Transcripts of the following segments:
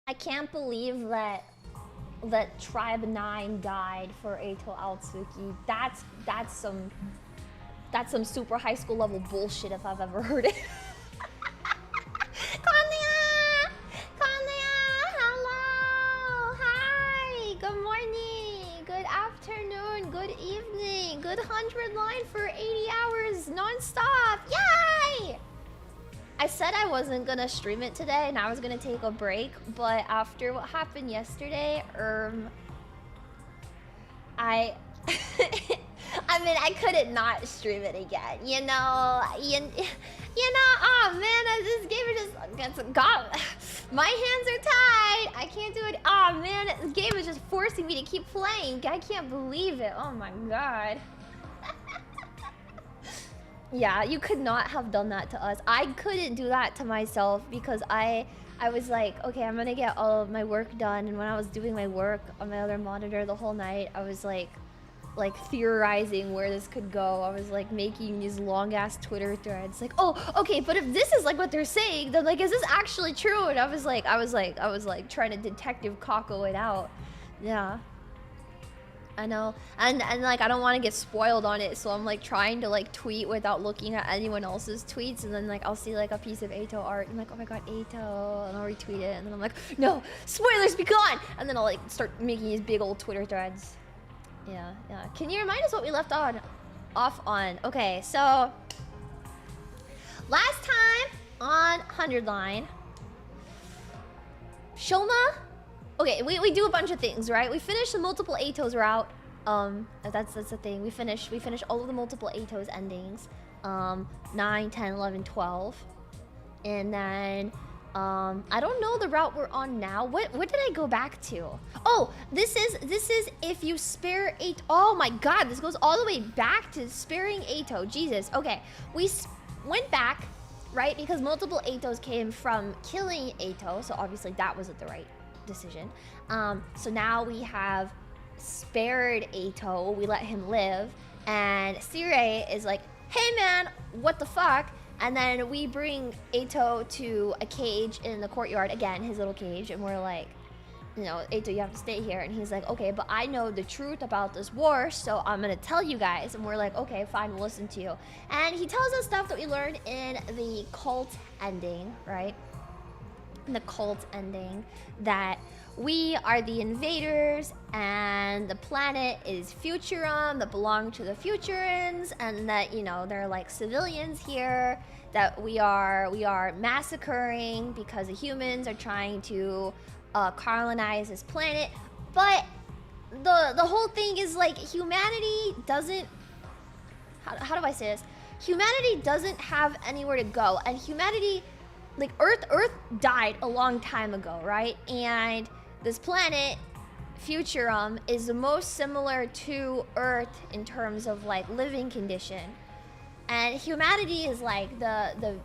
I can't believe that Tribe 9 died for Eito Aotsuki. That's some super high school level bullshit if I've ever heard it. Konniya! Konniya! Hello! Hi! Good morning! Good afternoon! Good evening! Good 100 line for 80 hours non-stop! Yay! I said I wasn't gonna stream it today and I was gonna take a break, but after what happened yesterday, I mean, I couldn't not stream it again, you know, oh man, this game is just, God, my hands are tied, I can't do it, oh man, this game is just forcing me to keep playing, I can't believe it, oh my God. Yeah, you could not have done that to us. I couldn't do that to myself because I was like, okay, I'm gonna get all of my work done, and when I was doing my work on my other monitor the whole night, I was like theorizing where this could go. I was like making these long ass Twitter threads like, oh, okay, but if this is like what they're saying, then like, is this actually true? And I was like trying to detective Kako it out. Yeah. I know, and like I don't want to get spoiled on it, so I'm like trying to like tweet without looking at anyone else's tweets, and then like I'll see like a piece of Eito art, and I'm like, oh my god, Eito, and I'll retweet it, and then I'm like, no, spoilers be gone, and then I'll like start making these big old Twitter threads. Yeah. Can you remind us what we left off on? Okay, so last time on 100 line, Shoma. Okay, we do a bunch of things, right? We finish the multiple Eitos route. That's the thing. We finish all of the multiple Eitos endings. 9, 10, 11, 12. And then I don't know the route we're on now. What did I go back to? Oh, this is if you spare 8. Oh my god, this goes all the way back to sparing Eito. Jesus. Okay. We went back, right? Because multiple Eitos came from killing Eito, so obviously that wasn't the right decision. So now we have spared Eito, we let him live, and Sire is like, hey man, what the fuck? And then we bring Eito to a cage in the courtyard, again, his little cage, and we're like, you know, Eito, you have to stay here. And he's like, okay, but I know the truth about this war, so I'm gonna tell you guys. And we're like, okay, fine, we'll listen to you. And he tells us stuff that we learned in the cult ending, right? The cult ending, that we are the invaders and the planet is Futurum that belong to the Futurans, and that, you know, they're like civilians here that we are massacring because the humans are trying to colonize this planet. But the whole thing is like, humanity doesn't, how do I say this? Humanity doesn't have anywhere to go, and humanity, like Earth died a long time ago, right? And this planet, Futurum, is the most similar to Earth in terms of like living condition. And humanity is like the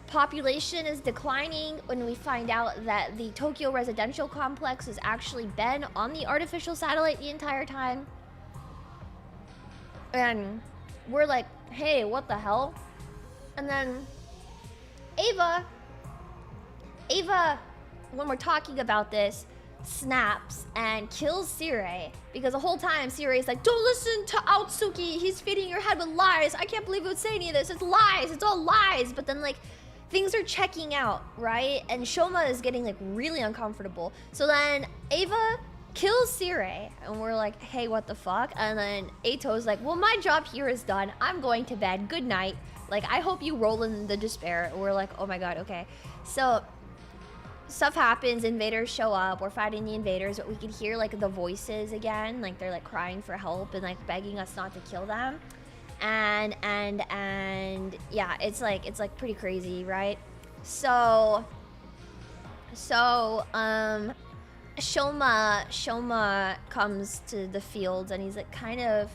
population is declining when we find out that the Tokyo residential complex has actually been on the artificial satellite the entire time. And we're like, hey, what the hell? And then Ava, when we're talking about this, snaps and kills Sire, because the whole time Sire is like, don't listen to Aotsuki, he's feeding your head with lies, I can't believe he would say any of this, it's lies, it's all lies. But then like, things are checking out, right? And Shoma is getting like really uncomfortable. So then Ava kills Sire, and we're like, hey, what the fuck? And then Eito's like, well, my job here is done, I'm going to bed, good night. Like, I hope you roll in the despair. We're like, oh my god, okay. So, stuff happens, invaders show up, we're fighting the invaders, but we can hear like the voices again, like they're like crying for help and like begging us not to kill them. And yeah, it's like pretty crazy, right? So Shoma comes to the fields, and he's like kind of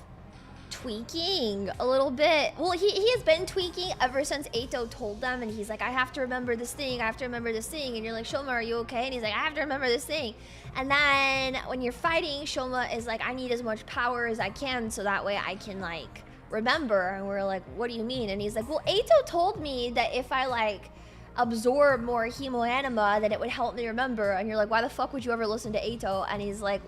tweaking a little bit. Well, he has been tweaking ever since Eito told them, and he's like, I have to remember this thing, I have to remember this thing. And you're like, Shoma, are you okay? And he's like, I have to remember this thing. And then when you're fighting, Shoma is like, I need as much power as I can so that way I can like remember. And we're like, what do you mean? And he's like, well, Eito told me that if I like absorb more hemo anima, then it would help me remember. And you're like, why the fuck would you ever listen to Eito? And he's like,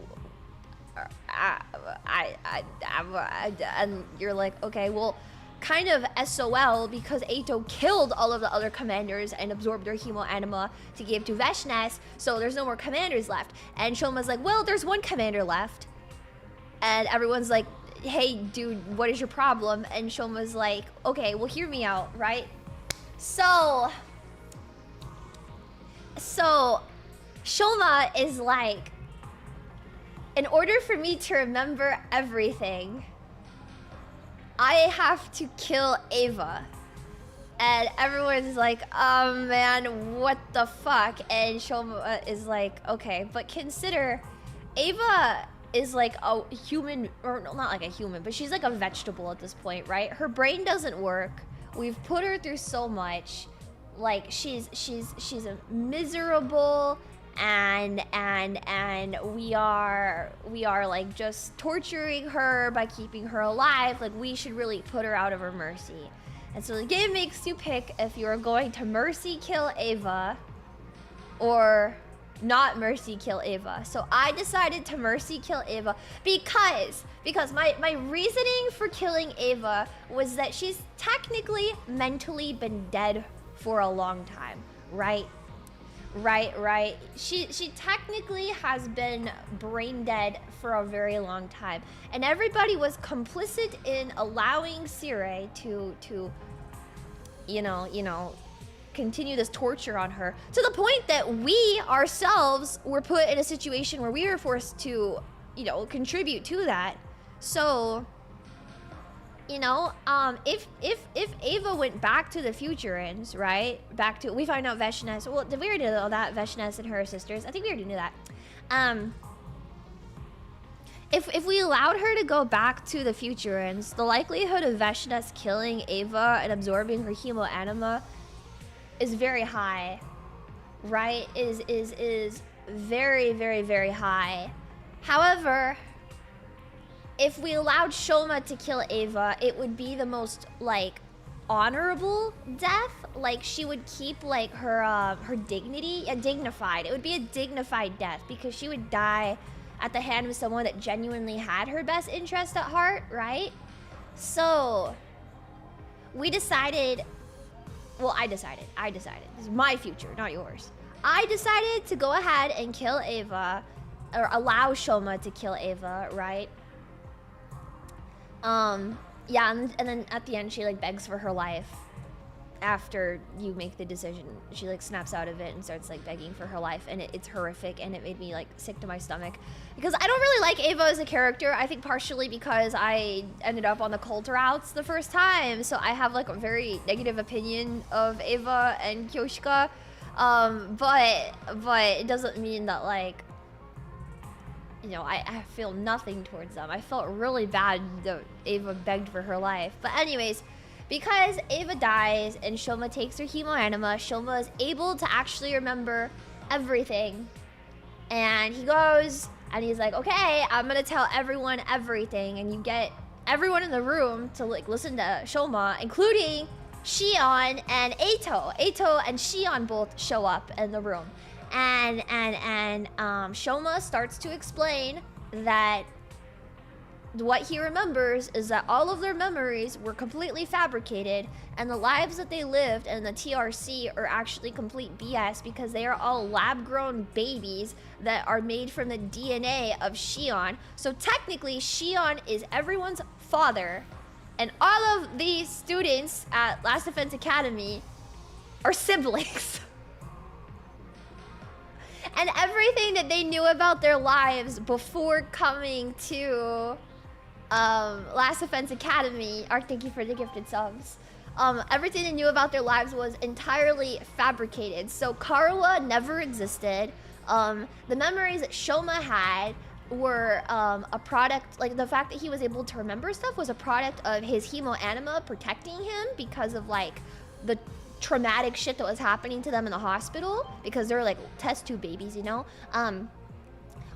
and you're like, okay, well, kind of SOL, because Eito killed all of the other commanders and absorbed their hemo anima to give to Veshnes, so there's no more commanders left. And Shoma's like, well, there's one commander left. And everyone's like, hey, dude, what is your problem? And Shoma's like, okay, well, hear me out, right? So Shoma is like, in order for me to remember everything, I have to kill Eva. And everyone's like, oh man, what the fuck? And Shoma is like, okay, but consider Eva is like a human, or not like a human, but she's like a vegetable at this point, right? Her brain doesn't work. We've put her through so much. Like she's a miserable, and we are like just torturing her by keeping her alive. Like we should really put her out of her mercy. And so the game makes you pick if you're going to mercy kill Eva or not mercy kill Eva. So I decided to mercy kill Eva because my reasoning for killing Eva was that she's technically mentally been dead for a long time, right? Right. She technically has been brain dead for a very long time, and everybody was complicit in allowing Sire to you know continue this torture on her, to the point that we ourselves were put in a situation where we were forced to, you know, contribute to that. So, you know, if Eva went back to the Futurans, right? Back to, we find out Veshnes, well, did we already know that? Veshnes and her sisters, I think we already knew that. If we allowed her to go back to the Futurans, the likelihood of Veshnes killing Eva and absorbing her hemo anima is very high, right? Is very high. However, if we allowed Shoma to kill Eva, it would be the most like honorable death. Like she would keep like her dignity, dignified. It would be a dignified death because she would die at the hand of someone that genuinely had her best interest at heart, right? So we decided, well, I decided, this is my future, not yours. I decided to go ahead and kill Eva, or allow Shoma to kill Eva, right? Yeah, and then at the end she like begs for her life. After you make the decision, she like snaps out of it and starts like begging for her life, and it's horrific, and it made me like sick to my stomach because I don't really like Eva as a character. I think partially because I ended up on the cult routes the first time, so I have like a very negative opinion of Eva and Kyoshika, but it doesn't mean that like, you know, I feel nothing towards them. I felt really bad that Eva begged for her life, but anyways, because Eva dies and Shoma takes her hemo anima, Shoma is able to actually remember everything. And he goes and he's like, okay, I'm gonna tell everyone everything. And you get everyone in the room to like listen to Shoma, including Shion and Eito. Eito and Shion both show up in the room. And Shoma starts to explain that what he remembers is that all of their memories were completely fabricated, and the lives that they lived in the TRC are actually complete BS because they are all lab-grown babies that are made from the DNA of Shion. So technically, Shion is everyone's father, and all of the students at Last Defense Academy are siblings. And everything that they knew about their lives before coming to Last Defense Academy, Arc, thank you for the gifted subs. Everything they knew about their lives was entirely fabricated. So Karawa never existed. The memories that Shoma had were a product, like the fact that he was able to remember stuff was a product of his hemo anima protecting him because of like the traumatic shit that was happening to them in the hospital, because they're like test tube babies, you know?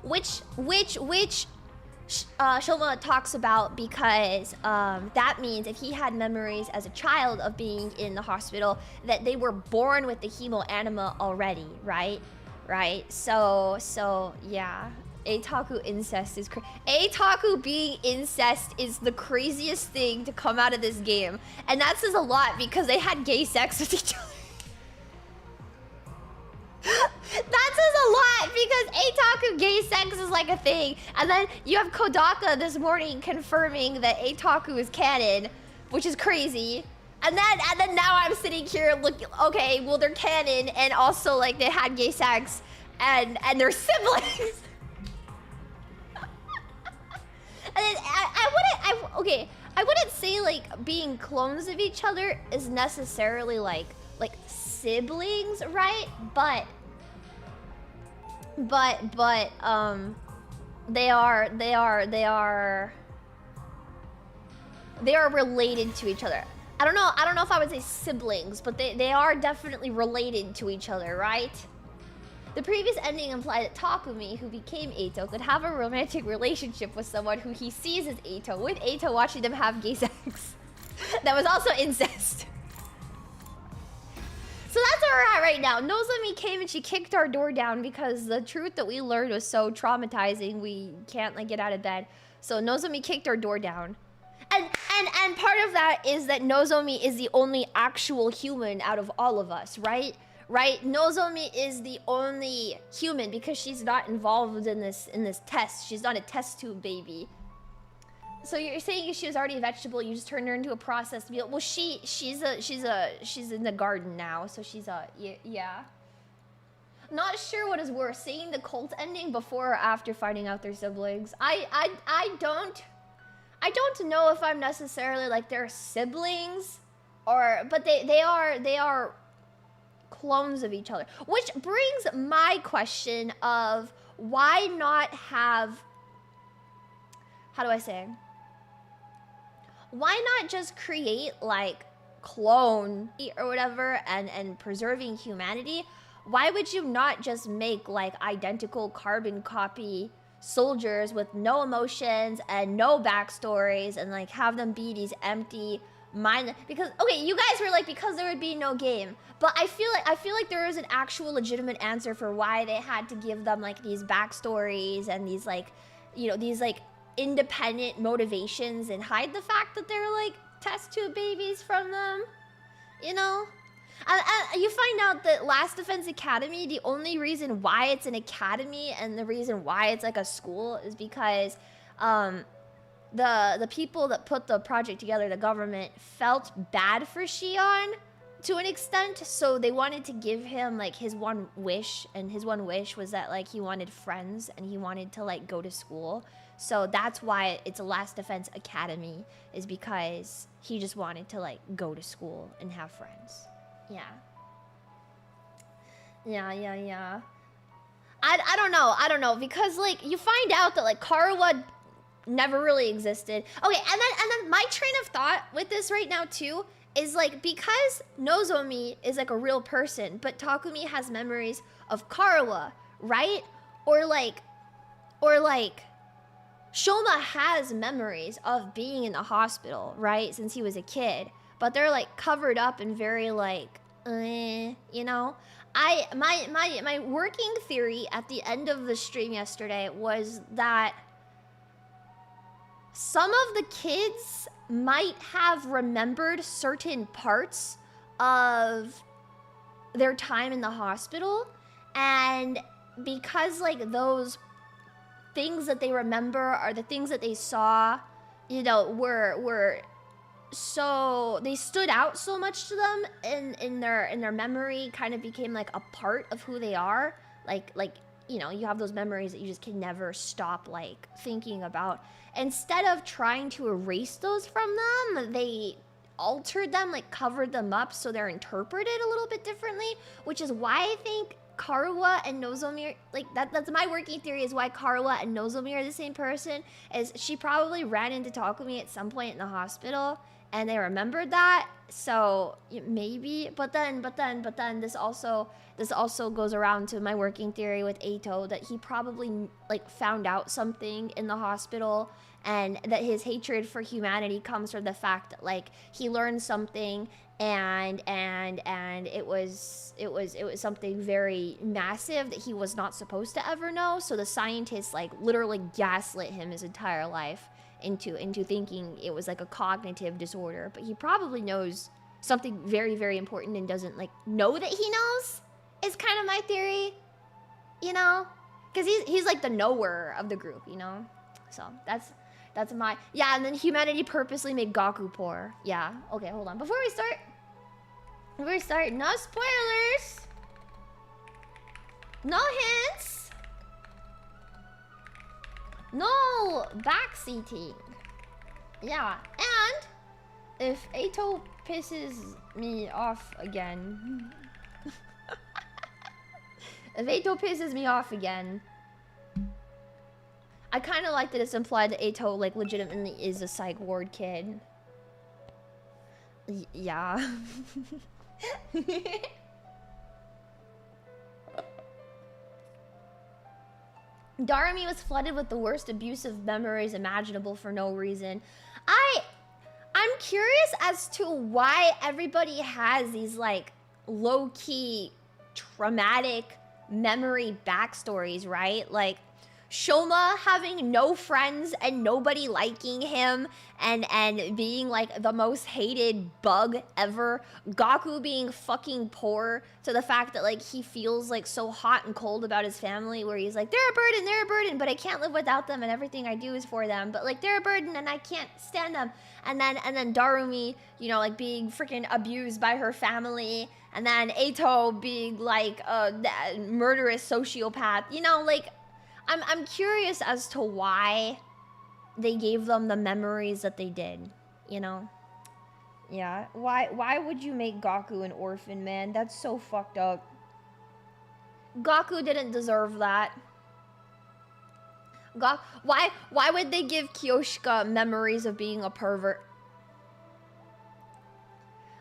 Which Shoma talks about, because that means if he had memories as a child of being in the hospital, that they were born with the hemo anima already, right? Right? So yeah. Eitaku incest is Eitaku being incest is the craziest thing to come out of this game. And that says a lot because they had gay sex with each other. That says a lot because Eitaku gay sex is like a thing. And then you have Kodaka this morning confirming that Eitaku is canon, which is crazy. And then now I'm sitting here looking, okay, well they're canon and also like they had gay sex and they're siblings. And then I wouldn't say like being clones of each other is necessarily like siblings, right? But they are related to each other. I don't know if I would say siblings, but they are definitely related to each other, right? The previous ending implied that Takumi, who became Eito, could have a romantic relationship with someone who he sees as Eito, with Eito watching them have gay sex. That was also incest. So that's where we're at right now. Nozomi came and she kicked our door down because the truth that we learned was so traumatizing we can't like get out of bed. So Nozomi kicked our door down. And part of that is that Nozomi is the only actual human out of all of us, right? Right? Nozomi is the only human because she's not involved in this test. She's not a test tube baby. So you're saying she was already a vegetable, you just turned her into a processed meal. Well, she's in the garden now, so she's yeah. Not sure what is worse, seeing the cult ending before or after finding out they're siblings. I don't know if I'm necessarily like they're siblings but they are clones of each other, which brings my question of why not have, how do I say, why not just create like clone or whatever and preserving humanity? Why would you not just make like identical carbon copy soldiers with no emotions and no backstories and like have them be these empty because okay, you guys were like because there would be no game, but I feel like there is an actual legitimate answer for why they had to give them like these backstories and these like, you know, these like independent motivations and hide the fact that they're like test tube babies from them, you know. You find out that Last Defense Academy, the only reason why it's an academy and the reason why it's like a school is because the people that put the project together, the government, felt bad for Shion to an extent, so they wanted to give him like his one wish, and his one wish was that like he wanted friends and he wanted to like go to school. So that's why it's a Last Defense Academy, is because he just wanted to like go to school and have friends. Yeah. I don't know because like you find out that like Karawa never really existed. Okay, and then my train of thought with this right now too is like, because Nozomi is like a real person, but Takumi has memories of Karawa, right? Or like Shoma has memories of being in the hospital, right? Since he was a kid, but they're like covered up and very like, you know? My working theory at the end of the stream yesterday was that some of the kids might have remembered certain parts of their time in the hospital, and because like those things that they remember are the things that they saw, you know, were so they stood out so much to them in their memory, kind of became like a part of who they are. Like you know, you have those memories that you just can never stop like thinking about. Instead of trying to erase those from them, they altered them, like covered them up so they're interpreted a little bit differently, which is why I think Karuwa and Nozomi, like that's my working theory is why Karuwa and Nozomi are the same person, is she probably ran into Takumi at some point in the hospital and they remembered that. So maybe, but then this also goes around to my working theory with Eito, that he probably like found out something in the hospital, and that his hatred for humanity comes from the fact that like he learned something and it was something very massive that he was not supposed to ever know. So the scientists like literally gaslit him his entire life into thinking it was like a cognitive disorder, but he probably knows something very, very important and doesn't like know that he knows, is kind of my theory, you know, because he's like the knower of the group, you know. So that's my, yeah. And then humanity purposely made Gaku poor. Yeah, okay, hold on, before we start, no spoilers, no hints, no backseating. Yeah, and if Eito pisses me off again, I kind of like that it's implied that Eito like legitimately is a psych ward kid. Yeah. Darumi was flooded with the worst abusive memories imaginable for no reason. I'm curious as to why everybody has these like low-key traumatic memory backstories, right? Like Shoma having no friends and nobody liking him and being like the most hated bug ever. Gaku being fucking poor to the fact that like he feels like so hot and cold about his family, where he's like, they're a burden, but I can't live without them and everything I do is for them. But like they're a burden and I can't stand them. And then Darumi, you know, like being freaking abused by her family. And then Eito being like a murderous sociopath. You know, like I'm curious as to why they gave them the memories that they did, you know? Yeah, why would you make Gaku an orphan, man? That's so fucked up. Gaku didn't deserve that. Why would they give Kyoshika memories of being a pervert?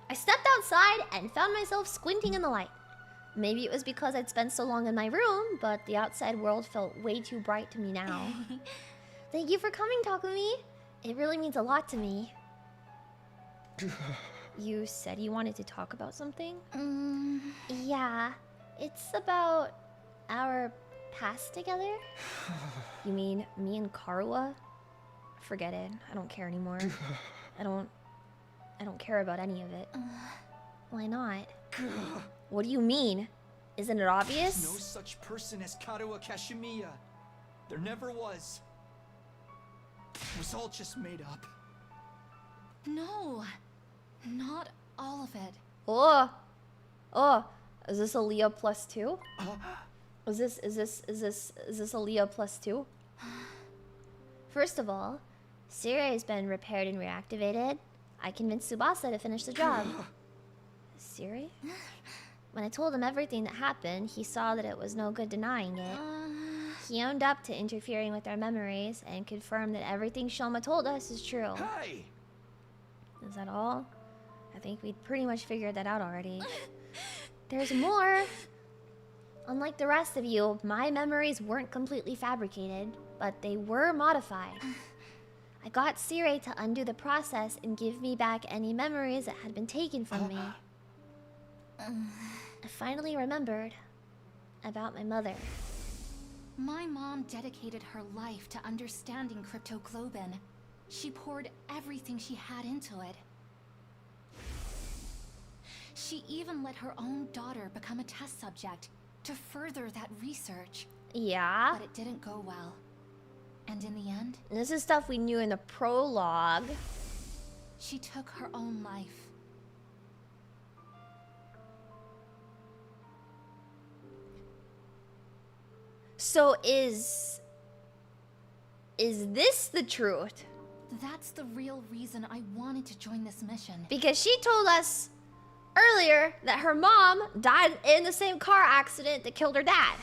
I stepped outside and found myself squinting in the light. Maybe it was because I'd spent so long in my room, but the outside world felt way too bright to me now. Thank you for coming, Takumi. It really means a lot to me. You said you wanted to talk about something? Yeah, it's about our past together. You mean me and Karuwa? Forget it. I don't care anymore. I don't care about any of it. Why not? What do you mean? Isn't it obvious? There's no such person as Karuwa Kashimiya. There never was. It was all just made up. No, not all of it. Oh, is this a Leah +2? Is this a Leah +2? First of all, Siri has been repaired and reactivated. I convinced Tsubasa to finish the job. Siri? When I told him everything that happened, he saw that it was no good denying it. He owned up to interfering with our memories and confirmed that everything Shoma told us is true. Hey! Is that all? I think we'd pretty much figured that out already. There's more! Unlike the rest of you, my memories weren't completely fabricated, but they were modified. I got Siri to undo the process and give me back any memories that had been taken from me. I finally remembered about my mother. My mom dedicated her life to understanding cryptoglobin. She poured everything she had into it. She even let her own daughter become a test subject to further that research. Yeah? But it didn't go well. And in the end... This is stuff we knew in the prologue. She took her own life. So is this the truth? That's the real reason I wanted to join this mission. Because she told us earlier that her mom died in the same car accident that killed her dad.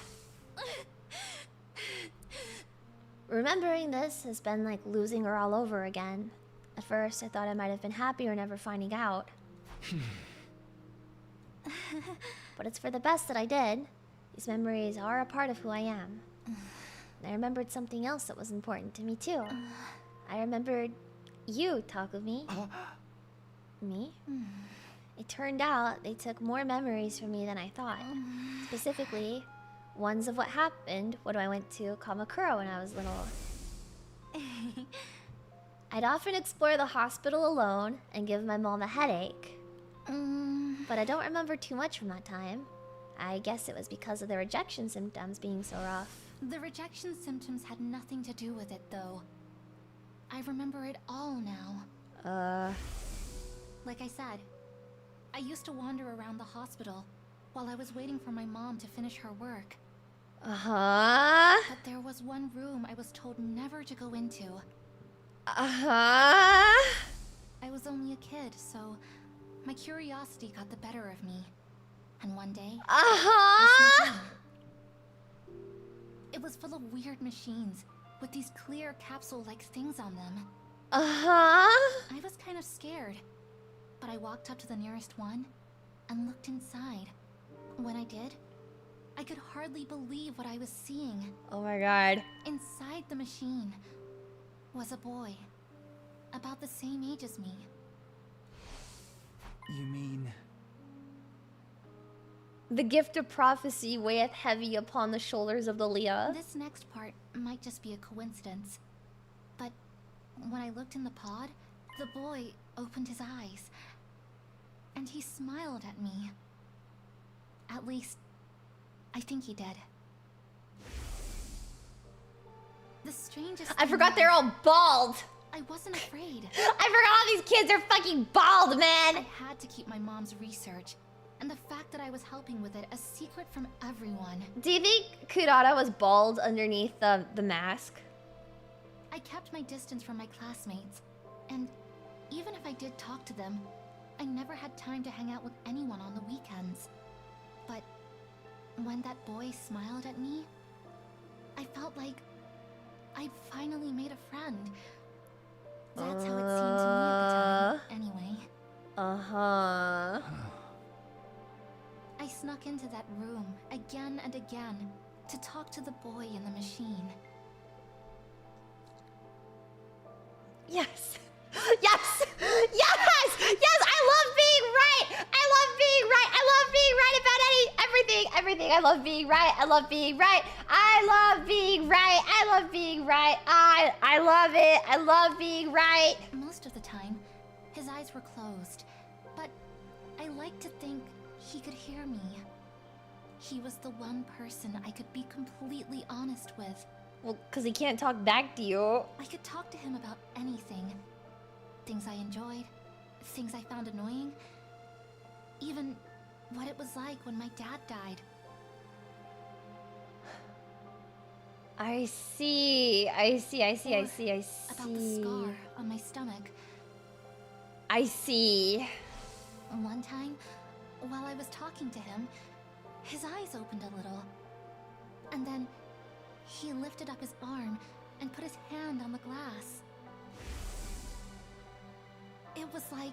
Remembering this has been like losing her all over again. At first, I thought I might have been happier never finding out. But it's for the best that I did. These memories are a part of who I am. I remembered something else that was important to me too. I remembered you, Takumi. Me? It turned out they took more memories from me than I thought. Specifically, ones of what happened when I went to Kamakura when I was little. I'd often explore the hospital alone and give my mom a headache. But I don't remember too much from that time. I guess it was because of the rejection symptoms being so rough. The rejection symptoms had nothing to do with it, though. I remember it all now. Like I said, I used to wander around the hospital while I was waiting for my mom to finish her work. Uh-huh. But there was one room I was told never to go into. Uh-huh. I was only a kid, so my curiosity got the better of me. And one day, I snuck in. It was full of weird machines with these clear capsule-like things on them. Uh-huh. I was kind of scared, but I walked up to the nearest one and looked inside. When I did, I could hardly believe what I was seeing. Oh my god. Inside the machine was a boy, about the same age as me. You mean... The gift of prophecy weigheth heavy upon the shoulders of the Leah. This next part might just be a coincidence, but when I looked in the pod, the boy opened his eyes, and he smiled at me. At least, I think he did. The strangest I thing forgot was, they're all bald. I wasn't afraid. I forgot all these kids are fucking bald, man. I had to keep my mom's research, and the fact that I was helping with it a secret from everyone. Do you think Kurata was bald underneath the mask? I kept my distance from my classmates, and even if I did talk to them, I never had time to hang out with anyone on the weekends. But when that boy smiled at me, I felt like I'd finally made a friend. That's how it seemed to me at the time, anyway. Uh-huh. I snuck into that room again and again to talk to the boy in the machine. Yes. Yes! Yes! Yes! I love being right! I love being right! I love being right about everything! I love being right! I love being right! I love being right! I love being right! I love it! I love being right! Most of the time, his eyes were closed, but I like to think he could hear me. He was the one person I could be completely honest with. Well, because he can't talk back to you. I could talk to him about anything. Things I enjoyed, things I found annoying, even what it was like when my dad died. I see. About the scar on my stomach. I see. One time, while I was talking to him, his eyes opened a little. And then he lifted up his arm and put his hand on the glass. It was like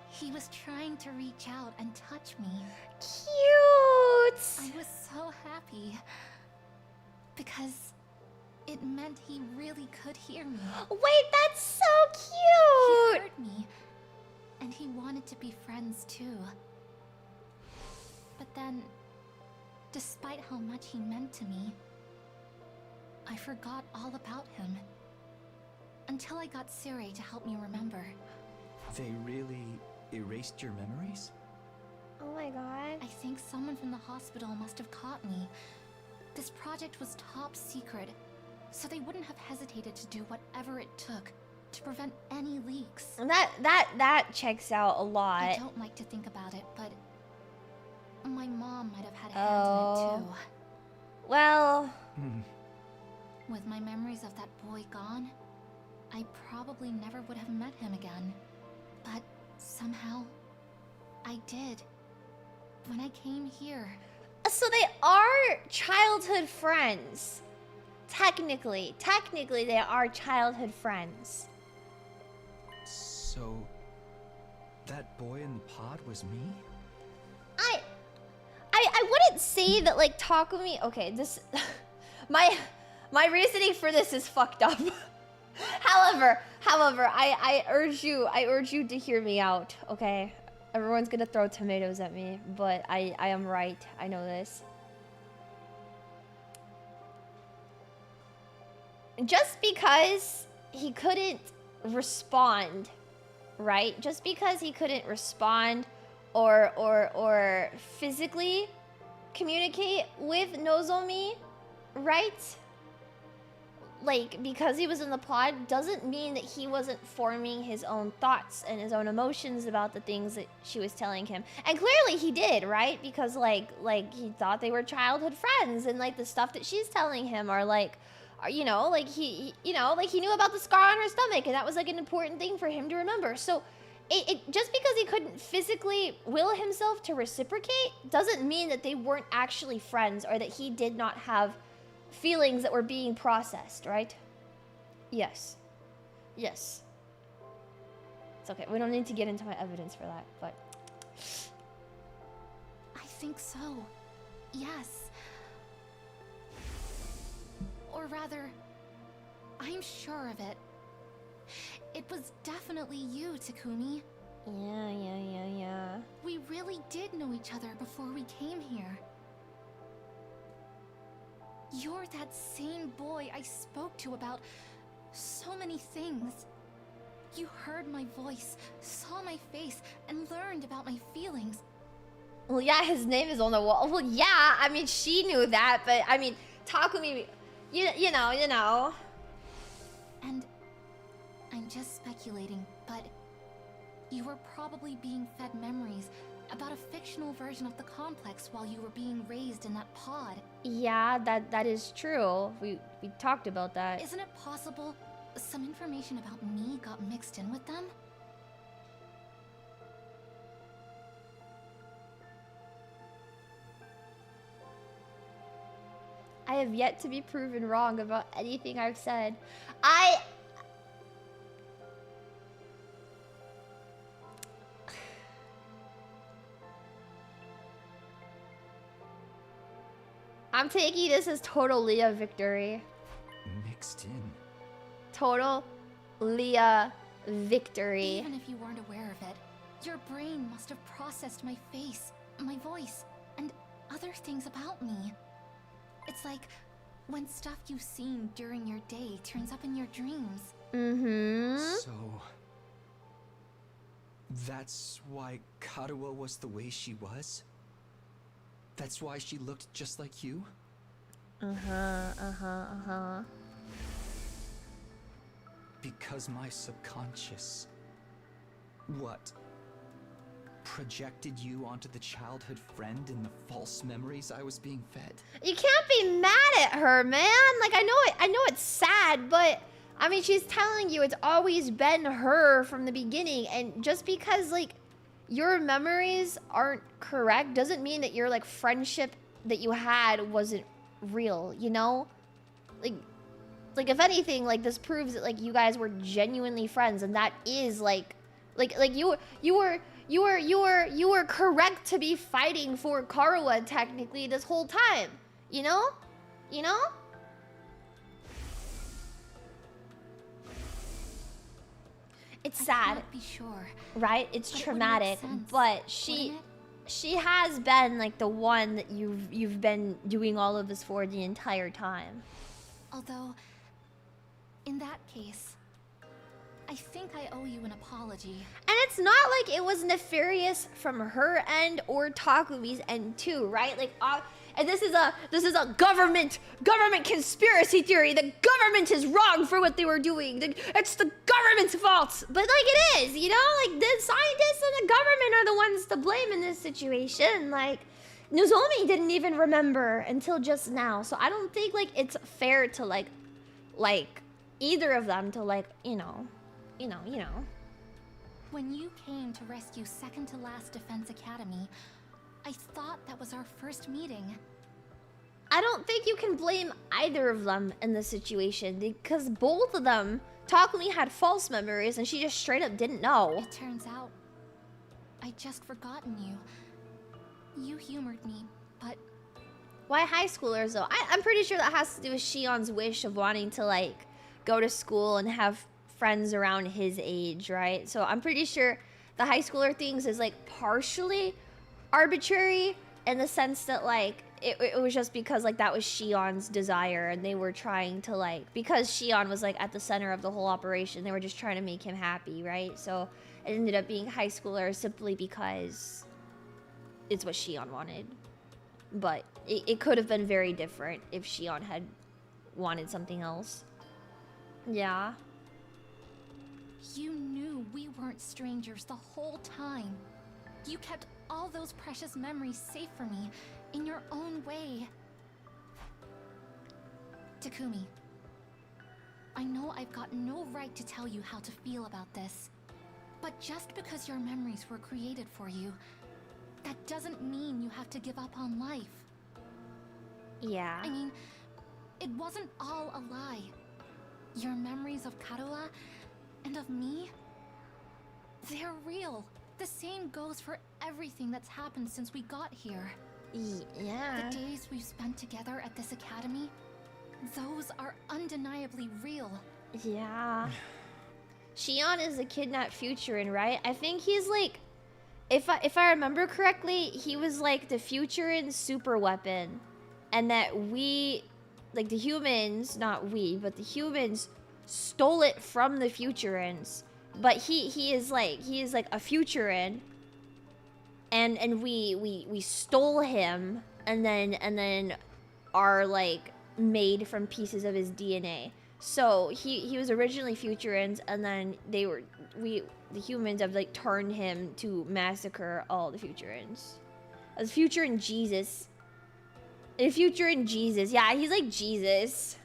he was trying to reach out and touch me. Cute! I was so happy. Because it meant he really could hear me. Wait, that's so He cute! heard me. And he wanted to be friends too. But then, despite how much he meant to me, I forgot all about him. Until I got Siri to help me remember. They really erased your memories? Oh my god. I think someone from the hospital must have caught me. This project was top secret, so they wouldn't have hesitated to do whatever it took to prevent any leaks. And that checks out a lot. I don't like to think about it, but my mom might have had a hand in it too. Well... With my memories of that boy gone, I probably never would have met him again. But somehow, I did. When I came here... So they are childhood friends. Technically they are childhood friends. So, that boy in the pod was me? I wouldn't say that like Takumi. Okay, this my reasoning for this is fucked up. However, I urge you to hear me out. Okay, everyone's gonna throw tomatoes at me, but I am right. I know this. Just because he couldn't respond, right? Just because he couldn't respond or physically communicate with Nozomi, right? Like, because he was in the pod doesn't mean that he wasn't forming his own thoughts and his own emotions about the things that she was telling him. And clearly he did, right? Because like he thought they were childhood friends, and like the stuff that she's telling him are like, you know, like he knew about the scar on her stomach, and that was like an important thing for him to remember. So it just because he couldn't physically will himself to reciprocate doesn't mean that they weren't actually friends, or that he did not have feelings that were being processed, right? Yes. Yes. It's okay. We don't need to get into my evidence for that, but... I think so. Yes. Or rather, I'm sure of it. It was definitely you, Takumi. Yeah. We really did know each other before we came here. You're that same boy I spoke to about so many things. You heard my voice, saw my face, and learned about my feelings. Well, yeah, his name is on the wall. Well, yeah, I mean, she knew that, but I mean, Takumi, you know. And I'm just speculating, but you were probably being fed memories about a fictional version of the complex while you were being raised in that pod. Yeah, that is true. We talked about that. Isn't it possible some information about me got mixed in with them? I have yet to be proven wrong about anything I've said. I'm taking this as total Leah victory. Mixed in. Total Leah victory. Even if you weren't aware of it, your brain must have processed my face, my voice, and other things about me. It's like when stuff you've seen during your day turns up in your dreams. Mm-hmm. So... that's why Karuo was the way she was? That's why she looked just like you? Because my subconscious... what? Projected you onto the childhood friend in the false memories I was being fed? You can't be mad at her, man. Like, I know it's sad, but I mean, she's telling you it's always been her from the beginning, and just because like your memories aren't correct doesn't mean that your like friendship that you had wasn't real, you know? Like if anything, like this proves that like you guys were genuinely friends, and that is like you were correct to be fighting for Karuo technically this whole time, you know? You know? It's sad. I can't be sure, right? It's but traumatic, it would make sense, but wouldn't it? she has been like the one that you've been doing all of this for the entire time. Although, in that case, I think I owe you an apology. And it's not like it was nefarious from her end or Takumi's end too, right? Like, and this is a government conspiracy theory. The government is wrong for what they were doing. It's the government's fault. But like it is, you know, like the scientists and the government are the ones to blame in this situation. Like, Nozomi didn't even remember until just now. So I don't think like it's fair to like either of them to like, you know. When you came to rescue Second to Last Defense Academy, I thought that was our first meeting. I don't think you can blame either of them in this situation because both of them, Takumi had false memories and she just straight up didn't know. It turns out, I'd just forgotten you. You humored me, but... Why high schoolers though? I'm pretty sure that has to do with Shion's wish of wanting to like go to school and have friends around his age, right? So I'm pretty sure the high schooler things is like partially arbitrary in the sense that like it was just because like that was Shion's desire and they were trying to like, because Shion was like at the center of the whole operation, they were just trying to make him happy, right? So it ended up being high schooler simply because it's what Shion wanted. But it could have been very different if Shion had wanted something else. Yeah. You knew we weren't strangers the whole time. You kept all those precious memories safe for me in your own way. Takumi, I know I've got no right to tell you how to feel about this, but just because your memories were created for you, that doesn't mean you have to give up on life. Yeah. I mean, it wasn't all a lie. Your memories of Karuha and of me, they're real. The same goes for everything that's happened since we got here. Yeah. The days we've spent together at this academy, those are undeniably real. Yeah. Shion is a kidnapped Futurin, right? I think he's like, if I remember correctly, he was like the Futurin super weapon. And that we, like the humans, not we, but the humans stole it from the Futurins. But he is like a Futurin. And we stole him and then are like made from pieces of his DNA. So he was originally Futurins and then the humans have like turned him to massacre all the Futurins. As Futurin Jesus. A Futurin Jesus. Yeah, he's like Jesus.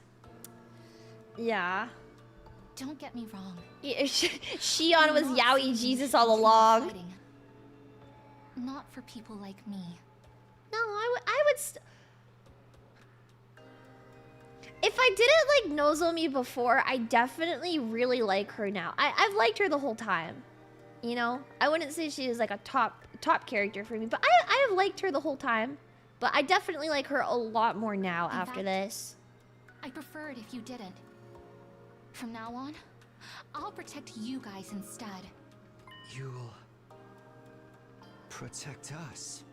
Yeah. Don't get me wrong. Shion was Yaoi Jesus all along. Not for people like me. No, I would if I didn't like Nozomi before, I definitely really like her now. I've liked her the whole time. You know? I wouldn't say she is like a top character for me, but I have liked her the whole time. But I definitely like her a lot more now after this. I prefer it if you didn't. From now on, I'll protect you guys instead. You'll protect us?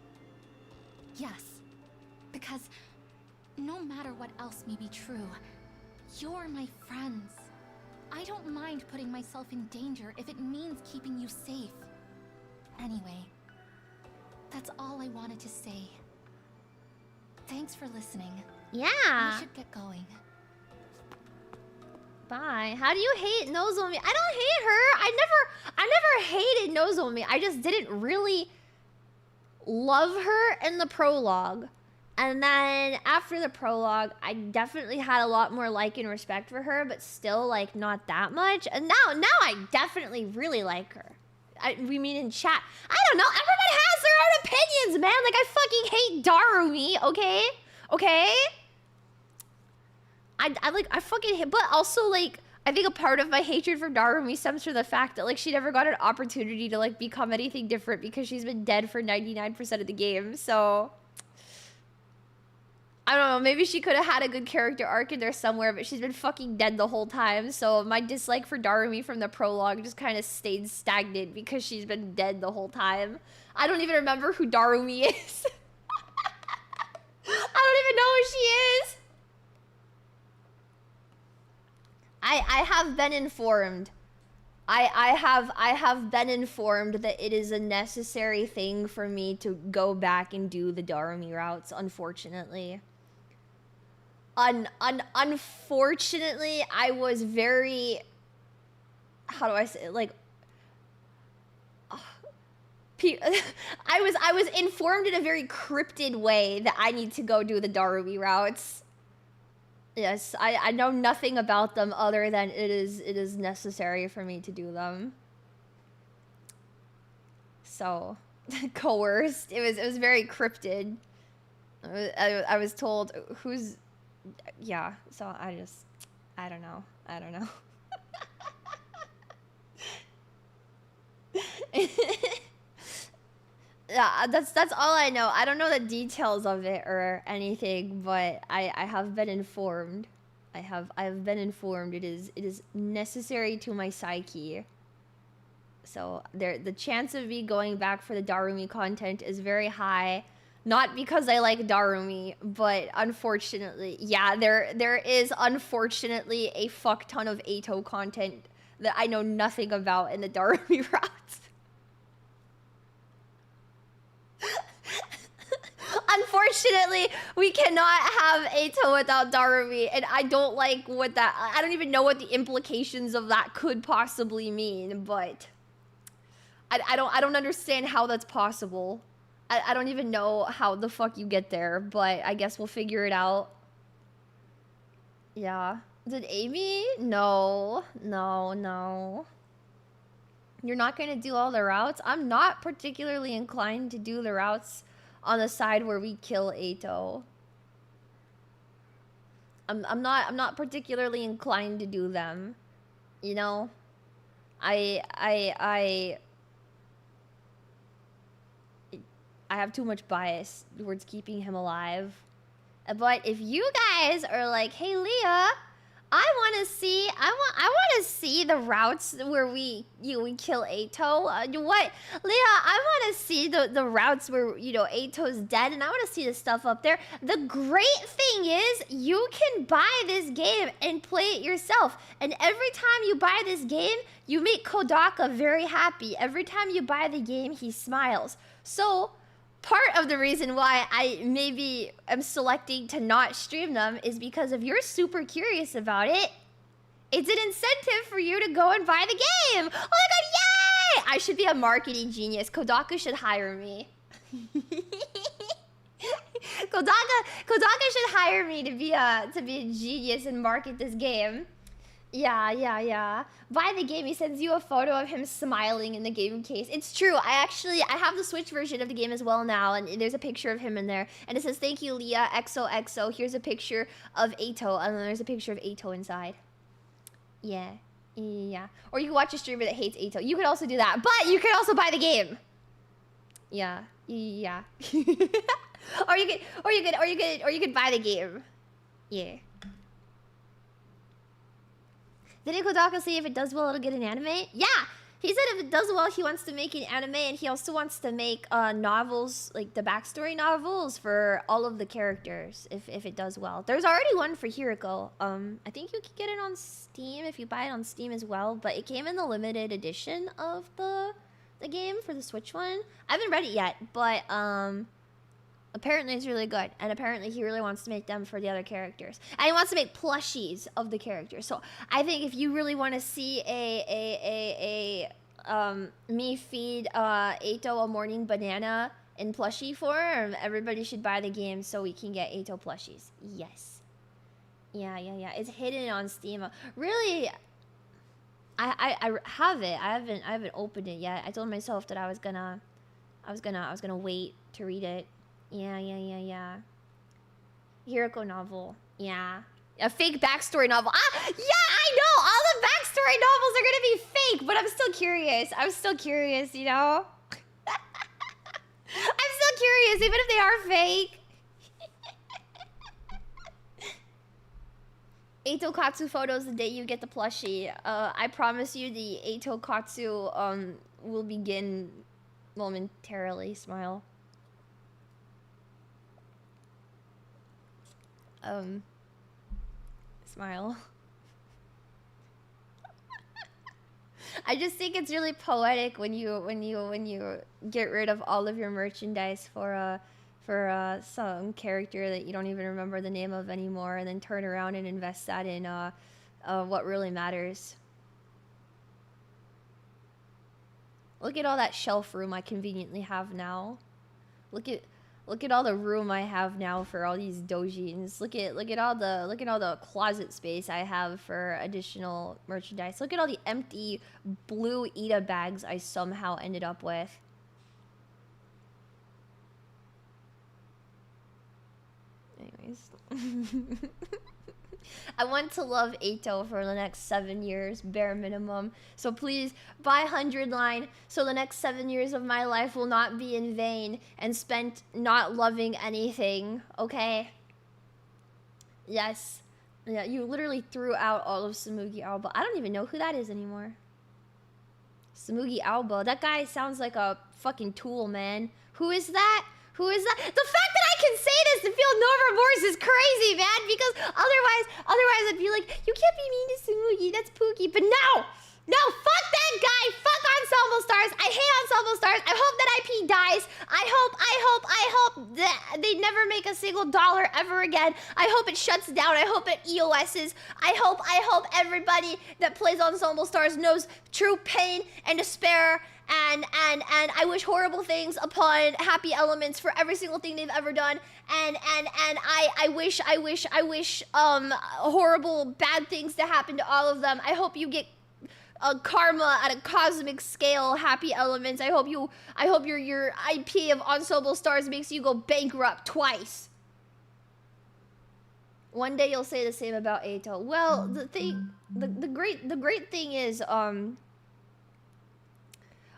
Yes, because no matter what else may be true, you're my friends. I don't mind putting myself in danger if it means keeping you safe. Anyway, that's all I wanted to say. Thanks for listening. Yeah. I should get going. Bye. How do you hate Nozomi? I don't hate her. I never hated Nozomi. I just didn't really love her in the prologue. And then after the prologue, I definitely had a lot more like and respect for her, but still like not that much. And now I definitely really like her. We mean in chat. I don't know. Everybody has their own opinions, man. Like I fucking hate Darumi, okay? Okay? I fucking hate, but also like I think a part of my hatred for Darumi stems from the fact that like she never got an opportunity to like become anything different because she's been dead for 99% of the game. So I don't know, maybe she could have had a good character arc in there somewhere, but she's been fucking dead the whole time. So my dislike for Darumi from the prologue just kind of stayed stagnant because she's been dead the whole time. I don't even remember who Darumi is. I don't even know who she is. I have been informed. I have been informed that it is a necessary thing for me to go back and do the Darumi routes, unfortunately. Unfortunately, I was very, how do I say it? Like, I was informed in a very cryptid way that I need to go do the Darumi routes. Yes, I know nothing about them other than it is necessary for me to do them. So coerced. It was very cryptid. I was told who's, yeah. So I don't know. Yeah, that's all I know. I don't know the details of it or anything, but I have been informed. I have been informed it is necessary to my psyche. So the chance of me going back for the Darumi content is very high. Not because I like Darumi, but unfortunately, yeah, there is unfortunately a fuck ton of Eito content that I know nothing about in the Darumi routes. Unfortunately, we cannot have Eito without Darumi, and I don't like what that... I don't even know what the implications of that could possibly mean, but... I don't understand how that's possible. I don't even know how the fuck you get there, but I guess we'll figure it out. Yeah. Did Eimi? No. You're not gonna do all the routes? I'm not particularly inclined to do the routes on the side where we kill Eito. I'm not particularly inclined to do them. You know? I have too much bias towards keeping him alive. But if you guys are like, hey Leah, I want to see the routes where we kill Eito. What, Leah? I want to see the routes where Eito's dead, and I want to see the stuff up there. The great thing is you can buy this game and play it yourself. And every time you buy this game, you make Kodaka very happy. Every time you buy the game, he smiles. So part of the reason why I maybe am selecting to not stream them is because if you're super curious about it, it's an incentive for you to go and buy the game. Oh my god, yay! I should be a marketing genius. Kodaka should hire me. Kodaka should hire me to be a genius and market this game. Yeah. Buy the game. He sends you a photo of him smiling in the game case. It's true. I have the Switch version of the game as well now, and there's a picture of him in there. And it says, thank you, Leah, XOXO. Here's a picture of Eito, and then there's a picture of Eito inside. Yeah. Or you can watch a streamer that hates Eito. You could also do that, but you could also buy the game. Yeah. or you could buy the game. Yeah. Didn't Kodaka say if it does well, it'll get an anime? Yeah! He said if it does well, he wants to make an anime, and he also wants to make novels, like the backstory novels for all of the characters, if it does well. There's already one for Hiriko. I think you can get it on Steam if you buy it on Steam as well, but it came in the limited edition of the game for the Switch one. I haven't read it yet, but apparently it's really good, and apparently he really wants to make them for the other characters, and he wants to make plushies of the characters. So I think if you really want to see me feed Eito a morning banana in plushie form, everybody should buy the game so we can get Eito plushies. Yes. Yeah. It's hidden on Steam. Really, I have it. I haven't opened it yet. I told myself that I was gonna wait to read it. Yeah. Hiroko novel. Yeah. A fake backstory novel. Yeah, I know! All the backstory novels are gonna be fake, but I'm still curious, you know? I'm still curious, even if they are fake. Eito Katsu photos the day you get the plushie. I promise you the Eito Katsu will begin momentarily. Smile. Smile. I just think it's really poetic when you get rid of all of your merchandise for some character that you don't even remember the name of anymore, and then turn around and invest that in what really matters. Look at all that shelf room I conveniently have now. Look at all the room I have now for all these dojins. Look at all the closet space I have for additional merchandise. Look at all the empty blue Ida bags I somehow ended up with. Christ. I want to love Eito for the next 7 years, bare minimum. So please, buy 100 line, so the next 7 years of my life will not be in vain and spent not loving anything, okay? Yes. Yeah, you literally threw out all of Tsumugi Aoba. I don't even know who that is anymore. Tsumugi Aoba. That guy sounds like a fucking tool, man. Who is that? Who is that? The fact that I can say this and feel no remorse is crazy, man. Because otherwise I'd be like, you can't be mean to Tsumugi. That's Pookie. But no! No, fuck that guy! Fuck Ensemble Stars! I hate Ensemble Stars! I hope that IP dies! I hope that they never make a single dollar ever again. I hope it shuts down. I hope it EOS's. I hope everybody that plays Ensemble Stars knows true pain and despair. And I wish horrible things upon Happy Elements for every single thing they've ever done. And I wish horrible bad things to happen to all of them. I hope you get karma at a cosmic scale, Happy Elements. I hope your IP of Ensemble Stars makes you go bankrupt twice. One day you'll say the same about Eito. Well, the great thing is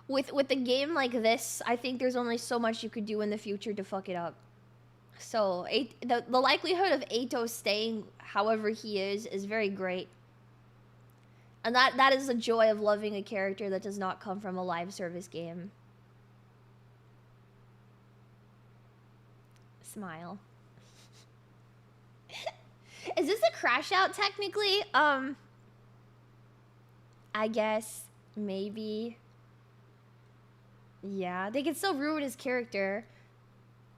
with a game like this, I think there's only so much you could do in the future to fuck it up. So the likelihood of Eito staying however he is very great. And that is the joy of loving a character that does not come from a live service game. Smile. Is this a crash out technically? I guess maybe. Yeah, they could still ruin his character.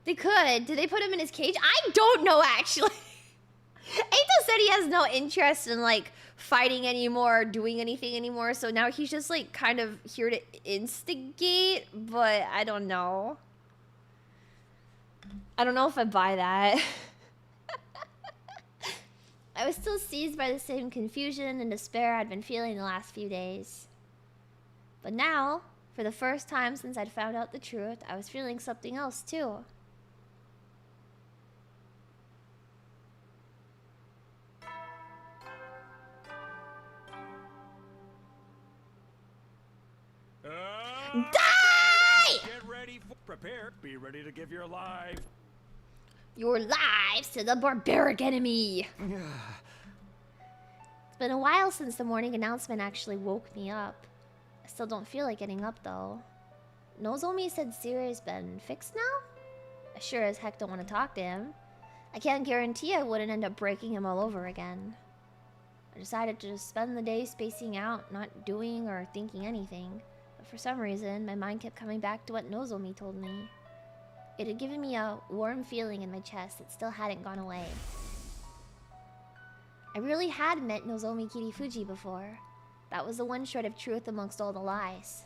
They could. Did they put him in his cage? I don't know, actually. Eito said he has no interest in, like, fighting anymore or doing anything anymore. So now he's just, like, kind of here to instigate. But I don't know. I don't know if I buy that. I was still seized by the same confusion and despair I'd been feeling the last few days. But now, for the first time since I'd found out the truth, I was feeling something else too. Die! Get ready, prepare, be ready to give your life. Your lives to the barbaric enemy. It's been a while since the morning announcement actually woke me up. I still don't feel like getting up though. Nozomi said Siri's been fixed now? I sure as heck don't want to talk to him. I can't guarantee I wouldn't end up breaking him all over again. I decided to just spend the day spacing out, not doing or thinking anything. But for some reason, my mind kept coming back to what Nozomi told me. It had given me a warm feeling in my chest that still hadn't gone away. I really had met Nozomi Kirifuji before. That was the one shred of truth amongst all the lies.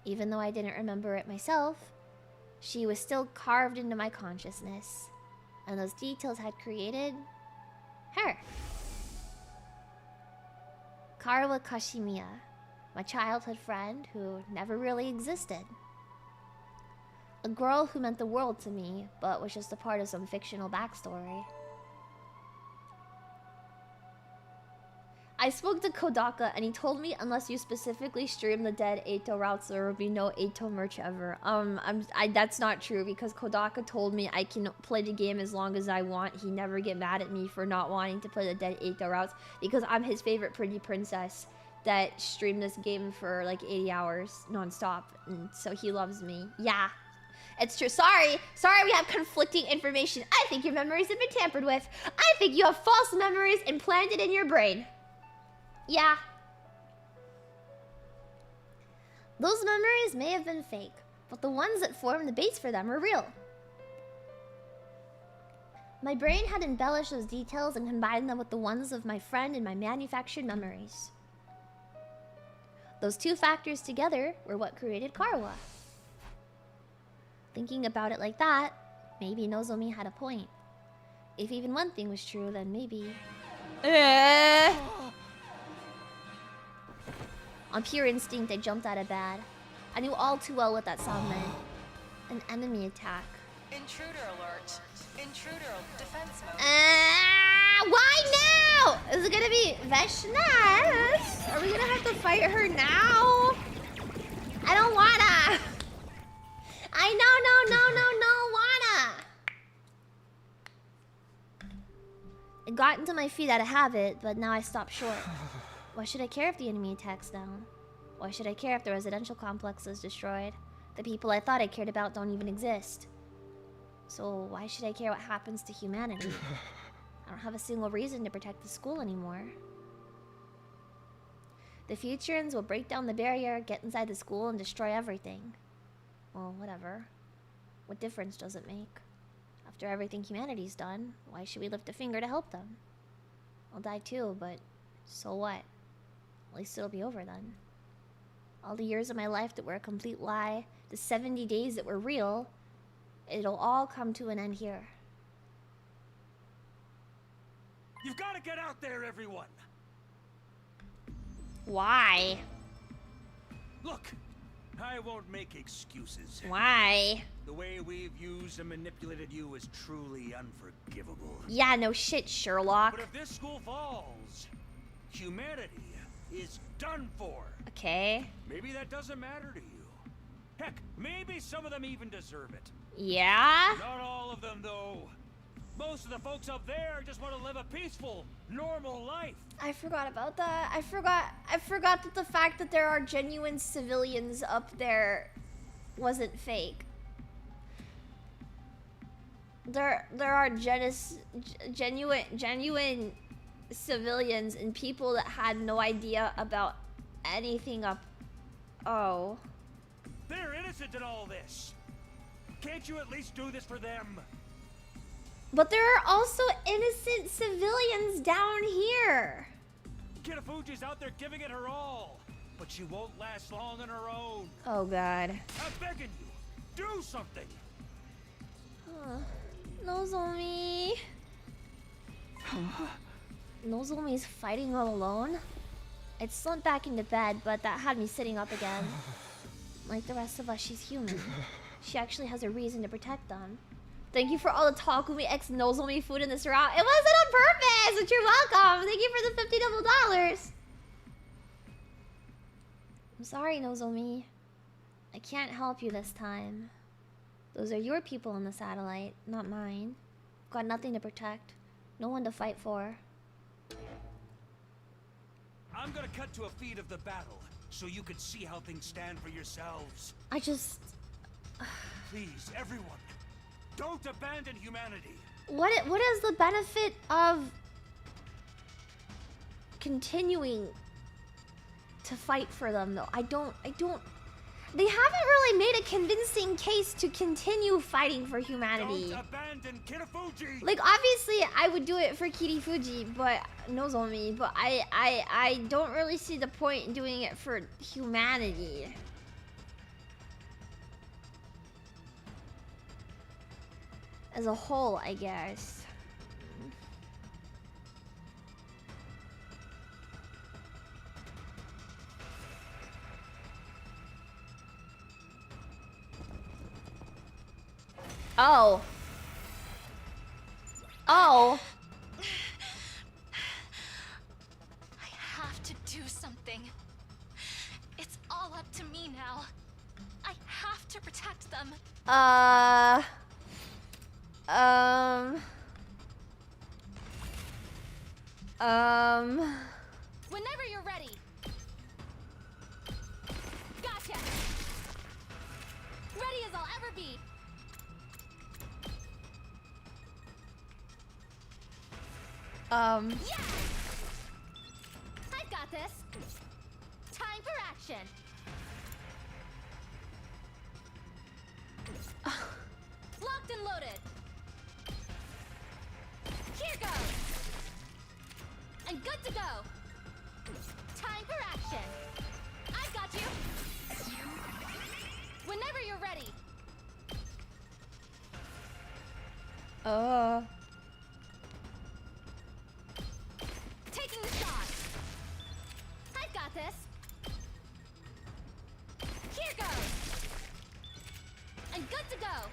Even though I didn't remember it myself, she was still carved into my consciousness. And those details had created her. Karawa Kashimiya, my childhood friend who never really existed. A girl who meant the world to me, but was just a part of some fictional backstory. I spoke to Kodaka and he told me unless you specifically stream the dead Eito routes, there will be no Eito merch ever. That's not true because Kodaka told me I can play the game as long as I want. He never get mad at me for not wanting to play the dead Eito routes because I'm his favorite pretty princess that streamed this game for like 80 hours non-stop. And so he loves me. Yeah. It's true. Sorry we have conflicting information. I think your memories have been tampered with. I think you have false memories implanted in your brain. Yeah. Those memories may have been fake, but the ones that formed the base for them are real. My brain had embellished those details and combined them with the ones of my friend and my manufactured memories. Those two factors together were what created Karawa. Thinking about it like that, maybe Nozomi had a point. If even one thing was true, then maybe... On pure instinct, I jumped out of bed. I knew all too well what that sound meant. An enemy attack. Intruder alert. Intruder defense mode. Why now? Is it gonna be Veshnas? Are we gonna have to fight her now? I don't wanna. I no wanna. It got into my feet out of habit, but now I stopped short. Why should I care if the enemy attacks down? Why should I care if the residential complex is destroyed? The people I thought I cared about don't even exist. So why should I care what happens to humanity? I don't have a single reason to protect the school anymore. The Futurans will break down the barrier, get inside the school, and destroy everything. Well, whatever. What difference does it make? After everything humanity's done, why should we lift a finger to help them? I'll die too, but so what? At least it'll be over then. All the years of my life that were a complete lie, the 70 days that were real, it'll all come to an end here. You've got to get out there, everyone! Why? Look, I won't make excuses. Why? The way we've used and manipulated you is truly unforgivable. Yeah, no shit, Sherlock. But if this school falls, humanity is done for. Okay. Maybe that doesn't matter to you. Heck, maybe some of them even deserve it. Yeah? Not all of them, though. Most of the folks up there just want to live a peaceful, normal life. I forgot about that. I forgot that the fact that there are genuine civilians up there wasn't fake. There are genuine civilians and people that had no idea about anything up. Oh. They're innocent in all this. Can't you at least do this for them? But there are also innocent civilians down here. Kitafuji's out there giving it her all, but she won't last long on her own. Oh god. I'm begging you, do something. Nozomi. Nozomi's fighting all alone? I slumped back into bed, but that had me sitting up again. Like the rest of us, she's human. She actually has a reason to protect them. Thank you for all the Takumi X Nozomi food in this route. It wasn't on purpose, but you're welcome. Thank you for the $50 double. I'm sorry, Nozomi. I can't help you this time. Those are your people on the satellite, not mine. Got nothing to protect. No one to fight for. I'm gonna cut to a feed of the battle, so you can see how things stand for yourselves. I just... Please, everyone, don't abandon humanity. What is the benefit of continuing to fight for them, though? I don't... They haven't really made a convincing case to continue fighting for humanity. Don't abandon Kitafuji. Like, obviously, I would do it for Kitafuji, but Nozomi, but I don't really see the point in doing it for humanity. As a whole, I guess. Oh. Oh. I have to do something. It's all up to me now. I have to protect them. Whenever you're ready. Gotcha. Ready as I'll ever be. Yeah! I've got this. Time for action. Locked and loaded. Here goes. And good to go. Time for action. I've got you. Whenever you're ready. Taking the shot. I've got this. Here goes. And good to go.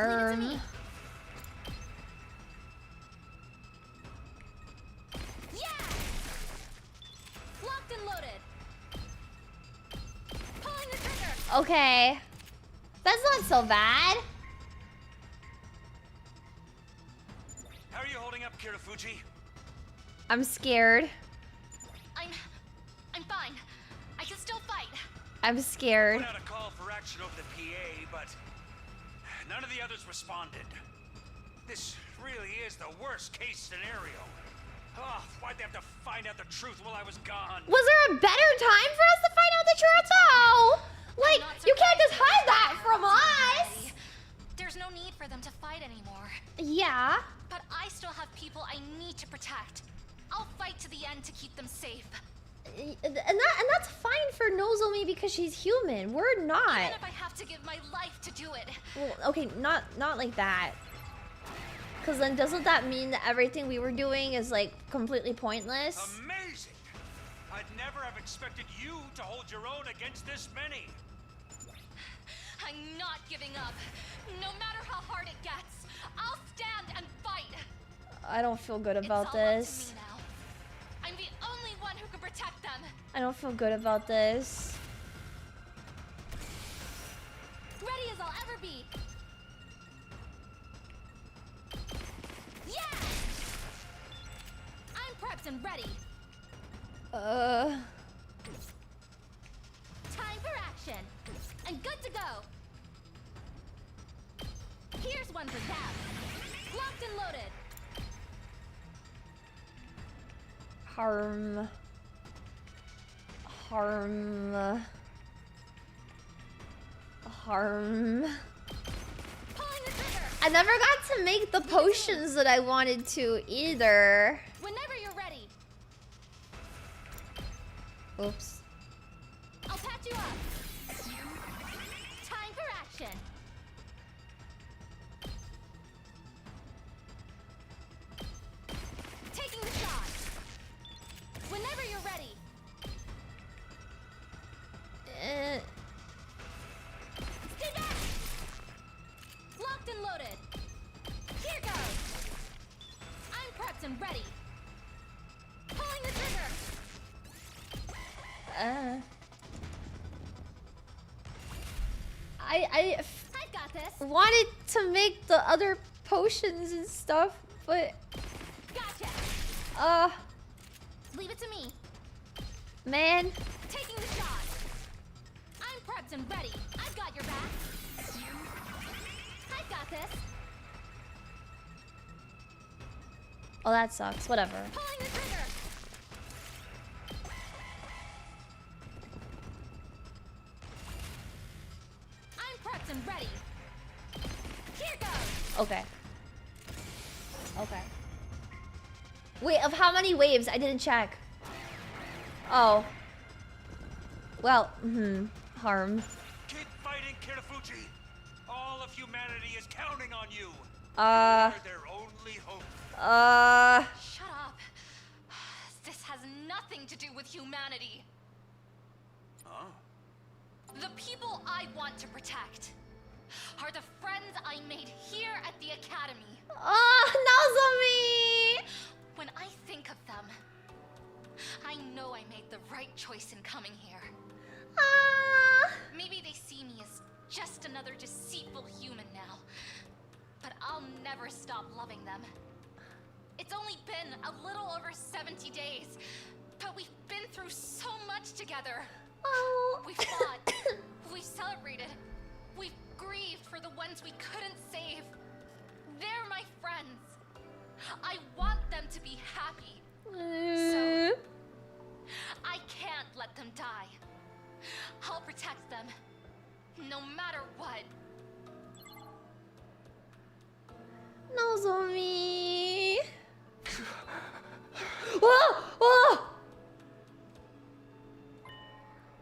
me. Yeah! Locked and loaded. Pulling the trigger. Okay. That's not so bad. How are you holding up, Kirafuji? I'm scared. I'm fine. I can still fight. I'm scared. Put out a call for action over the PA, but none of the others responded. This really is the worst case scenario. Oh, why'd they have to find out the truth while I was gone? Was there a better time for us to find out the truth? Oh, like, you can't just hide that from us. There's no need for them to fight anymore. Yeah. But I still have people I need to protect. I'll fight to the end to keep them safe. And that's fine for Nozomi because she's human. We're not. Even if I have to give my life to do it. Well, okay, not like that. Because then doesn't that mean that everything we were doing is like completely pointless? Amazing! I'd never have expected you to hold your own against this many. I'm not giving up. No matter how hard it gets, I'll stand and fight. I don't feel good about it's this. All up to me now. I'm the only one who can protect them. I don't feel good about this. Ready as I'll ever be. Yeah! I'm prepped and ready. Time for action. And good to go. Here's one for Tab. Locked and loaded. Harm. Pulling the trigger. I never got to make the potions that I wanted to either. Whenever you're ready. Oops. I'll patch you up. Time for action. Taking the shot. Whenever you're ready. Stay back. Locked and loaded. Here goes. I'm prepped and ready. Pulling the trigger. I got this. wanted to make the other potions and stuff, but Gotcha. Leave it to me. Man, Taking the shot. I'm prepped and ready. I've got your back. I've got this. oh that sucks. Whatever. Pulling the trigger. I'm prepped and ready. Here goes. Okay. Okay. Wait, of how many waves? I didn't check. Oh. Well, harm. Keep fighting, Kirafuji. All of humanity is counting on you. Uh. You're their only hope. Shut up. This has nothing to do with humanity. Huh? The people I want to protect are the friends I made here at the academy. Nozomi! When I think of them, I know I made the right choice in coming here. Maybe they see me as just another deceitful human now, but I'll never stop loving them. It's only been a little over 70 days, but we've been through so much together. Oh. We've fought, we've celebrated, we've grieved for the ones we couldn't save. They're my friends. I want them to be happy. So, I can't let them die. I'll protect them, no matter what. Nozomi. Whoa! Whoa!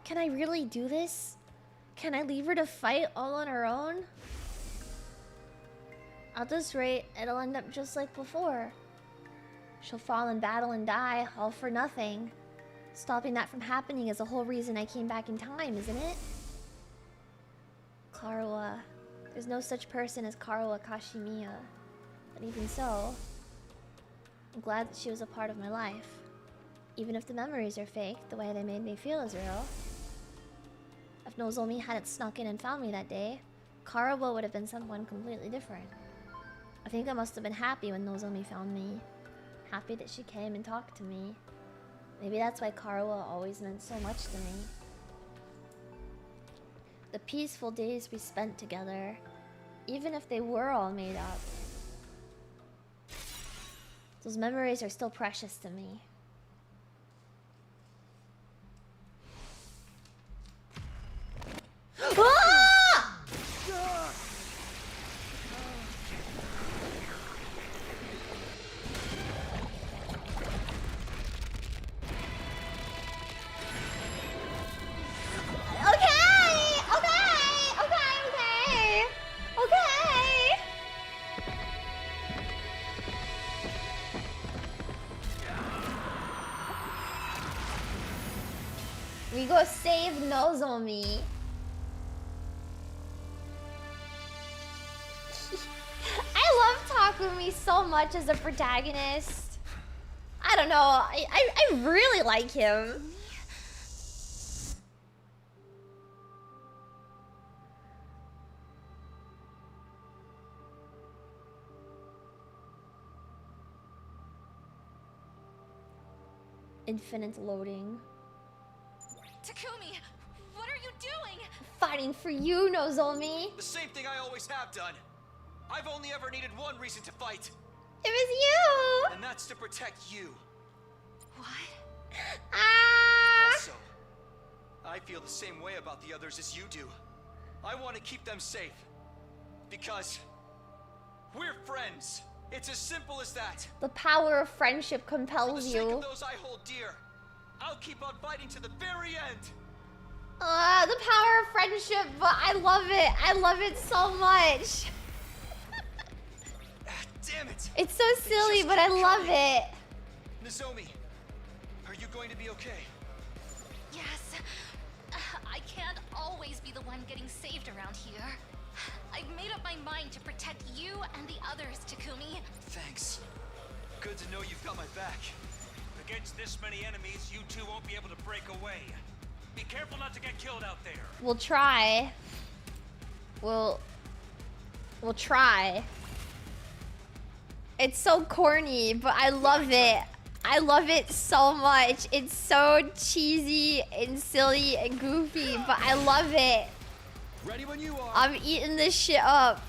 Can I really do this? Can I leave her to fight all on her own? At this rate, it'll end up just like before. She'll fall in battle and die, all for nothing. Stopping that from happening is the whole reason I came back in time, isn't it? Clara, There's no such person as Karuo Kashimiya. But even so, I'm glad that she was a part of my life. Even if the memories are fake, the way they made me feel is real. If Nozomi hadn't snuck in and found me that day, Karuo would have been someone completely different. I think I must have been happy when Nozomi found me. Happy that she came and talked to me. Maybe that's why Karuo always meant so much to me. The peaceful days we spent together, even if they were all made up, those memories are still precious to me. Ah! Okay. We go save Nozomi. I love Takumi so much as a protagonist. I don't know. I really like him. Infinite loading. Takumi, what are you doing? Fighting for you, Nozomi. The same thing I always have done. I've only ever needed one reason to fight. It was you. And that's to protect you. What? Ah. Also, I feel the same way about the others as you do. I want to keep them safe. Because we're friends. It's as simple as that. The power of friendship For the compels sake you. of those I hold dear, I'll keep on fighting to the very end. The power of friendship, but I love it. I love it so much. Damn it. It's so silly, but I love it. Nozomi, are you going to be okay? Yes. I can't always be the one getting saved around here. I've made up my mind to protect you and the others, Takumi. Thanks. Good to know you've got my back. Against this many enemies, you two won't be able to break away. Be careful not to get killed out there. We'll try. We'll try. It's so corny, but I love it. I love it so much. It's so cheesy and silly and goofy, but I love it. Ready when you are. I'm eating this shit up.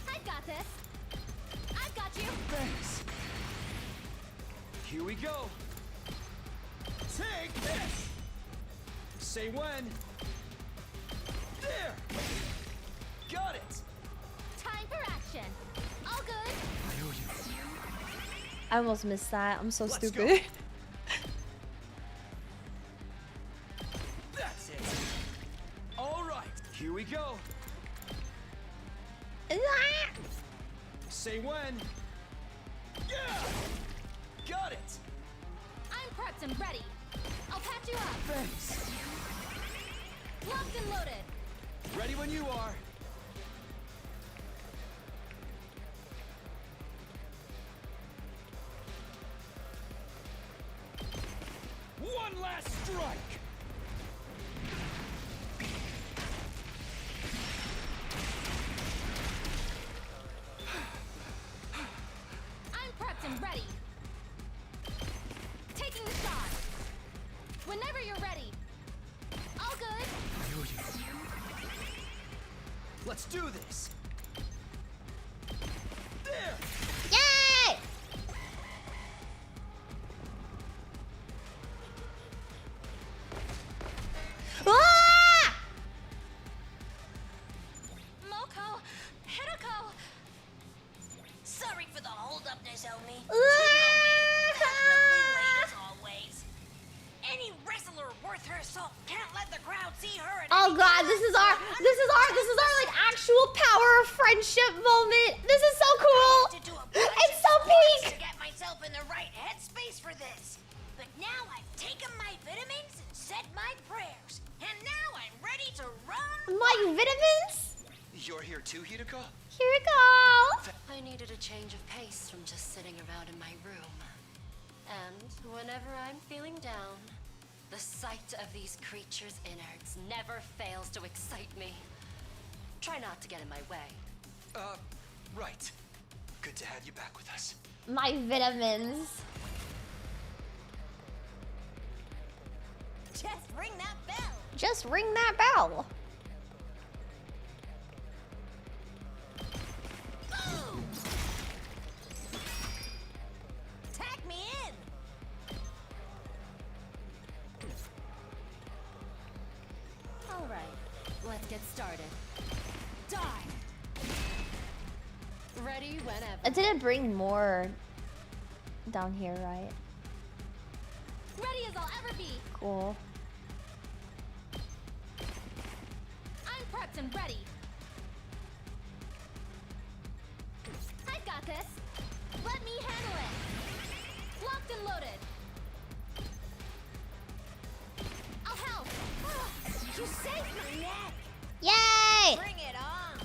I've got this. I've got you. Thanks. Here we go. Take this. Say when. There. Got it. Time for action. All good. I owe you. I almost missed that. I'm so Let's stupid. go. That's it. All right. Here we go. Say when. Yeah. Got it. I'm prepped and ready. I'll patch you up. Thanks. Locked and loaded. Ready when you are. One last strike. I'm prepped and ready. Taking the shot. Whenever you're ready. All good. I owe you. Let's do this. There. Yay! Ah! Moko, Hideko. Sorry for the hold-up, Nozomi. Ah! As always. Any wrestler worth her salt can't let the crowd see her. At Oh any god, time. this is our like actual power of friendship moment. This is so cool. To do a bunch It's of so squats pink. to get myself in the right headspace for this. But now I've taken my vitamins and said my prayers, and now I'm ready to run. My vitamins? You're here too, Hideko? Here we go. I needed a change of pace from just sitting around in my room. And whenever I'm feeling down, the sight of these creatures' innards never fails to excite me. Try not to get in my way. Right. Good to have you back with us. My vitamins. Just ring that bell. Just ring that bell. Boom! Tag me in. All right, let's get started. Die! Ready whenever. It didn't bring more down here, right? Ready as I'll ever be. Cool. I'm prepped and ready. I've got this. Let me handle it. Locked and loaded. I'll help. You saved my neck. Yay! Bring it on.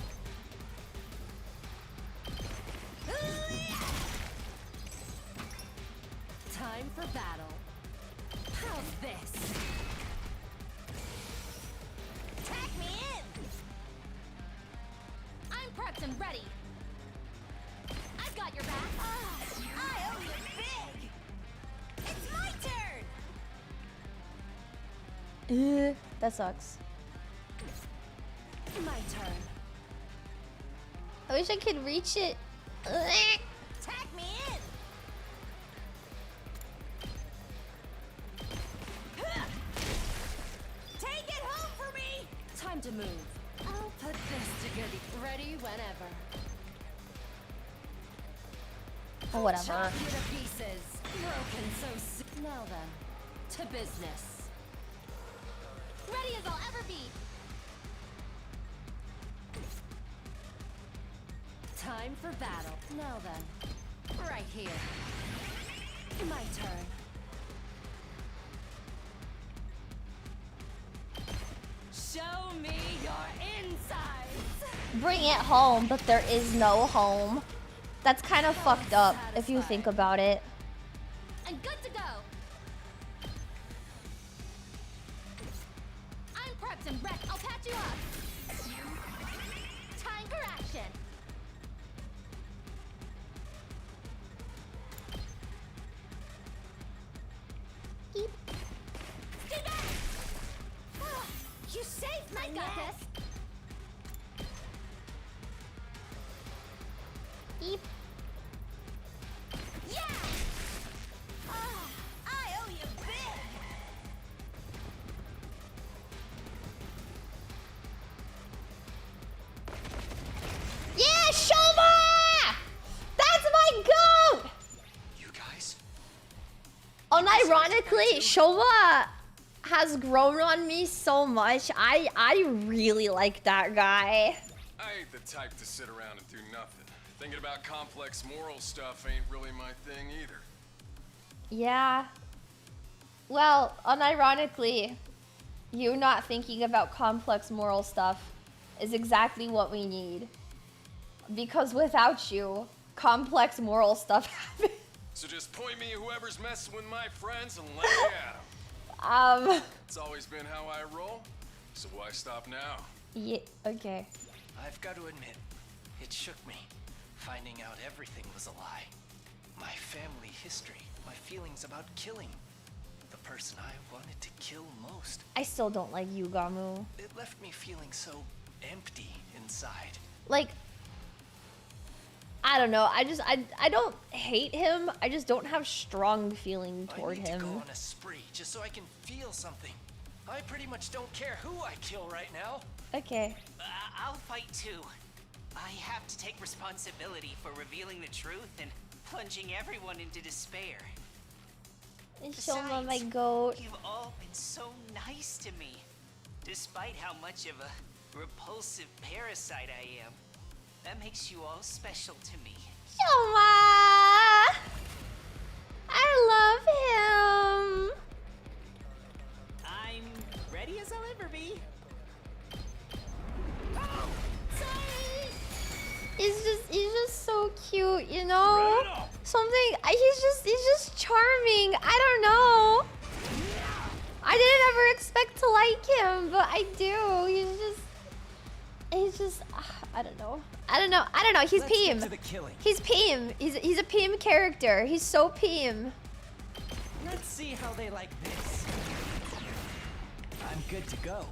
Time for battle. How's this? Tag me in. I'm prepped and ready. I've got your back. I owe you big. It's my turn. That sucks. My turn. I wish I could reach it. Tag me in. Take it home for me. Time to move. I'll put this to good use. Ready whenever. Or whatever. Chop you to pieces. Broken so soon. Now then, to business. Ready as I'll ever be. Time for battle. Now then, right here. My turn. Show me your insides. Bring it home, but there is no home. That's kind of fucked up if you think about it. I'm good to go. I'm prepped and ready. I'll patch you up. Time for action. Eep. Stay back. You saved my neck. Eep. Yeah. I owe you big. Yeah, Shoma! That's my goat! You guys? Unironically, Shoma has grown on me so much. I really like that guy. I ain't the type to sit around and do nothing. Thinking about complex moral stuff ain't really my thing either. Yeah. Well, unironically, you not thinking about complex moral stuff is exactly what we need. Because without you, complex moral stuff happens. So just point me at whoever's messing with my friends and let me at 'em. It's always been how I roll, so why stop now? Yeah, okay. I've got to admit, it shook me, finding out everything was a lie. My family history, my feelings about killing the person I wanted to kill most. I still don't like Yugamu. It left me feeling so empty inside. Like, I don't know. I don't hate him. I just don't have strong feeling toward I need him. to go on a spree just so I can feel something. I pretty much don't care who I kill right now. Okay. I'll fight too. I have to take responsibility for revealing the truth and plunging everyone into despair. Shoma, my Besides, goat. You've all been so nice to me, despite how much of a repulsive parasite I am. That makes you all special to me. Shoma! I love him. I'm so cute, you know? Something, he's just charming. I don't know. I didn't ever expect to like him, but I do. He's just, I don't know. He's Pim. He's Pim. He's a Pim character. He's so Pim. Let's see how they like this. I'm good to go.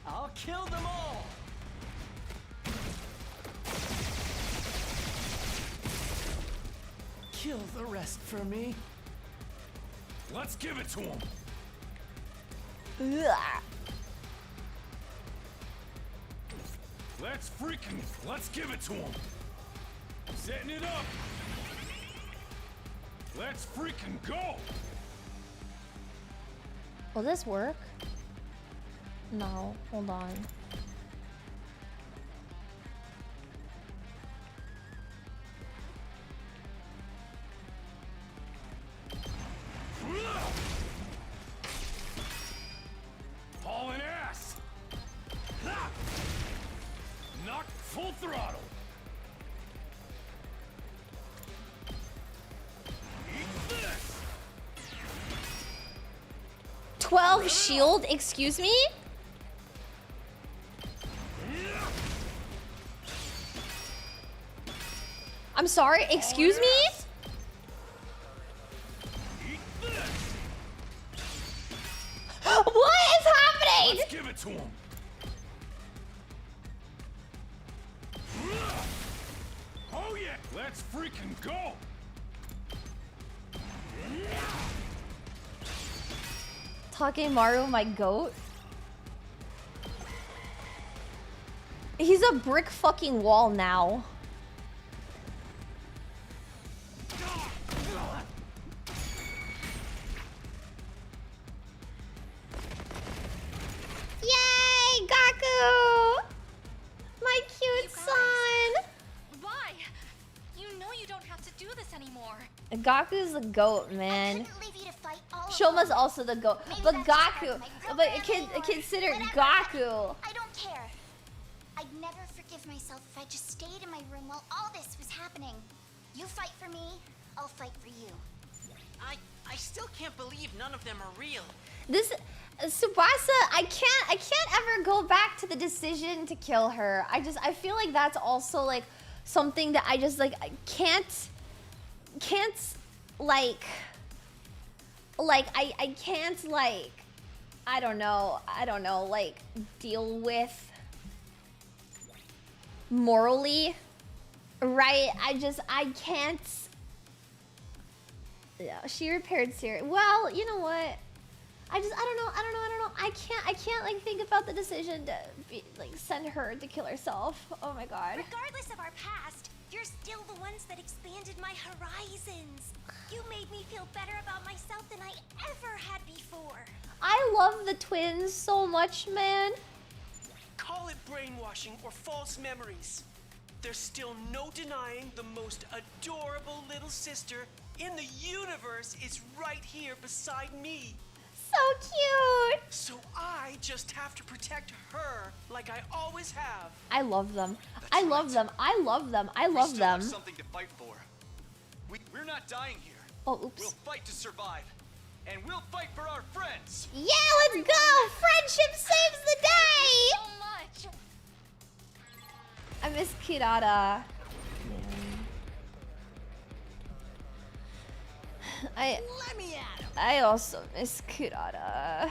I'll kill them all. Kill the rest for me. Let's give it to him. Ugh. Let's give it to him. Setting it up. Let's freaking go. Will this work? No, hold on. Hauling ass. Knock full throttle. Eat this. 12 shield, excuse me? I'm sorry, excuse me? What is happening? Let's give it to him. Oh yeah, let's freaking go. Takemaru, my goat. He's a brick fucking wall now. Yay, Gaku! My cute son! Why? You know you don't have to do this anymore. Gaku's the goat, man. I couldn't leave you to fight all Shoma's alone. also the goat. Maybe But that's just part Gaku, of my but programming or consider whatever Gaku. I don't care. I'd never forgive myself if I just stayed in my room while all this was happening. You fight for me, I'll fight for you. I still can't believe none of them are real. This Tsubasa, I can't ever go back to the decision to kill her. I feel like that's also like something that I just like I can't like I can't like I don't know like deal with morally, right? I can't. Yeah, she repaired Siri. Well, you know what? I don't know. I can't like think about the decision to send her to kill herself. Oh my god. Regardless of our past, you're still the ones that expanded my horizons. You made me feel better about myself than I ever had before. I love the twins so much, man. Call it brainwashing or false memories. There's still no denying the most adorable little sister in the universe is right here beside me. So cute. So I just have to protect her like I always have. I love them. I love them. I love them. I love we still them. have something to fight for. We're not dying here. Oh, oops. We'll fight to survive. And we'll fight for our friends. Yeah, let's go. Friendship saves the day. So much. I miss Kirata. Let me at him. I also miss Kurata.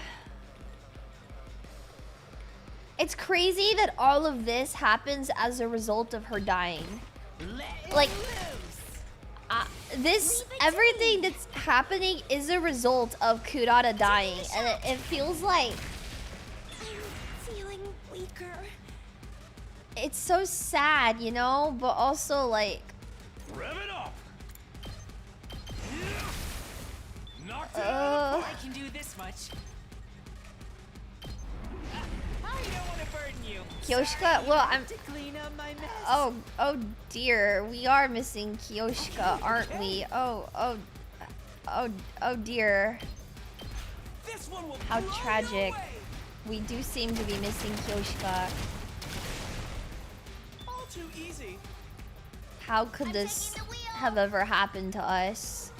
It's crazy that all of this happens as a result of her dying. Like, everything that's happening is a result of Kurata dying, and it feels like I'm feeling weaker. it's so sad, you know, but also like. Rev it up. Knocked it I can do this much. I don't want to burden you. Kyoshika, well, I'm. To clean up my mess. Oh dear, we are missing Kyoshika, aren't we? Oh dear. This one will How blow you tragic. away. We do seem to be missing Kyoshika. too easy. How could this have ever happened to us?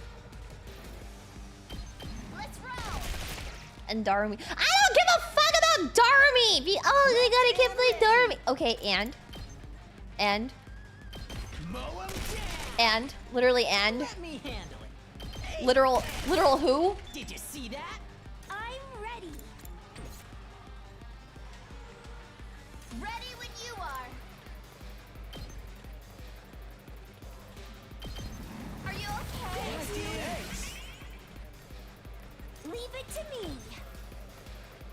Let's roll. And Darumi. I don't give a fuck about Darumi! They gotta keep playing Darumi. Okay, and literally and. Let me handle it. Hey, literal who? did you see that? I'm ready. Ready when you are. Are you okay? Leave it to me.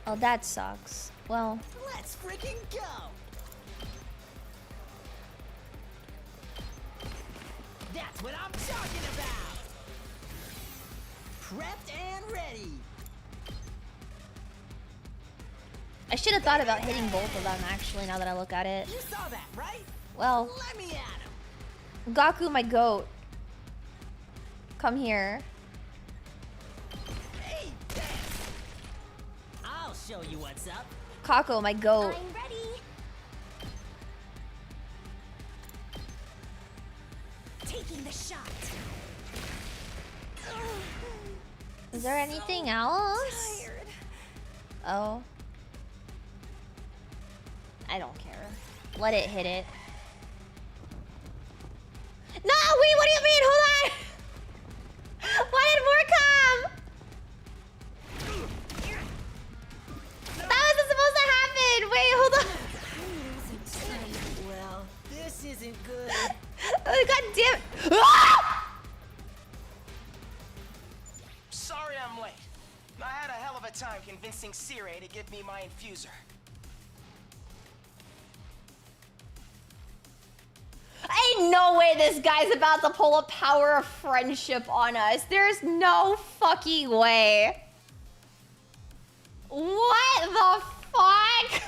Oh, that sucks. Well, Let's freaking go. That's what I'm talking about. Prepped and ready. I should have thought about hitting both of them actually now that I look at it. You saw that, right? Well, Let me at him. Gaku, my goat. Come here. Hey, thanks. I'll show you what's up. Kako, my goat. I'm ready. Taking the shot. Is there anything else? Tired. Oh. I don't care. Let it hit it. No, wait, what do you mean? Hold on! Why did more come? That wasn't supposed to happen! Wait, hold on. Well, this isn't good. Oh, God damn it. Ah! Sorry I'm late. I had a hell of a time convincing Sire to give me my infuser. Ain't no way this guy's about to pull a power of friendship on us. There's no fucking way. What the fuck?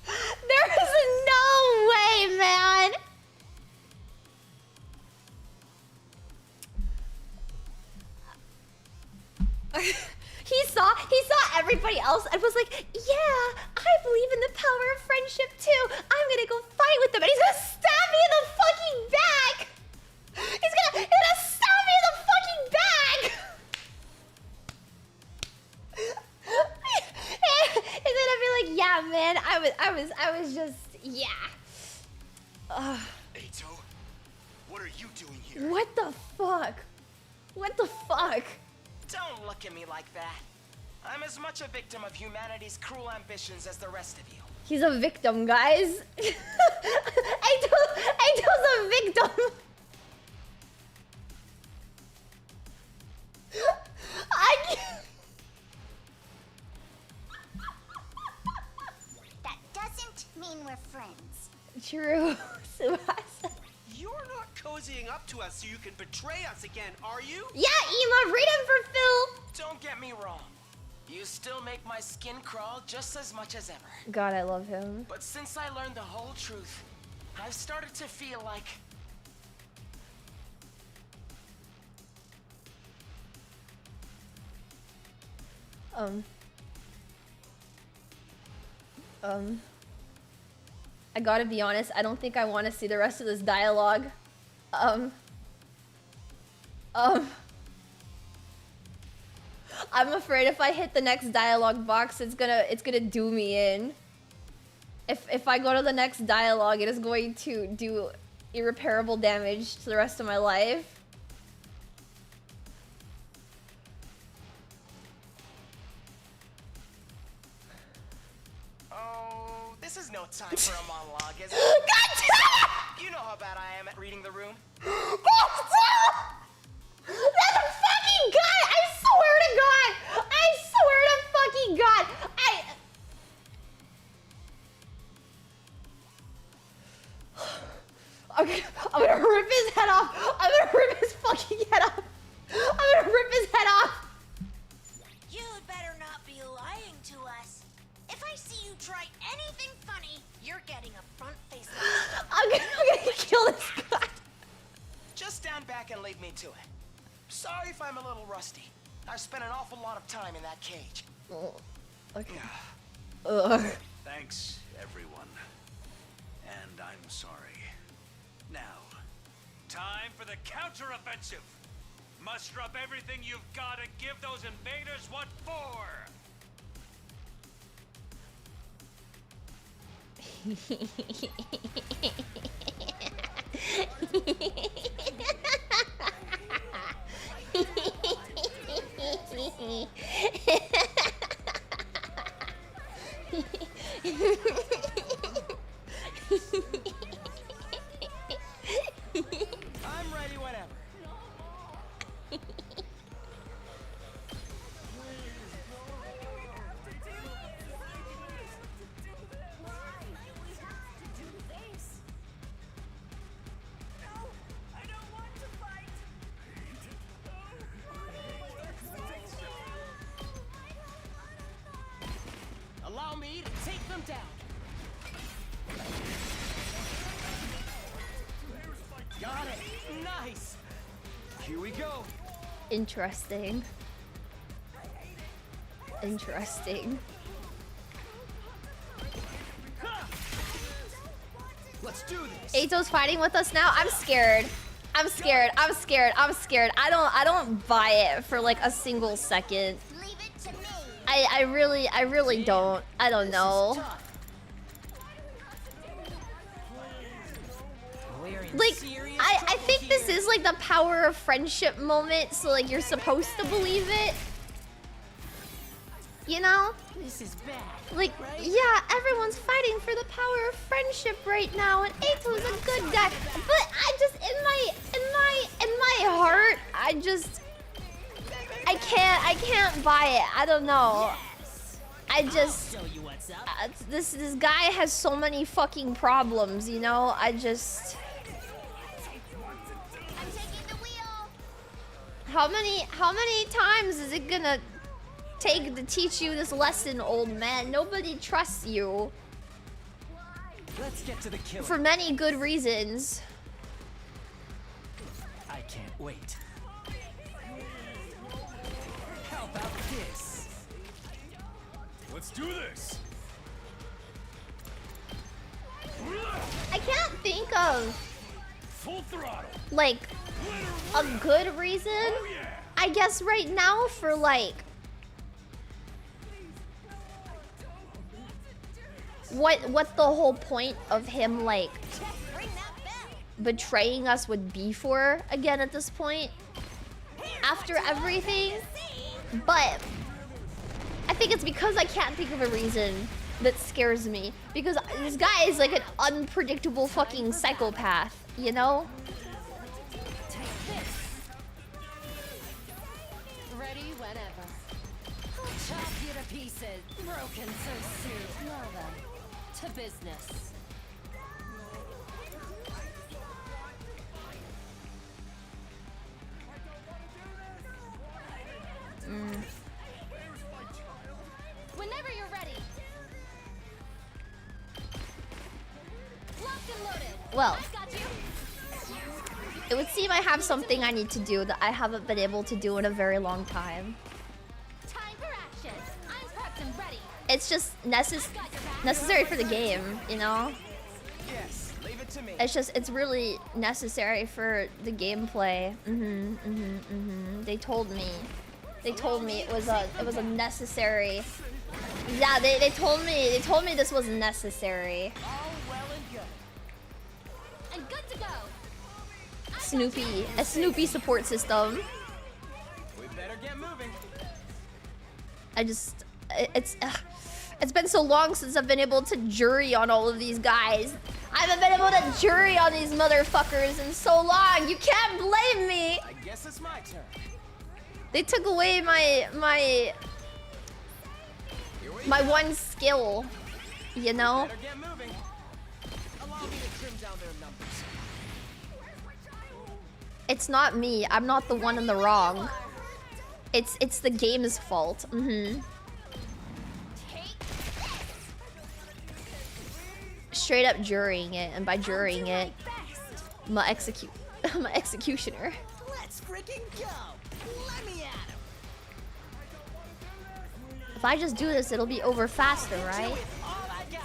There is no way, man. He saw everybody else and was like, yeah, I believe in the power of friendship too. I'm gonna go fight with them and he's gonna stab me in the fucking back. He's gonna stab me in the fucking back. He's gonna be like, yeah, man, I was just, yeah. Eito, what are you doing here? What the fuck? What the fuck? Don't look at me like that. I'm as much a victim of humanity's cruel ambitions as the rest of you. He's a victim, guys. Eito's a victim. I can't. That doesn't mean we're friends. True, Subasa. You're not cozying up to us so you can betray us again, are you? Yeah, Ema, read him for Phil. Don't get me wrong. You still make my skin crawl just as much as ever. God, I love him. But since I learned the whole truth, I've started to feel like... I gotta be honest, I don't think I want to see the rest of this dialogue. I'm afraid if I hit the next dialogue box, it's gonna do me in. If I go to the next dialogue, it is going to do irreparable damage to the rest of my life. Oh, this is no time for a monologue, is it? God damn! You know how bad I am at reading the room. God damn! That's a fucking god! I swear to God! I swear to fucking God! I'm gonna rip his head off! I'm gonna rip his fucking head off! I'm gonna rip his head off! You'd better not be lying to us. If I see you try anything funny, you're getting a front face. I'm gonna kill this guy! Just stand back and leave me to it. Sorry if I'm a little rusty. I've spent an awful lot of time in that cage. Okay. Ugh. Thanks, everyone. And I'm sorry. Now, time for the counteroffensive. Muster up everything you've got and give those invaders what for. I'm ready whenever. Allow me to take them down. Got it. Nice. Here we go. Interesting. Interesting. Let's do this. Eito's fighting with us now. I'm scared. I'm scared. I'm scared. I'm scared. I don't buy it for like a single second. Leave it to me. I really don't. I don't know. Like, I think this is like the power of friendship moment, so like you're supposed to believe it. You know? This is bad. Like, yeah, everyone's fighting for the power of friendship right now, and Eito's a good guy. But I just, in my heart, I can't buy it. I don't know. I just, this guy has so many fucking problems, you know? I just. I'm taking the wheel. How many times is it gonna take to teach you this lesson, old man? Nobody trusts you. Let's get to the killing. For many good reasons. I can't wait. How about this? Let's do this. I can't think of Full throttle. like a good reason. Oh, yeah. I guess right now for like what the whole point of him like betraying us would be for again at this point after everything. But I think it's because I can't think of a reason that scares me, because this guy is like an unpredictable fucking psychopath, you know? Ready whenever. I'll chop you to pieces. Broken so soon. Well then, to business. Whenever you're ready. Locked and loaded. Well, I've got you. it would seem I have something I need to do that I haven't been able to do in a very long time. Time for action. I'm prepped and ready. It's just necessary for the game, you know? Yes, leave it to me. It's really necessary for the gameplay. They told me it was a necessary. Yeah, they told me this was necessary. All well and good. And good to go. A Snoopy support system. We better get moving. It's been so long since I've been able to jury on all of these guys. I haven't been able to jury on these motherfuckers in so long. You can't blame me. I guess it's my turn. They took away my one skill, you know? Better get moving. Allow me to trim down their numbers. It's not me. I'm not the one in the wrong. It's the game's fault. Straight up jurying it, and by jurying it, my executioner. Let's freaking go. Let me at him. If I just do this, it'll be over faster, right? All I got.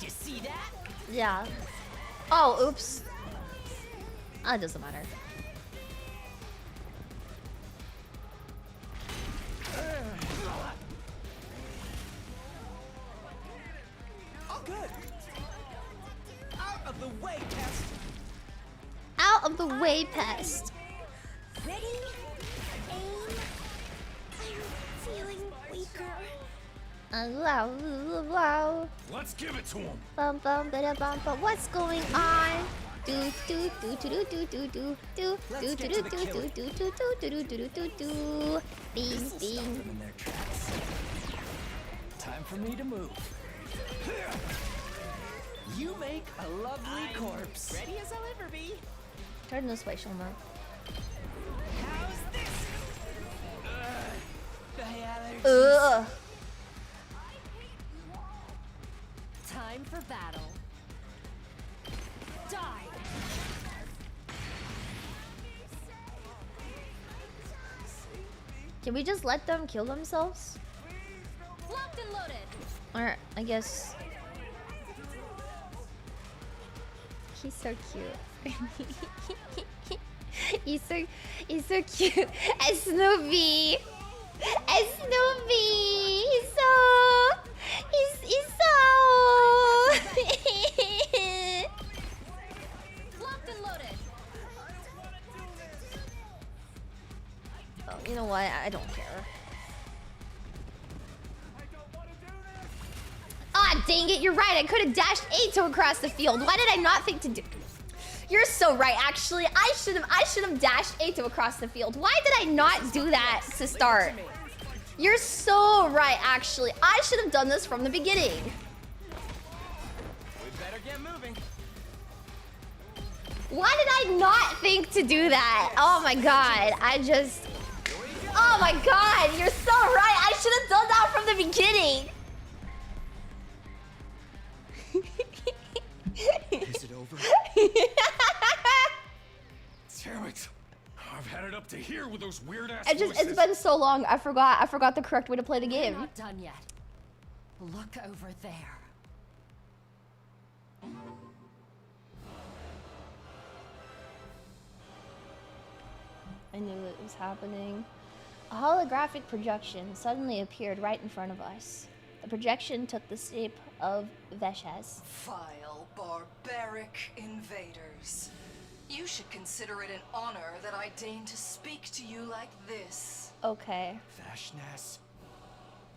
you see that? Yeah. Oh, oops. It doesn't matter. Oh, good. Out of the way, pest. Out of the way, pest. Ready? Aim. I'm feeling weaker. Wow. Let's give it to him. Bum bum bada bum bum. What's going on? Do do do do do do do do do do do do do do do do do do do. Bing bing. In their tracks. Time for me to move. You make a lovely corpse. Ready as I'll ever be. Turn this way, Shoma. How's this? Ugh. Time for battle. Die. Can we just let them kill themselves? Locked and loaded. Or I guess he's so cute. he's so cute. As Snoopy. As Snoopy. He's so Locked and loaded. Oh, you know what? I don't care. Ah, dang it, you're right. I could have dashed Eito across the field. Why did I not think to do? You're so right, actually. I should have dashed Eito across the field. Why did I not do that to start? You're so right, actually. I should have done this from the beginning. We better get moving. Why did I not think to do that? Oh my god, oh my god, you're so right. I should have done that from the beginning. Is it over? Damn it. I've had it up to here with those weird ass It's been so long. I forgot the correct way to play the game. We're not done yet. Look over there. I knew it was happening. A holographic projection suddenly appeared right in front of us. The projection took the shape of Veshez. Vile, barbaric invaders. You should consider it an honor that I deign to speak to you like this. Okay. Vashnas.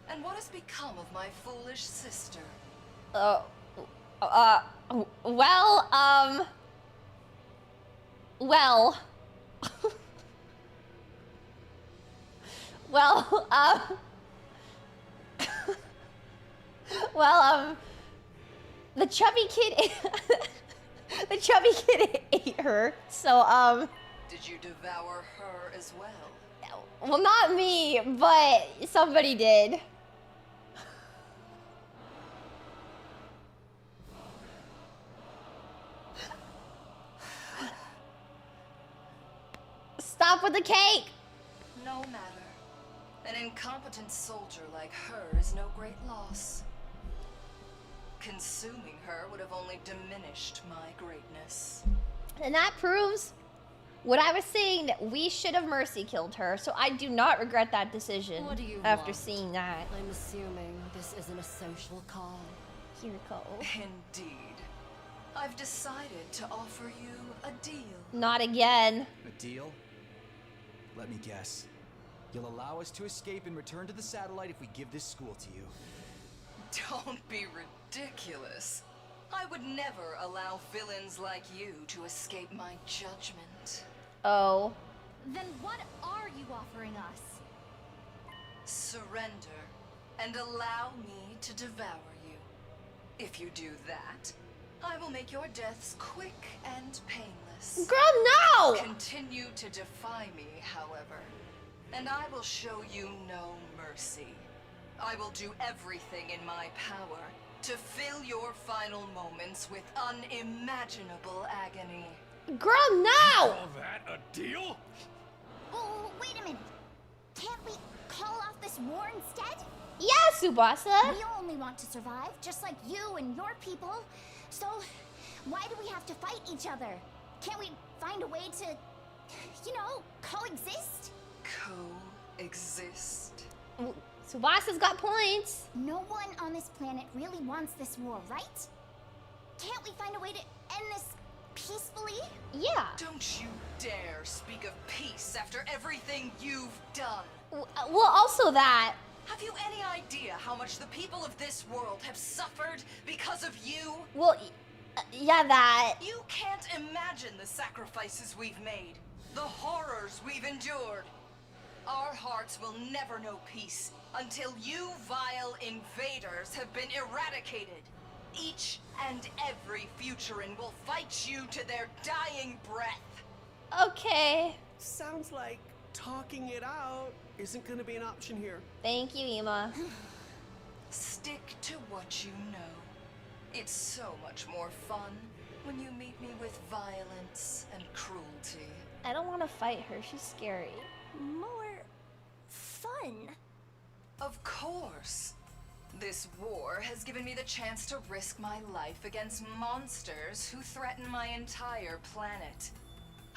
And what has become of my foolish sister? Well, the chubby kid, the chubby kid ate her, so, Did you devour her as well? well, not me, but somebody did. Stop with the cake! No matter. An incompetent soldier like her is no great loss. Consuming her would have only diminished my greatness. And that proves what I was saying, that we should have mercy killed her, so I do not regret that decision What do you after want? seeing that. I'm assuming this isn't a social call. Kiriko. Indeed. I've decided to offer you a deal. Not again. A deal? Let me guess. You'll allow us to escape and return to the satellite if we give this school to you. Don't be ridiculous. I would never allow villains like you to escape my judgment. Oh. Then what are you offering us? Surrender and allow me to devour you. If you do that, I will make your deaths quick and painless. Girl, no! Continue to defy me, however, and I will show you no mercy. I will do everything in my power to fill your final moments with unimaginable agony. Girl, no! Call that a deal? Oh, wait a minute. Can't we call off this war instead? Yes, Tsubasa. We only want to survive, just like you and your people. So, why do we have to fight each other? Can't we find a way to, you know, coexist? Coexist? Tsubasa's got points. No one on this planet really wants this war, right? Can't we find a way to end this peacefully? Yeah. Don't you dare speak of peace after everything you've done. Well, also that. Have you any idea how much the people of this world have suffered because of you? Well, yeah, that. You can't imagine the sacrifices we've made, the horrors we've endured. Our hearts will never know peace until you vile invaders have been eradicated. Each and every Futuran will fight you to their dying breath. Okay. Sounds like talking it out isn't gonna be an option here. Thank you, Ima. Stick to what you know. It's so much more fun when you meet me with violence and cruelty. I don't want to fight her. She's scary. More fun. Of course. This war has given me the chance to risk my life against monsters who threaten my entire planet.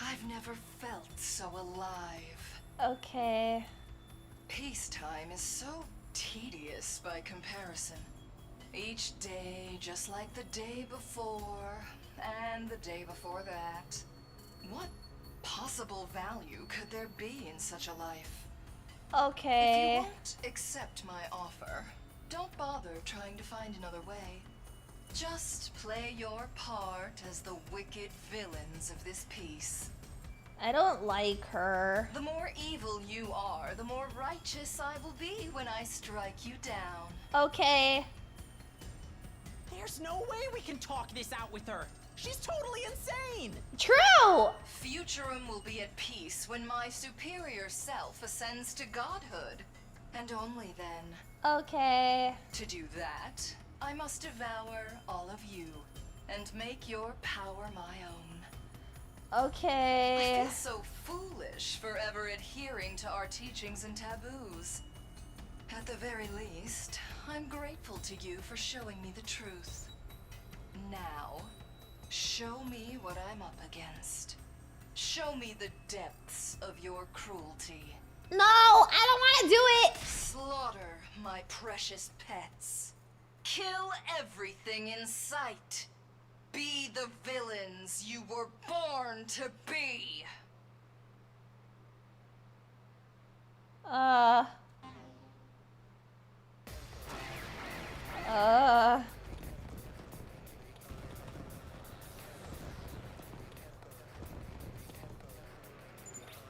I've never felt so alive. Okay. Peacetime is so tedious by comparison. Each day just like the day before, and the day before that. What possible value could there be in such a life? Okay. If you won't accept my offer, don't bother trying to find another way. Just play your part as the wicked villains of this piece. I don't like her. The more evil you are, the more righteous I will be when I strike you down. Okay. There's no way we can talk this out with her. She's totally insane. True. Futurum will be at peace when my superior self ascends to godhood. And only then. Okay. To do that, I must devour all of you and make your power my own. Okay. I feel so foolish forever adhering to our teachings and taboos. At the very least, I'm grateful to you for showing me the truth. Now, show me what I'm up against. Show me the depths of your cruelty. No, I don't want to do it. Slaughter my precious pets. Kill everything in sight. Be the villains you were born to be.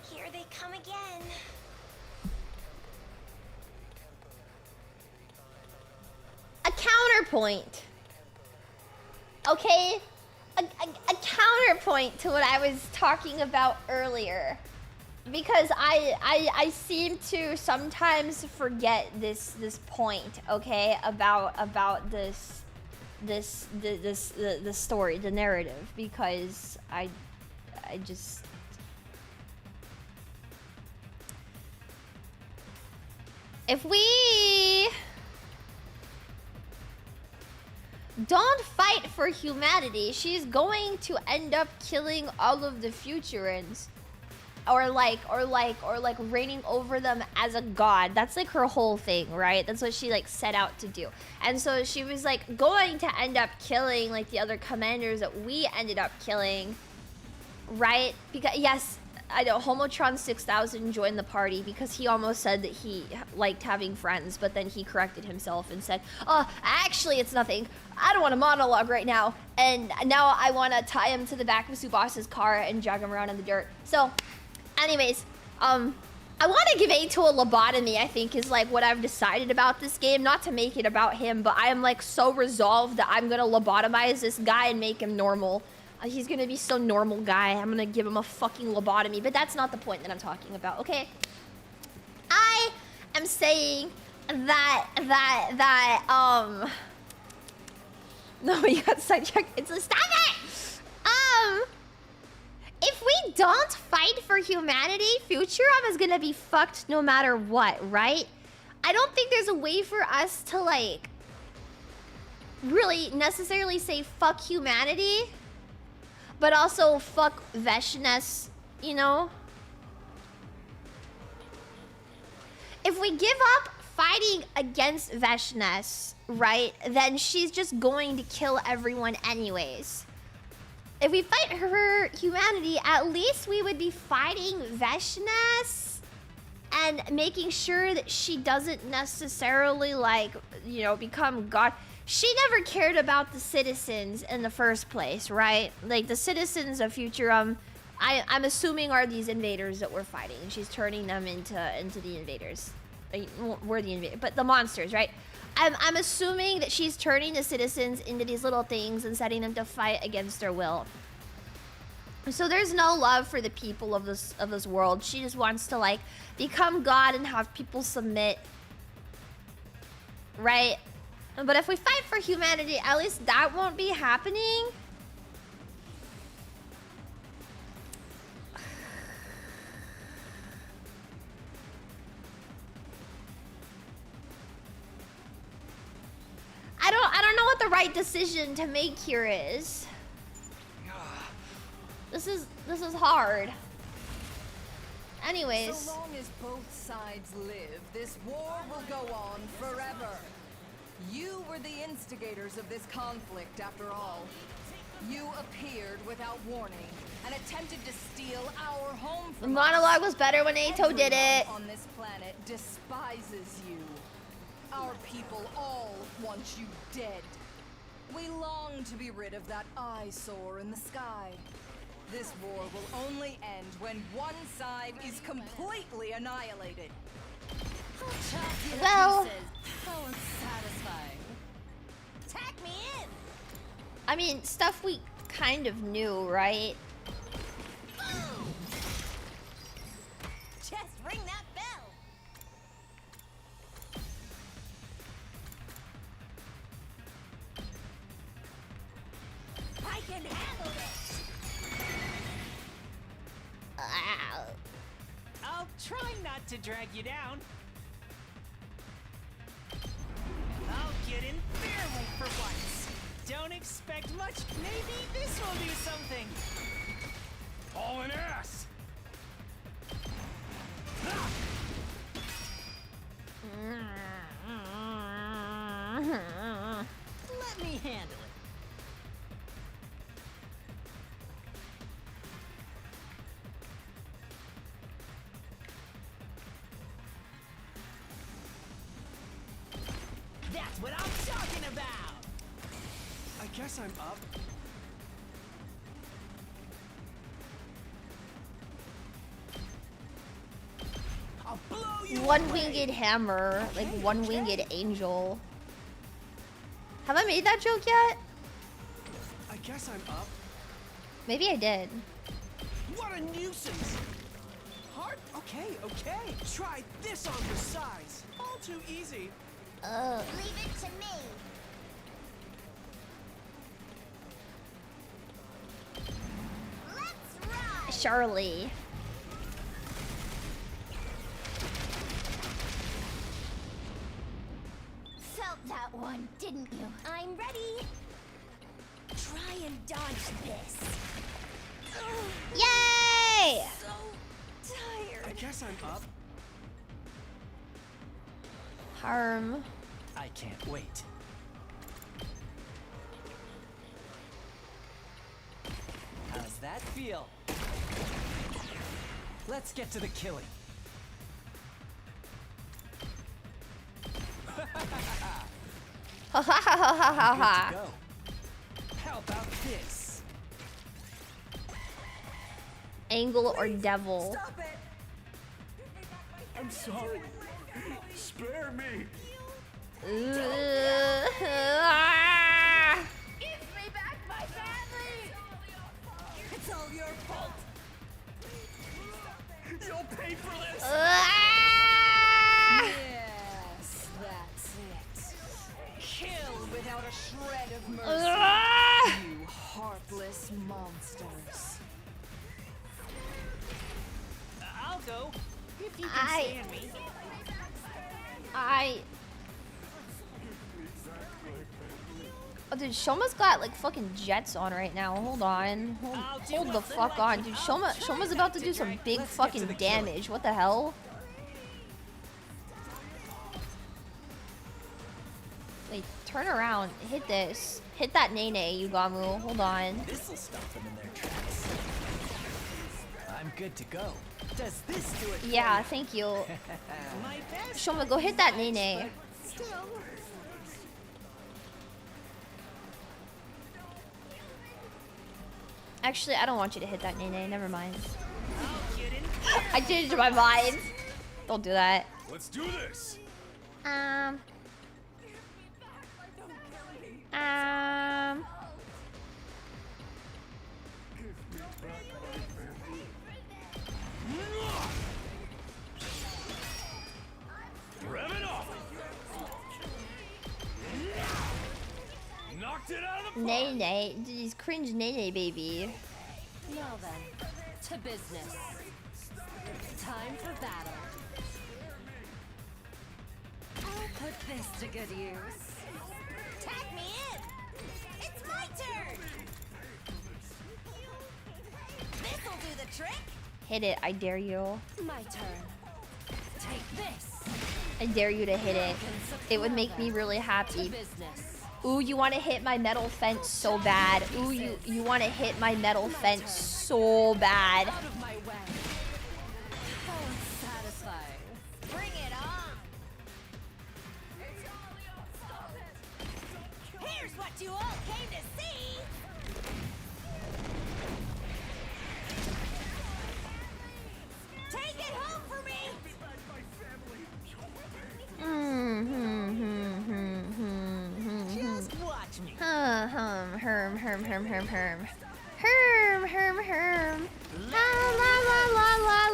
Here they come again. A counterpoint. Okay? A counterpoint to what I was talking about earlier. Because I seem to sometimes forget this point, okay, about the story, the narrative, because I just if we don't fight for humanity, she's going to end up killing all of the Futurans. Or like reigning over them as a god. That's like her whole thing, right? That's what she like set out to do. And so she was like going to end up killing like the other commanders that we ended up killing, right? Because yes, I know Homotron 6000 joined the party because he almost said that he liked having friends, but then he corrected himself and said, "Oh, actually, it's nothing. I don't want to monologue right now." And now I want to tie him to the back of Tsubasa's car and jog him around in the dirt. So. Anyways, I want to give Eito a lobotomy, I think, is like what I've decided about this game. Not to make it about him, but I am like so resolved that I'm going to lobotomize this guy and make him normal. He's going to be so normal guy. I'm going to give him a fucking lobotomy, but that's not the point that I'm talking about, okay? I am saying that, no, you got sidetracked. It's a stop it! If we don't fight for humanity, Futurum is gonna be fucked no matter what, right? I don't think there's a way for us to like really necessarily say fuck humanity, but also fuck Veshness, you know? If we give up fighting against Veshness, right, then she's just going to kill everyone anyways. If we fight her humanity, at least we would be fighting Veshness and making sure that she doesn't necessarily, like, you know, become God. She never cared about the citizens in the first place, right? Like, the citizens of Futurum, I'm assuming are these invaders that we're fighting. She's turning them into the invaders. Like, we're the invaders, but the monsters, right? I'm assuming that she's turning the citizens into these little things and setting them to fight against their will. So there's no love for the people of this world. She just wants to like become God and have people submit, right? But if we fight for humanity, at least that won't be happening. I don't know what the right decision to make here is. This is hard. Anyways. So long as both sides live, this war will go on forever. You were the instigators of this conflict, after all. You appeared without warning and attempted to steal our home from The monologue was better when Eito did it. Everyone on this planet despises you. Our people all want you dead. We long to be rid of that eyesore in the sky. This war will only end when one side is completely annihilated. Well, so unsatisfying. Tag me in. I mean, stuff we kind of knew, right? Just ring that bell. I can handle this. I'll try not to drag you down. I'll get in fairly for once. Don't expect much. Maybe this will do something. Hauling ass! Let me handle it. That's what I'm talking about! I guess I'm up. I'll blow you One-winged hammer, like one-winged angel. Have I made that joke yet? I guess I'm up. Maybe I did. What a nuisance! Hard? Okay. Try this on for size. All too easy. Leave it to me. Let's ride. Charlie. Felt that one, didn't you? I'm ready. Try and dodge this. Yay! So tired. I guess I'm up. Harm. I can't wait. How's that feel? Let's get to the killing. Ha ha ha ha ha ha. Good to go. How about this? Angle or devil. Stop it! I'm sorry. Spare me. Give me back my family! It's all your fault. You'll pay for this. Yes, that's it. Kill without a shred of mercy. You heartless monsters. I'll go, if you can stand me. Oh, dude, Shoma's got like fucking jets on right now. Hold on. Hold the fuck on. Dude, Shoma's about to do some big fucking damage. What the hell? Wait, turn around. Hit this. Hit that Nene, Yugamu. Hold on. This'll stop them in their tracks. I'm good to go. Does this do it? Yeah, thank you. Shoma, go hit that Nene. Actually, I don't want you to hit that Nene. Never mind. I changed my mind. Don't do that. Let's do this. Rev it up. Knocked it out of the park. Nene, these cringe Nene baby. Now then, to business. Time for battle. I'll put this to good use. Tag me in! It's my turn! This'll do the trick! Hit it, I dare you. My turn. Take this. I dare you to hit it. It would make me really happy. Ooh, you want to hit my metal fence so bad. Ooh, you want to hit my metal fence so bad. Out of my way. How satisfying. Bring it on! Here's what you all came to see! Take it home for me! Just watch me. Herm.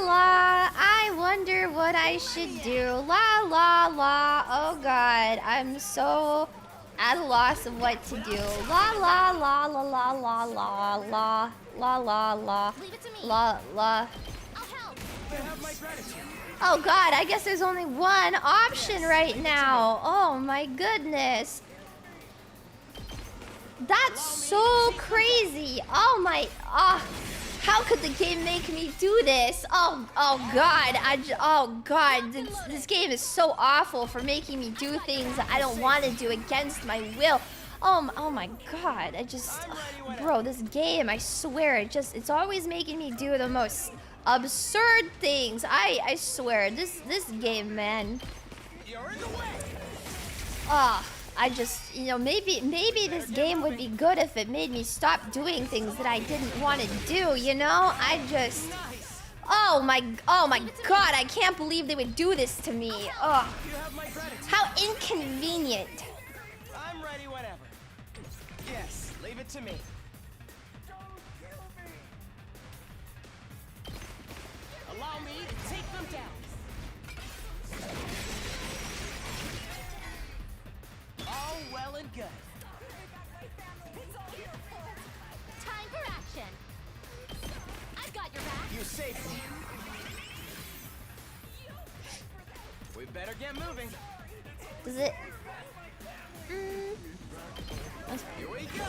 La. I wonder what I should do. La. Oh god, I'm so at a loss of what to do. La. Leave it to me. La. I'll help. Oh god, I guess there's only one option right now. Oh my goodness. That's so crazy. Oh my, how could the game make me do this? Oh god, this game is so awful for making me do things that I don't want to do against my will. Oh my god, bro, this game, I swear, it's always making me do the most absurd things. I swear, this game, man. Maybe this game would be good if it made me stop doing things that I didn't want to do, you know? Oh my god, I can't believe they would do this to me. Oh, how inconvenient. I'm ready whenever. Yes, leave it to me. Allow me to take them down. All well and good. Time for action. I've got your back. You saved me. We better get moving. Is it? Here we go.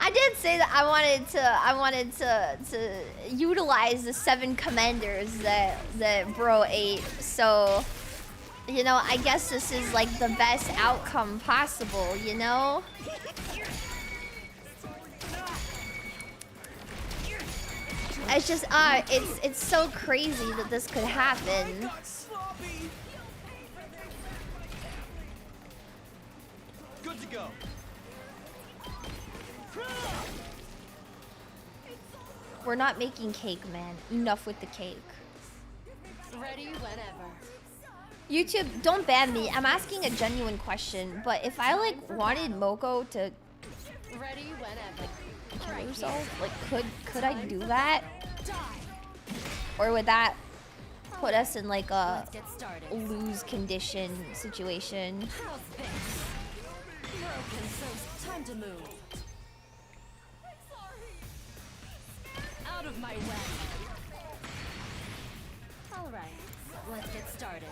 I did say that I wanted to utilize the 7 commanders that bro ate. So, you know, I guess this is like the best outcome possible, you know? It's just it's so crazy that this could happen. Good to go. We're not making cake, man. Enough with the cake. Ready whenever. YouTube, don't ban me. I'm asking a genuine question, but if I like wanted Moko to Ready whenever. kill herself, like could I do that? Or would that put us in like a lose condition situation? How's this? Broken, so time to move. Out of my way. All right, let's get started.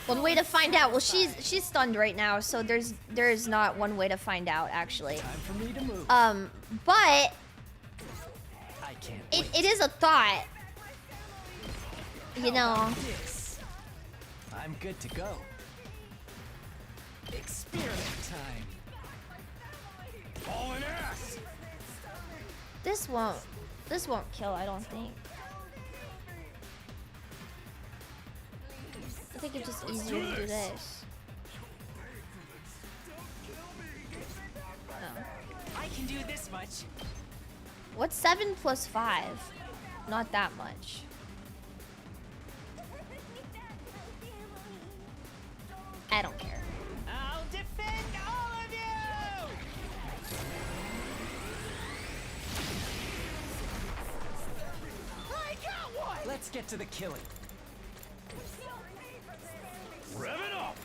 One way to find out. Well, she's stunned right now, so there's not one way to find out actually. Time for me to move. But I can't it is a thought. You know. I'm good to go. Experiment time. Hauling ass. This won't kill, I don't think. I think it's just easier to do this. Oh. I can do this much. What's 7 plus 5? Not that much. I don't care. I'll defend all of you! I got one! Let's get to the killing. Rev it up!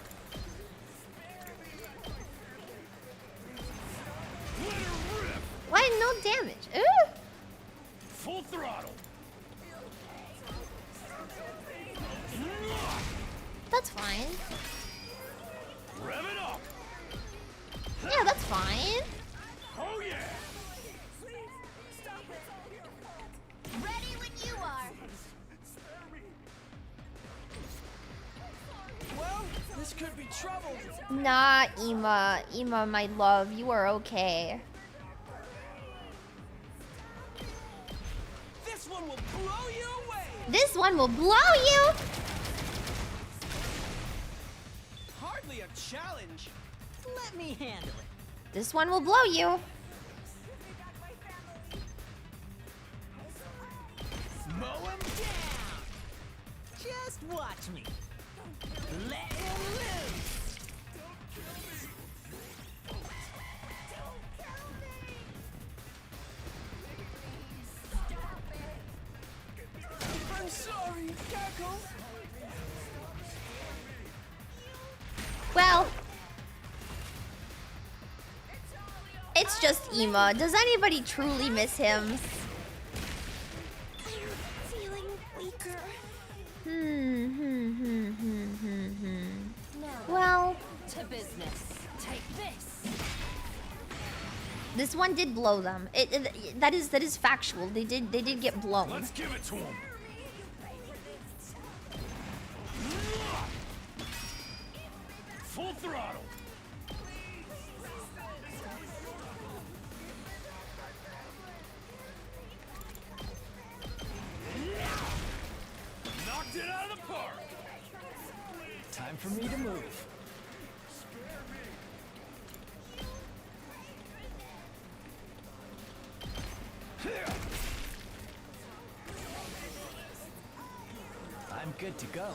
Let her rip! Why no damage? Ooh! Full throttle! That's fine. Rev it up! Yeah, that's fine. Oh yeah! Ready when you are. Well, this could be trouble. Nah, Ima, my love, you are okay. This one will blow you away. This one will blow you. Hardly a challenge. Let me handle it. This one will blow you. Mow him down. Just watch me. Let him loose. I'm sorry, Kako. Well, it's just Ima. Does anybody truly miss him? Feeling weaker. Well, To business. Take this. this one did blow them. That is factual. They did get blown. Let's give it to him! Full throttle! Knocked it out of the park! Time for me to move. I'm good to go.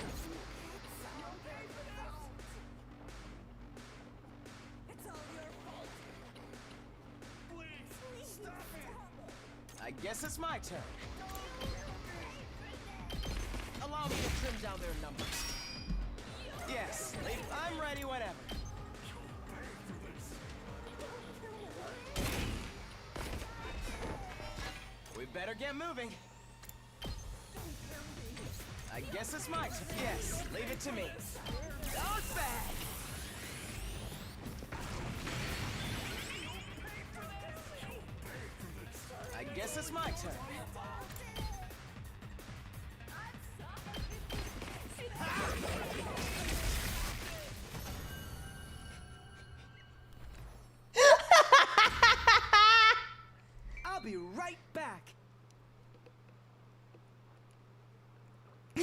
I guess it's my turn. Allow me to trim down their numbers. Yes, I'm ready whenever. We better get moving. I guess it's my turn. Yes, leave it to me. Bounce back! I guess it's my turn. I'll be right back. I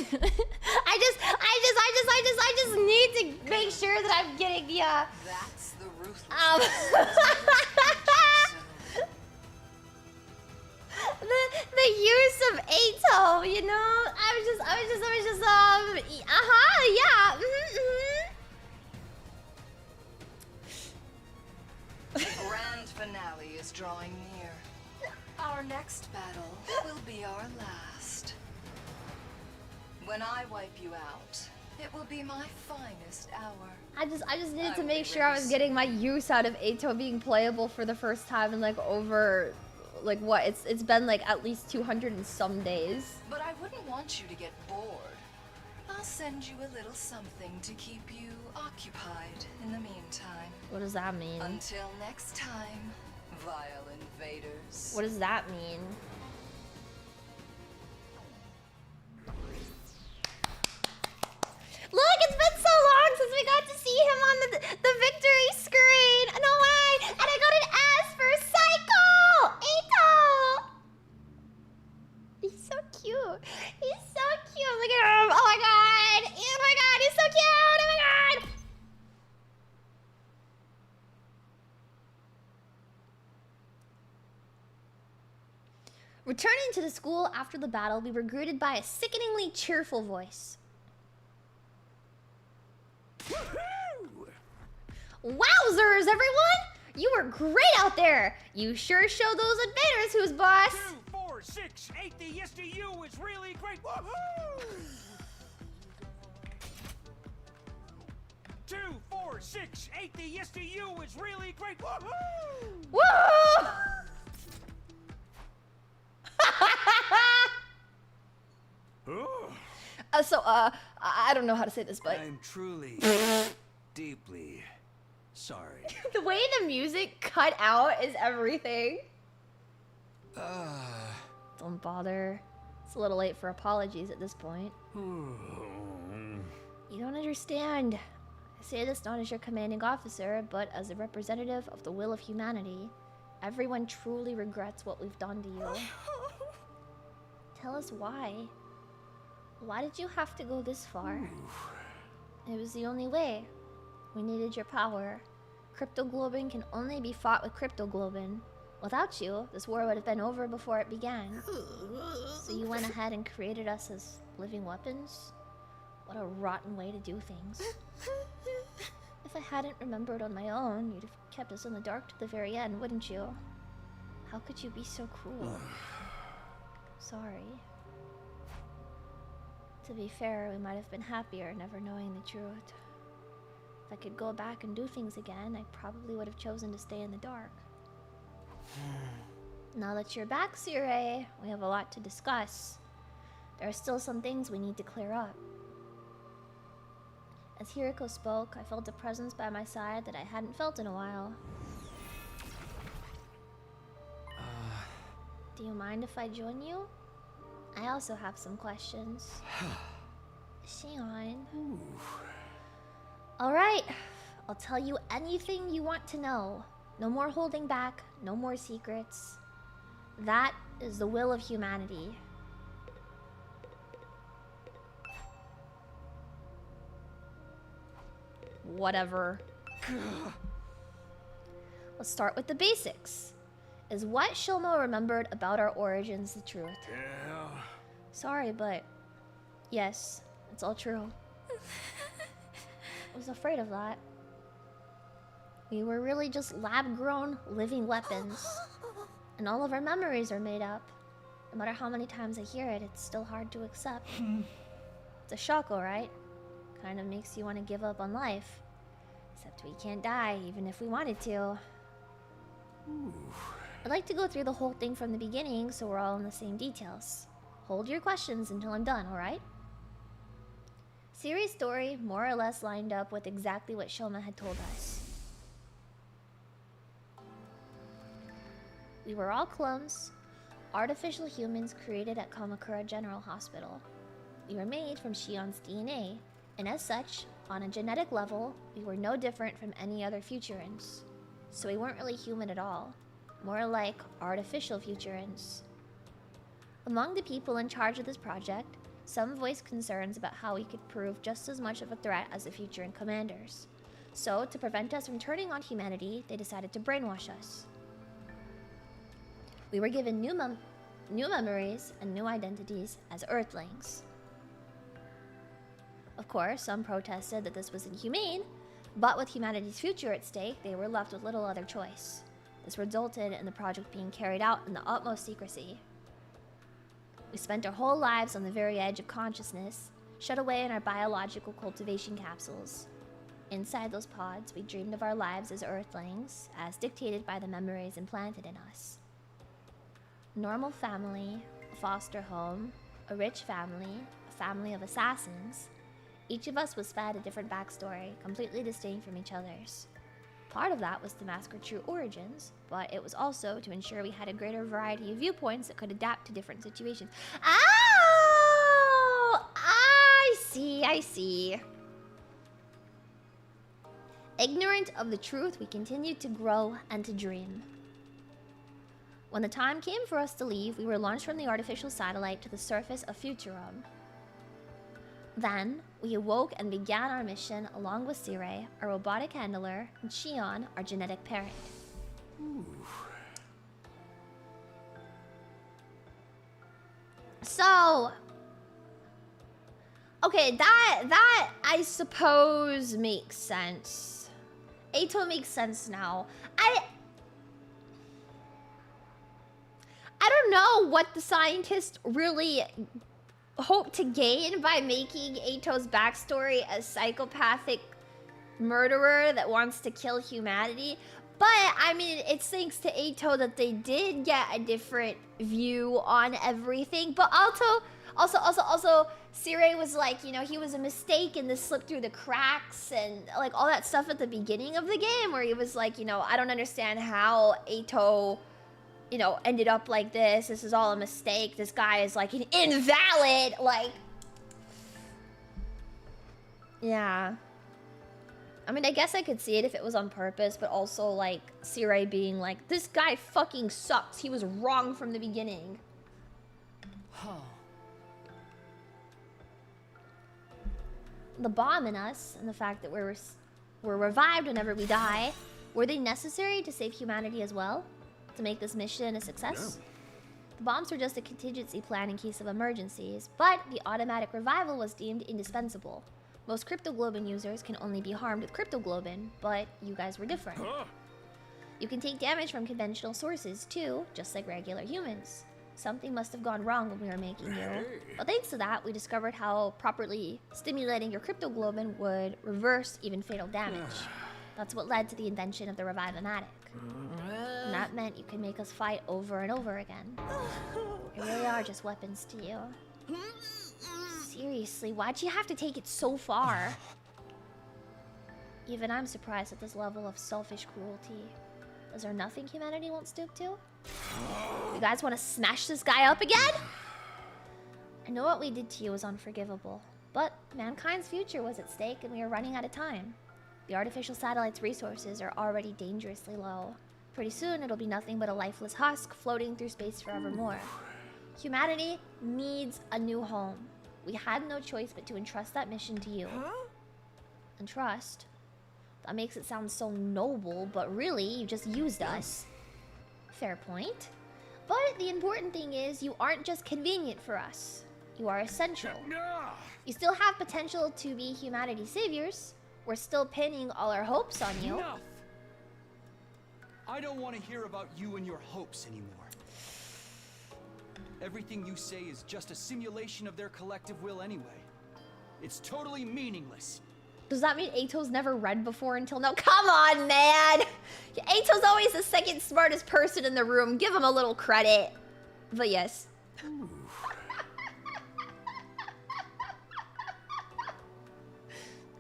just need to make sure that I'm getting the That's the ruthless. the use of eito, you know? I was just yeah. The grand finale is drawing near. Our next battle will be our last. When I wipe you out, It will be my finest hour. I just needed to make sure I was getting my use out of Eito being playable for the first time in like over, like what? It's been like at least 200 and some days. But I wouldn't want you to get bored. I'll send you a little something to keep you occupied in the meantime. What does that mean? Until next time, vile invaders. What does that mean? Look, it's been so long since we got to see him on the victory screen. No way! And I got an S for Psycho! Eito! He's so cute. He's so cute. Look at him. Oh my god. Oh my god, he's so cute. Oh my god. Returning to the school after the battle, we were greeted by a sickeningly cheerful voice. Wowzers, everyone! You were great out there! You sure showed those invaders who's boss! 2, 4, 6, 8, the yes to you is really great! Woohoo! 2, 4, 6, 8, the yes to you is really great! Woohoo! Woo! I don't know how to say this, but I'm truly, deeply sorry. the way the music cut out is everything. Don't bother. It's a little late for apologies at this point. You don't understand. I say this not as your commanding officer, but as a representative of the will of humanity. Everyone truly regrets what we've done to you. Tell us why. Why did you have to go this far? It was the only way. We needed your power. Cryptoglobin can only be fought with cryptoglobin. Without you, this war would have been over before it began. So you went ahead and created us as living weapons? What a rotten way to do things. If I hadn't remembered on my own, you'd have kept us in the dark to the very end, wouldn't you? How could you be so cruel? Sorry. To be fair, we might have been happier never knowing the truth. If I could go back and do things again, I probably would have chosen to stay in the dark. Now that you're back, Sire, we have a lot to discuss. There are still some things we need to clear up. As Hiriko spoke, I felt a presence by my side that I hadn't felt in a while. Do you mind if I join you? I also have some questions. Shion. Alright, I'll tell you anything you want to know. No more holding back, no more secrets. That is the will of humanity. Whatever. Let's start with the basics. Is what Shilmo remembered about our origins the truth? Yeah. Sorry, but yes, it's all true. I was afraid of that. We were really just lab-grown living weapons. And all of our memories are made up. No matter how many times I hear it, it's still hard to accept. It's a shock, alright? Kind of makes you want to give up on life. Except we can't die, even if we wanted to. I'd like to go through the whole thing from the beginning, so we're all in the same details. Hold your questions until I'm done, alright? Siri's story more or less lined up with exactly what Shoma had told us. We were all clones, artificial humans created at Kamakura General Hospital. We were made from Shion's DNA, and as such, on a genetic level, we were no different from any other Futurans. So we weren't really human at all, more like artificial Futurans. Among the people in charge of this project, some voiced concerns about how we could prove just as much of a threat as the Futuran commanders. So, to prevent us from turning on humanity, they decided to brainwash us. We were given new memories and new identities as Earthlings. Of course, some protested that this was inhumane, but with humanity's future at stake, they were left with little other choice. This resulted in the project being carried out in the utmost secrecy. We spent our whole lives on the very edge of consciousness, shut away in our biological cultivation capsules. Inside those pods, we dreamed of our lives as Earthlings, as dictated by the memories implanted in us. Normal family, a foster home, a rich family, a family of assassins. Each of us was fed a different backstory, completely distinct from each other's. Part of that was to mask our true origins, but it was also to ensure we had a greater variety of viewpoints that could adapt to different situations. Oh! I see. Ignorant of the truth, we continued to grow and to dream. When the time came for us to leave, we were launched from the artificial satellite to the surface of Futurum. Then, we awoke and began our mission along with Sirei, our robotic handler, and Shion, our genetic parent. Ooh. So... okay, that I suppose makes sense. Eito makes sense now. I don't know what the scientists really hope to gain by making Eito's backstory a psychopathic murderer that wants to kill humanity. But, I mean, it's thanks to Eito that they did get a different view on everything. But also, Sirei was like, you know, he was a mistake and this slipped through the cracks and like all that stuff at the beginning of the game where he was like, you know, I don't understand how Eito, you know, ended up like this. This is all a mistake. This guy is like an invalid, like... yeah. I mean, I guess I could see it if it was on purpose, but also like Sirei being like, this guy fucking sucks. He was wrong from the beginning. The bomb in us and the fact that we're revived whenever we die, were they necessary to save humanity as well? To make this mission a success? No. The bombs were just a contingency plan in case of emergencies, but the automatic revival was deemed indispensable. Most cryptoglobin users can only be harmed with cryptoglobin, but you guys were different. You can take damage from conventional sources too, just like regular humans. Something must have gone wrong when we were making you. But thanks to that, we discovered how properly stimulating your cryptoglobin would reverse even fatal damage. That's what led to the invention of the Revive-O-Matic. And that meant you could make us fight over and over again. They really are just weapons to you. Seriously, why'd you have to take it so far? Even I'm surprised at this level of selfish cruelty. Is there nothing humanity won't stoop to? You guys want to smash this guy up again? I know what we did to you was unforgivable, but mankind's future was at stake and we are running out of time. The artificial satellite's resources are already dangerously low. Pretty soon it'll be nothing but a lifeless husk floating through space forevermore. Humanity needs a new home. We had no choice but to entrust that mission to you. Entrust? That makes it sound so noble, but really, you just used us. Fair point. But the important thing is, you aren't just convenient for us. You are essential. You still have potential to be humanity's saviors. We're still pinning all our hopes on you. Enough! I don't want to hear about you and your hopes anymore. Everything you say is just a simulation of their collective will anyway. It's totally meaningless. Does that mean Eito's never read before until now? Come on, man! Eito's always the second smartest person in the room. Give him a little credit. But yes.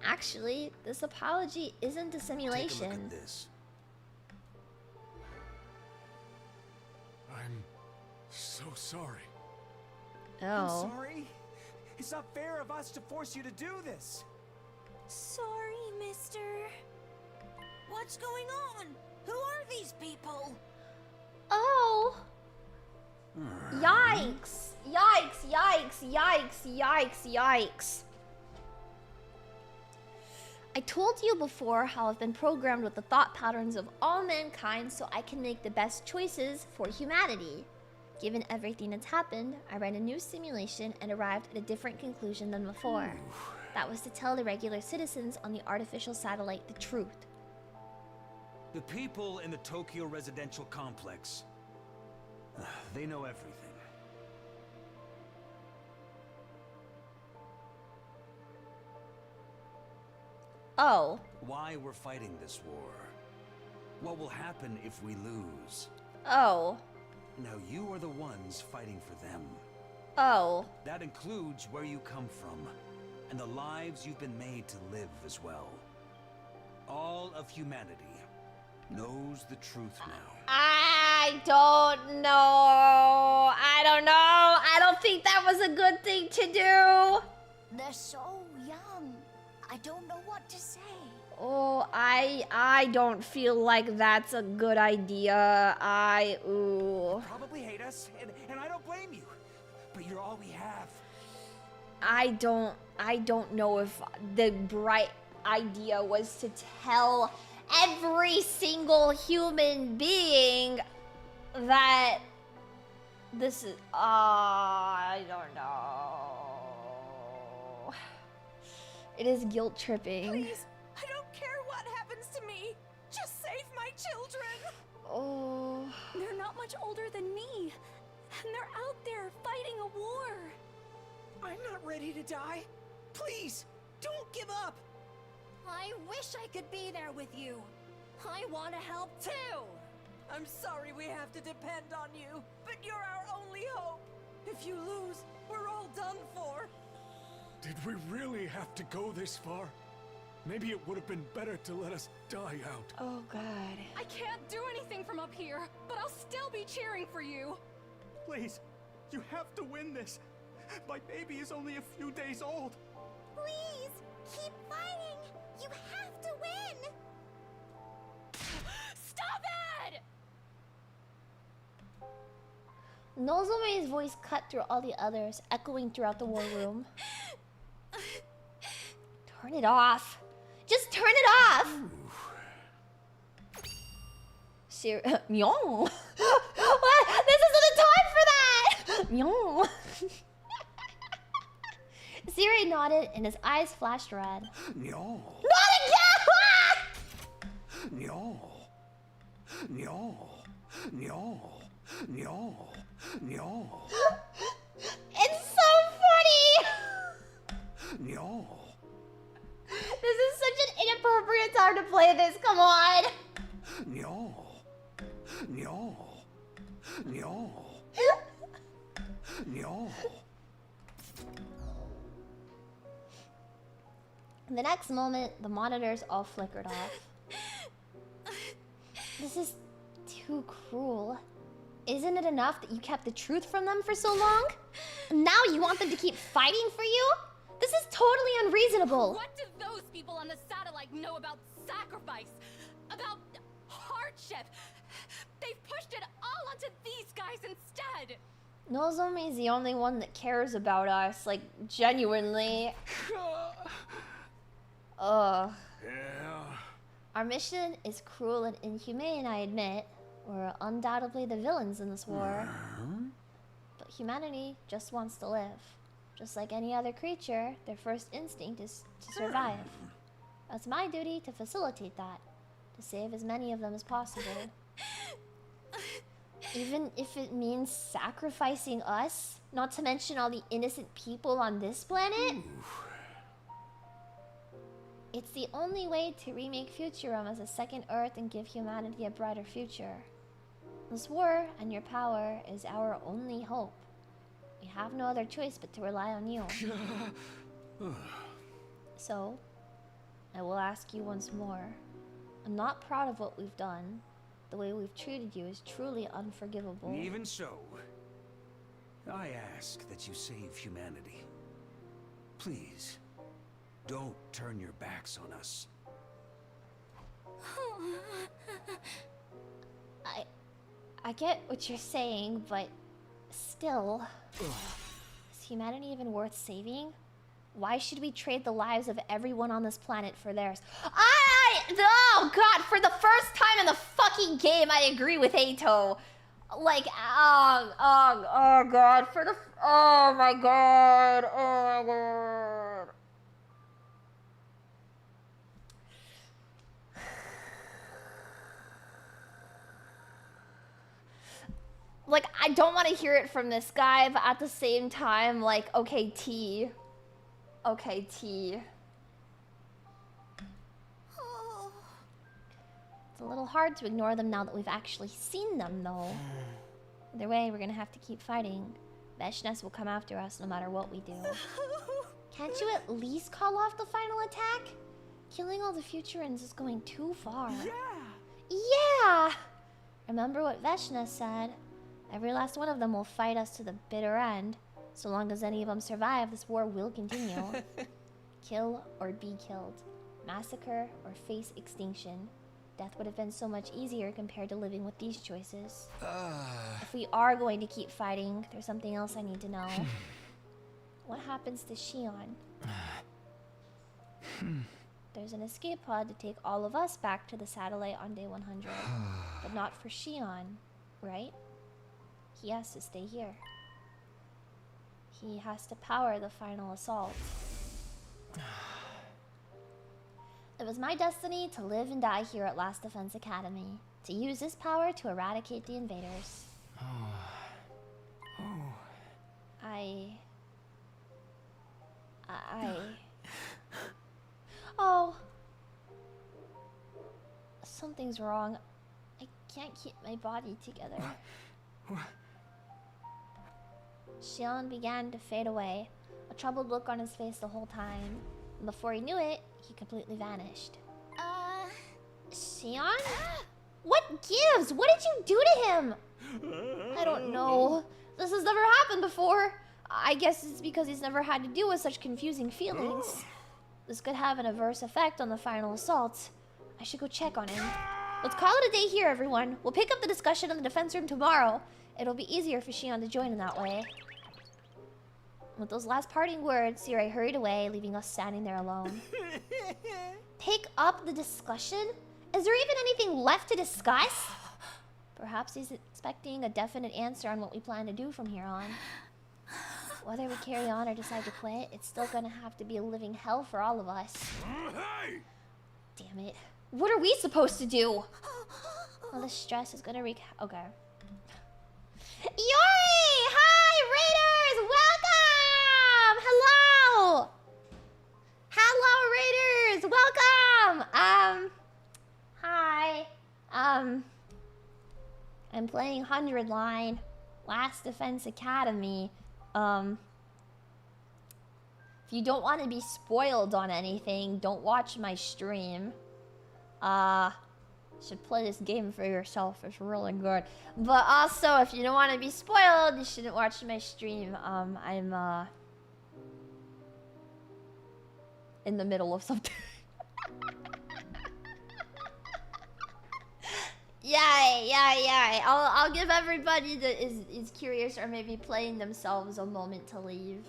Actually, this apology isn't a simulation. Take a look at this. I'm so sorry. Oh. I'm sorry? It's not fair of us to force you to do this. Sorry, mister. What's going on? Who are these people? Oh. Yikes. Yikes, yikes, yikes, yikes, yikes. I told you before how I've been programmed with the thought patterns of all mankind so I can make the best choices for humanity. Given everything that's happened, I ran a new simulation and arrived at a different conclusion than before. That was to tell the regular citizens on the artificial satellite the truth. The people in the Tokyo residential complex. They know everything. Oh. Why we're fighting this war. What will happen if we lose. Oh. Now you are the ones fighting for them. Oh. That includes where you come from, and the lives you've been made to live as well. All of humanity knows the truth now. I don't know. I don't know. I don't think that was a good thing to do. They're so young. I don't know what to say. Oh, I don't feel like that's a good idea. Ooh. Probably hate us, and I don't blame you. But you're all we have. I don't know if the bright idea was to tell every single human being that this is I don't know. It is guilt tripping. Please, I don't care what happens to me. Just save my children. Oh. They're not much older than me. And they're out there fighting a war. I'm not ready to die. Please, don't give up. I wish I could be there with you. I want to help too. I'm sorry we have to depend on you, but you're our only hope. If you lose, we're all done for. Did we really have to go this far? Maybe it would have been better to let us die out. Oh, God. I can't do anything from up here, but I'll still be cheering for you. Please, you have to win this. My baby is only a few days old. Please, keep fighting. You have to win. Stop it! Nozome's voice cut through all the others, echoing throughout the war room. Turn it off. Just turn it off. Myong. What? This isn't the time for that. Myong. Siri nodded and his eyes flashed red. No. Not again! No. No. No. No. No. It's so funny. No. This is such an inappropriate time to play this. Come on. No. No. No. No. The next moment, the monitors all flickered off. This is too cruel. Isn't it enough that you kept the truth from them for so long? Now you want them to keep fighting for you? This is totally unreasonable. What do those people on the satellite know about sacrifice? About hardship? They've pushed it all onto these guys instead. Nozomi's the only one that cares about us, like, genuinely. Ugh. Yeah. Our mission is cruel and inhumane, I admit. We're undoubtedly the villains in this war. But humanity just wants to live. Just like any other creature, their first instinct is to survive. It's my duty to facilitate that, to save as many of them as possible. Even if it means sacrificing us, not to mention all the innocent people on this planet. It's the only way to remake Futurum as a second Earth and give humanity a brighter future. This war and your power is our only hope. We have no other choice but to rely on you. So, I will ask you once more. I'm not proud of what we've done. The way we've treated you is truly unforgivable. Even so, I ask that you save humanity. Please, don't turn your backs on us. I get what you're saying, but still, is humanity even worth saving? Why should we trade the lives of everyone on this planet for theirs? Oh god, for the first time in the fucking game, I agree with Eito. Like, oh god, oh my god. Like, I don't want to hear it from this guy, but at the same time, like, okay, T. Okay, T. It's a little hard to ignore them now that we've actually seen them, though. Either way, we're gonna have to keep fighting. Veshnes will come after us no matter what we do. Can't you at least call off the final attack? Killing all the Futurans is going too far. Yeah! Remember what Veshnes said. Every last one of them will fight us to the bitter end. So long as any of them survive, this war will continue. Kill or be killed. Massacre or face extinction. Death would have been so much easier compared to living with these choices. If we are going to keep fighting, there's something else I need to know. What happens to Shion? There's an escape pod to take all of us back to the satellite on day 100. But not for Shion, right? He has to stay here. He has to power the final assault. It was my destiny to live and die here at Last Defense Academy, to use this power to eradicate the invaders. Oh. Something's wrong. I can't keep my body together. Shion began to fade away, a troubled look on his face the whole time. And before he knew it, he completely vanished. Shion? What gives? What did you do to him? I don't know. This has never happened before. I guess it's because he's never had to deal with such confusing feelings. This could have an adverse effect on the final assault. I should go check on him. Let's call it a day here, everyone. We'll pick up the discussion in the defense room tomorrow. It'll be easier for Shion to join in that way. With those last parting words, Sirei hurried away, leaving us standing there alone. Pick up the discussion? Is there even anything left to discuss? Perhaps he's expecting a definite answer on what we plan to do from here on. Whether we carry on or decide to quit, it's still gonna have to be a living hell for all of us. Damn it. What are we supposed to do? All this stress is gonna wreak... Okay. Iori! Hi, Raiders! Welcome! Hello! Hello, Raiders! Welcome! Hi. I'm playing 100 Line, Last Defense Academy. If you don't want to be spoiled on anything, don't watch my stream. Should play this game for yourself. It's really good. But also, if you don't want to be spoiled, you shouldn't watch my stream. I'm in the middle of something. Yeah. I'll give everybody that is curious or maybe playing themselves a moment to leave.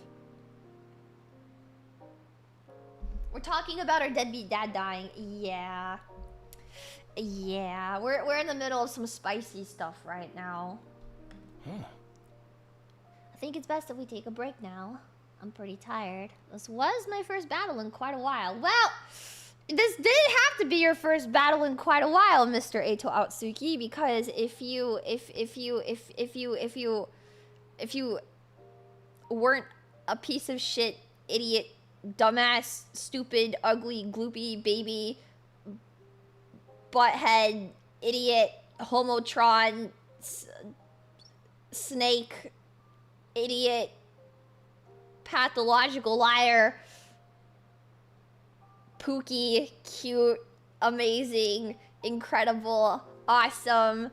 We're talking about our deadbeat dad dying. Yeah. We're in the middle of some spicy stuff right now. I think it's best if we take a break now. I'm pretty tired. This was my first battle in quite a while. Well, this did have to be your first battle in quite a while, Mr. Eito Aotsuki, because if you weren't a piece of shit, idiot, dumbass, stupid, ugly, gloopy, baby, butthead, idiot, homotron, snake, idiot, pathological liar, Pookie, cute, amazing, incredible, awesome,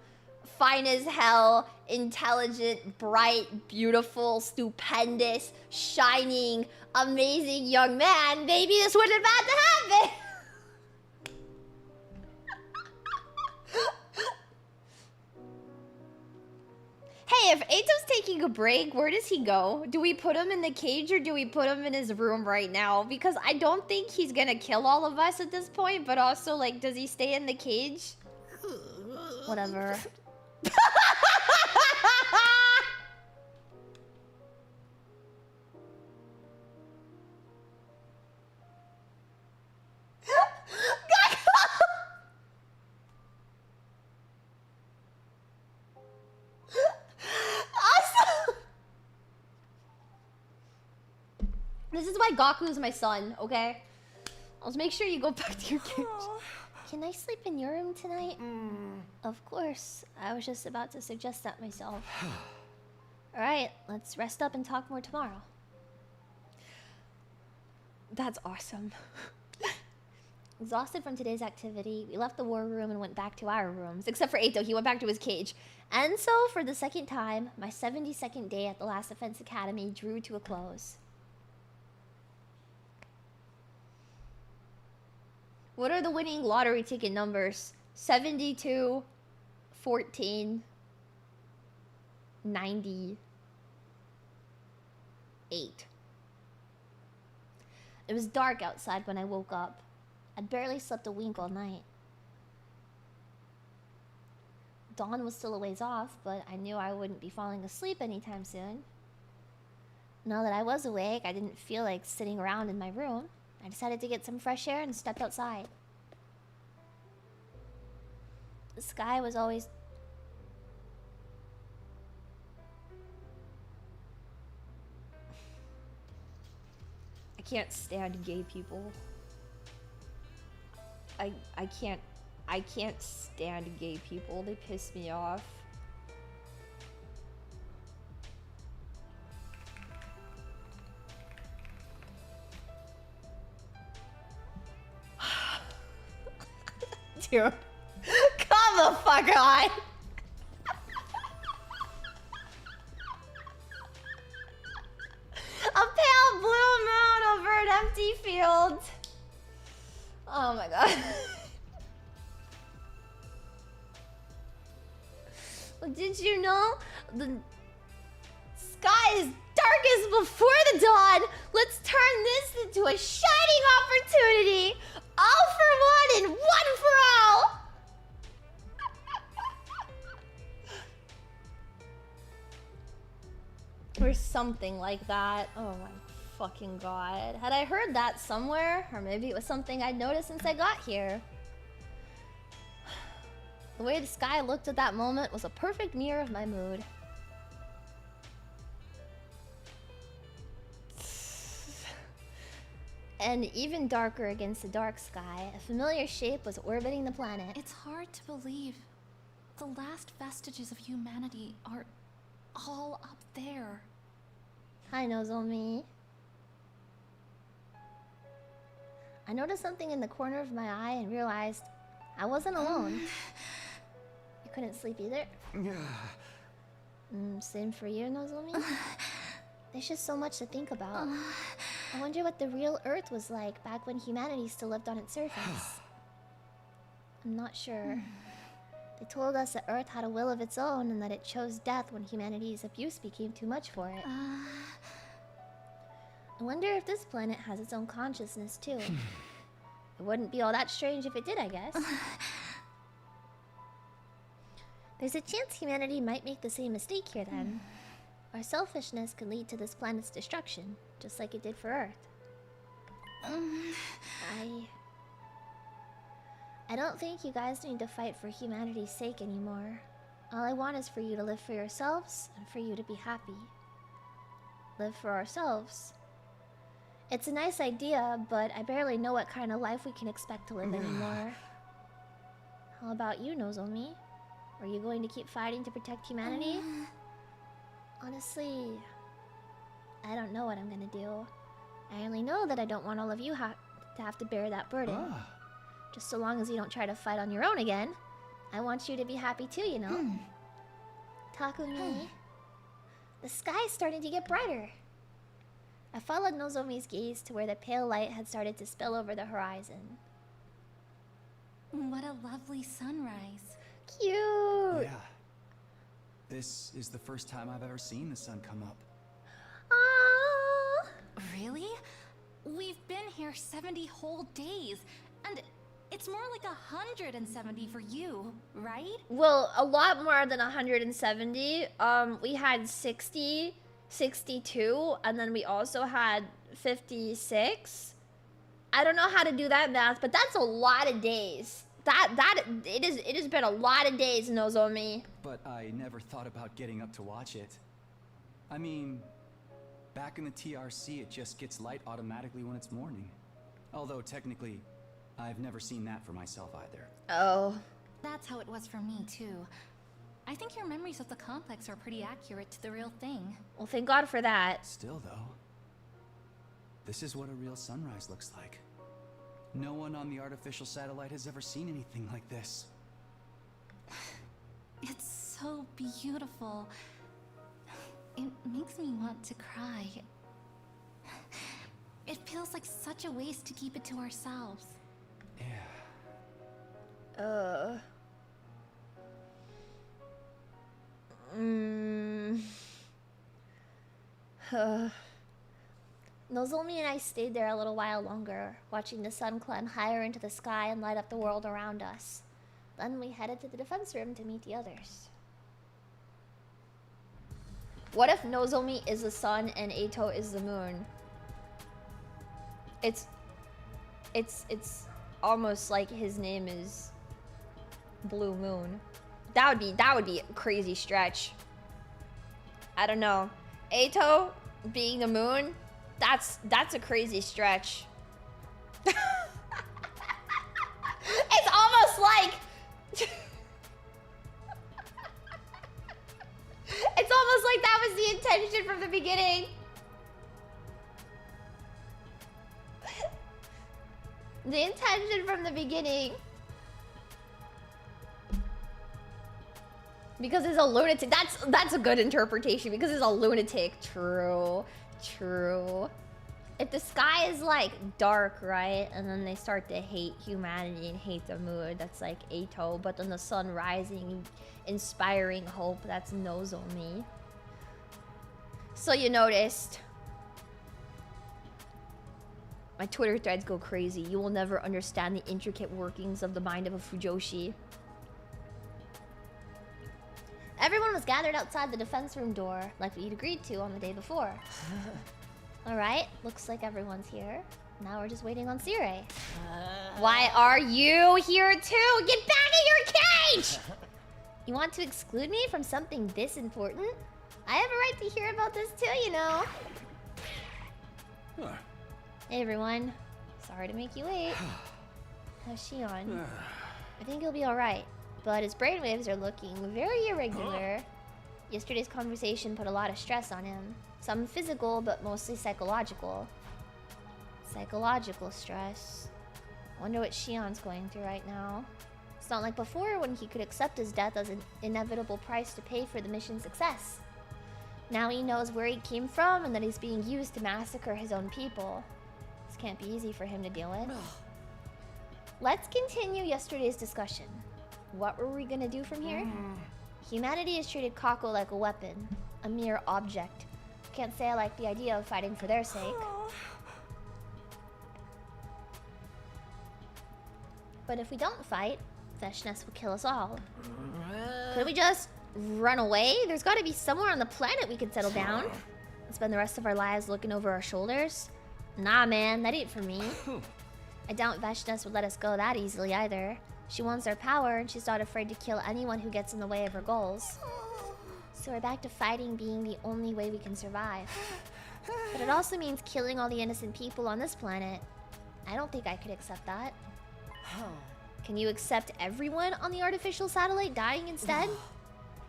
fine as hell, intelligent, bright, beautiful, stupendous, shining, amazing young man, maybe this wouldn't have had to happen. Hey, if Eito's taking a break, where does he go? Do we put him in the cage or do we put him in his room right now? Because I don't think he's gonna kill all of us at this point, but also, like, does he stay in the cage? Whatever. This is why Gaku's my son, okay? Let's make sure you go back to your cage. Can I sleep in your room tonight? Of course. I was just about to suggest that myself. Alright, let's rest up and talk more tomorrow. That's awesome. Exhausted from today's activity, we left the war room and went back to our rooms. Except for Eito, he went back to his cage. And so, for the second time, my 72nd day at the Last Defense Academy drew to a close. What are the winning lottery ticket numbers? 72, 14, 98. It was dark outside when I woke up. I'd barely slept a wink all night. Dawn was still a ways off, but I knew I wouldn't be falling asleep anytime soon. Now that I was awake, I didn't feel like sitting around in my room. I decided to get some fresh air and stepped outside. The sky was always... I can't stand gay people. I can't stand gay people. They piss me off. Dude, come the fuck on. A pale blue moon over an empty field. Oh my god. Well, did you know the sky is darkest before the dawn? Let's turn this into a shining opportunity. All for one and one for all. Or something like that. Oh my fucking god. Had I heard that somewhere? Or maybe it was something I'd noticed since I got here. The way the sky looked at that moment was a perfect mirror of my mood. And even darker against the dark sky, a familiar shape was orbiting the planet. It's hard to believe. The last vestiges of humanity are all up there. Hi, Nozomi. I noticed something in the corner of my eye and realized I wasn't alone. You couldn't sleep either? Same for you, Nozomi? There's just so much to think about. I wonder what the real Earth was like back when humanity still lived on its surface. I'm not sure. They told us that Earth had a will of its own and that it chose death when humanity's abuse became too much for it. I wonder if this planet has its own consciousness too. It wouldn't be all that strange if it did, I guess. There's a chance humanity might make the same mistake here then. Our selfishness could lead to this planet's destruction, just like it did for Earth. I don't think you guys need to fight for humanity's sake anymore. All I want is for you to live for yourselves and for you to be happy. Live for ourselves. It's a nice idea, but I barely know what kind of life we can expect to live anymore. How about you, Nozomi? Are you going to keep fighting to protect humanity? Honestly, I don't know what I'm gonna do. I only know that I don't want all of you to have to bear that burden. Just so long as you don't try to fight on your own again. I want you to be happy too, you know? Takumi, the sky's starting to get brighter. I followed Nozomi's gaze to where the pale light had started to spill over the horizon. What a lovely sunrise. Cute! Yeah. This is the first time I've ever seen the sun come up. Really? We've been here 70 whole days, and it's more like 170 for you, right? Well, a lot more than 170. We had 60, 62, and then we also had 56. I don't know how to do that math, but that's a lot of days. It has been a lot of days, Nozomi. But I never thought about getting up to watch it. I mean, back in the TRC, it just gets light automatically when it's morning. Although technically, I've never seen that for myself either. Oh. That's how it was for me, too. I think your memories of the complex are pretty accurate to the real thing. Well, thank God for that. Still, though, this is what a real sunrise looks like. No one on the artificial satellite has ever seen anything like this. It's so beautiful. It makes me want to cry. It feels like such a waste to keep it to ourselves. Nozomi and I stayed there a little while longer, watching the sun climb higher into the sky and light up the world around us. Then we headed to the defense room to meet the others. What if Nozomi is the sun and Eito is the moon? It's almost like his name is Blue Moon. That would be a crazy stretch. I don't know. Eito being the moon, that's a crazy stretch. It's almost like it's almost like that was the intention from the beginning. The intention from the beginning. Because he's a lunatic. That's a good interpretation. Because he's a lunatic. True. True. If the sky is like dark, right? And then they start to hate humanity and hate the mood, that's like Eito. But then the sun rising, inspiring hope, that's Nozomi. So you noticed. My Twitter threads go crazy. You will never understand the intricate workings of the mind of a Fujoshi. Everyone was gathered outside the defense room door, like we'd agreed to on the day before. Alright, looks like everyone's here. Now we're just waiting on Sire. Why are you here too? Get back in your cage! You want to exclude me from something this important? I have a right to hear about this too, you know. Hey everyone. Sorry to make you wait. How's Shion? I think he'll be alright. But his brainwaves are looking very irregular. Yesterday's conversation put a lot of stress on him. Some physical, but mostly psychological. Psychological stress. Wonder what Shion's going through right now. It's not like before when he could accept his death as an inevitable price to pay for the mission's success. Now he knows where he came from and that he's being used to massacre his own people. This can't be easy for him to deal with. Let's continue yesterday's discussion. What were we gonna do from here? Humanity has treated Kako like a weapon, a mere object. Can't say I like the idea of fighting for their sake. But if we don't fight, Veshness will kill us all. Could we just run away? There's gotta be somewhere on the planet we could settle down. And spend the rest of our lives looking over our shoulders. Nah, man, that ain't for me. I doubt Veshness would let us go that easily either. She wants our power, and she's not afraid to kill anyone who gets in the way of her goals. So we're back to fighting being the only way we can survive. But it also means killing all the innocent people on this planet. I don't think I could accept that. Can you accept everyone on the artificial satellite dying instead?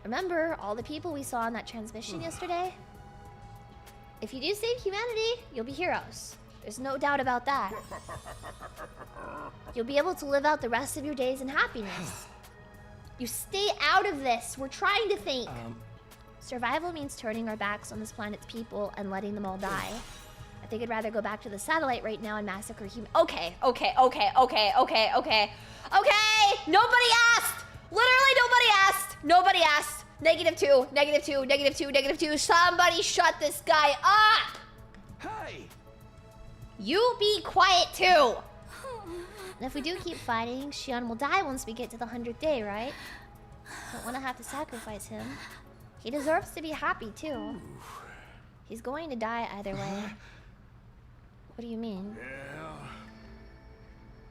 Remember all the people we saw in that transmission yesterday? If you do save humanity, you'll be heroes. There's no doubt about that. You'll be able to live out the rest of your days in happiness. You stay out of this. We're trying to think. Survival means turning our backs on this planet's people and letting them all die. I think I'd rather go back to the satellite right now and massacre Okay. Nobody asked! Literally nobody asked! Nobody asked! -2, -2, -2, -2. Somebody shut this guy up! Hey! You be quiet too! And if we do keep fighting, Shion will die once we get to the 100th day, right? Don't want to have to sacrifice him. He deserves to be happy too. He's going to die either way. What do you mean?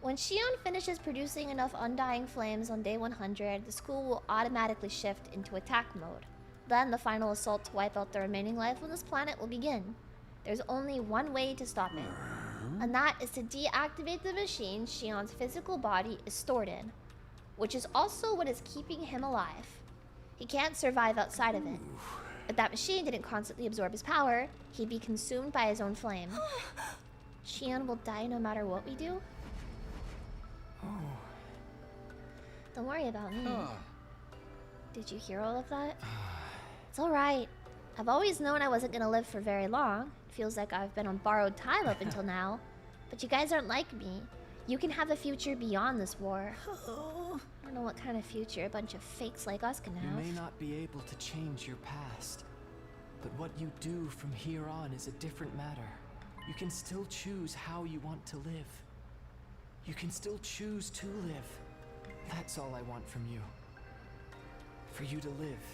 When Shion finishes producing enough undying flames on day 100, the school will automatically shift into attack mode. Then the final assault to wipe out the remaining life on this planet will begin. There's only one way to stop it. And that is to deactivate the machine Shion's physical body is stored in, which is also what is keeping him alive. He can't survive outside of it. If that machine didn't constantly absorb his power, he'd be consumed by his own flame. Shion will die no matter what we do? Don't worry about me. Did you hear all of that? It's alright. I've always known I wasn't gonna live for very long. It feels like I've been on borrowed time up until now. But you guys aren't like me. You can have a future beyond this war. I don't know what kind of future a bunch of fakes like us can have. You may not be able to change your past, but what you do from here on is a different matter. You can still choose how you want to live. You can still choose to live. That's all I want from you. For you to live.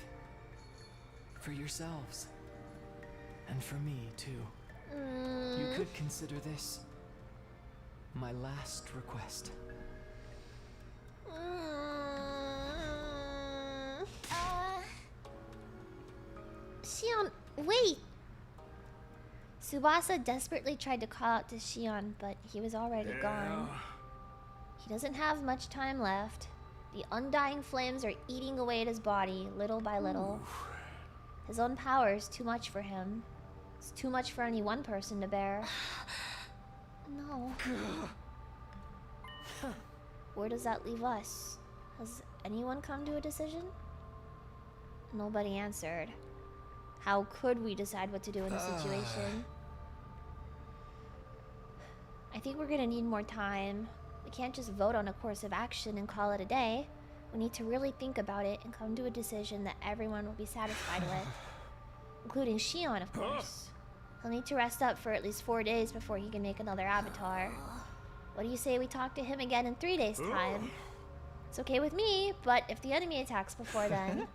For yourselves. And for me, too. You could consider this my last request. Shion, wait! Tsubasa desperately tried to call out to Shion, but he was already gone. He doesn't have much time left. The undying flames are eating away at his body, little by little. His own power is too much for him. It's too much for any one person to bear. No. Where does that leave us? Has anyone come to a decision? Nobody answered. How could we decide what to do in this situation? I think we're gonna need more time. We can't just vote on a course of action and call it a day. We need to really think about it and come to a decision that everyone will be satisfied with. Including Shion, of course. He'll need to rest up for at least 4 days before he can make another avatar. What do you say we talk to him again in 3 days' time? It's okay with me, but if the enemy attacks before then,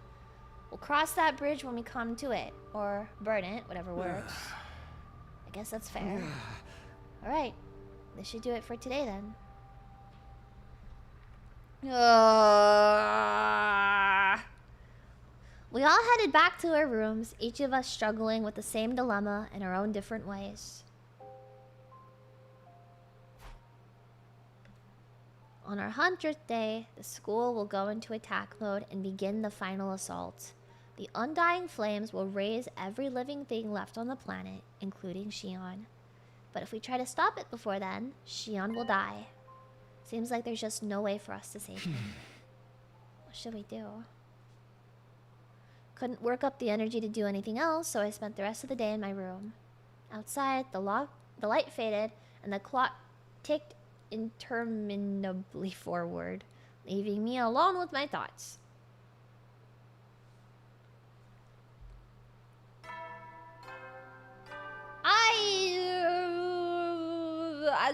we'll cross that bridge when we come to it. Or burn it, whatever works. I guess that's fair. Alright, this should do it for today then. We all headed back to our rooms, each of us struggling with the same dilemma in our own different ways. On our 100th day, the school will go into attack mode and begin the final assault. The undying flames will raise every living thing left on the planet, including Shion. But if we try to stop it before then, Shion will die. Seems like there's just no way for us to save him. What should we do? Couldn't work up the energy to do anything else, so I spent the rest of the day in my room. Outside, the light faded, and the clock ticked interminably forward, leaving me alone with my thoughts. I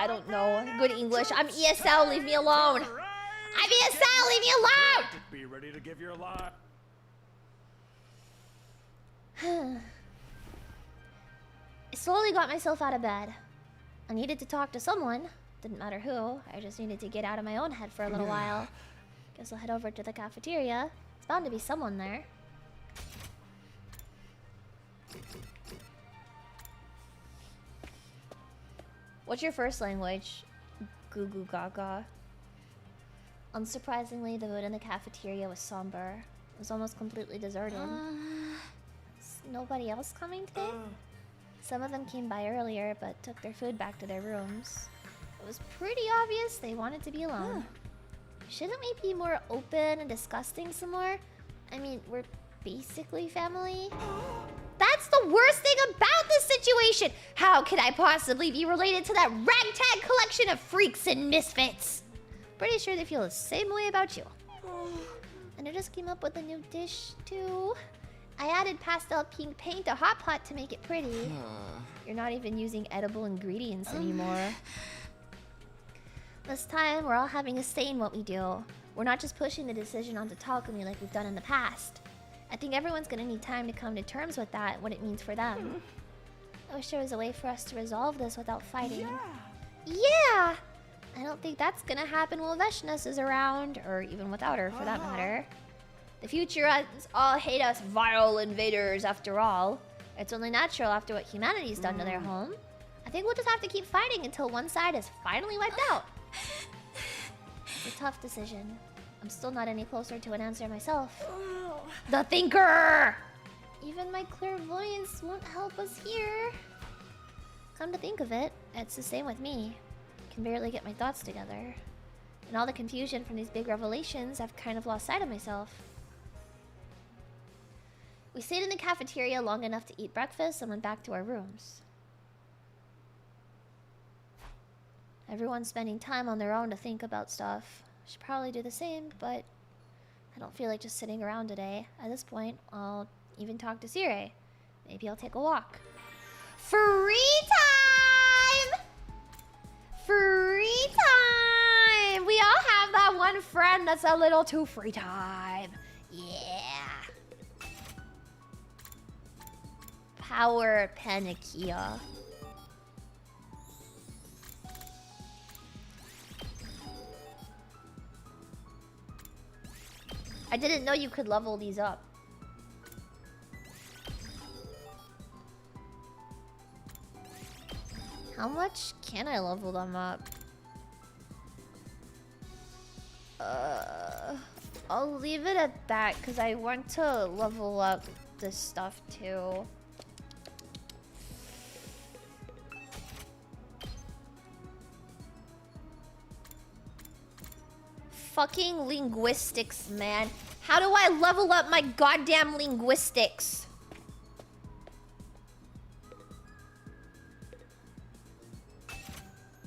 don't know good English. I'm ESL, leave me alone. I'm ESL, leave me alone. Be ready to give your life. I slowly got myself out of bed. I needed to talk to someone. Didn't matter who. I just needed to get out of my own head for a little while. Guess I'll head over to the cafeteria. There's bound to be someone there. What's your first language? Goo goo gaga. Unsurprisingly, the mood in the cafeteria was somber. It was almost completely deserted. Is nobody else coming today? Some of them came by earlier, but took their food back to their rooms. It was pretty obvious they wanted to be alone. Shouldn't we be more open and discuss things some more? I mean, we're basically family. That's the worst thing about this situation! How could I possibly be related to that ragtag collection of freaks and misfits? Pretty sure they feel the same way about you. And I just came up with a new dish, too. I added pastel pink paint to Hot Pot to make it pretty. You're not even using edible ingredients anymore. This time, we're all having a say in what we do. We're not just pushing the decision onto Takumi like we've done in the past. I think everyone's gonna need time to come to terms with that, what it means for them. I wish there was a way for us to resolve this without fighting. Yeah! I don't think that's gonna happen while Veshnas is around, or even without her for that matter. The Futurians all hate us vile invaders after all. It's only natural after what humanity's done to their home. I I think we'll just have to keep fighting until one side is finally wiped out. It's a tough decision. I'm still not any closer to an answer myself. The thinker! Even my clairvoyance won't help us here. Come to think of it, it's the same with me. I can barely get my thoughts together. In all the confusion from these big revelations, I've kind of lost sight of myself. We stayed in the cafeteria long enough to eat breakfast and went back to our rooms. Everyone's spending time on their own to think about stuff. I should probably do the same, but I don't feel like just sitting around today. At this point, I'll even talk to Sire. Maybe I'll take a walk. Free time! Free time! We all have that one friend that's a little too free time. Yeah. Power Panikia. I didn't know you could level these up. How much can I level them up? I'll leave it at that because I want to level up this stuff too. Fucking linguistics, man. How do I level up my goddamn linguistics?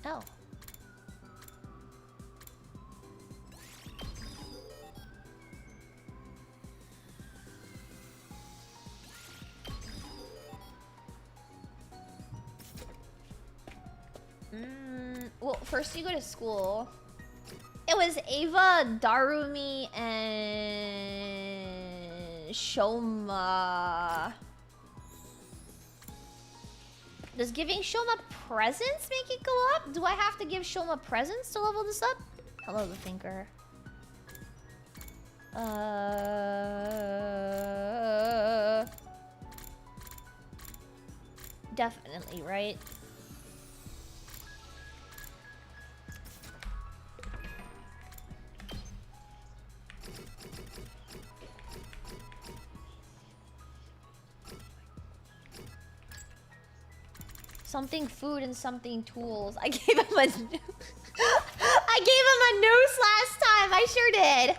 Oh. Well, first you go to school. It was Ava, Darumi, and Shoma. Does giving Shoma presents make it go up? Do I have to give Shoma presents to level this up? Hello, the thinker. Definitely, right? Something food and something tools. I gave him a I gave him a noose last time. I sure did.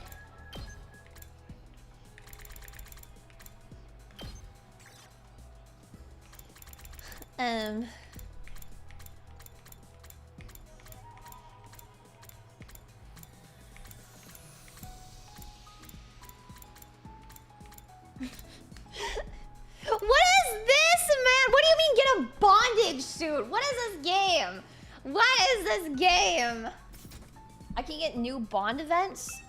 What is this, man? What do you mean get a bondage suit? What is this game? What is this game? I can get new bond events?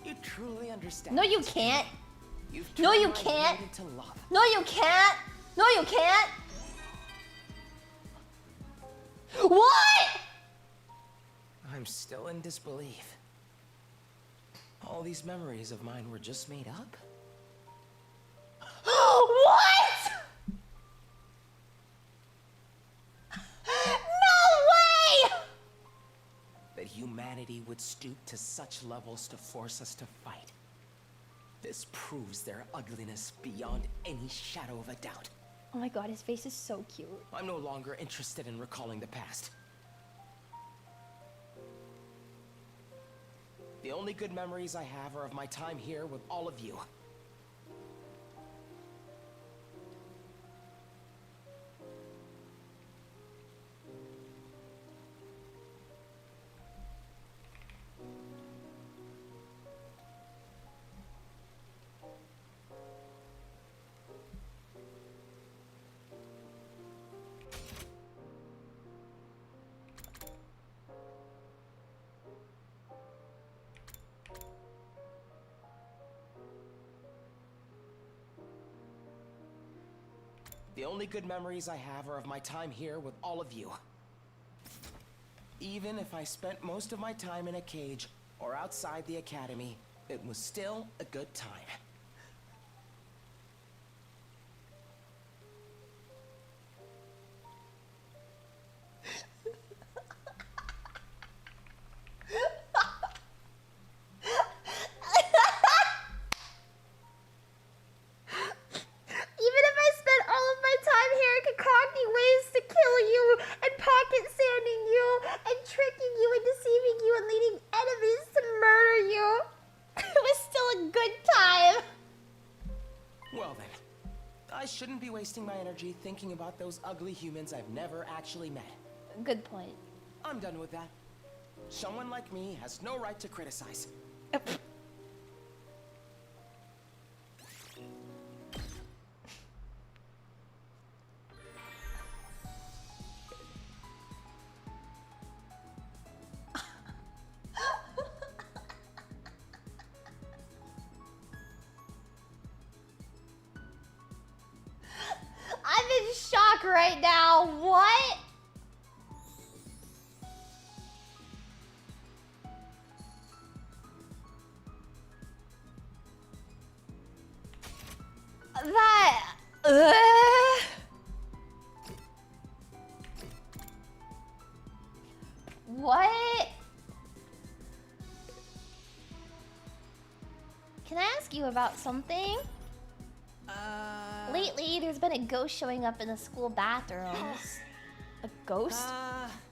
You truly understand. No, you can't. You've No, you turned my can't. hate into love. No, you can't. No, you can't. What? I'm still in disbelief. All these memories of mine were just made up? What? No way! That humanity would stoop to such levels to force us to fight. This proves their ugliness beyond any shadow of a doubt. Oh my god, his face is so cute. I'm no longer interested in recalling the past. The only good memories I have are of my time here with all of you. The only good memories I have are of my time here with all of you. Even if I spent most of my time in a cage or outside the academy, it was still a good time. Even if I spent all of my time here concocting ways to kill you and pocket sanding you and tricking you and deceiving you and leading enemies to murder you, it was still a good time. Well then, I shouldn't be wasting my energy thinking about those ugly humans I've never actually met. Good point. I'm done with that. Someone like me has no right to criticize. I'm in shock right now. What? That. What? Can I ask you about something? Lately, there's been a ghost showing up in the school bathrooms. A ghost?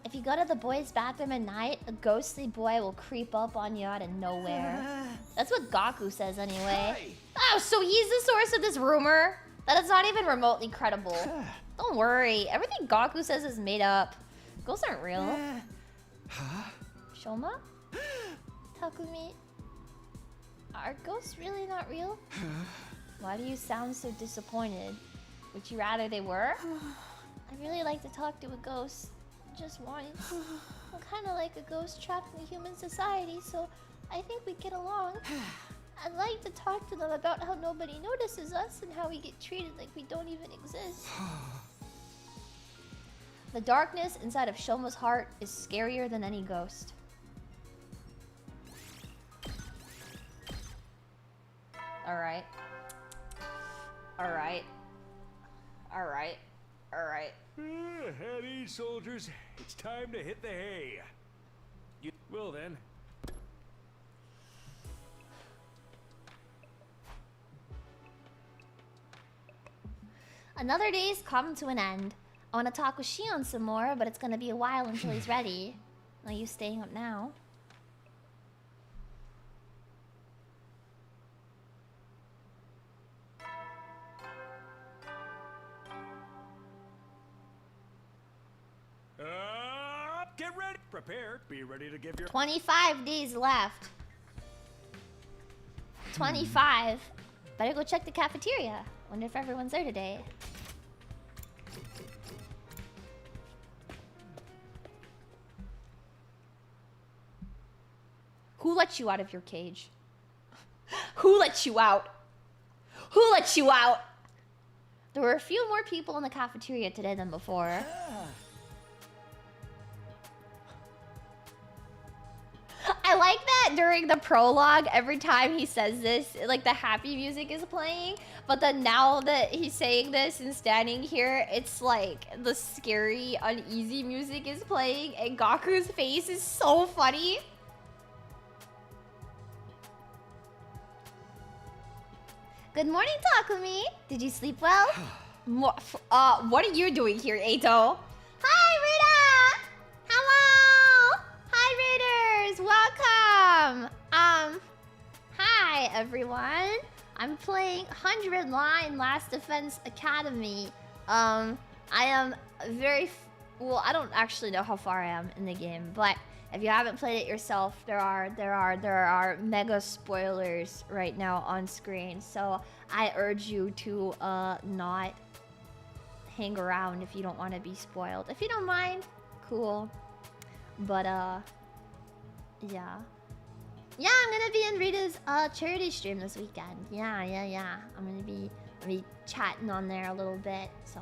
If you go to the boys' bathroom at night, a ghostly boy will creep up on you out of nowhere. That's what Gaku says anyway. Oh, so he's the source of this rumor? That is not even remotely credible. Don't worry, everything Gaku says is made up. Ghosts aren't real. Shoma? Takumi? Are ghosts really not real? Why do you sound so disappointed? Would you rather they were? I'd really like to talk to a ghost. Just once. I'm kind of like a ghost trapped in a human society, so I think we get along. I'd like to talk to them about how nobody notices us and how we get treated like we don't even exist. The darkness inside of Shoma's heart is scarier than any ghost. Alright. Alright. Alright. Alright. At ease, soldiers. It's time to hit the hay. Well then. Another day's come to an end. I want to talk with Shion some more, but it's gonna be a while until he's ready. Are you staying up now? Get ready. Prepared. Be ready to give your 25 days left. 25. Better go check the cafeteria. Wonder if everyone's there today. Who let you out of your cage? Who let you out? Who let you out? There were a few more people in the cafeteria today than before. I like that during the prologue, every time he says this, like the happy music is playing. But then now that he's saying this and standing here, it's like the scary, uneasy music is playing. And Gaku's face is so funny. Good morning, Takumi. Did you sleep well? What are you doing here, Eito? Hi, Rita! Hello! Hi, Raiders! Welcome! Hi, everyone. I'm playing 100 Line Last Defense Academy. I am very... well, I don't actually know how far I am in the game, but if you haven't played it yourself, there are mega spoilers right now on screen. So I urge you to not hang around if you don't want to be spoiled. If you don't mind, cool. But yeah. Yeah, I'm gonna be in Rita's charity stream this weekend. Yeah. I'm gonna be be chatting on there a little bit. So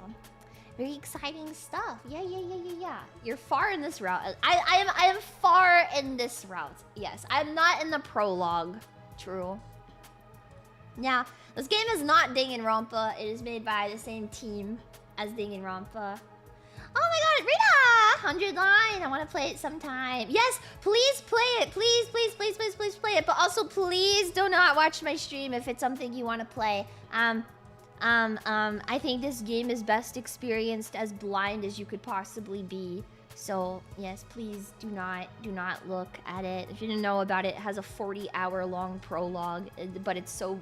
very exciting stuff. Yeah. You're far in this route. I am far in this route. Yes, I'm not in the prologue. True. Yeah, this game is not Danganronpa. It is made by the same team as Danganronpa. Oh my god, Rita! 100 line. I want to play it sometime. Yes, please play it. Please play it. But also, please do not watch my stream if it's something you want to play. I think this game is best experienced as blind as you could possibly be. So yes, please do not look at it. If you didn't know about it, it has a 40-hour-long prologue, but it's so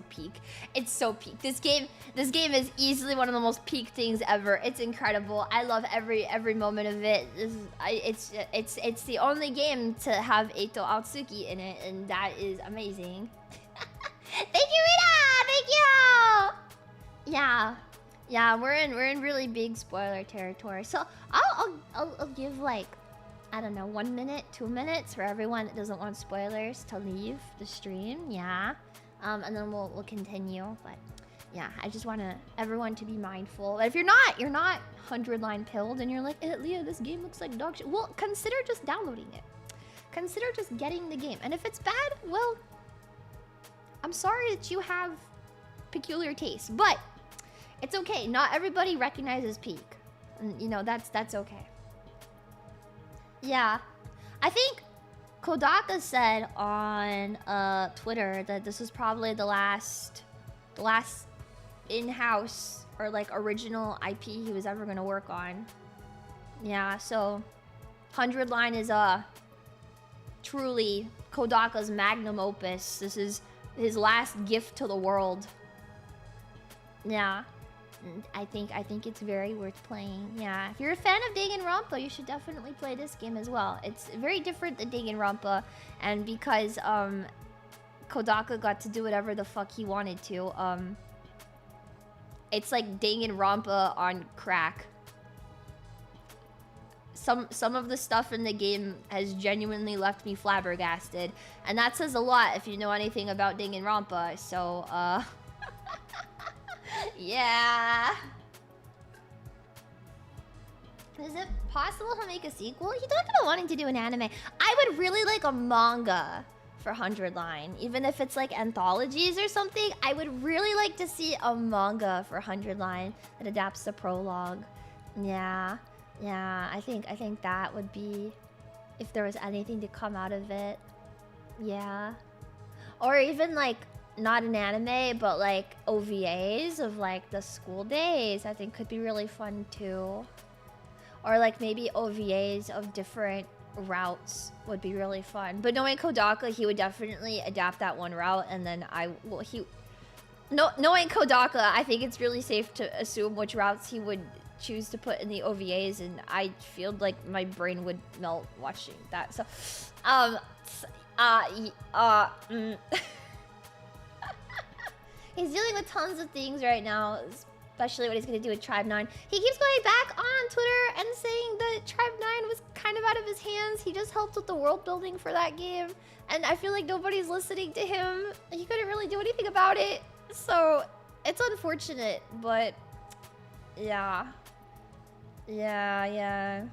peak. It's so peak. This game is easily one of the most peak things ever. It's incredible. I love every moment of it. It's the only game to have eito aotsuki in it, and that is amazing. Thank you, Rita. Thank you. Yeah, we're in really big spoiler territory. So I'll give like, I don't know, 1 minute, 2 minutes for everyone that doesn't want spoilers to leave the stream. Yeah, and then we'll continue. But yeah, I just want everyone to be mindful. But if you're not 100 line pilled and you're like, Leah, this game looks like dog shit. Well, consider just downloading it. Consider just getting the game. And if it's bad, well, I'm sorry that you have peculiar taste, but it's okay. Not everybody recognizes peak. And, you know, that's okay. Yeah. I think Kodaka said on Twitter that this was probably the last in-house or like original IP he was ever gonna work on. Yeah, so 100 line is truly Kodaka's magnum opus. This is his last gift to the world. Yeah. I think it's very worth playing. Yeah, if you're a fan of Danganronpa, you should definitely play this game as well. It's very different than Danganronpa, and because Kodaka got to do whatever the fuck he wanted to, it's like Danganronpa on crack. Some of the stuff in the game has genuinely left me flabbergasted, and that says a lot if you know anything about Danganronpa. So yeah. Is it possible to make a sequel? He talked about wanting to do an anime. I would really like a manga for 100 line. Even if it's like anthologies or something, I would really like to see a manga for 100 line that adapts the prologue. Yeah. I think that would be, if there was anything to come out of it. Yeah. Or even like, not an anime, but like OVAs of like the school days, I think could be really fun too. Or like maybe OVAs of different routes would be really fun. But knowing Kodaka, he would definitely adapt that one route, and then knowing Kodaka, I think it's really safe to assume which routes he would choose to put in the OVAs, and I feel like my brain would melt watching that. So, he's dealing with tons of things right now, especially what he's going to do with Tribe 9. He keeps going back on Twitter and saying that Tribe 9 was kind of out of his hands. He just helped with the world building for that game, and I feel like nobody's listening to him. He couldn't really do anything about it, so it's unfortunate, but yeah. It'd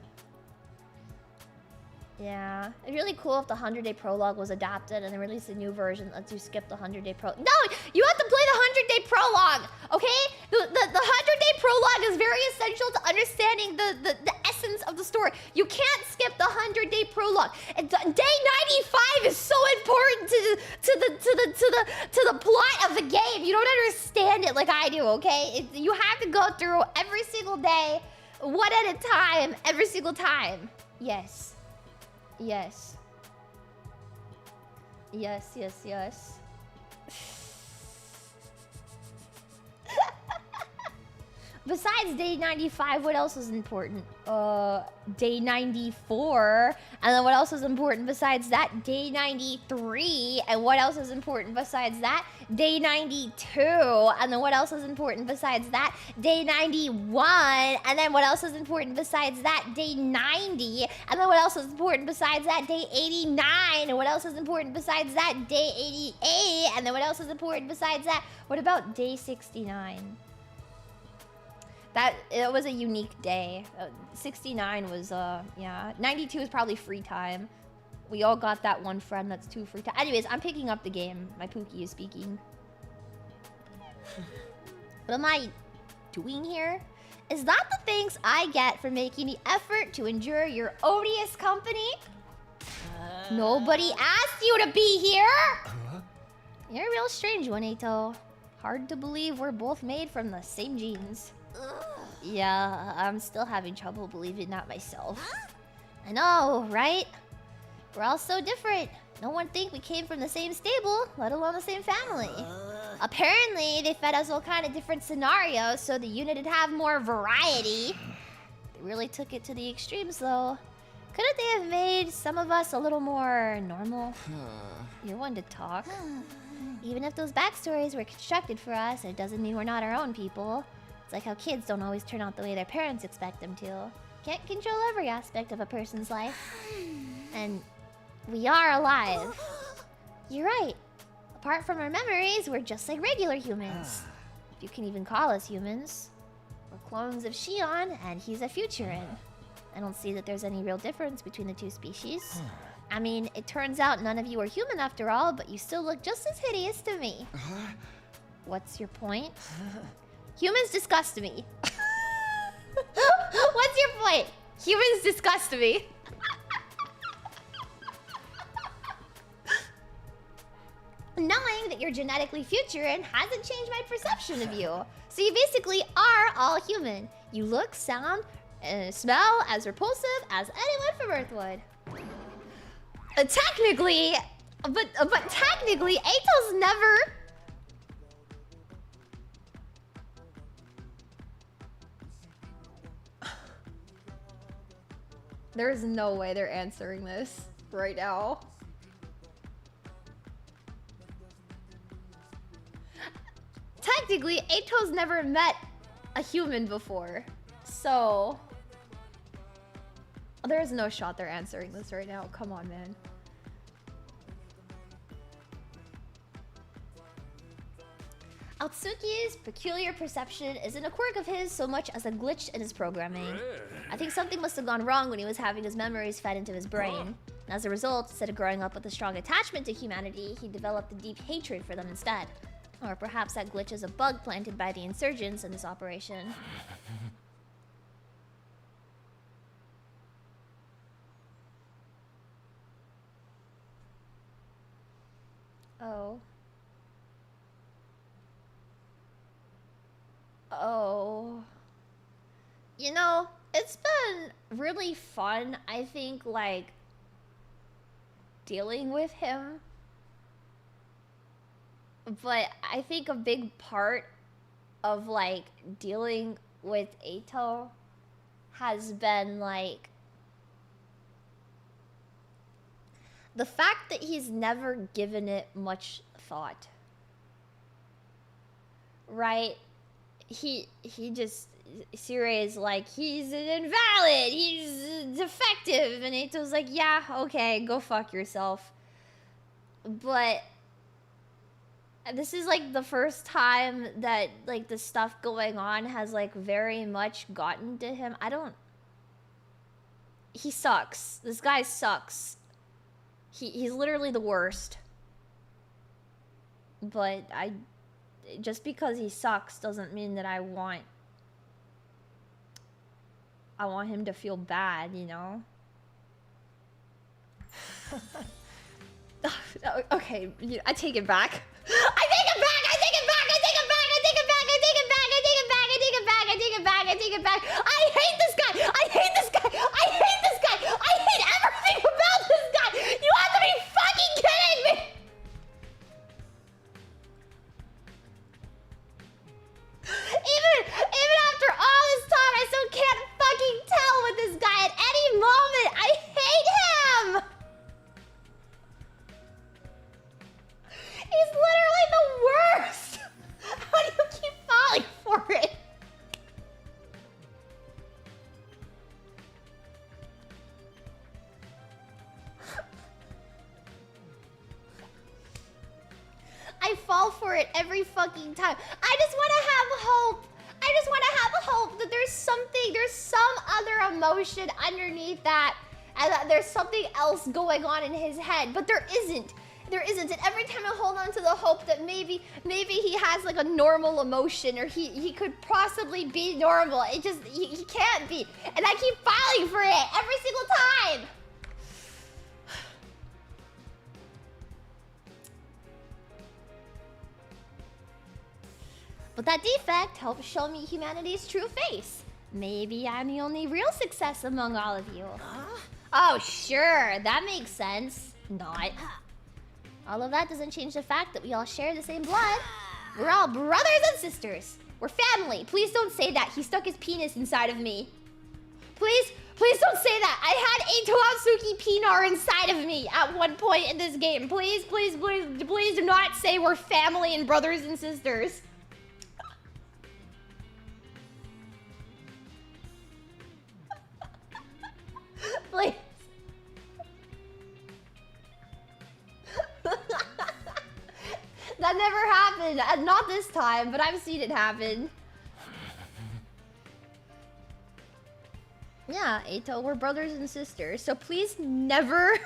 be really cool if the 100-day prologue was adapted and they released a new version that lets you skip the 100-day prologue. No! You have to play the 100-day prologue! Okay? The 100-day prologue is very essential to understanding the essence of the story. You can't skip the 100-day prologue. And day 95 is so important to the plot of the game. You don't understand it like I do, okay? You have to go through every single day, one at a time, every single time. Yes. besides day 95, what else was important? Day 94. And then what else was important besides that? Day 93. And what else was important besides that? Day 92. And then what else was important besides that? Day 91. And then what else was important besides that? Day 90. And then what else was important besides that? Day 89. And what else was important besides that? Day 88. And then what else was important besides that? What about day 69? It was a unique day. 69 was, yeah. 92 is probably free time. We all got that one friend that's too free time. Anyways, I'm picking up the game. My Pookie is speaking. What am I doing here? Is that the thanks I get for making the effort to endure your odious company? Nobody asked you to be here! You're a real strange one, Eito. Hard to believe we're both made from the same genes. Yeah, I'm still having trouble believing that myself. I know, right? We're all so different. No one think we came from the same stable, let alone the same family. Apparently, they fed us all kind of different scenarios so the unit would have more variety. They really took it to the extremes, though. Couldn't they have made some of us a little more normal? You're one to talk. Even if those backstories were constructed for us, it doesn't mean we're not our own people. It's like how kids don't always turn out the way their parents expect them to. Can't control every aspect of a person's life. And we are alive. You're right. Apart from our memories, we're just like regular humans. If you can even call us humans. We're clones of Shion, and he's a Futurin. I don't see that there's any real difference between the two species. I mean, it turns out none of you are human after all, but you still look just as hideous to me. What's your point? Humans disgust me. What's your point? Humans disgust me. Knowing that you're genetically Futurin hasn't changed my perception of you. So you basically are all human. You look, sound, smell as repulsive as anyone from Earth would. Technically, but technically, Eito's never... There's no way they're answering this right now. Technically, Eito's never met a human before. So... there's no shot they're answering this right now. Come on, man. Aotsuki's peculiar perception isn't a quirk of his so much as a glitch in his programming. I think something must have gone wrong when he was having his memories fed into his brain. And as a result, instead of growing up with a strong attachment to humanity, he developed a deep hatred for them instead. Or perhaps that glitch is a bug planted by the insurgents in this operation. Oh. Oh. You know, it's been really fun, I think, like, dealing with him. But I think a big part of, like, dealing with Eito has been, like, the fact that he's never given it much thought. Right? He just... Sirei is like, he's an invalid, he's defective. And Eito's like, yeah, okay, go fuck yourself. But... this is, like, the first time that, like, the stuff going on has, like, very much gotten to him. I don't... He sucks. This guy sucks. He's literally the worst. But just because he sucks doesn't mean that I want him to feel bad, you know? Okay, I take it back. I take it back! I take it back! I take it back! I take it back! I take it back! I take it back! I take it back! I take it back! I take it back! I hate this guy! I hate this guy! I hate this guy! I hate everything about this guy! You have to be fucking kidding me! Even after for it every fucking time. I just want to have hope. I just want to have hope that there's some other emotion underneath that, and that there's something else going on in his head, but there isn't. There isn't, and every time I hold on to the hope that maybe he has like a normal emotion, or he could possibly be normal. It just, he can't be. And I keep filing for it every single time. But that defect helps show me humanity's true face. Maybe I'm the only real success among all of you. Oh, sure, that makes sense. Not. All of that doesn't change the fact that we all share the same blood. We're all brothers and sisters. We're family. Please don't say that. He stuck his penis inside of me. Please don't say that. I had eito aotsuki pinar inside of me at one point in this game. Please do not say we're family and brothers and sisters. Please. That never happened. Not this time, but I've seen it happen. Yeah, Eito, we're brothers and sisters, so please never...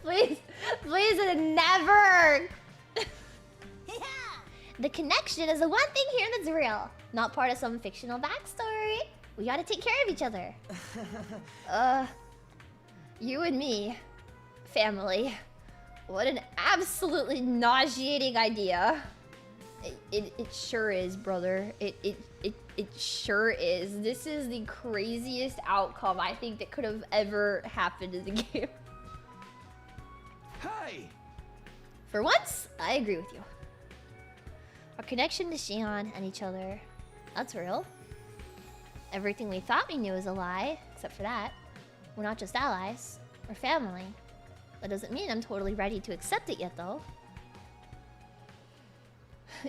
please never... The connection is the one thing here that's real. Not part of some fictional backstory. We gotta take care of each other. You and me. Family. What an absolutely nauseating idea. It sure is, brother. It sure is. This is the craziest outcome I think that could have ever happened in the game. Hey! For once, I agree with you. Our connection to Shion and each other, that's real. Everything we thought we knew is a lie, except for that. We're not just allies, we're family. That doesn't mean I'm totally ready to accept it yet, though.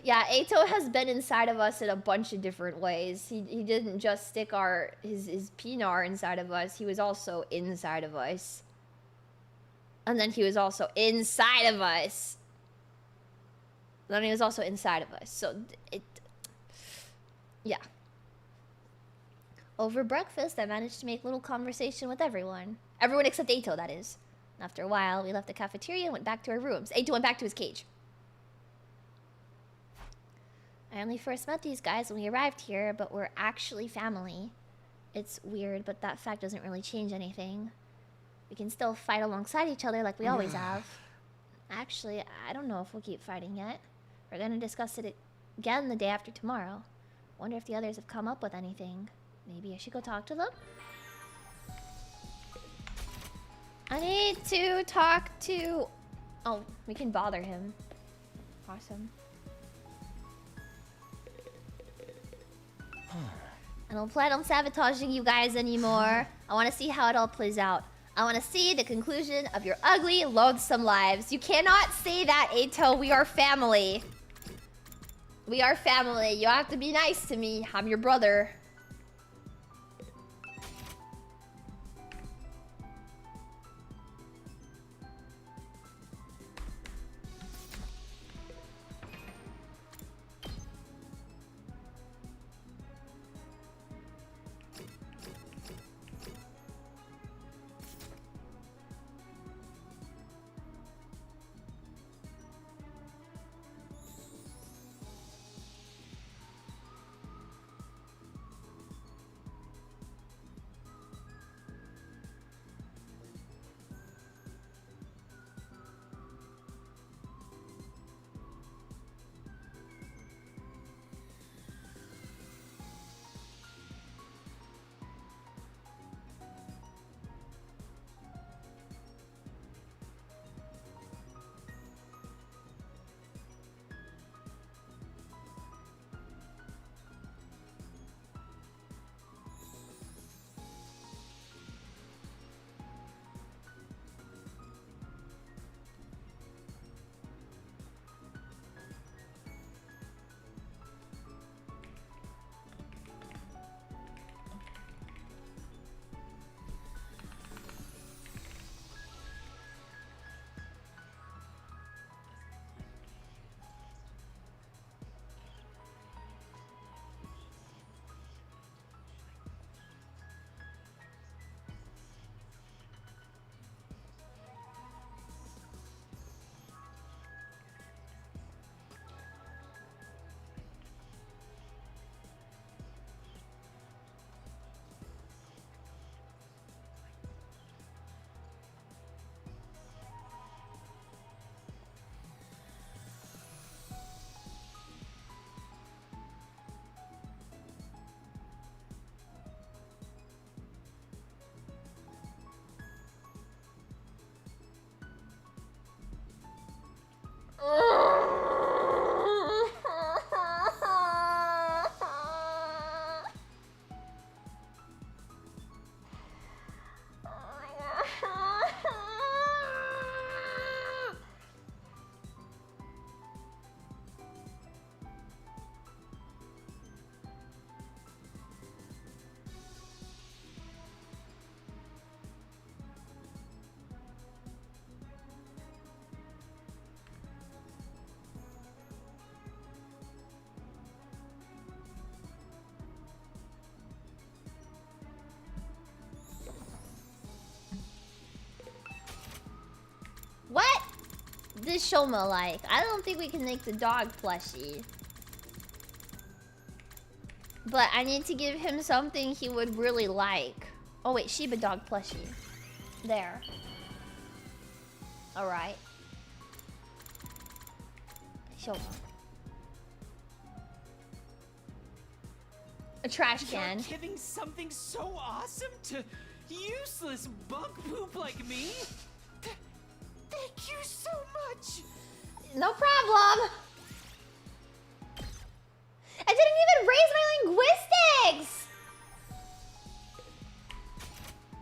Yeah, Eito has been inside of us in a bunch of different ways. He didn't just stick his pinar inside of us, he was also inside of us. And then he was also inside of us. Then he was also inside of us. So, yeah. Over breakfast, I managed to make little conversation with everyone. Everyone except Eito, that is. After a while, we left the cafeteria and went back to our rooms. Eito went back to his cage. I only first met these guys when we arrived here, but we're actually family. It's weird, but that fact doesn't really change anything. We can still fight alongside each other like we always have. Actually, I don't know if we'll keep fighting yet. We're gonna discuss it again the day after tomorrow. Wonder if the others have come up with anything. Maybe I should go talk to them? I need to talk to... Oh, we can bother him. Awesome. I don't plan on sabotaging you guys anymore. I want to see how it all plays out. I want to see the conclusion of your ugly, loathsome lives. You cannot say that, Eito. We are family. We are family. You have to be nice to me. I'm your brother. this Shoma like? I don't think we can make the dog plushie. But I need to give him something he would really like. Oh wait, Shiba dog plushie. There. Alright. Shoma. A trash can. You're giving something so awesome to useless bug poop like me? Thank you so much! No problem! I didn't even raise my linguistics!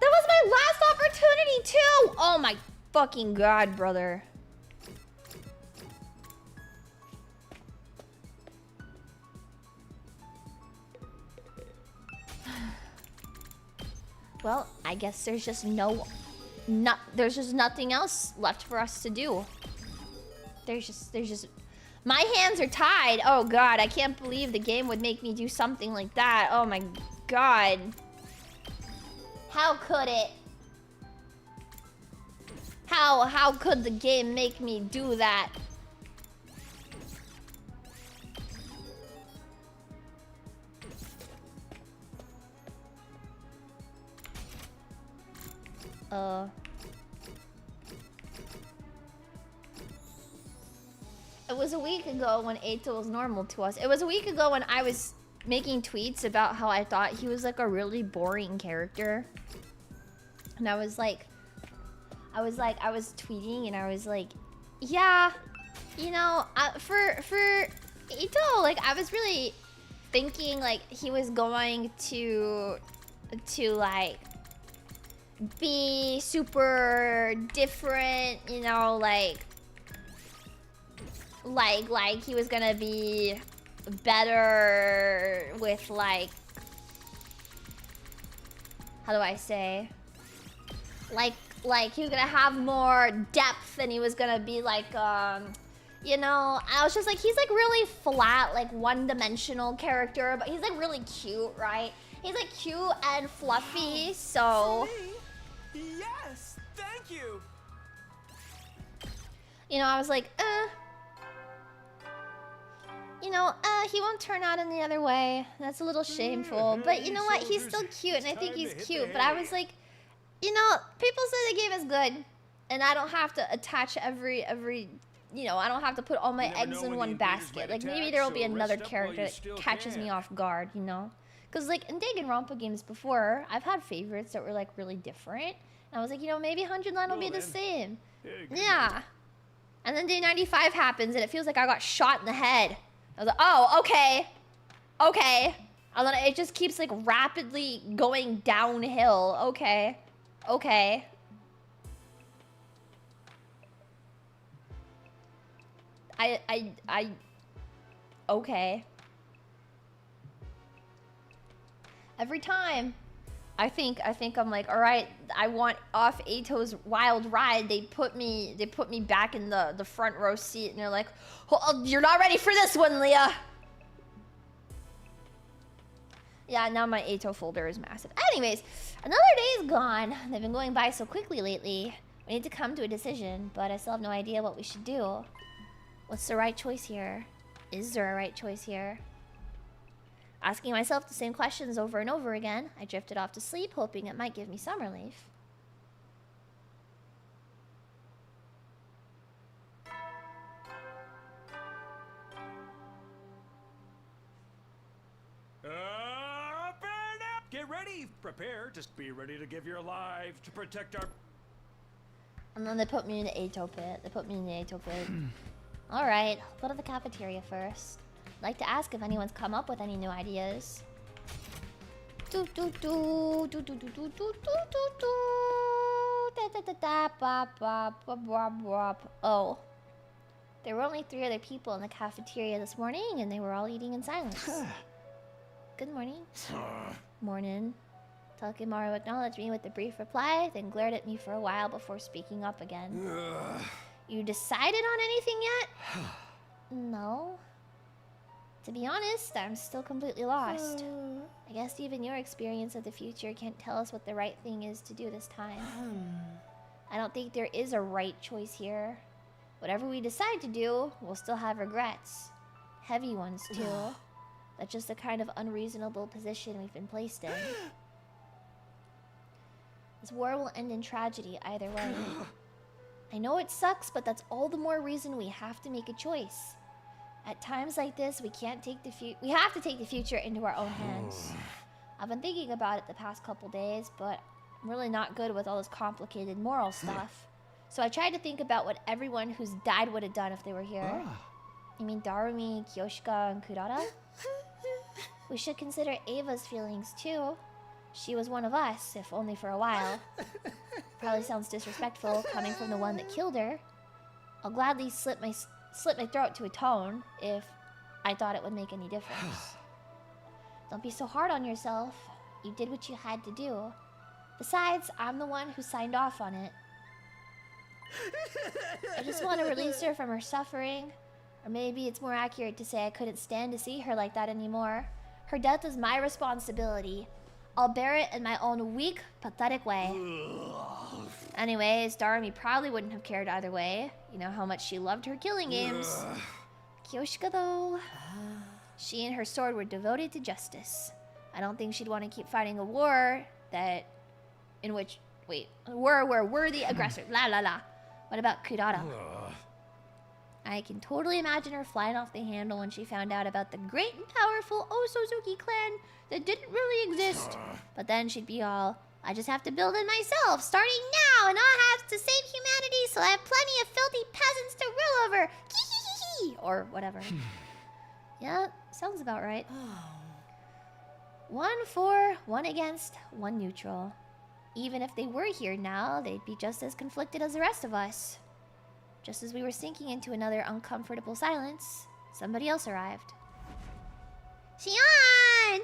That was my last opportunity too! Oh my fucking god, brother. Well, I guess there's just there's just nothing else left for us to do. There's just my hands are tied. Oh god, I can't believe the game would make me do something like that. Oh my god. How could it? How could the game make me do that? It was a week ago when Eito was normal to us. It was a week ago when I was making tweets about how I thought he was like a really boring character. And I was tweeting and I was like, yeah, you know, for Eito, like I was really thinking like he was going to like be super different, you know, like he was gonna be better with like, how do I say, like he was gonna have more depth and he was gonna be like you know, I was just like, he's like really flat, like one-dimensional character, but he's like really cute, right? He's like cute and fluffy, so yes, thank you. You know, I was like, you know, he won't turn out any other way. That's a little shameful. But you know what? He's still cute, and I think he's cute. But I was like, you know, people say the game is good, and I don't have to attach every, you know, I don't have to put all my eggs in one basket. Like, maybe there will be another character that catches me off guard, you know? Because, like, in Danganronpa games before, I've had favorites that were, like, really different. And I was like, you know, maybe 109 will be the same. Yeah. And then day 95 happens, and it feels like I got shot in the head. I was like, oh, okay. Okay. And then it just keeps, like, rapidly going downhill. Okay. Okay. Okay. Every time I think I'm like, all right, I want off Eito's wild ride. They put me back in the front row seat, and they're like, oh, you're not ready for this one, Leah. Yeah, now my Eito folder is massive. Anyways, another day is gone. They've been going by so quickly lately. We need to come to a decision, but I still have no idea what we should do. What's the right choice here? Is there a right choice here? Asking myself the same questions over and over again, I drifted off to sleep, hoping it might give me some relief. Get ready, prepare, just be ready to give your life to protect our... And then they put me in the Eito pit. Alright, I'll go to the cafeteria first. I'd like to ask if anyone's come up with any new ideas. Oh. There were only 3 other people in the cafeteria this morning, and they were all eating in silence. Good morning. Morning. Takimaru acknowledged me with a brief reply, then glared at me for a while before speaking up again. You decided on anything yet? No. To be honest, I'm still completely lost. I guess even your experience of the future can't tell us what the right thing is to do this time. I don't think there is a right choice here. whatever we decide to do, we'll still have regrets. Heavy ones, too. That's just the kind of unreasonable position we've been placed in. This war will end in tragedy either way. I know it sucks, but that's all the more reason we have to make a choice. At times like this, we have to take the future into our own hands. I've been thinking about it the past couple days, but I'm really not good with all this complicated moral stuff. So I tried to think about what everyone who's died would have done if they were here. You mean Darumi, Kyoshika, and Kurata? We should consider Ava's feelings too. She was one of us, if only for a while. Probably sounds disrespectful coming from the one that killed her. I'll gladly slit my throat to atone if I thought it would make any difference. Don't be so hard on yourself. You did what you had to do. Besides, I'm the one who signed off on it. I just want to release her from her suffering. Or maybe it's more accurate to say I couldn't stand to see her like that anymore. Her death is my responsibility. I'll bear it in my own weak, pathetic way. Anyways, Darumi probably wouldn't have cared either way. You know how much she loved her killing games. Kyoshika, though, she and her sword were devoted to justice. I don't think she'd want to keep fighting a war where we're the aggressor. La la la. What about Kurata? I can totally imagine her flying off the handle when she found out about the great and powerful Osuzuki clan that didn't really exist. But then she'd be all, I just have to build it myself, starting now, and I'll have to save humanity so I have plenty of filthy peasants to rule over. Or whatever. Yeah, sounds about right. 1 for, 1 against, 1 neutral. Even if they were here now, they'd be just as conflicted as the rest of us. Just as we were sinking into another uncomfortable silence, somebody else arrived. Shion!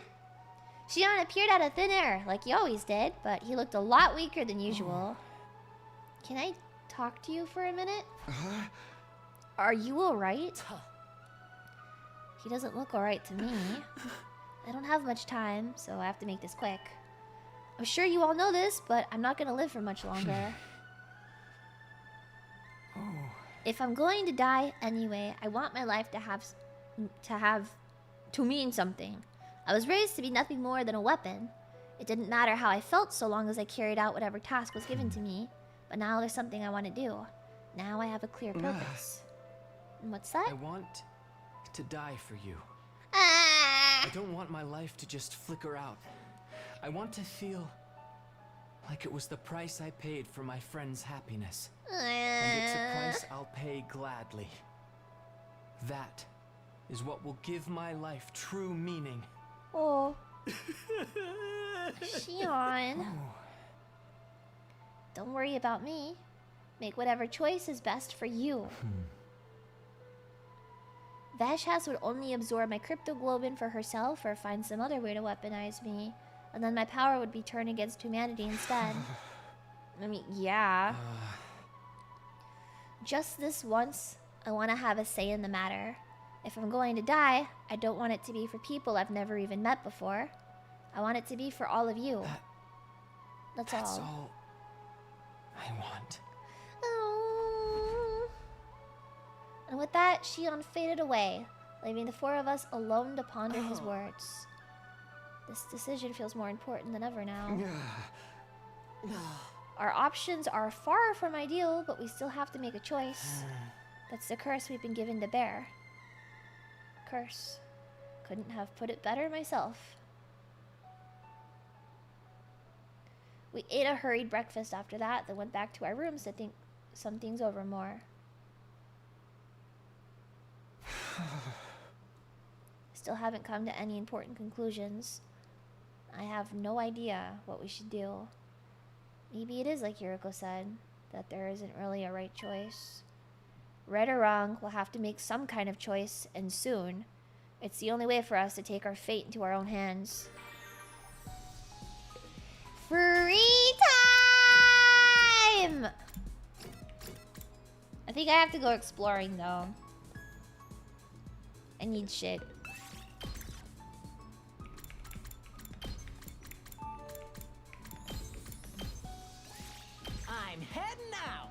Shion appeared out of thin air, like he always did, but he looked a lot weaker than usual. Can I talk to you for a minute? Are you alright? He doesn't look alright to me. I don't have much time, so I have to make this quick. I'm sure you all know this, but I'm not gonna live for much longer. If I'm going to die anyway, I want my life to mean something. I was raised to be nothing more than a weapon. It didn't matter how I felt so long as I carried out whatever task was given to me. But now there's something I want to do. Now I have a clear purpose. And what's that? I want to die for you. I don't want my life to just flicker out. I want to feel like it was the price I paid for my friend's happiness. And it's a price I'll pay gladly. That is what will give my life true meaning. Oh. Shion. Don't worry about me. Make whatever choice is best for you. Vashas would only absorb my cryptoglobin for herself or find some other way to weaponize me. And then my power would be turned against humanity instead. I mean, yeah. Just this once, I want to have a say in the matter. If I'm going to die, I don't want it to be for people I've never even met before. I want it to be for all of you. That's all I want. Oh. And with that, Shion faded away, leaving the 4 of us alone to ponder his words. This decision feels more important than ever now. Our options are far from ideal, but we still have to make a choice. That's the curse we've been given to bear. Curse. Couldn't have put it better myself. We ate a hurried breakfast after that, then went back to our rooms to think some things over more. Still haven't come to any important conclusions. I have no idea what we should do. Maybe it is like Yuriko said, that there isn't really a right choice. Right or wrong, we'll have to make some kind of choice, and soon. It's the only way for us to take our fate into our own hands. Free time! I think I have to go exploring though. I need shit. I'm heading out.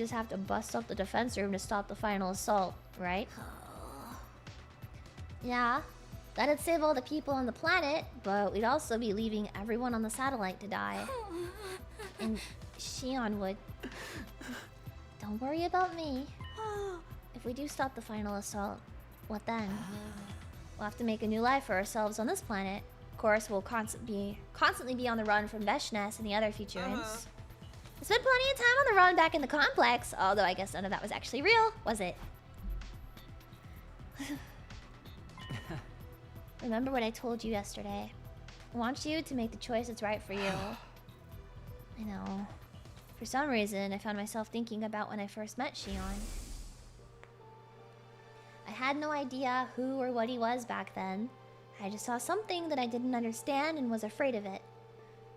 just have to bust up the defense room to stop the final assault, right? Yeah, that'd save all the people on the planet, but we'd also be leaving everyone on the satellite to die. And Shion would. Don't worry about me. If we do stop the final assault, what then? We'll have to make a new life for ourselves on this planet. Of course, we'll constantly be on the run from Veshness and the other Futurans. I spent plenty of time on the run back in the complex, although I guess none of that was actually real, was it? Remember what I told you yesterday. I want you to make the choice that's right for you. I know. For some reason, I found myself thinking about when I first met Shion. I had no idea who or what he was back then. I just saw something that I didn't understand and was afraid of it.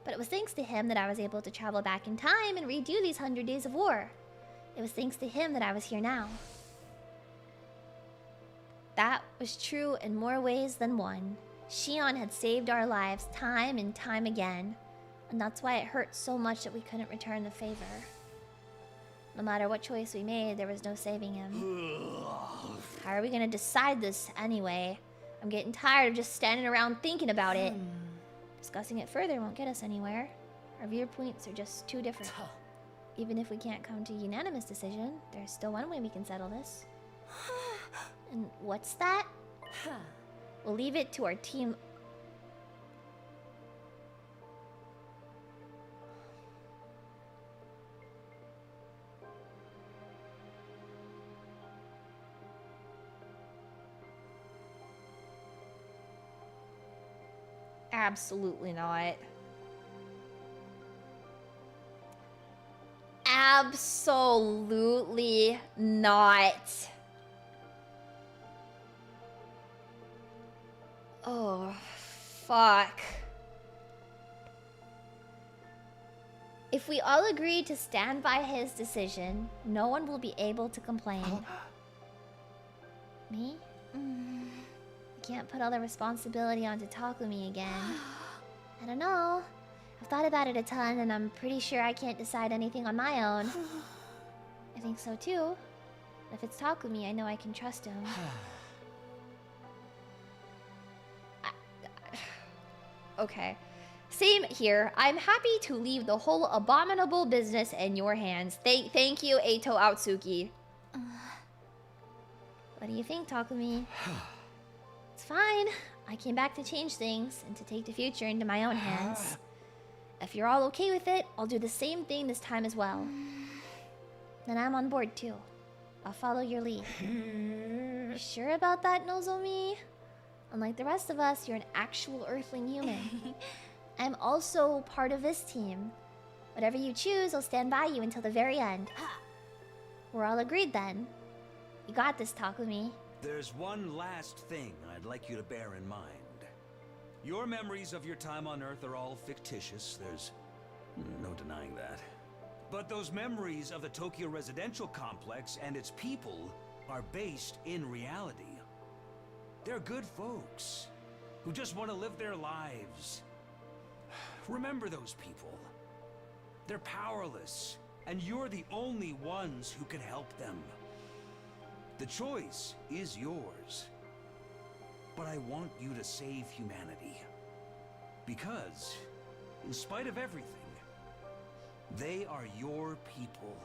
But it was thanks to him that I was able to travel back in time and redo these 100 days of war. It was thanks to him that I was here now. That was true in more ways than one. Shion had saved our lives time and time again. And that's why it hurt so much that we couldn't return the favor. No matter what choice we made, there was no saving him. How are we gonna decide this anyway? I'm getting tired of just standing around thinking about it. Discussing it further won't get us anywhere. Our viewpoints are just too different. Even if we can't come to a unanimous decision, there's still one way we can settle this. And what's that? We'll leave it to our team. Absolutely not. Absolutely not. Oh, fuck. If we all agree to stand by his decision, no one will be able to complain. Me? Can't put all the responsibility onto Takumi again. I don't know. I've thought about it a ton, and I'm pretty sure I can't decide anything on my own. I think so too. If it's Takumi, I know I can trust him. Okay. Same here. I'm happy to leave the whole abominable business in your hands. Thank you, Eito Aotsuki. What do you think, Takumi? It's fine. I came back to change things and to take the future into my own hands. If you're all okay with it, I'll do the same thing this time as well. Then I'm on board too. I'll follow your lead. You sure about that, Nozomi? Unlike the rest of us, you're an actual Earthling human. I'm also part of this team. Whatever you choose, I'll stand by you until the very end. We're all agreed then. You got this, Takumi. There's one last thing I'd like you to bear in mind. Your memories of your time on Earth are all fictitious. There's no denying that. But those memories of the Tokyo residential complex and its people are based in reality. They're good folks who just want to live their lives. Remember those people. They're powerless, and you're the only ones who can help them. The choice is yours. But I want you to save humanity. Because, in spite of everything, they are your people.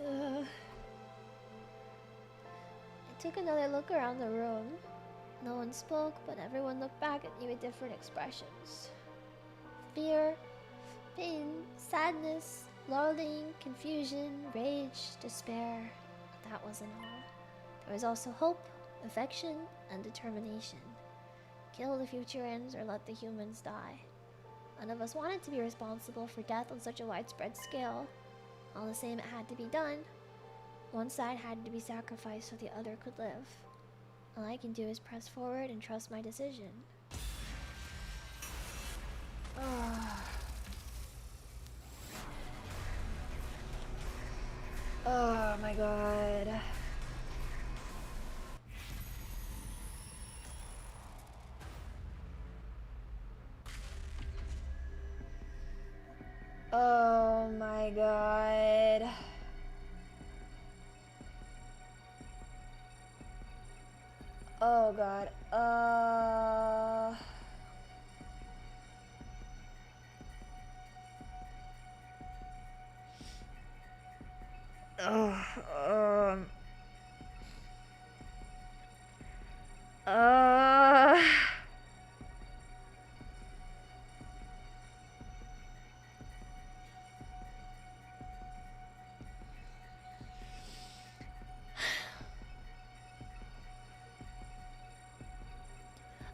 I took another look around the room. No one spoke, but everyone looked back at me with different expressions. Fear, pain, sadness, loathing, confusion, rage, despair. That wasn't all. There was also hope, affection, and determination. Kill the Futurans or let the humans die. None of us wanted to be responsible for death on such a widespread scale. All the same, it had to be done. One side had to be sacrificed so the other could live. All I can do is press forward and trust my decision. Oh my god. Oh my god. Oh god.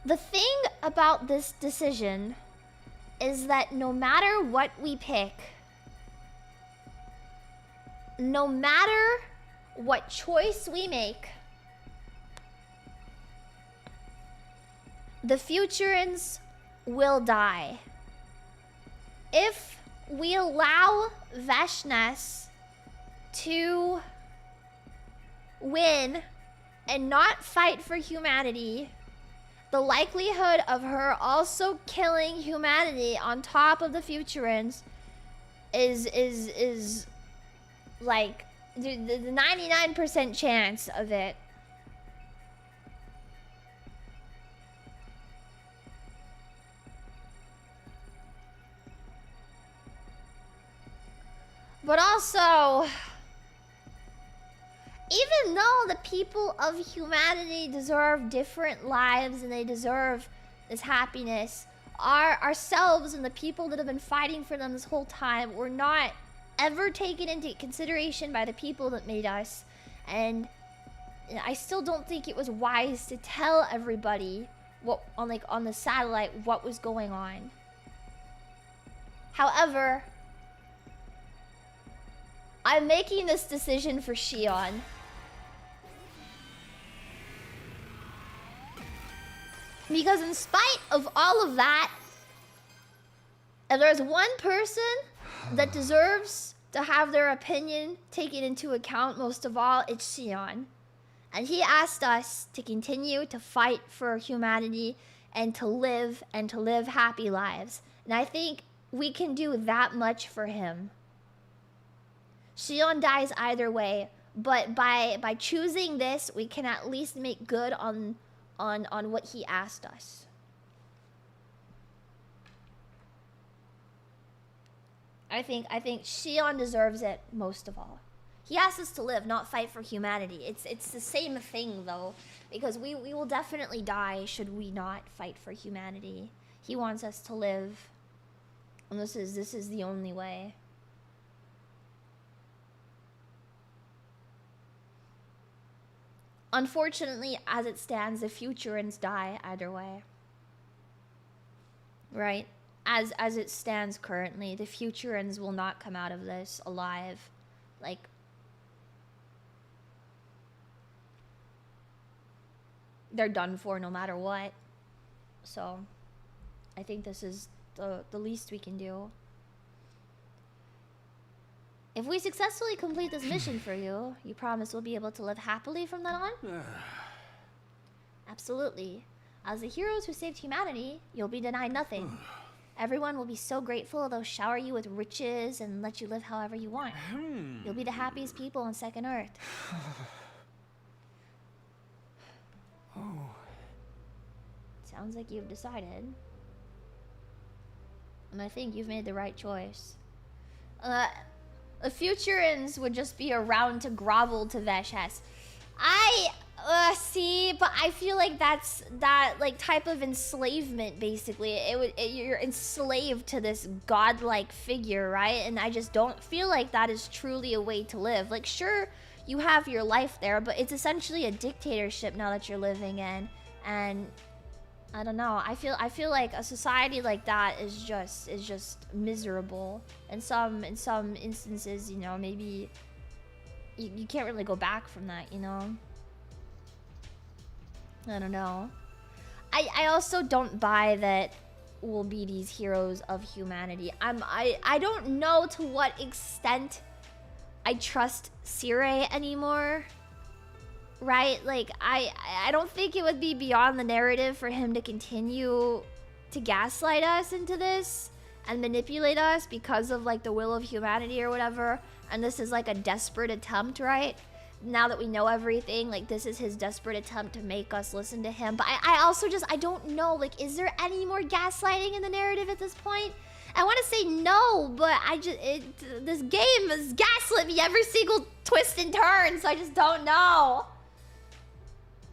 The thing about this decision is that no matter what we pick, no matter what choice we make, the Futurans will die. If we allow Veshness to win and not fight for humanity, the likelihood of her also killing humanity on top of the Futurans is like the 99% chance of it. But also, even though the people of humanity deserve different lives and they deserve this happiness, ourselves and the people that have been fighting for them this whole time were not ever taken into consideration by the people that made us. And I still don't think it was wise to tell everybody what on the satellite what was going on. However, I'm making this decision for Shion. Because in spite of all of that, if there's one person that deserves to have their opinion taken into account most of all, it's Shion. And he asked us to continue to fight for humanity and to live happy lives. And I think we can do that much for him. Shion dies either way, but by choosing this, we can at least make good on what he asked us. I think Shion deserves it most of all. He asked us to live, not fight for humanity. It's the same thing though, because we will definitely die should we not fight for humanity. He wants us to live, and this is the only way. Unfortunately, as it stands, the Futurans die either way. Right? As it stands currently, the Futurans will not come out of this alive. Like, they're done for no matter what. So, I think this is the least we can do. If we successfully complete this mission for you, you promise we'll be able to live happily from then on? Absolutely. As the heroes who saved humanity, you'll be denied nothing. Everyone will be so grateful they'll shower you with riches and let you live however you want. You'll be the happiest people on Second Earth. Sounds like you've decided. And I think you've made the right choice. The Futurans would just be around to grovel to Veshes. See, but I feel like that's that like type of enslavement. Basically, you're enslaved to this godlike figure, right? And I just don't feel like that is truly a way to live. Like, sure, you have your life there, but it's essentially a dictatorship now that you're living in. And I don't know. I feel like a society like that is just miserable. In some instances, you know, maybe you can't really go back from that, you know. I don't know. I also don't buy that will be these heroes of humanity. I don't know to what extent I trust Sire anymore. Right? Like, I don't think it would be beyond the narrative for him to continue to gaslight us into this and manipulate us because of, like, the will of humanity or whatever. And this is, like, a desperate attempt, right? Now that we know everything, like, this is his desperate attempt to make us listen to him. But I also just, I don't know, like, is there any more gaslighting in the narrative at this point? I want to say no, but this game has gaslit me every single twist and turn, so I just don't know.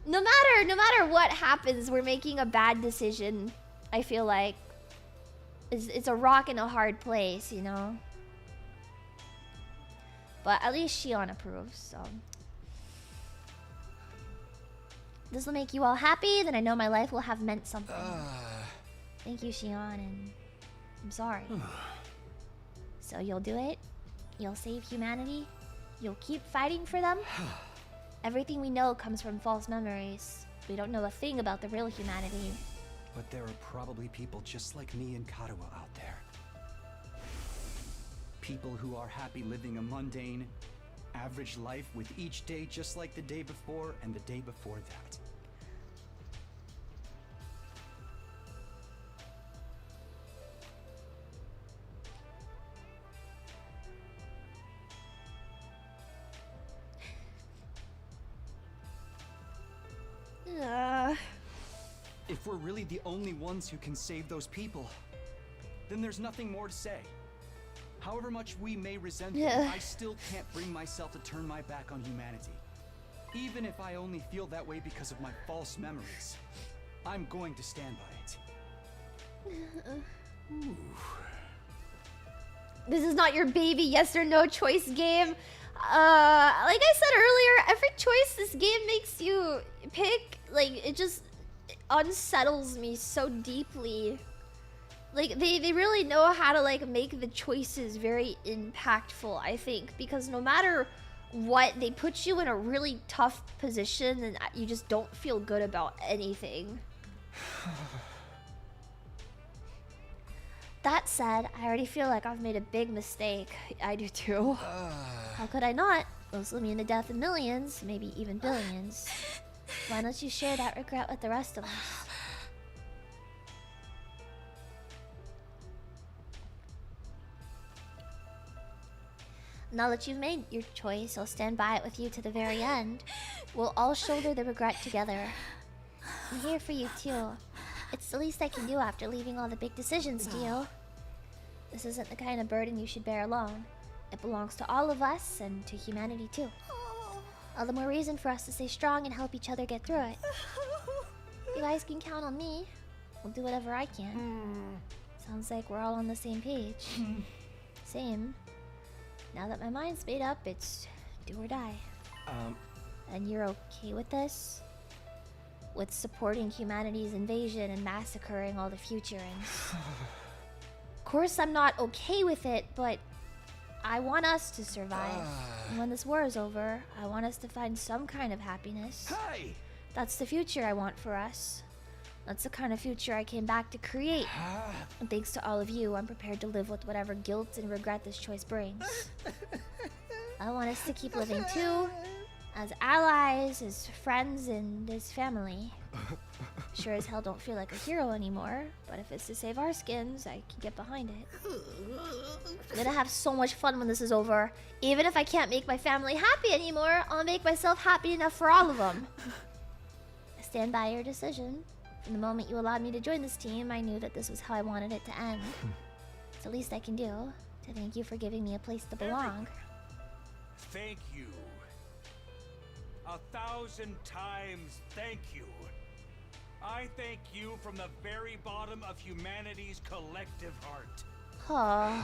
No matter what happens, we're making a bad decision, I feel like. It's a rock in a hard place, you know? But at least Shion approves, so. This will make you all happy, then I know my life will have meant something. Thank you, Shion, and I'm sorry. So you'll do it? You'll save humanity? You'll keep fighting for them? Everything we know comes from false memories. We don't know a thing about the real humanity. But there are probably people just like me and Karuo out there. People who are happy living a mundane, average life with each day just like the day before and the day before that. If we're really the only ones who can save those people, then there's nothing more to say. However much we may resent them, I still can't bring myself to turn my back on humanity. Even if I only feel that way because of my false memories, I'm going to stand by it. This is not your baby yes or no choice game. Like I said earlier, every choice this game makes you pick, like, it just unsettles me so deeply. Like, they really know how to, like, make the choices very impactful, I think. Because no matter what, they put you in a really tough position and you just don't feel good about anything. That said, I already feel like I've made a big mistake. I do too. How could I not? Those will mean the death of millions, maybe even billions. Why don't you share that regret with the rest of us? Now that you've made your choice, I'll stand by it with you to the very end. We'll all shoulder the regret together. I'm here for you too. It's the least I can do after leaving all the big decisions to you. This isn't the kind of burden you should bear alone. It belongs to all of us and to humanity too. All the more reason for us to stay strong and help each other get through it. You guys can count on me. I'll do whatever I can. Sounds like we're all on the same page. Same. Now that my mind's made up, it's do or die. And you're okay with this? With supporting humanity's invasion and massacring all the futurings? Of course I'm not okay with it, but I want us to survive. And when this war is over, I want us to find some kind of happiness. Hey! That's the future I want for us. That's the kind of future I came back to create. And thanks to all of you, I'm prepared to live with whatever guilt and regret this choice brings. I want us to keep living too, as allies, as friends, and as family. Sure as hell don't feel like a hero anymore, but if it's to save our skins, I can get behind it. I'm gonna have so much fun when this is over. Even if I can't make my family happy anymore, I'll make myself happy enough for all of them. I stand by your decision. From the moment you allowed me to join this team, I knew that this was how I wanted it to end. It's the least I can do, to thank you for giving me a place to belong. Thank you. 1,000 times thank you. I thank you from the very bottom of humanity's collective heart. Huh.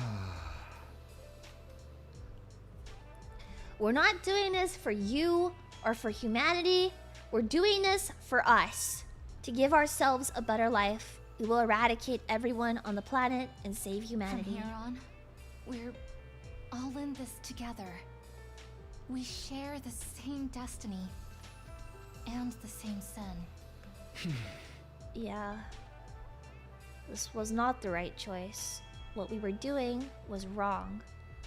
We're not doing this for you or for humanity. We're doing this for us. To give ourselves a better life. We will eradicate everyone on the planet and save humanity. From here on, we're all in this together. We share the same destiny and the same sin. Yeah. This was not the right choice. What we were doing was wrong.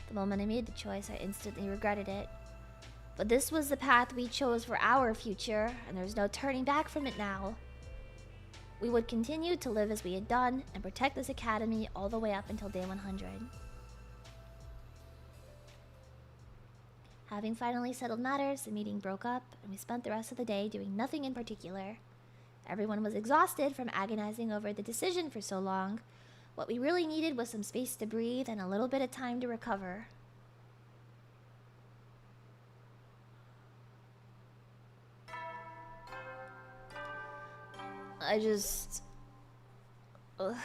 The moment I made the choice, I instantly regretted it. But this was the path we chose for our future, and there's no turning back from it now. We would continue to live as we had done and protect this academy all the way up until day 100. Having finally settled matters, the meeting broke up, and we spent the rest of the day doing nothing in particular. Everyone was exhausted from agonizing over the decision for so long. What we really needed was some space to breathe and a little bit of time to recover. I just... Ugh.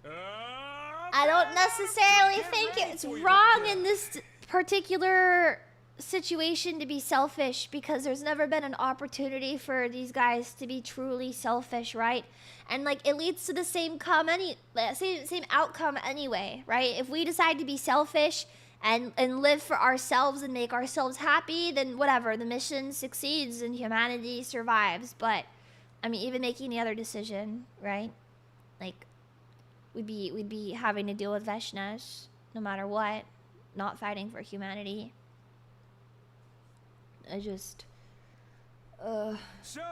I don't necessarily think it's wrong in this particular situation to be selfish, because there's never been an opportunity for these guys to be truly selfish, right? And like, it leads to the same outcome anyway, right? If we decide to be selfish and live for ourselves and make ourselves happy, then whatever, the mission succeeds and humanity survives. But I mean, even making the other decision, right? Like, we'd be having to deal with Veshnesh no matter what, not fighting for humanity. I just... So,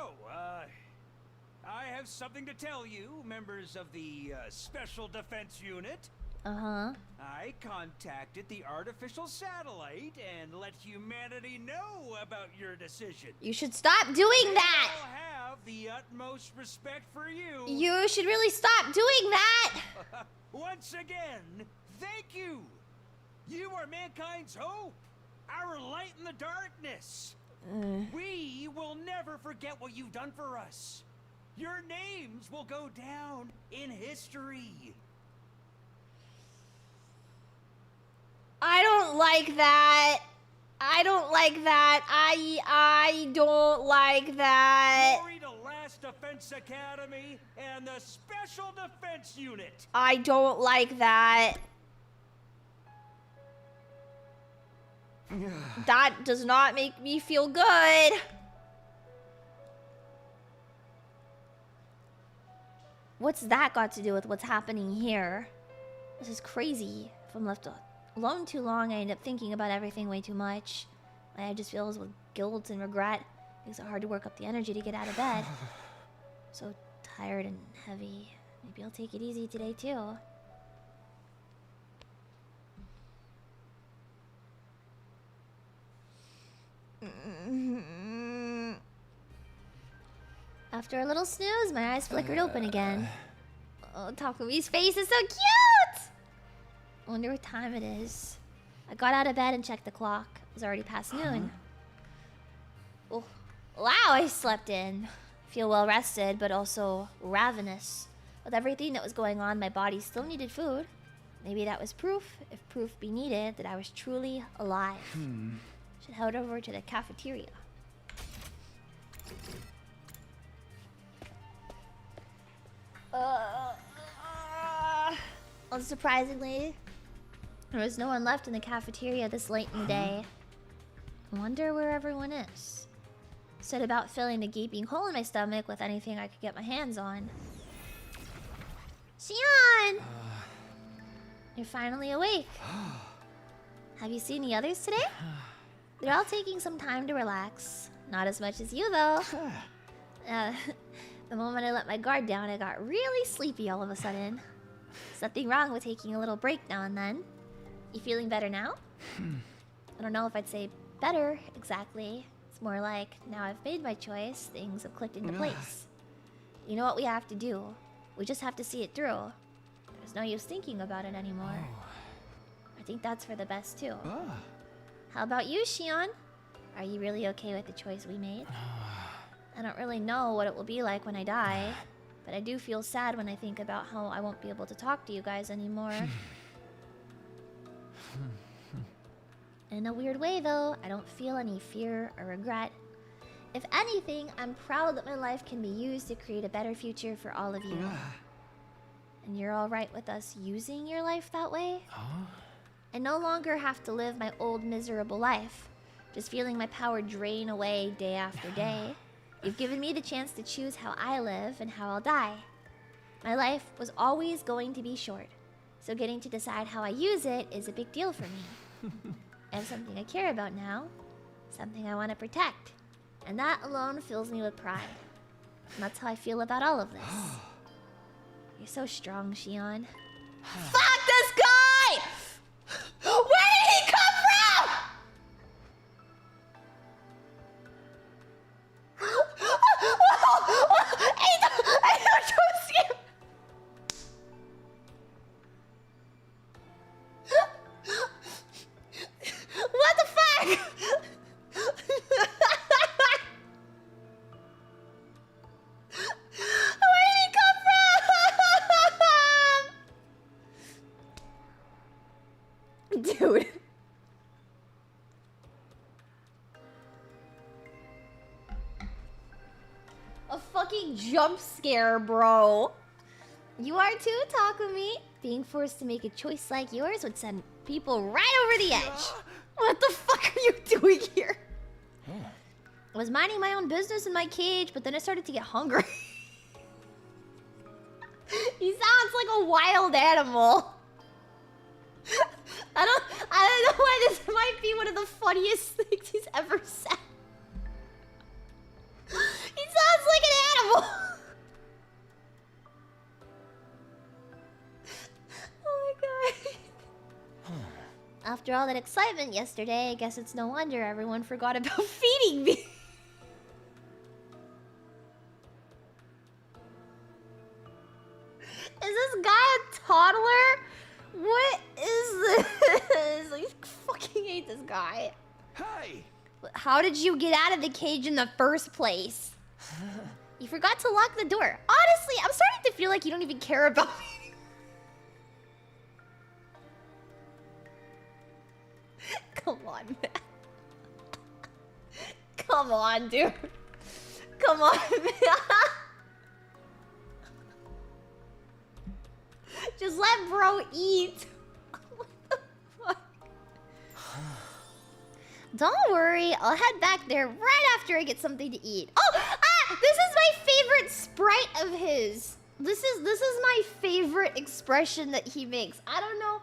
I have something to tell you, members of the Special Defense Unit. Uh-huh. I contacted the artificial satellite and let humanity know about your decision. You should stop doing that! I'll have the utmost respect for you. You should really stop doing that! Once again, thank you! You are mankind's hope, our light in the darkness. We will never forget what you've done for us. Your names will go down in history. I don't like that. I don't like that. I don't like that. Glory to Last Defense Academy and the Special Defense Unit. I don't like that. That does not make me feel good. What's that got to do with what's happening here? This is crazy. If I'm left alone too long, I end up thinking about everything way too much. My head just fills with guilt and regret. Makes it hard to work up the energy to get out of bed. So tired and heavy. Maybe I'll take it easy today too. After a little snooze, my eyes flickered open again. Oh, Takumi's face is so cute! I wonder what time it is. I got out of bed and checked the clock. It was already past noon. Oh, wow, I slept in. Feel well rested, but also ravenous. With everything that was going on, my body still needed food. Maybe that was proof, if proof be needed, that I was truly alive. Should head over to the cafeteria. Unsurprisingly, there was no one left in the cafeteria this late in the day. I wonder where everyone is. Set about filling the gaping hole in my stomach with anything I could get my hands on. Xion! You're finally awake. Have you seen the others today? They're all taking some time to relax. Not as much as you, though. The moment I let my guard down, I got really sleepy all of a sudden. There's nothing wrong with taking a little break now and then. You feeling better now? I don't know if I'd say better, exactly. It's more like, now I've made my choice, things have clicked into place. You know what we have to do? We just have to see it through. There's no use thinking about it anymore. I think that's for the best, too. How about you, Xion? Are you really okay with the choice we made? I don't really know what it will be like when I die, but I do feel sad when I think about how I won't be able to talk to you guys anymore. In a weird way, though, I don't feel any fear or regret. If anything, I'm proud that my life can be used to create a better future for all of you. And you're all right with us using your life that way? I no longer have to live my old miserable life, just feeling my power drain away day after day. You've given me the chance to choose how I live and how I'll die. My life was always going to be short, so getting to decide how I use it is a big deal for me. And something I care about now, something I want to protect. And that alone fills me with pride. And that's how I feel about all of this. You're so strong, Shion. Fuck this guy! Where did he come from? I don't see him. What the fuck? Where did he come from? Dude. A fucking jump scare, bro. You are too, Takumi. Being forced to make a choice like yours would send people right over the edge. What the fuck are you doing here? I was minding my own business in my cage, but then I started to get hungry. He sounds like a wild animal. I don't know why this might be one of the funniest things he's ever said. He sounds like an animal. Oh my god. After all that excitement yesterday, I guess it's no wonder everyone forgot about feeding me. Is this guy a toddler? What is this? I fucking hate this guy. Hey! How did you get out of the cage in the first place? You forgot to lock the door. Honestly, I'm starting to feel like you don't even care about me. Come on, man. Come on, dude. Come on, man. Just let bro eat. What the fuck? Don't worry, I'll head back there right after I get something to eat. Oh, this is my favorite sprite of his. This is my favorite expression that he makes. I don't know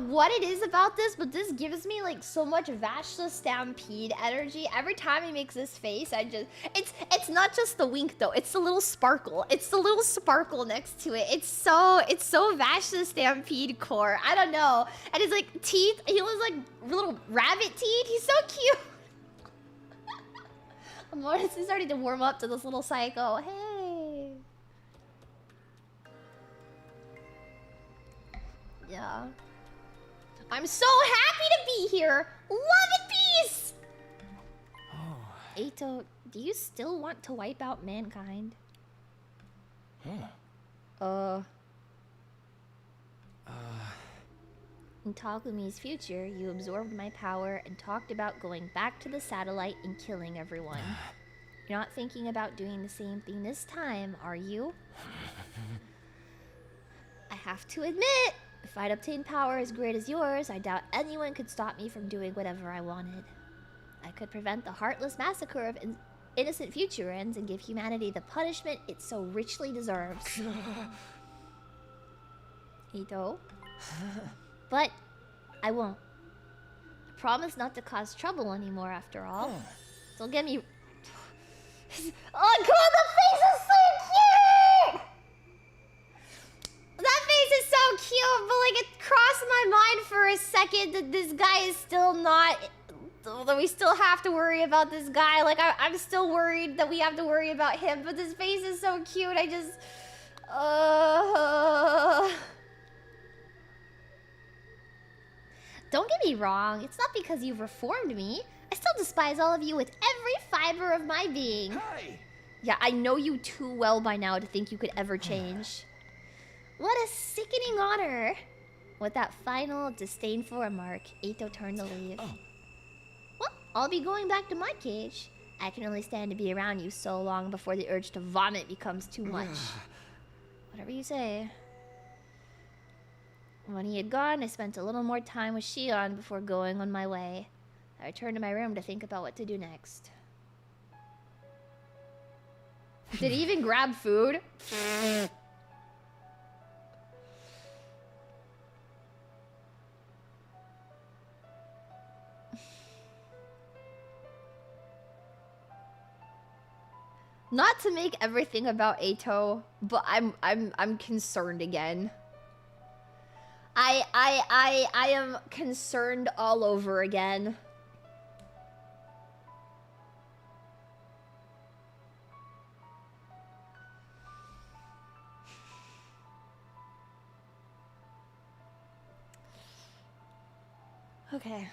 what it is about this, but this gives me like so much Vashta Stampede energy. Every time he makes this face, it's not just the wink though, it's the little sparkle. It's the little sparkle next to it. It's so Vashta Stampede core. I don't know. And his like teeth, he looks like little rabbit teeth. He's so cute. I'm honestly starting to warm up to this little psycho. Hey. Yeah. I'm so happy to be here! Love and peace! Oh. Eito, do you still want to wipe out mankind? In Takumi's future, you absorbed my power and talked about going back to the satellite and killing everyone. You're not thinking about doing the same thing this time, are you? I have to admit, if I'd obtained power as great as yours, I doubt anyone could stop me from doing whatever I wanted. I could prevent the heartless massacre of innocent Futurans and give humanity the punishment it so richly deserves. Eito? But I won't. I promise not to cause trouble anymore after all. Don't get me... Oh god, the face is so cute! That face is so cute, but like it crossed my mind for a second that this guy is still not... That we still have to worry about this guy. Like I'm still worried that we have to worry about him, but this face is so cute, I just... Don't get me wrong, it's not because you've reformed me. I still despise all of you with every fiber of my being. Hey. Yeah, I know you too well by now to think you could ever change. What a sickening honor. With that final, disdainful remark, Eito turned to leave. Well, I'll be going back to my cage. I can only stand to be around you so long before the urge to vomit becomes too much. Whatever you say. When he had gone, I spent a little more time with Shion before going on my way. I returned to my room to think about what to do next. Did he even grab food? Not to make everything about Eito, but I'm concerned again. I am concerned all over again. Okay.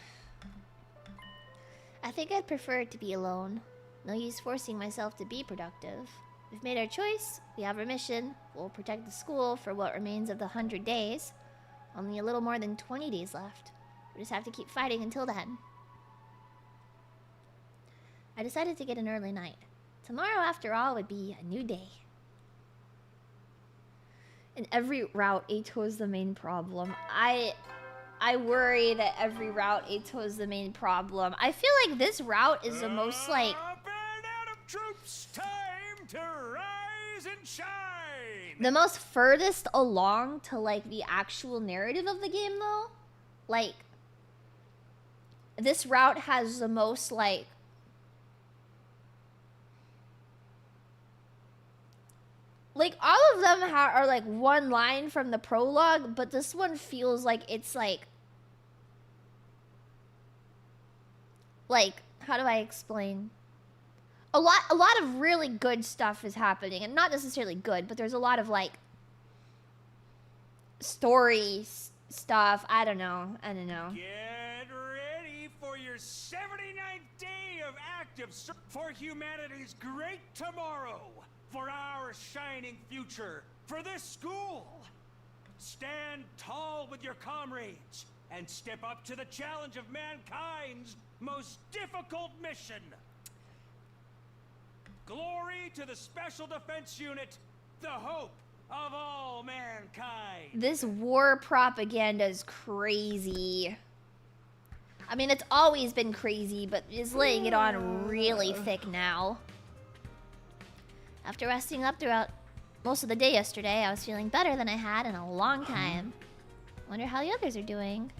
I think I'd prefer it to be alone. No use forcing myself to be productive. We've made our choice. We have our mission. We'll protect the school for what remains of the 100 days. Only a little more than 20 days left. We just have to keep fighting until then. I decided to get an early night. Tomorrow, after all, would be a new day. In every route, Eito is the main problem. I worry that every route Eito is the main problem. I feel like this route is the most like... Troops, time to rise and shine! The most furthest along to like the actual narrative of the game though. Like... This route has the most like... Like, all of them are, like, one line from the prologue, but this one feels like it's, like... Like, how do I explain? A lot of really good stuff is happening, and not necessarily good, but there's a lot of, like... Story stuff. I don't know. Get ready for your 79th day of active search for humanity's great tomorrow. For our shining future, for this school. Stand tall with your comrades and step up to the challenge of mankind's most difficult mission. Glory to the Special Defense Unit, the hope of all mankind. This war propaganda is crazy. I mean, it's always been crazy, but it's laying it on really thick now. After resting up throughout most of the day yesterday, I was feeling better than I had in a long time. Wonder how the others are doing.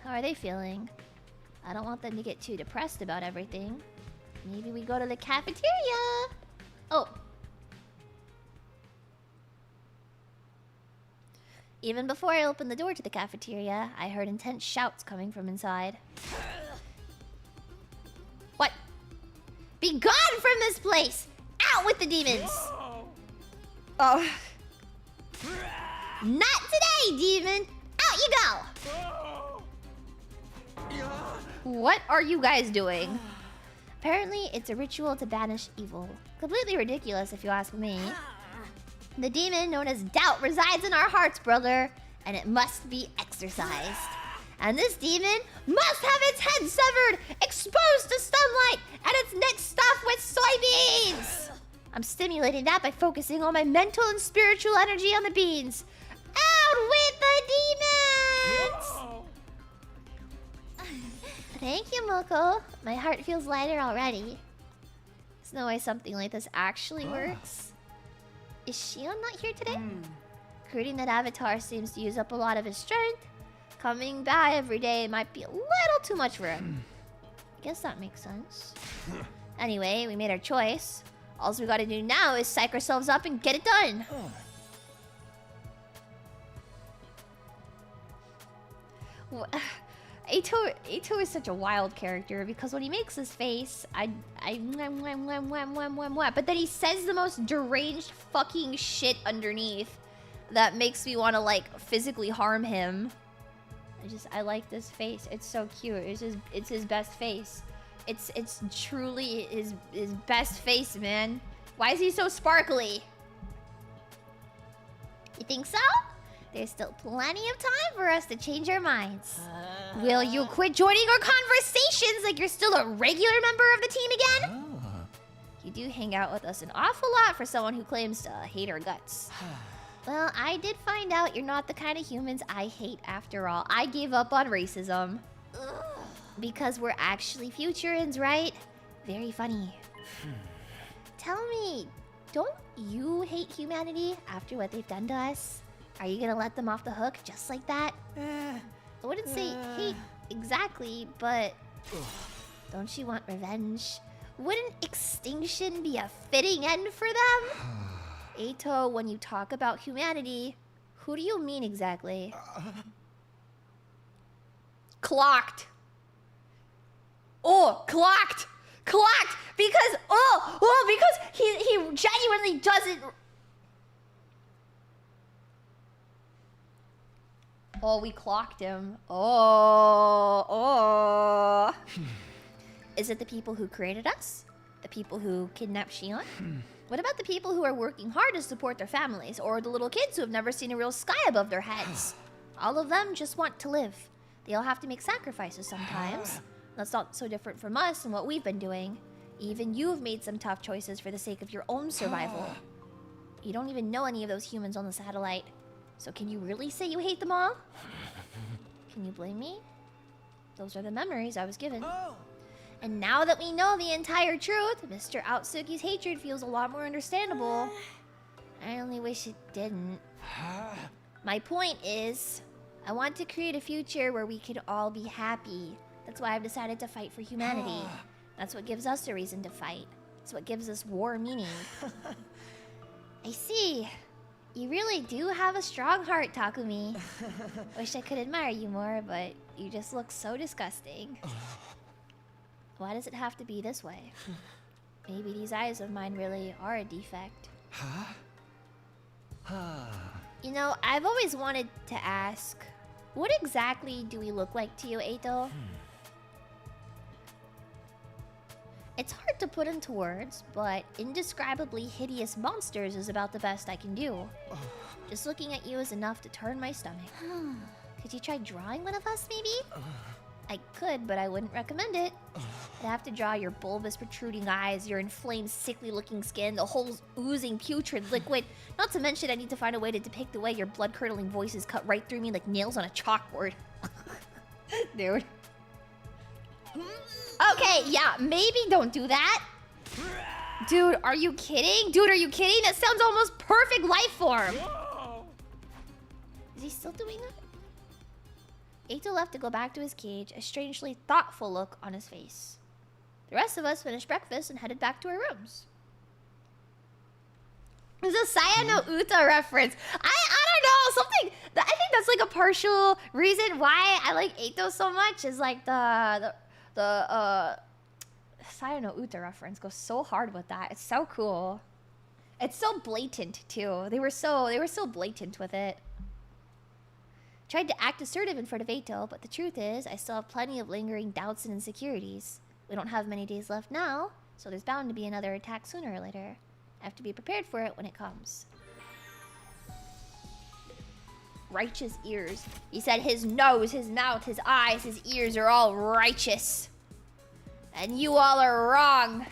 How are they feeling? I don't want them to get too depressed about everything. Maybe we go to the cafeteria. Oh. Even before I opened the door to the cafeteria, I heard intense shouts coming from inside. What? Be gone from this place! Out with the demons! Oh. Not today, demon! Out you go! What are you guys doing? Apparently, it's a ritual to banish evil. Completely ridiculous, if you ask me. The demon known as doubt resides in our hearts, brother, and it must be exorcised. And this demon must have its head severed, exposed to sunlight, and its neck stuffed with soybeans! I'm stimulating that by focusing all my mental and spiritual energy on the beans. Out with the demons! Thank you, Moko. My heart feels lighter already. There's no way something like this actually works. Is Shion not here today? Recruiting that avatar seems to use up a lot of his strength. Coming by every day might be a little too much for him. I guess that makes sense. Anyway, we made our choice. All we gotta do now is psych ourselves up and get it done. Eito is such a wild character because when he makes his face, but then he says the most deranged fucking shit underneath that makes me want to like physically harm him. I like this face. It's so cute. It's his best face. It's truly his best face, man. Why is he so sparkly? You think so? There's still plenty of time for us to change our minds. Will you quit joining our conversations like you're still a regular member of the team again? You do hang out with us an awful lot for someone who claims to hate our guts. Well, I did find out you're not the kind of humans I hate after all. I gave up on racism. Because we're actually Futurans, right? Very funny. Tell me, don't you hate humanity after what they've done to us? Are you gonna let them off the hook just like that? I wouldn't say hate exactly, but Don't you want revenge? Wouldn't extinction be a fitting end for them? Eito, when you talk about humanity, who do you mean exactly? Clocked. Oh, clocked! Clocked! Because, because he genuinely doesn't... Oh, we clocked him. Oh. Is it the people who created us? The people who kidnapped Shion? What about the people who are working hard to support their families? Or the little kids who have never seen a real sky above their heads? All of them just want to live. They all have to make sacrifices sometimes. That's not so different from us and what we've been doing. Even you've made some tough choices for the sake of your own survival. You don't even know any of those humans on the satellite. So can you really say you hate them all? Can you blame me? Those are the memories I was given. And now that we know the entire truth, Mr. Aotsuki's hatred feels a lot more understandable. I only wish it didn't. My point is, I want to create a future where we could all be happy. That's why I've decided to fight for humanity. That's what gives us a reason to fight. It's what gives us war meaning. I see. You really do have a strong heart, Takumi. Wish I could admire you more, but you just look so disgusting. Why does it have to be this way? Maybe these eyes of mine really are a defect. You know, I've always wanted to ask, what exactly do we look like to you, Eito? It's hard to put into words, but indescribably hideous monsters is about the best I can do. Just looking at you is enough to turn my stomach. Could you try drawing one of us, maybe? I could, but I wouldn't recommend it. I'd have to draw your bulbous protruding eyes, your inflamed, sickly-looking skin, the whole oozing putrid liquid. Not to mention I need to find a way to depict the way your blood-curdling voices cut right through me like nails on a chalkboard. Dude. Okay, yeah, maybe don't do that. Dude, are you kidding? Dude, are you kidding? That sounds almost perfect life form. Is he still doing that? Eito left to go back to his cage, a strangely thoughtful look on his face. The rest of us finished breakfast and headed back to our rooms. There's a Saya no Uta reference. I don't know, something... I think that's like a partial reason why I like Eito so much is like the Saya no Uta reference goes so hard with that. It's so cool. It's so blatant too. They were so blatant with it. Tried to act assertive in front of Eito, but the truth is, I still have plenty of lingering doubts and insecurities. We don't have many days left now, so there's bound to be another attack sooner or later. I have to be prepared for it when it comes. Righteous ears. He said his nose, his mouth, his eyes, his ears are all righteous. And you all are wrong.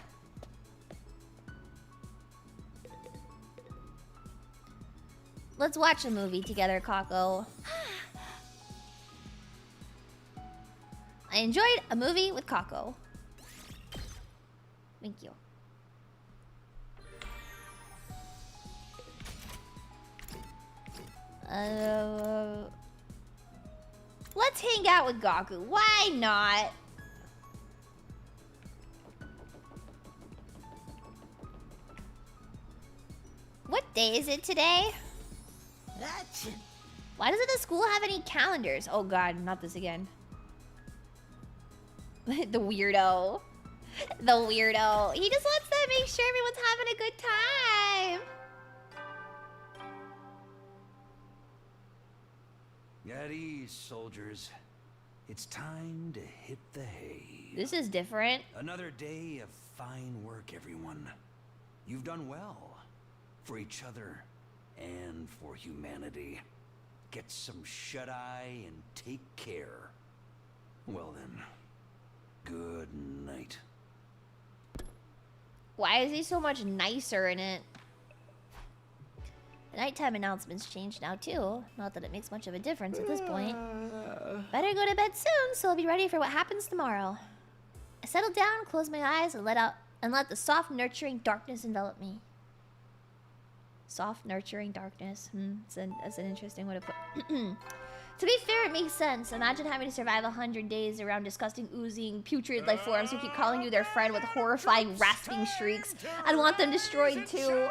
Let's watch a movie together, Kako. I enjoyed a movie with Kako. Thank you. Let's hang out with Gaku. Why not? What day is it today? Why doesn't the school have any calendars? Oh god, not this again. The weirdo. The weirdo. He just wants to make sure everyone's having a good time. At ease, soldiers. It's time to hit the hay. This is different. Another day of fine work, everyone. You've done well. For each other and for humanity. Get some shut-eye and take care. Well then, good night. Why is he so much nicer in it? The nighttime announcements changed now too. Not that it makes much of a difference at this point. Better go to bed soon so I'll be ready for what happens tomorrow. I settled down, closed my eyes, and let the soft, nurturing darkness envelop me. Soft, nurturing darkness. That's an interesting way to put. To be fair, it makes sense. Imagine having to survive 100 days around disgusting, oozing, putrid life forms who keep calling you their friend with horrifying, rasping shrieks. I'd want them destroyed too.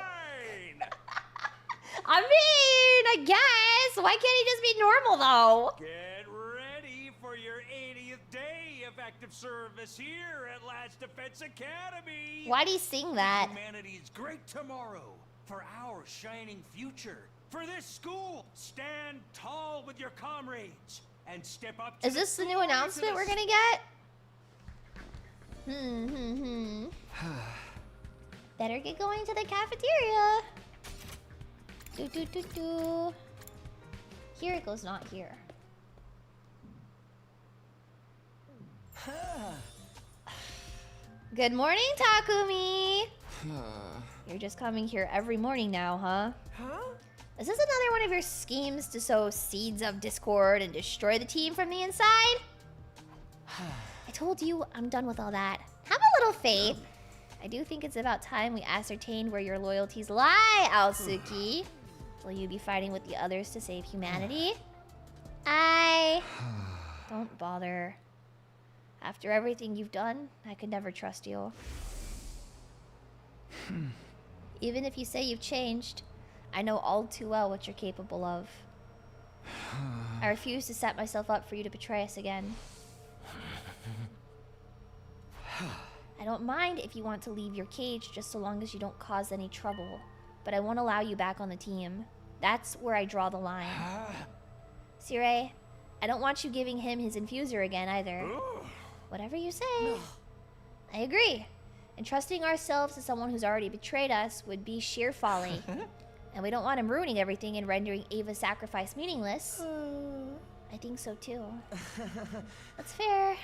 I mean, I guess. Why can't he just be normal though? Get ready for your 80th day of active service here at Last Defense Academy. Why'd he sing that? Humanity's great tomorrow for our shining future. For this school, stand tall with your comrades and step up to Is this the new announcement we're gonna get? Better get going to the cafeteria. Do. Here it goes, not here. Good morning, Takumi. You're just coming here every morning now, huh? Is this another one of your schemes to sow seeds of discord and destroy the team from the inside? I told you I'm done with all that. Have a little faith. I do think it's about time we ascertained where your loyalties lie, Aotsuki. Will you be fighting with the others to save humanity? Don't bother. After everything you've done, I could never trust you. Even if you say you've changed, I know all too well what you're capable of. I refuse to set myself up for you to betray us again. I don't mind if you want to leave your cage just so long as you don't cause any trouble, but I won't allow you back on the team. That's where I draw the line. Sire, I don't want you giving him his infuser again either. Whatever you say. I agree. Entrusting ourselves to someone who's already betrayed us would be sheer folly. And we don't want him ruining everything and rendering Ava's sacrifice meaningless. I think so too. That's fair.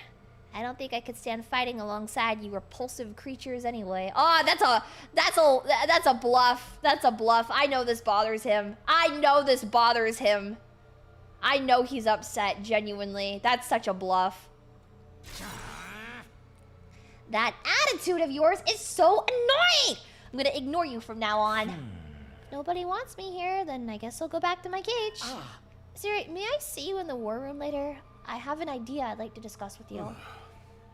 I don't think I could stand fighting alongside you repulsive creatures anyway. Oh, that's a bluff. That's a bluff. I know this bothers him. I know this bothers him. I know he's upset, genuinely. That's such a bluff. That attitude of yours is so annoying! I'm gonna ignore you from now on. If nobody wants me here, then I guess I'll go back to my cage. Siri, may I see you in the war room later? I have an idea I'd like to discuss with you.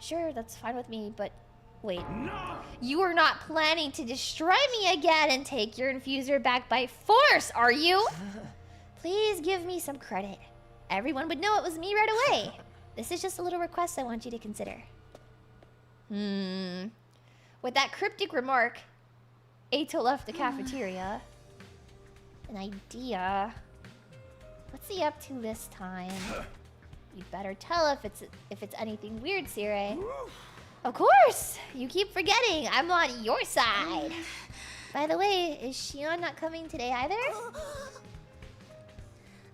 Sure, that's fine with me, but wait. No! You are not planning to destroy me again and take your infuser back by force, are you? Please give me some credit. Everyone would know it was me right away. This is just a little request I want you to consider. With that cryptic remark, Eito left the cafeteria. An idea. What's he up to this time? You'd better tell if it's anything weird, Sire. Of course! You keep forgetting. I'm on your side. By the way, is Shion not coming today either?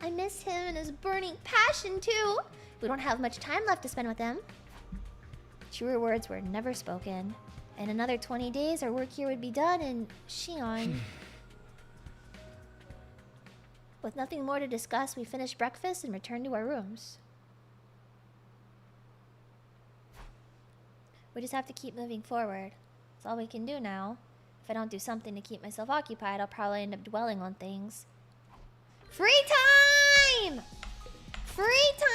I miss him and his burning passion too. We don't have much time left to spend with him. Truer words were never spoken. In another 20 days, our work here would be done, and Shion... With nothing more to discuss, we finished breakfast and returned to our rooms. We just have to keep moving forward. That's all we can do now. If I don't do something to keep myself occupied, I'll probably end up dwelling on things. Free time! Free time!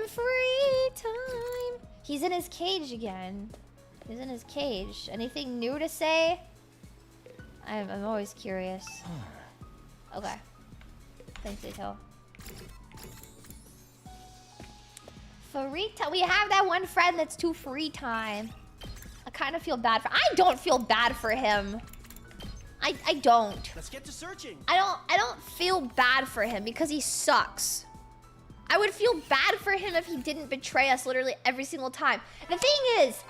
Free time! He's in his cage again. He's in his cage. Anything new to say? I'm always curious. Okay. Thanks, Eito. Free time. We have that one friend that's too free time. I kind of feel bad for. I don't feel bad for him. I don't. Let's get to searching. I don't feel bad for him because he sucks. I would feel bad for him if he didn't betray us literally every single time. The thing is,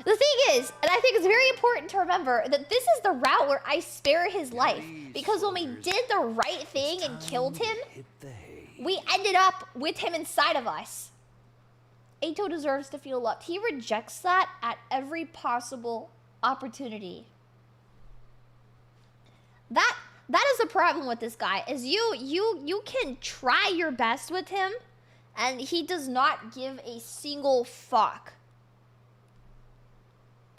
and I think it's very important to remember that this is the route where I spare his life. Because when we did the right thing and killed him, we ended up with him inside of us. Eito deserves to feel loved. He rejects that at every possible opportunity. That is the problem with this guy, is you can try your best with him, and he does not give a single fuck.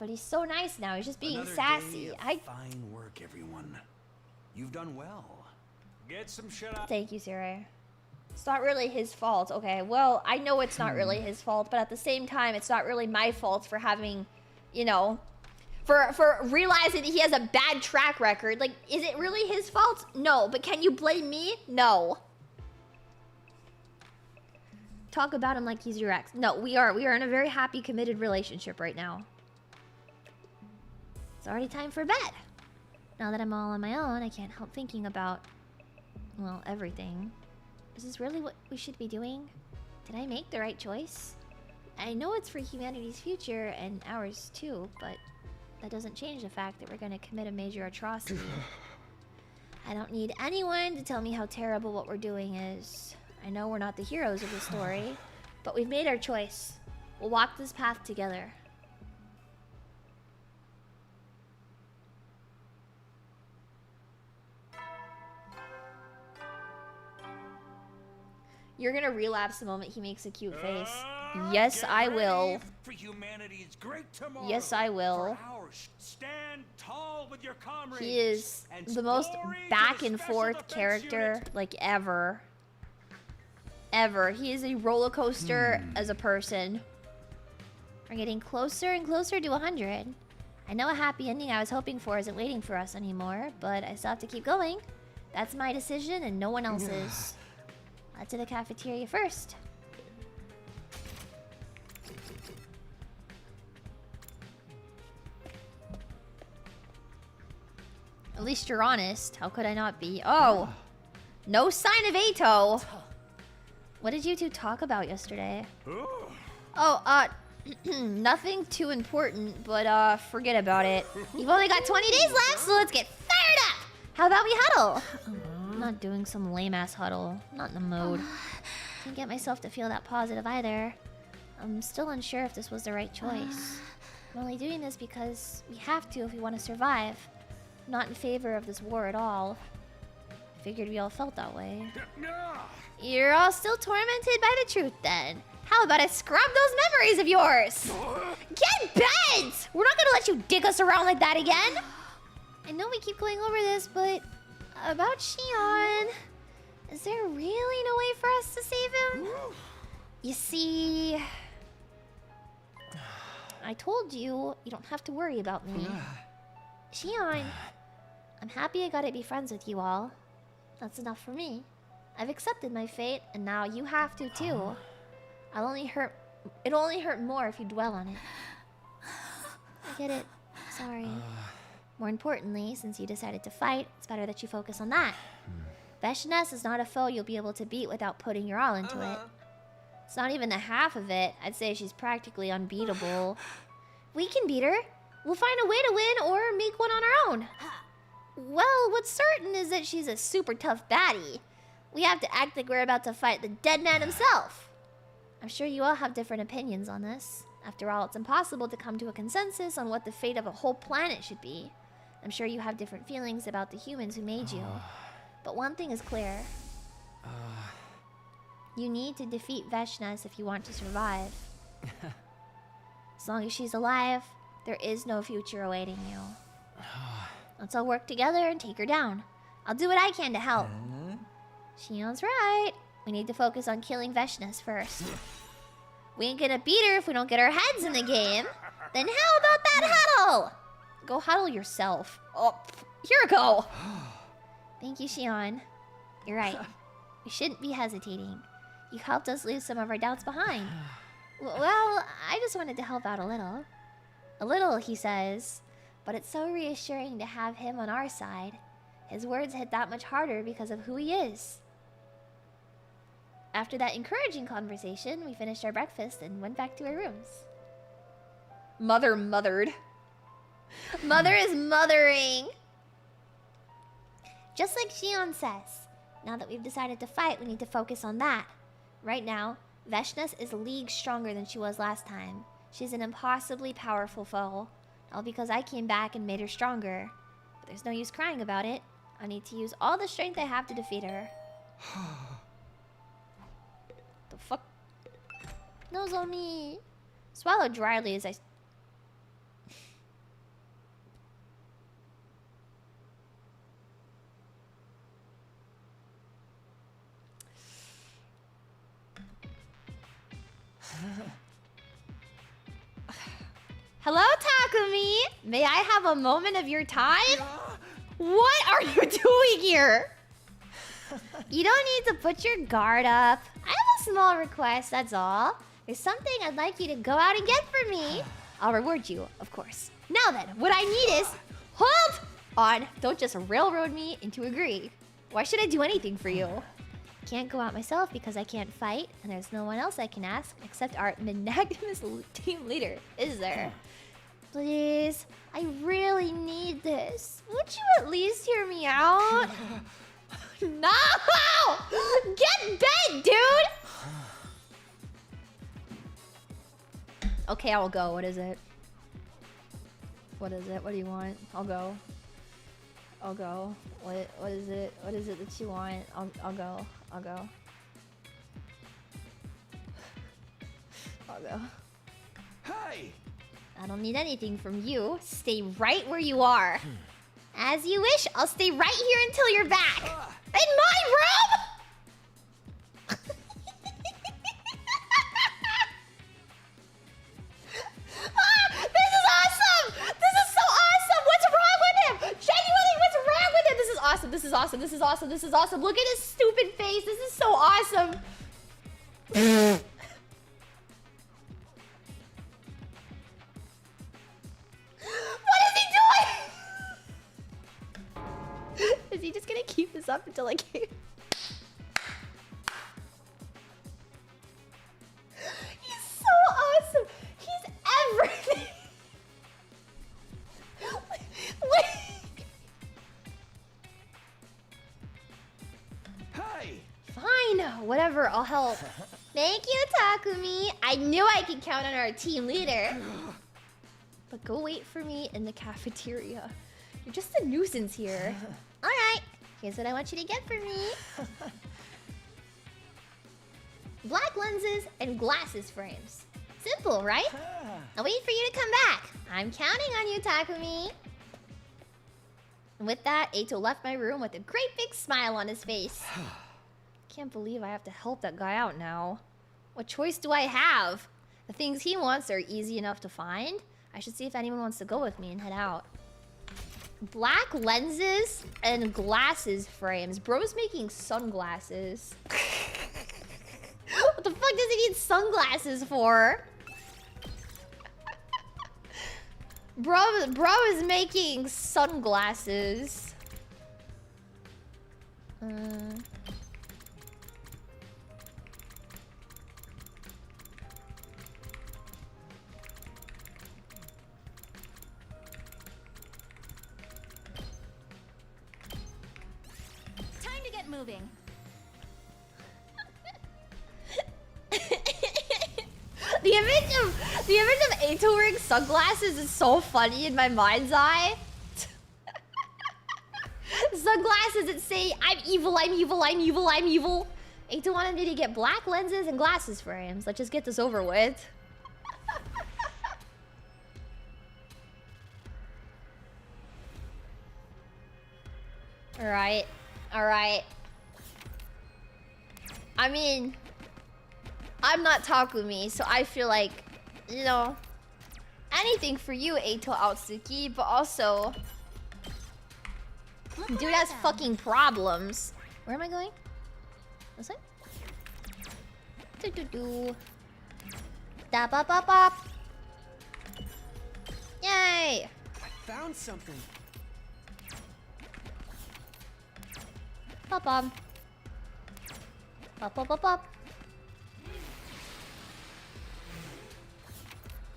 But he's so nice now. He's just being Another sassy. Day of fine work, everyone. You've done well. Get some shut up. Thank you, Sire. It's not really his fault. Okay, well, I know it's not really his fault, but at the same time, it's not really my fault for having, you know, for realizing that he has a bad track record. Like, is it really his fault? No, but can you blame me? No. Talk about him like he's your ex. No, we are in a very happy, committed relationship right now. It's already time for bed. Now that I'm all on my own, I can't help thinking about, well, everything. Is this really what we should be doing? Did I make the right choice? I know it's for humanity's future and ours too, but that doesn't change the fact that we're going to commit a major atrocity. I don't need anyone to tell me how terrible what we're doing is. I know we're not the heroes of the story, but we've made our choice. We'll walk this path together. You're gonna relapse the moment he makes a cute face. Yes, I will. For humanity's great tomorrow. Yes, I will. Stand tall with your comrades. He is the most back and forth character like ever. Ever. He is a roller coaster as a person. We're getting closer and closer to 100. I know a happy ending I was hoping for isn't waiting for us anymore, but I still have to keep going. That's my decision and no one else's. Let's to the cafeteria first. At least you're honest. How could I not be? Oh! No sign of Eito! What did you two talk about yesterday? Oh, nothing too important, but forget about it. You've only got 20 days left, so let's get fired up! How about we huddle? I'm not doing some lame-ass huddle. Not in the mood. Can't get myself to feel that positive either. I'm still unsure if this was the right choice. I'm only doing this because we have to if we want to survive. I'm not in favor of this war at all. I figured we all felt that way. You're all still tormented by the truth then. How about I scrub those memories of yours? Get bent! We're not gonna let you dig us around like that again. I know we keep going over this, but about Shion, is there really no way for us to save him? You see, I told you, you don't have to worry about me. Shion, I'm happy I got to be friends with you all. That's enough for me. I've accepted my fate, and now you have to too. It'll only hurt more if you dwell on it. I get it. Sorry. More importantly, since you decided to fight, it's better that you focus on that. Veshness is not a foe you'll be able to beat without putting your all into it. It's not even the half of it. I'd say she's practically unbeatable. We can beat her. We'll find a way to win or make one on our own. Well, what's certain is that she's a super tough baddie. We have to act like we're about to fight the dead man himself. I'm sure you all have different opinions on this. After all, it's impossible to come to a consensus on what the fate of a whole planet should be. I'm sure you have different feelings about the humans who made you. But one thing is clear. You need to defeat Veshness if you want to survive. As long as she's alive, there is no future awaiting you. Let's all work together and take her down. I'll do what I can to help. Shion's right. We need to focus on killing Veshness first. We ain't gonna beat her if we don't get our heads in the game. Then how about that huddle? Go huddle yourself. Oh, here we go. Thank you, Shion. You're right. We shouldn't be hesitating. You helped us leave some of our doubts behind. Well, I just wanted to help out a little. A little, he says. But it's so reassuring to have him on our side. His words hit that much harder because of who he is. After that encouraging conversation, we finished our breakfast and went back to our rooms. Mother mothered. Mother is mothering. Just like Shion says, now that we've decided to fight, we need to focus on that. Right now, Veshness is leagues stronger than she was last time. She's an impossibly powerful foe. All because I came back and made her stronger. But there's no use crying about it. I need to use all the strength I have to defeat her. The fuck? Nozomi. Swallow dryly as I... Hello, Takumi. May I have a moment of your time? What are you doing here? You don't need to put your guard up. I have a small request, that's all. There's something I'd like you to go out and get for me. I'll reward you, of course. Now then, what I need is... Hold on. Don't just railroad me into agree. Why should I do anything for you? Can't go out myself because I can't fight, and there's no one else I can ask except our magnanimous team leader, is there? Please, I really need this. Would you at least hear me out? No! Get bent, dude! Okay, I'll go. What is it? What is it? What do you want? I'll go. I'll go. What is it? What is it that you want? I'll go. I'll go. I'll go. Hey! I don't need anything from you. Stay right where you are. As you wish, I'll stay right here until you're back. In my room? This is awesome! This is so awesome! What's wrong with him? Genuinely, what's wrong with him? This is awesome. This is awesome. This is awesome. This is awesome. Look at his stupid face. This is so awesome. Is he just gonna keep this up until I get... He's so awesome! He's everything! Hey! Fine, whatever, I'll help. Thank you, Takumi. I knew I could count on our team leader. But go wait for me in the cafeteria. You're just a nuisance here. Alright, here's what I want you to get for me. Black lenses and glasses frames. Simple, right? I'll wait for you to come back. I'm counting on you, Takumi. And with that, Eito left my room with a great big smile on his face. Can't believe I have to help that guy out now. What choice do I have? The things he wants are easy enough to find. I should see if anyone wants to go with me and head out. Black lenses and glasses frames. Bro's making sunglasses. What the fuck does he need sunglasses for? Bro is making sunglasses. Moving. The image of Eito wearing sunglasses is so funny in my mind's eye. Sunglasses that say, I'm evil, I'm evil, I'm evil, I'm evil. Eito wanted me to get black lenses and glasses frames. Let's just get this over with. Alright. Alright. I mean, I'm not Takumi, so I feel like, you know, anything for you, Eito Aotsuki, but also, dude has fucking problems. Where am I going? This way? Do-do-do. Da-ba-ba-bop. Yay! I found something. Pop-pop. Pop-pop-pop-pop.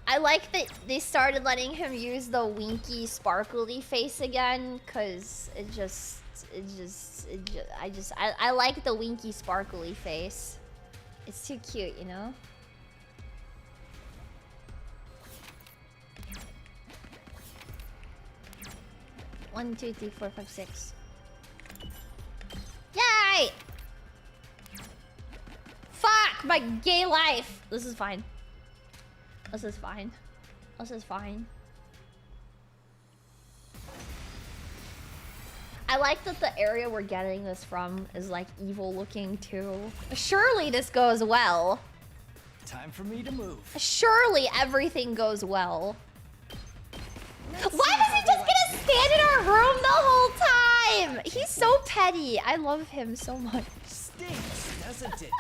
I like that they started letting him use the winky, sparkly face again, cause I like the winky, sparkly face. It's too cute, you know? One, two, three, four, five, six. Yay! Fuck my gay life. This is fine. This is fine. This is fine. I like that the area we're getting this from is like evil looking too. Surely this goes well. Time for me to move. Surely everything goes well. Why was he just gonna stand in our room the whole time? He's so petty. I love him so much. Stinks, doesn't it?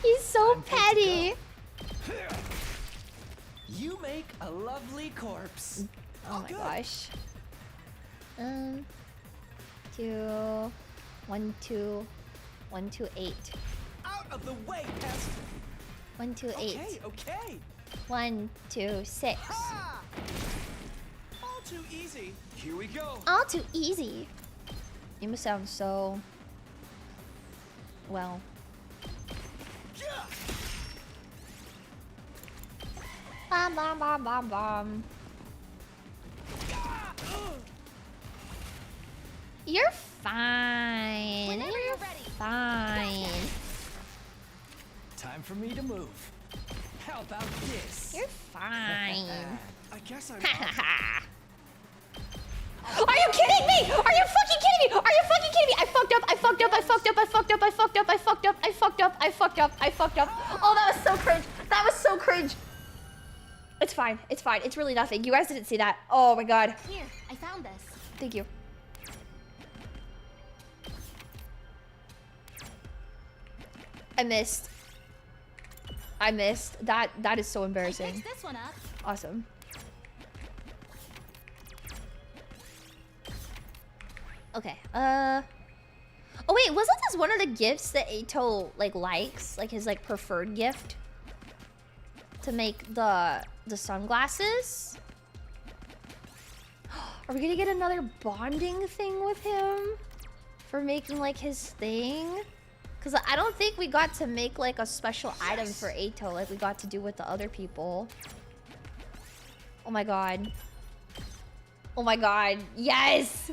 He's so petty. You make a lovely corpse. Oh my gosh. 2, 1, 2, 1, 2, 8. Out of the way, pest. 1, 2, 8. Okay. 1, 2, 6. All too easy. Here we go. All too easy. You must sound so well. Bom bom bom bom bom. You're fine. You're fine. Time for me to move. How about this? You're fine. I guess I'm. Are you kidding me? Are you fucking kidding me? Are you fucking kidding me? I fucked up. I fucked up. I fucked up. I fucked up. I fucked up. I fucked up. I fucked up. I fucked up. I fucked up. Oh, that was so cringe. That was so cringe. It's fine. It's fine. It's really nothing. You guys didn't see that. Oh my god. Here, I found this. Thank you. I missed. I missed. That is so embarrassing. Pick this one up. Awesome. Okay. Oh wait, wasn't this one of the gifts that Eito likes? Like his preferred gift? To make the sunglasses? Are we gonna get another bonding thing with him? For making his thing? Cause I don't think we got to make a special item for Eito like we got to do with the other people. Oh my god. Oh my god. Yes!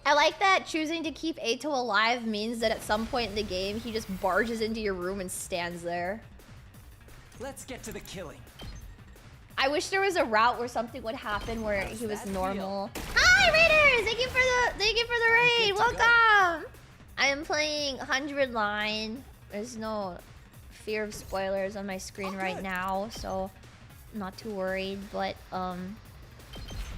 I like that choosing to keep Eito alive means that at some point in the game, he just barges into your room and stands there. Let's get to the killing. I wish there was a route where something would happen where he was normal. Hi, Raiders! Thank you for the raid. Welcome. I am playing 100 Line. There's no fear of spoilers on my screen right now, so I'm not too worried. But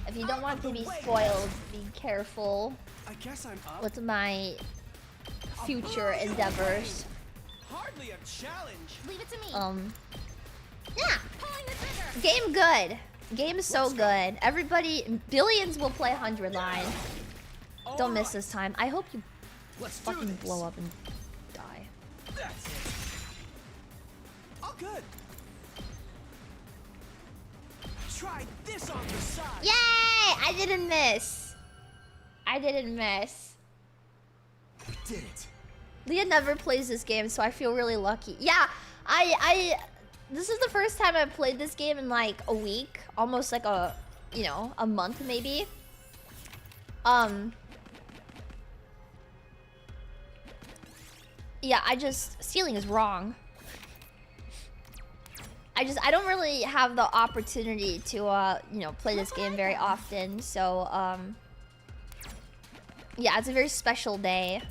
if you don't want to be spoiled, be careful. I guess I'm up. With my future endeavors. Hardly a challenge. Leave it to me. Yeah. Game good. Game is so good. Everybody, billions will play 100 Line. Don't miss this time. I hope you fucking blow up and die. That's it. All good. Try this on the side. Yay! I didn't miss. I didn't miss. We did it. Leah never plays this game, so I feel really lucky. Yeah, this is the first time I've played this game in a week, almost a month maybe. Yeah, stealing is wrong. I don't really have the opportunity to play this game very often, so yeah, it's a very special day.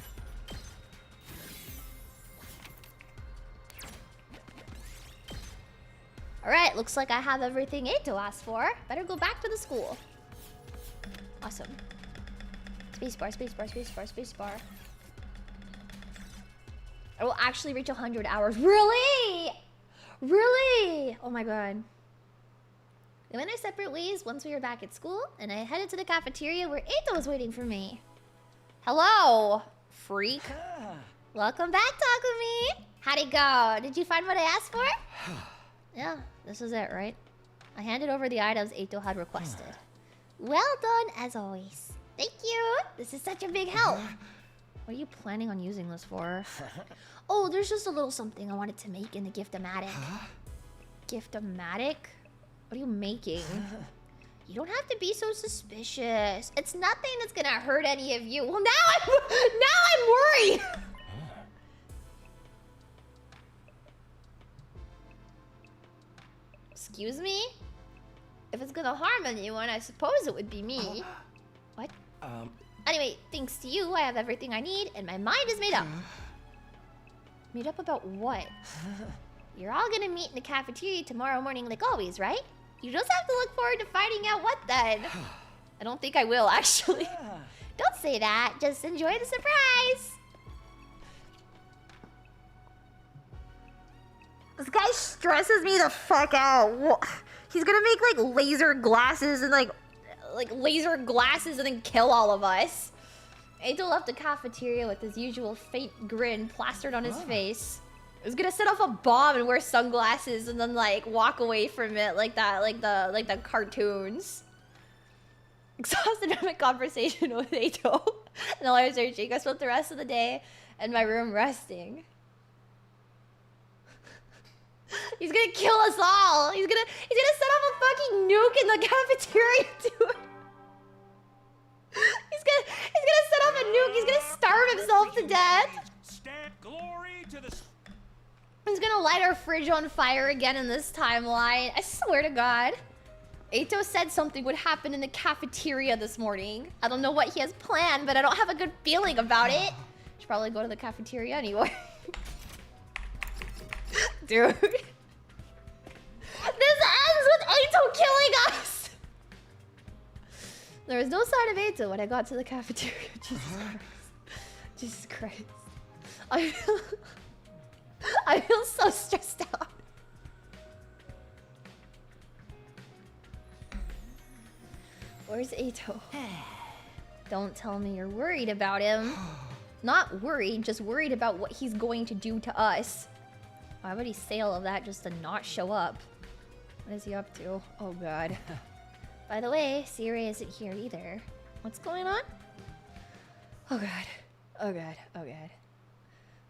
Alright, looks like I have everything Eito asked for. Better go back to the school. Awesome. Spacebar, spacebar, spacebar, spacebar. I will actually reach 100 hours. Really? Really? Oh my god. We went our separate ways once we were back at school, and I headed to the cafeteria where Eito was waiting for me. Hello, freak. Welcome back, Takumi. How'd it go? Did you find what I asked for? Yeah, this is it, right? I handed over the items Eito had requested. Well done, as always. Thank you. This is such a big help. What are you planning on using this for? Oh, there's just a little something I wanted to make in the Gift-O-Matic. Gift-O-Matic? What are you making? You don't have to be so suspicious. It's nothing that's gonna hurt any of you. Well, now I'm worried. Excuse me? If it's gonna harm anyone, I suppose it would be me. What? Anyway, thanks to you, I have everything I need, and my mind is made up. Made up about what? You're all gonna meet in the cafeteria tomorrow morning like always, right? You just have to look forward to finding out what then. I don't think I will, actually. Don't say that. Just enjoy the surprise. This guy stresses me the fuck out. He's gonna make like laser glasses and like laser glasses and then kill all of us. Eito left the cafeteria with his usual faint grin plastered on his face. He's gonna set off a bomb and wear sunglasses and then like walk away from it like that, like the cartoons. Exhausted from a conversation with Eito and Alias searching, I spent the rest of the day in my room resting. He's gonna kill us all. He's gonna set off a fucking nuke in the cafeteria too. He's gonna set off a nuke. He's gonna starve himself to death. Glory to the... He's gonna light our fridge on fire again in this timeline. I swear to God. Eito said something would happen in the cafeteria this morning. I don't know what he has planned, but I don't have a good feeling about it. Should probably go to the cafeteria anyway. Dude. This ends with Eito killing us! There was no sign of Eito when I got to the cafeteria. Jesus Christ. I feel so stressed out. Where's Eito? Don't tell me you're worried about him. Not worried, just worried about what he's going to do to us. Why would he say all of that just to not show up? What is he up to? Oh god. By the way, Siri isn't here either. What's going on? Oh god. Oh god. Oh god.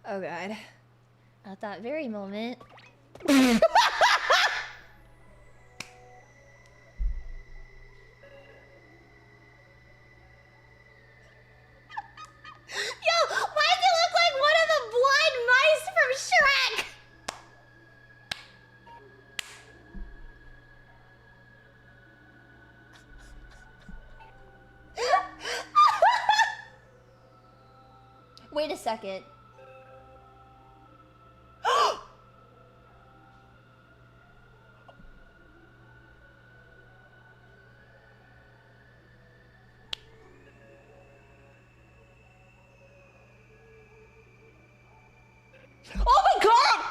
Oh god. At that very moment... Yo, why does it look like one of the blind mice from Shrek? Wait a second. Oh my god!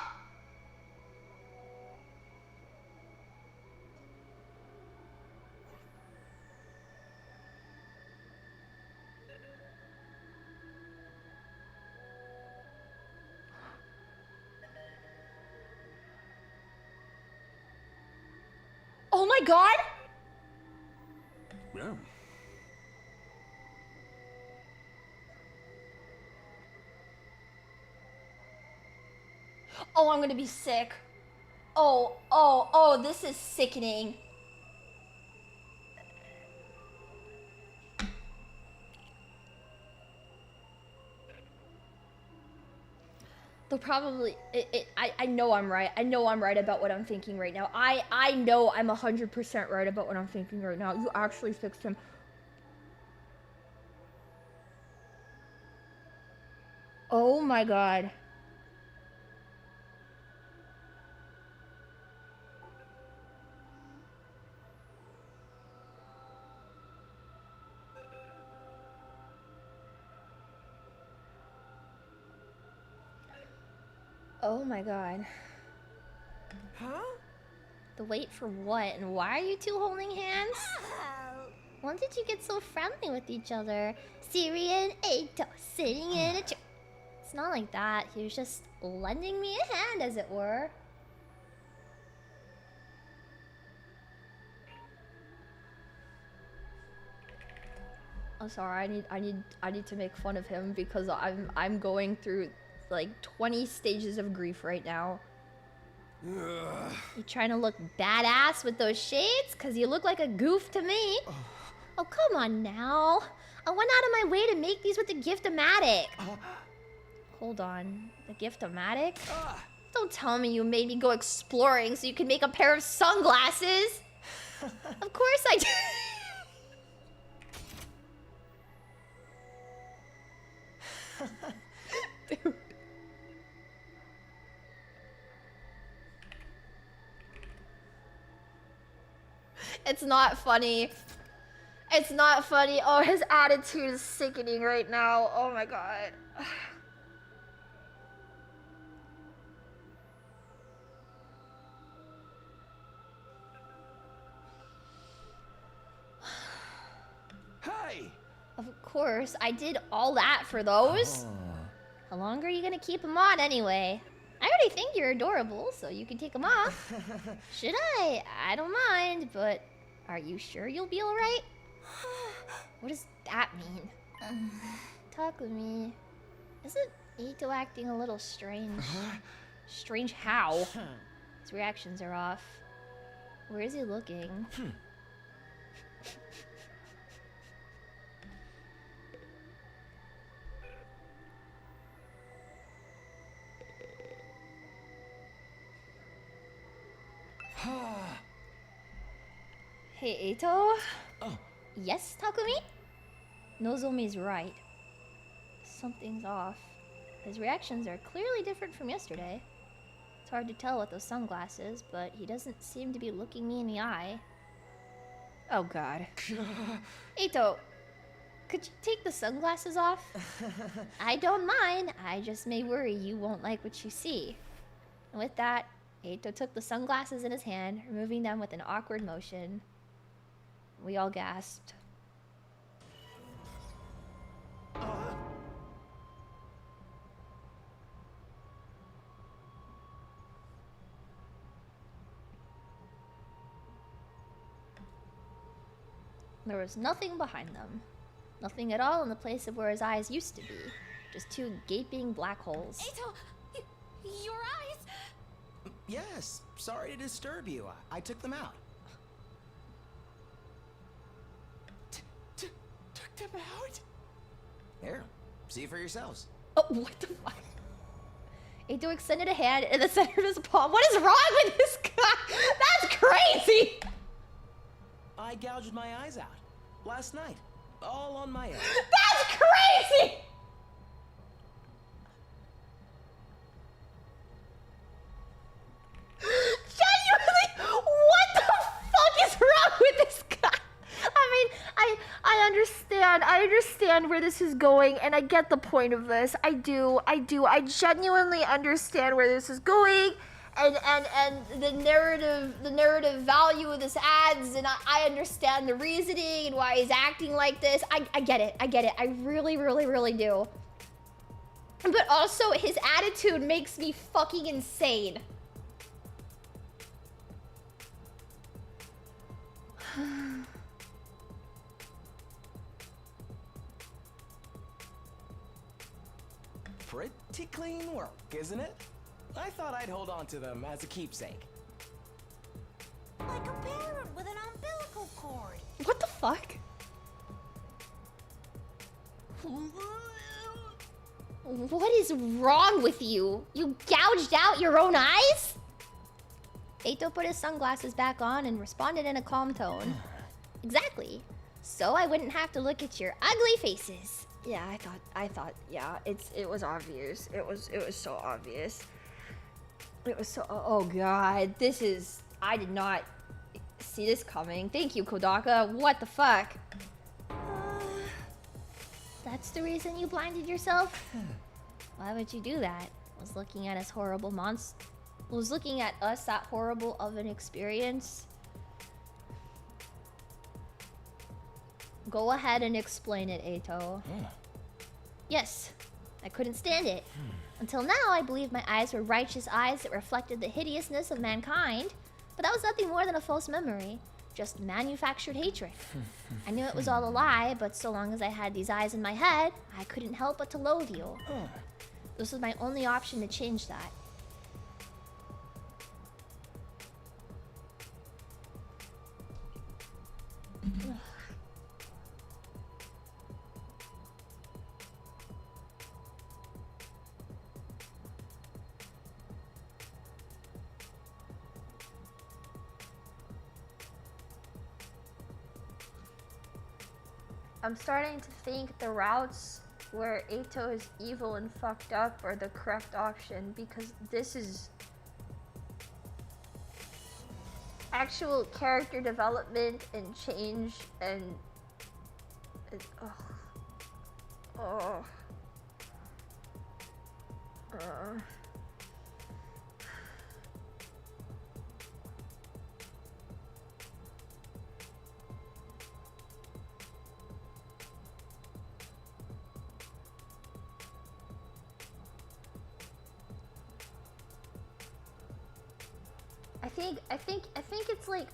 Oh my god! Yeah. Oh, I'm gonna be sick. Oh, this is sickening. They'll probably... I know I'm right. I know I'm right about what I'm thinking right now. I know I'm 100% right about what I'm thinking right now. You actually fixed him. Oh my god. Oh my god. Huh? The wait for what? And why are you two holding hands? When did you get so friendly with each other? Siri and Eito sitting in a chair. It's not like that. He was just lending me a hand, as it were. I'm sorry. I need to make fun of him because I'm going through like 20 stages of grief right now. You trying to look badass with those shades? Cause you look like a goof to me. Oh, come on now. I went out of my way to make these with the Gift-O-Matic. Hold on, the Gift-O-Matic? Don't tell me you made me go exploring so you can make a pair of sunglasses. Of course I did. Dude. It's not funny. It's not funny. Oh, his attitude is sickening right now. Oh my god. Hey! Of course, I did all that for those. How long are you gonna keep them on anyway? I already think you're adorable, so you can take them off. Should I? I don't mind, but are you sure you'll be alright? What does that mean? Talk with me. Isn't Eito acting a little strange? Strange how? His reactions are off. Where is he looking? Hey, Eito? Oh. Yes, Takumi? Nozomi's right. Something's off. His reactions are clearly different from yesterday. It's hard to tell with those sunglasses, but he doesn't seem to be looking me in the eye. Oh god. Eito, could you take the sunglasses off? I don't mind, I just may worry you won't like what you see. And with that, Eito took the sunglasses in his hand, removing them with an awkward motion. We all gasped. There was nothing behind them. Nothing at all in the place of where his eyes used to be. Just two gaping black holes. Eito, your eyes! Yes, sorry to disturb you. I took them out. Took them out? Here, see for yourselves. Oh, what the fuck? Eito extended a hand in the center of his palm. What is wrong with this guy? That's crazy! I gouged my eyes out last night, all on my own. That's crazy! Genuinely, what the fuck is wrong with this guy? I mean, I understand where this is going, and I get the point of this. I do. I genuinely understand where this is going, and the narrative value of this adds, and I understand the reasoning and why he's acting like this. I get it. I really do. But also, his attitude makes me fucking insane. Pretty clean work, isn't it? I thought I'd hold on to them as a keepsake. Like a parrot with an umbilical cord. What the fuck? What is wrong with you? You gouged out your own eyes? Eito put his sunglasses back on and responded in a calm tone. Exactly. So I wouldn't have to look at your ugly faces. Yeah, I thought, yeah, it was obvious. It was so obvious. It was so, oh god, I did not see this coming. Thank you, Kodaka. What the fuck? That's the reason you blinded yourself? Why would you do that? Was looking at us horrible monster. Was looking at us that horrible of an experience? Go ahead and explain it, Eito. Yes, I couldn't stand it. Until now, I believed my eyes were righteous eyes that reflected the hideousness of mankind. But that was nothing more than a false memory. Just manufactured hatred. I knew it was all a lie, but so long as I had these eyes in my head, I couldn't help but to loathe you. This was my only option to change that. I'm starting to think the routes where Eito is evil and fucked up are the correct option, because this is... actual character development and change and I think it's like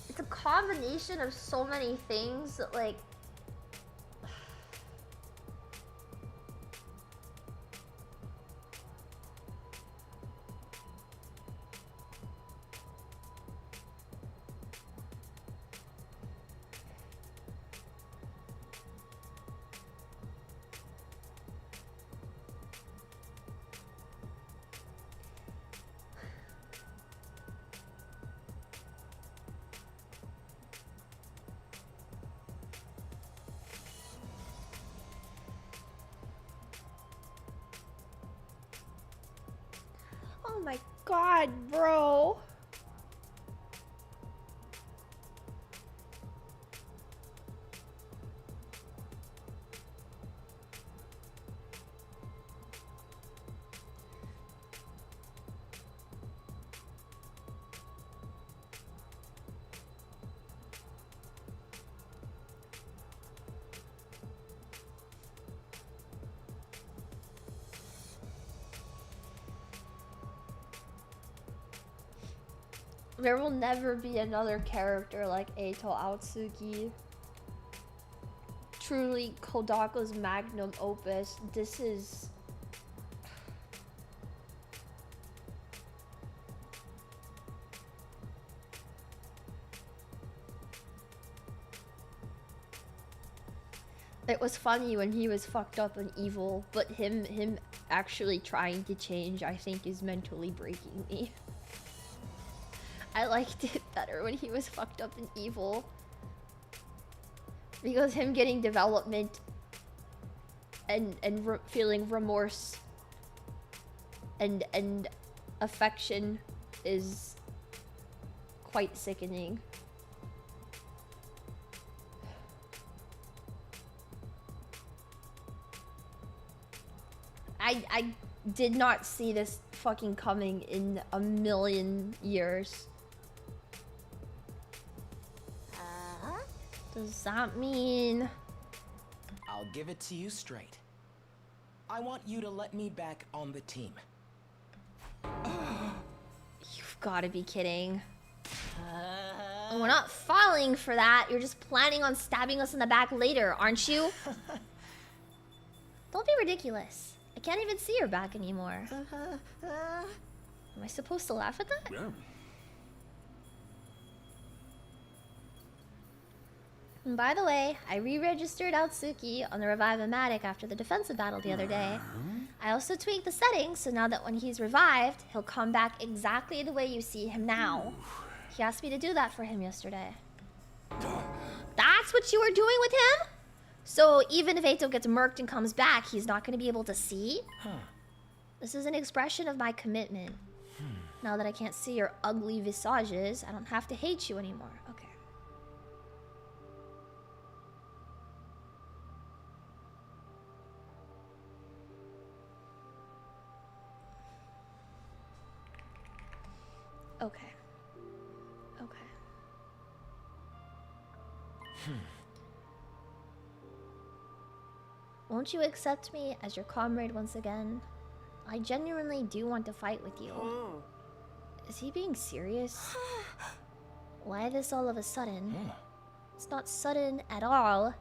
it's a combination of so many things that like oh my god, bro. There will never be another character like Eito Aotsuki. Truly Kodaku's magnum opus. This is... It was funny when he was fucked up and evil, but him actually trying to change, I think, is mentally breaking me. I liked it better when he was fucked up and evil. Because him getting development and feeling remorse and affection is quite sickening. I did not see this fucking coming in a million years. Does that mean... I'll give it to you straight. I want you to let me back on the team. You've got to be kidding. We're not falling for that. You're just planning on stabbing us in the back later, aren't you? Don't be ridiculous. I can't even see your back anymore. Am I supposed to laugh at that? Yeah. And by the way, I re-registered Aotsuki on the Revive-O-Matic after the defensive battle the other day. I also tweaked the settings, so now that when he's revived, he'll come back exactly the way you see him now. He asked me to do that for him yesterday. That's what you were doing with him? So even if Eito gets murked and comes back, he's not going to be able to see? This is an expression of my commitment. Now that I can't see your ugly visages, I don't have to hate you anymore. Okay. Okay. Okay. Won't you accept me as your comrade once again? I genuinely do want to fight with you. Is he being serious? Why this all of a sudden? It's not sudden at all.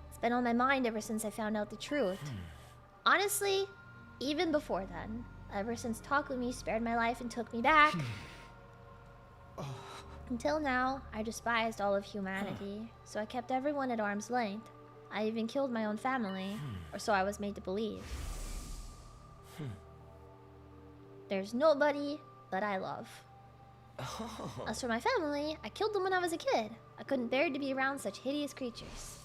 It's been on my mind ever since I found out the truth. Honestly, even before then. Ever since Takumi spared my life and took me back. Until now, I despised all of humanity, so I kept everyone at arm's length. I even killed my own family, or so I was made to believe. There's nobody that I love. As for my family, I killed them when I was a kid. I couldn't bear to be around such hideous creatures.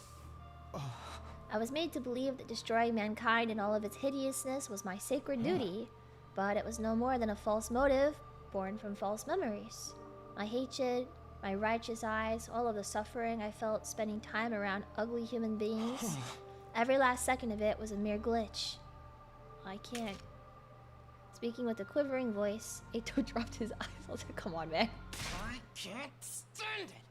I was made to believe that destroying mankind and all of its hideousness was my sacred duty, but it was no more than a false motive born from false memories. My hatred, my righteous eyes, all of the suffering I felt spending time around ugly human beings. Every last second of it was a mere glitch. I can't. Speaking with a quivering voice, Eito dropped his eyes. I was like, come on, man. I can't stand it.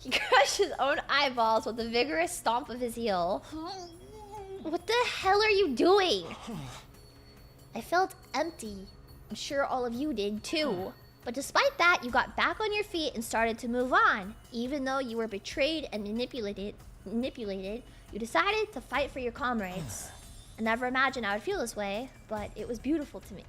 He crushed his own eyeballs with a vigorous stomp of his heel. What the hell are you doing? I felt empty. I'm sure all of you did too. But despite that, you got back on your feet and started to move on. Even though you were betrayed and manipulated, you decided to fight for your comrades. I never imagined I would feel this way, but it was beautiful to me.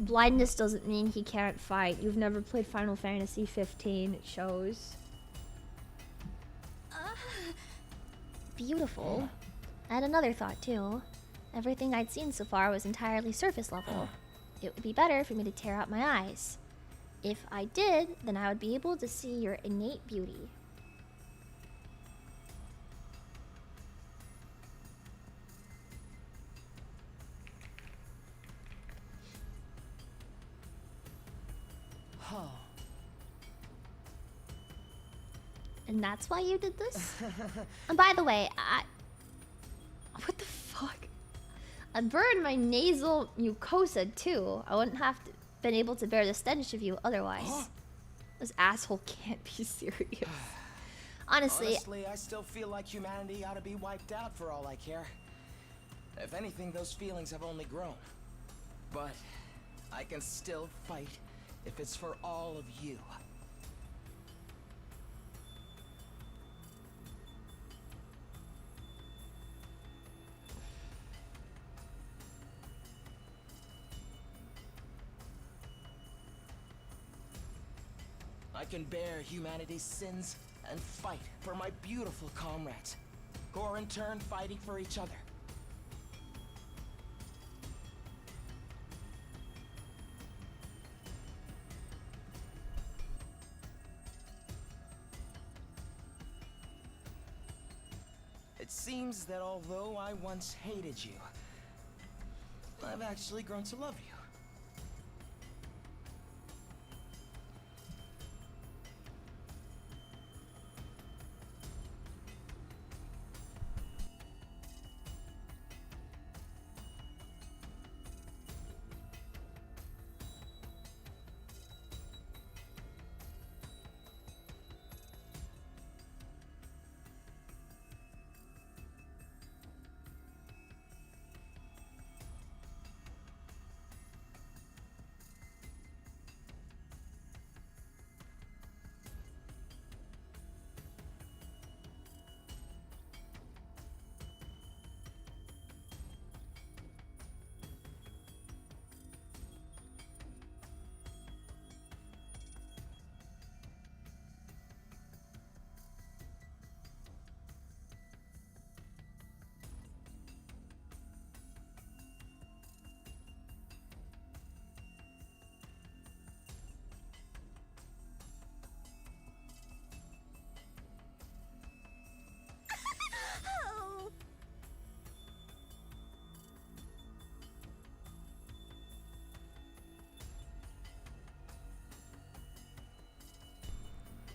Blindness doesn't mean he can't fight. You've never played Final Fantasy 15, it shows. Beautiful. I had another thought too. Everything I'd seen so far was entirely surface level. It would be better for me to tear out my eyes. If I did, then I would be able to see your innate beauty. And that's why you did this? And by the way, what the fuck? I burned my nasal mucosa too. I wouldn't have been able to bear the stench of you otherwise. This asshole can't be serious. Honestly, I still feel like humanity ought to be wiped out for all I care. If anything, those feelings have only grown. But I can still fight if it's for all of you. I can bear humanity's sins and fight for my beautiful comrades, who are in turn fighting for each other. It seems that although I once hated you, I've actually grown to love you.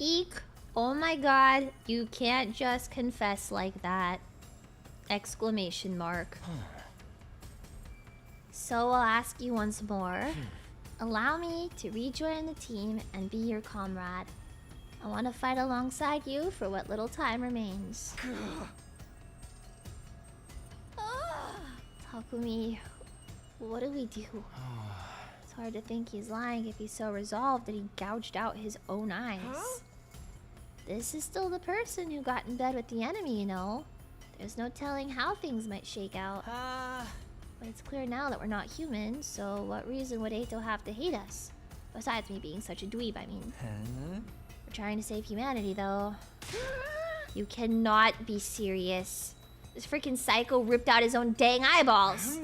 Eek. Oh my god, you can't just confess like that. Exclamation mark. So I'll ask you once more. Allow me to rejoin the team and be your comrade. I want to fight alongside you for what little time remains. Takumi, what do we do? hard to think he's lying if he's so resolved that he gouged out his own eyes. Huh? This is still the person who got in bed with the enemy, you know. There's no telling how things might shake out. But it's clear now that we're not human, so what reason would Eito have to hate us? Besides me being such a dweeb, I mean. We're trying to save humanity, though. You cannot be serious. This freaking psycho ripped out his own dang eyeballs.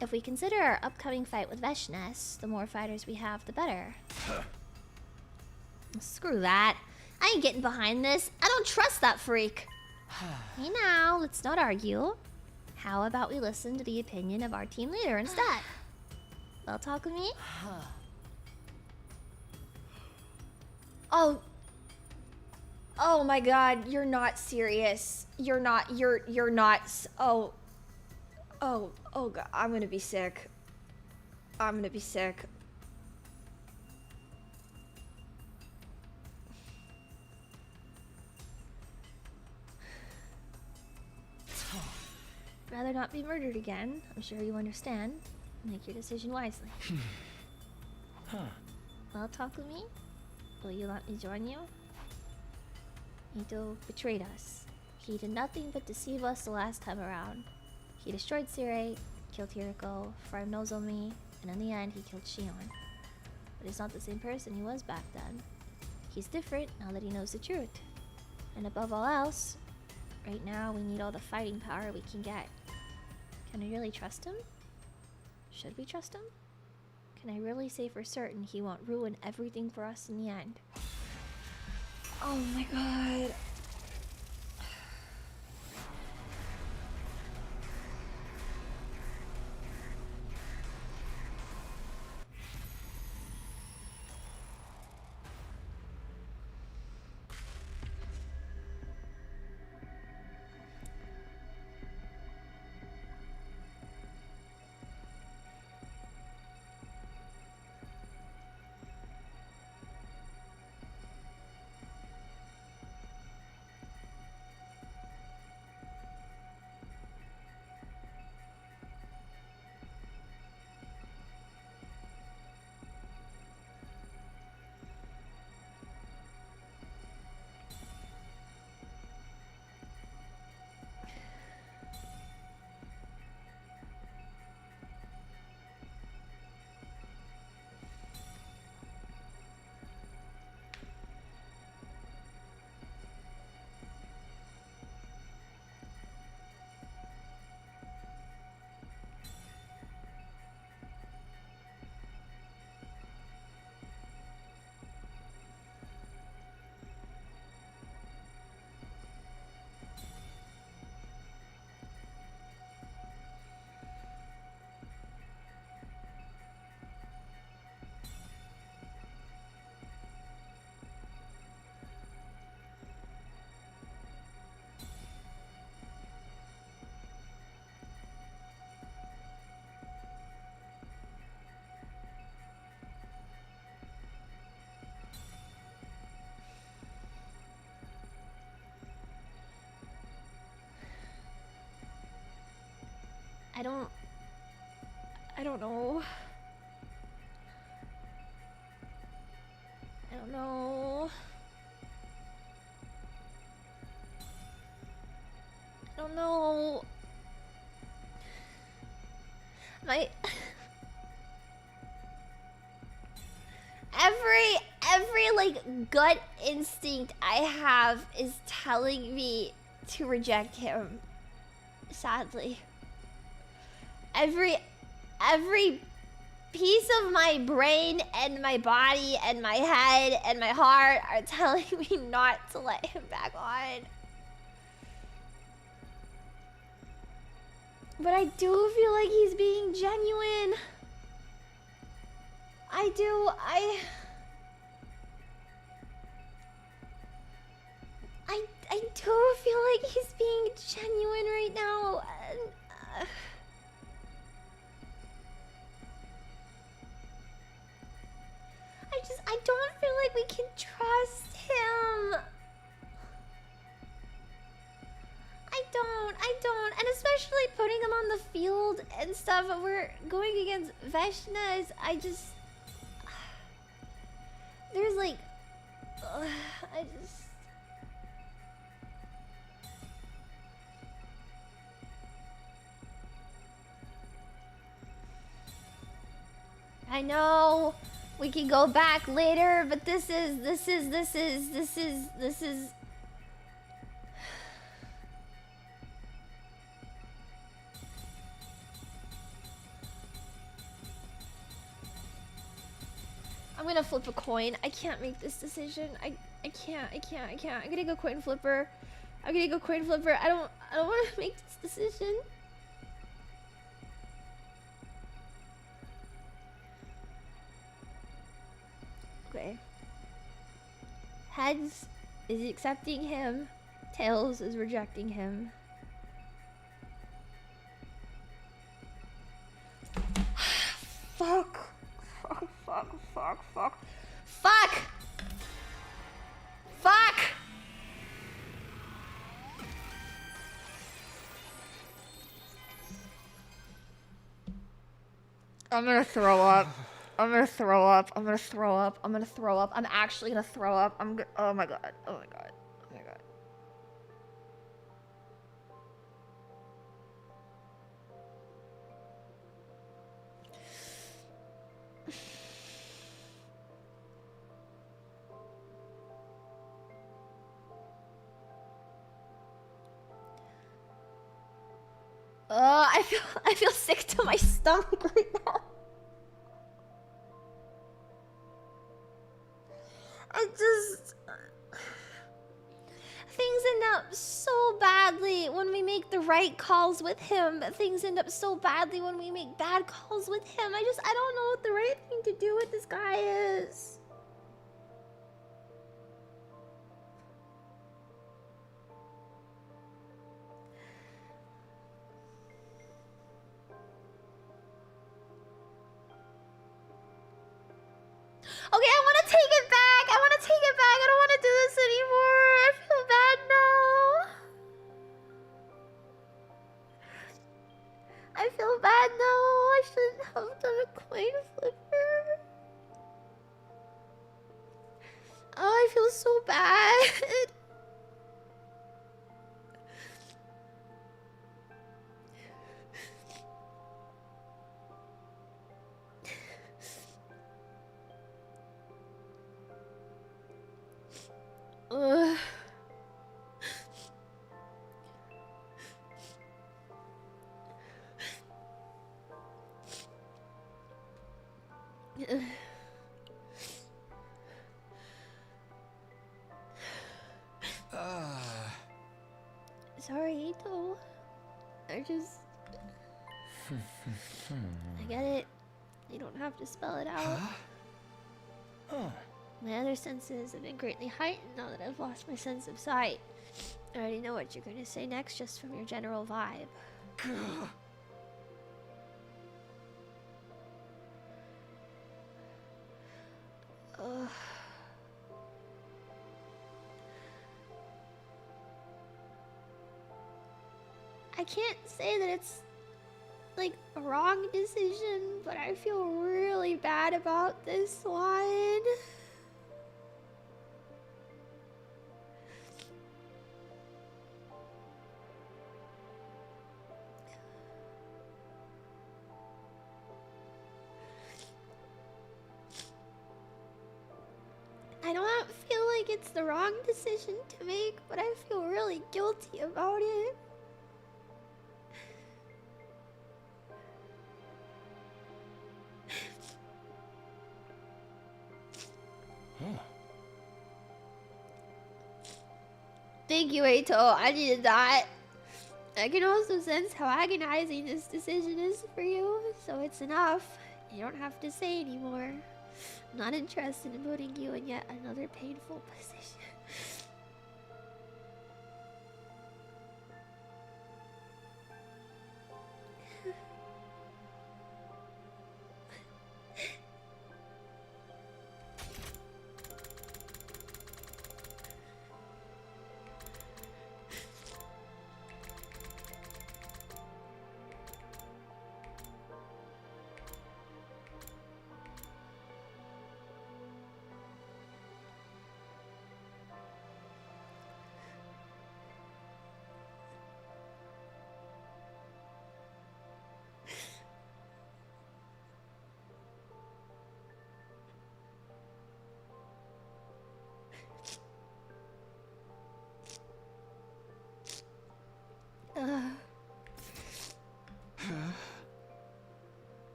If we consider our upcoming fight with Veshness, the more fighters we have, the better. Screw that. I ain't getting behind this. I don't trust that freak. Hey now, let's not argue. How about we listen to the opinion of our team leader instead? They'll talk with me? Oh. Oh my god, you're not serious. You're not, oh god, I'm gonna be sick. I'm gonna be sick. Rather not be murdered again. I'm sure you understand. Make your decision wisely. Well, talk with me? Will you let me join you? Eito betrayed us. He did nothing but deceive us the last time around. He destroyed Sire, killed Hiriko, Frame Nozomi, and in the end he killed Shion. But he's not the same person he was back then. He's different now that he knows the truth. And above all else, right now we need all the fighting power we can get. Can I really trust him? Should we trust him? Can I really say for certain he won't ruin everything for us in the end? Oh my god. I don't know. I don't know. I don't know. Every like gut instinct I have is telling me to reject him. Sadly. Every piece of my brain and my body and my head and my heart are telling me not to let him back on. But I do feel like he's being genuine. I do feel like he's being genuine right now. And, I don't feel like we can trust him. I I don't. And especially putting him on the field and stuff. We're going against Veshnas. I just... There's like... I just... I know we can go back later, but this is I'm gonna flip a coin. I can't make this decision. I can't. I'm gonna go coin flipper. I don't want to make this decision. Okay. Heads is accepting him. Tails is rejecting him. Fuck. I'm gonna throw up. I'm actually gonna throw up. Oh my god. I feel sick to my stomach right now. Things end up so badly when we make the right calls with him, but things end up so badly when we make bad calls with him. I don't know what the right thing to do with this guy is. Okay, I want to take it back. I don't want to do this anymore. I feel bad now. I shouldn't have done a coin flipper. Oh, I feel so bad. Sorry, Eito. I get it. You don't have to spell it out. My other senses have been greatly heightened now that I've lost my sense of sight. I already know what you're going to say next just from your general vibe. I can't say that it's like a wrong decision, but I feel really bad about this one. I don't feel like it's the wrong decision to make, but I feel really guilty about it. Thank you, Eito. I needed that. I can also sense how agonizing this decision is for you, so it's enough. You don't have to say anymore. I'm not interested in putting you in yet another painful position.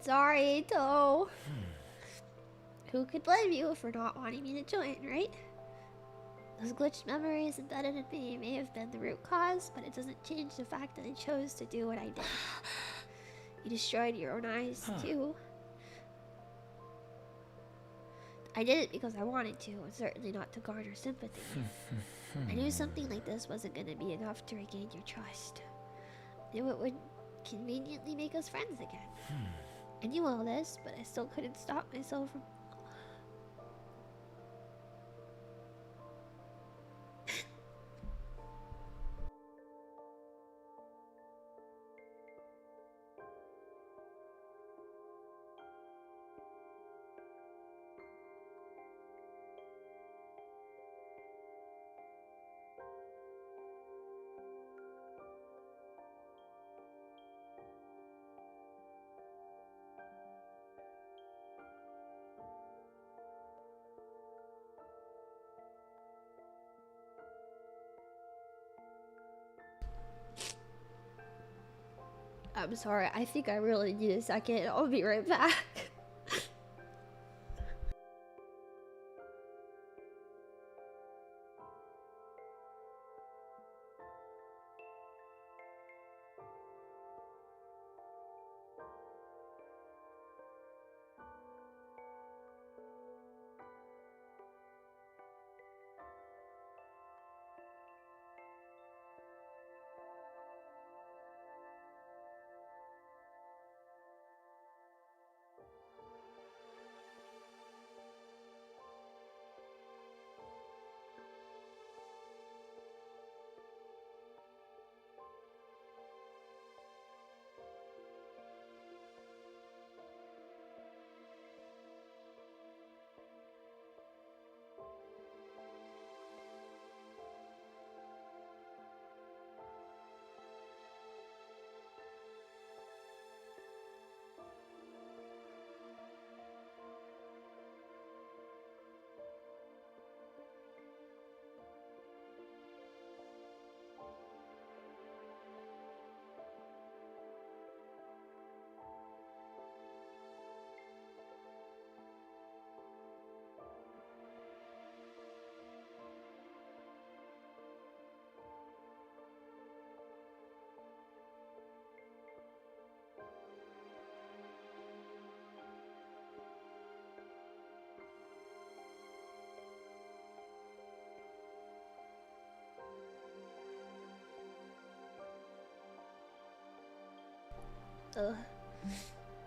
Sorry, Eito. Who could blame you for not wanting me to join, right? Those glitched memories embedded in me may have been the root cause, but it doesn't change the fact that I chose to do what I did. You destroyed your own eyes, too. I did it because I wanted to, and certainly not to garner sympathy. I knew something like this wasn't going to be enough to regain your trust. I knew it would conveniently make us friends again. I knew all this, but I still couldn't stop myself from... I'm sorry, I think I really need a second. I'll be right back.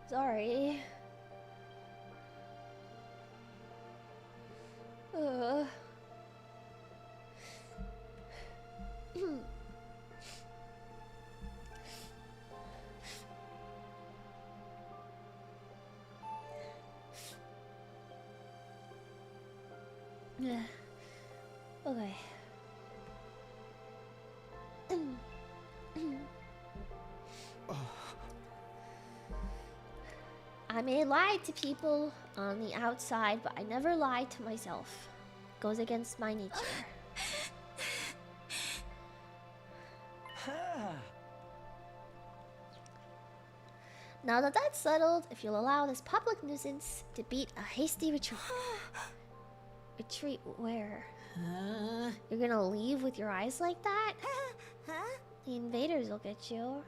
Sorry. Okay. I may lie to people on the outside, but I never lie to myself. It goes against my nature. Now that that's settled, if you'll allow this public nuisance to beat a hasty retreat. Retreat where? You're gonna leave with your eyes like that? The invaders will get you.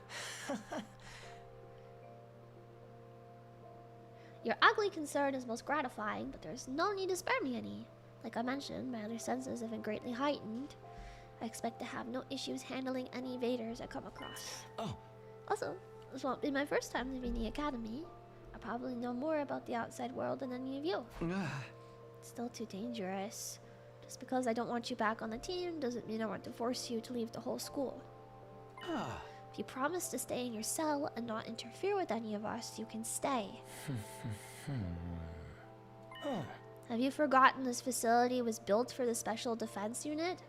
Your ugly concern is most gratifying, but there's no need to spare me any. Like I mentioned, my other senses have been greatly heightened. I expect to have no issues handling any invaders I come across. Also, this won't be my first time leaving the academy. I probably know more about the outside world than any of you. It's still too dangerous. Just because I don't want you back on the team doesn't mean I want to force you to leave the whole school. If you promise to stay in your cell and not interfere with any of us, you can stay. Have you forgotten this facility was built for the Special Defense Unit?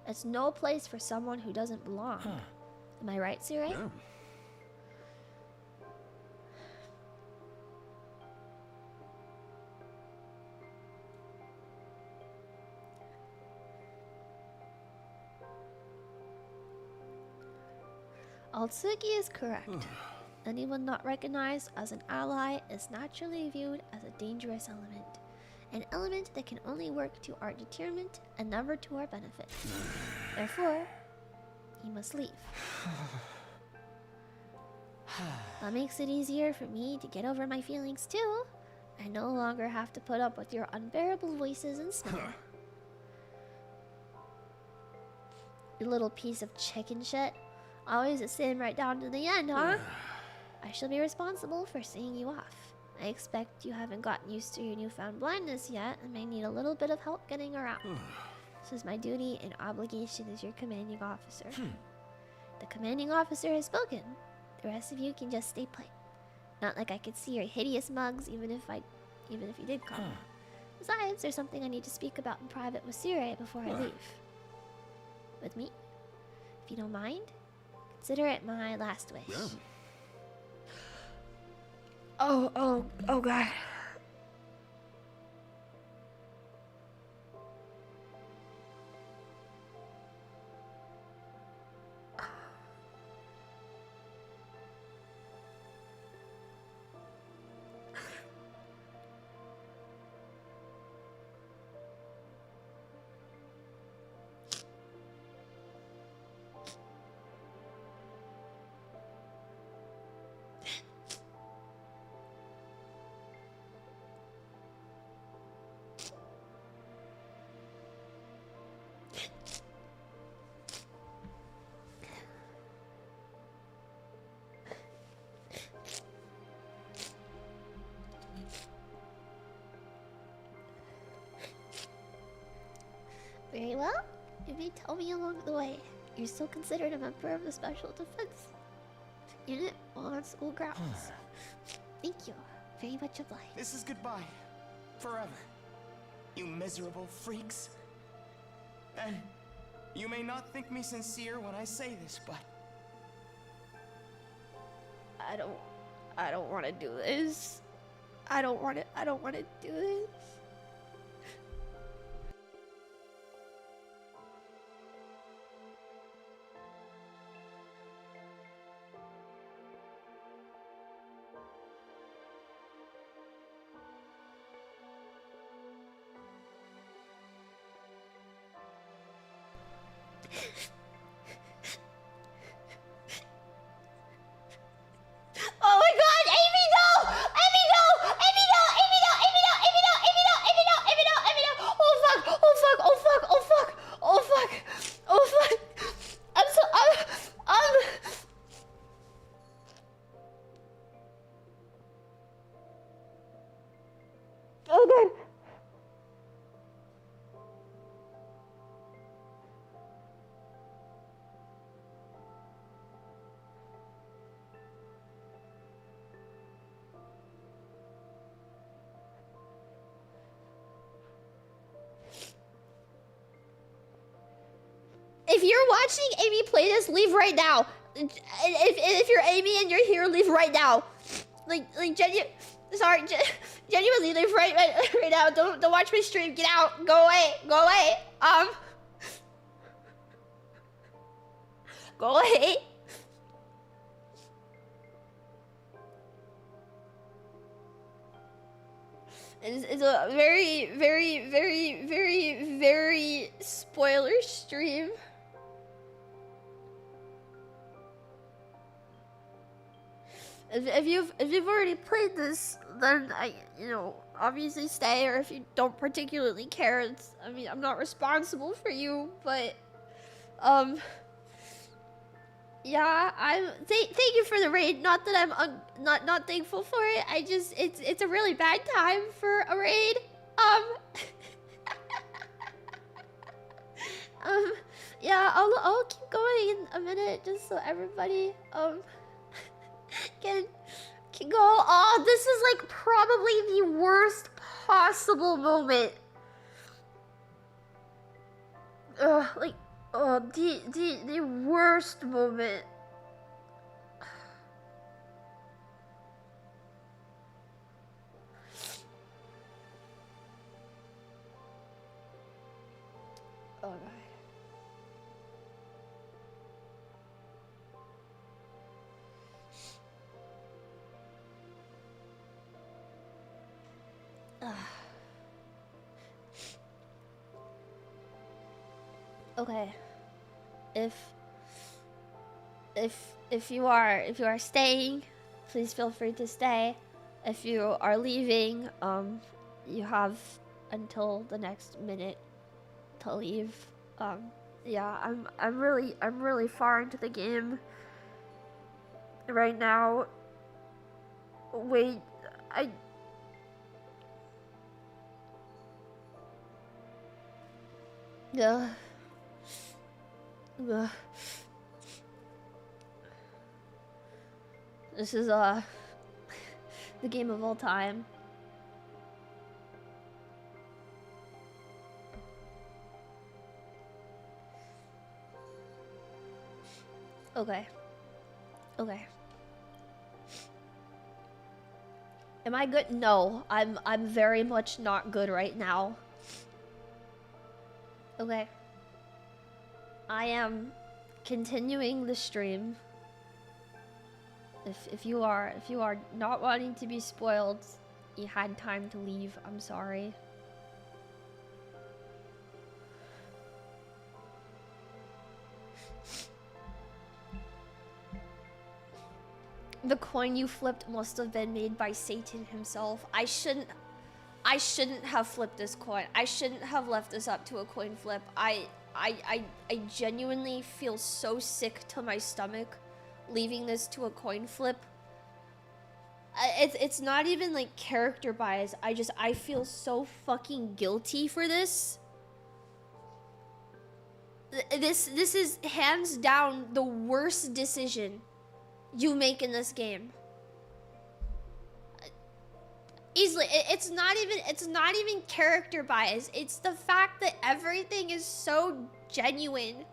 It's no place for someone who doesn't belong. Am I right, Sire? Yeah. Aotsuki is correct. Anyone not recognized as an ally is naturally viewed as a dangerous element. An element that can only work to our detriment and never to our benefit. Therefore, he must leave. That makes it easier for me to get over my feelings too. I no longer have to put up with your unbearable voices and smell. You little piece of chicken shit. Always the same right down to the end, huh? I shall be responsible for seeing you off. I expect you haven't gotten used to your newfound blindness yet and may need a little bit of help getting around. This is my duty and obligation as your commanding officer. The commanding officer has spoken. The rest of you can just stay put. Not like I could see your hideous mugs even if you did come. Besides, there's something I need to speak about in private with Sire before I leave. With me? If you don't mind, consider it my last wish. Yeah. Oh god. Very well. You may tell me along the way. You're still considered a member of the Special Defense Unit on school grounds. Thank you. Very much obliged. This is goodbye. Forever. You miserable freaks. And you may not think me sincere when I say this, but I don't want to do this. I don't want to do this. Oh my god, Amy, no! Amy, no! Amy, no! Amy, no! Amy, no! Amy, no! Amy, no! Amy, no! Amy, no! Amy, no! Oh fuck! Oh fuck! Oh fuck! Oh fuck! Oh fuck! Oh fuck! Oh god. If you're watching Amy play this, leave right now. If you're Amy and you're here, leave right now. Genuinely, leave right now. Don't watch my stream. Get out. Go away. Go away. Go away. It's a very, very, very, very, very spoiler stream. If you've already played this, then obviously stay. Or if you don't particularly care, I'm not responsible for you. But yeah, thank you for the raid. Not that I'm not thankful for it. It's a really bad time for a raid. Yeah, I'll keep going in a minute just so everybody can go. Oh, this is like probably the worst possible moment. The worst moment. Oh god. Okay. If you are staying, please feel free to stay. If you are leaving, you have until the next minute to leave. Yeah, I'm really far into the game right now. Wait, Ugh. This is the game of all time. Okay. Okay. Am I good? No, I'm very much not good right now. Okay. I am continuing the stream. If you are not wanting to be spoiled, you had time to leave. I'm sorry. The coin you flipped must have been made by Satan himself. I shouldn't have flipped this coin. I shouldn't have left this up to a coin flip. I genuinely feel so sick to my stomach leaving this to a coin flip. It's not even like character bias. I feel so fucking guilty for this. This is hands down the worst decision you make in this game. Easily. It's not even character bias. It's the fact that everything is so genuine.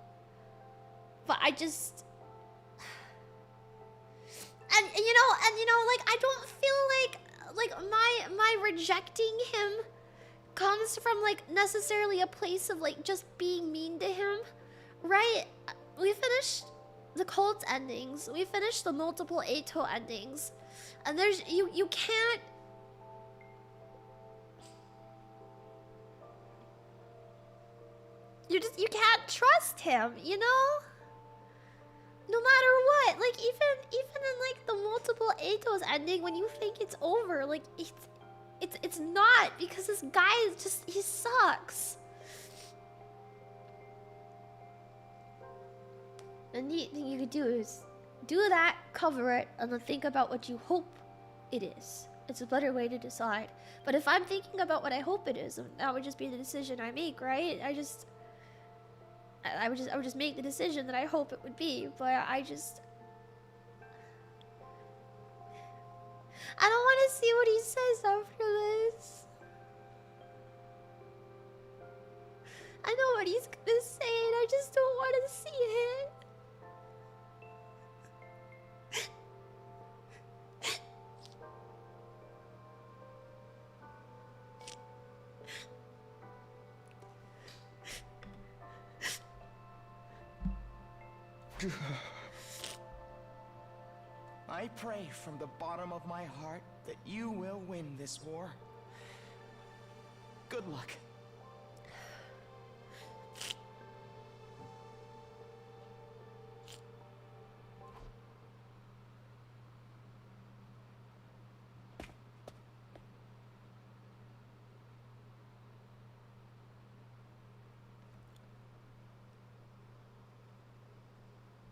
But I just and you know like I don't feel like my rejecting him comes from like necessarily a place of like just being mean to him, right? We finished the cult endings. We finished the multiple Eito endings. And there's you can't you can't trust him, you know? No matter what. Like even in like the multiple Eitos ending, when you think it's over, like it's not, because this guy is just, he sucks. And the thing you could do is do that, cover it, and then think about what you hope it is. It's a better way to decide. But if I'm thinking about what I hope it is, that would just be the decision I make, right? I would just make the decision that I hope it would be, but I don't want to see what he says after this. I know what he's gonna say, and I just don't want to see it. I pray from the bottom of my heart that you will win this war. Good luck.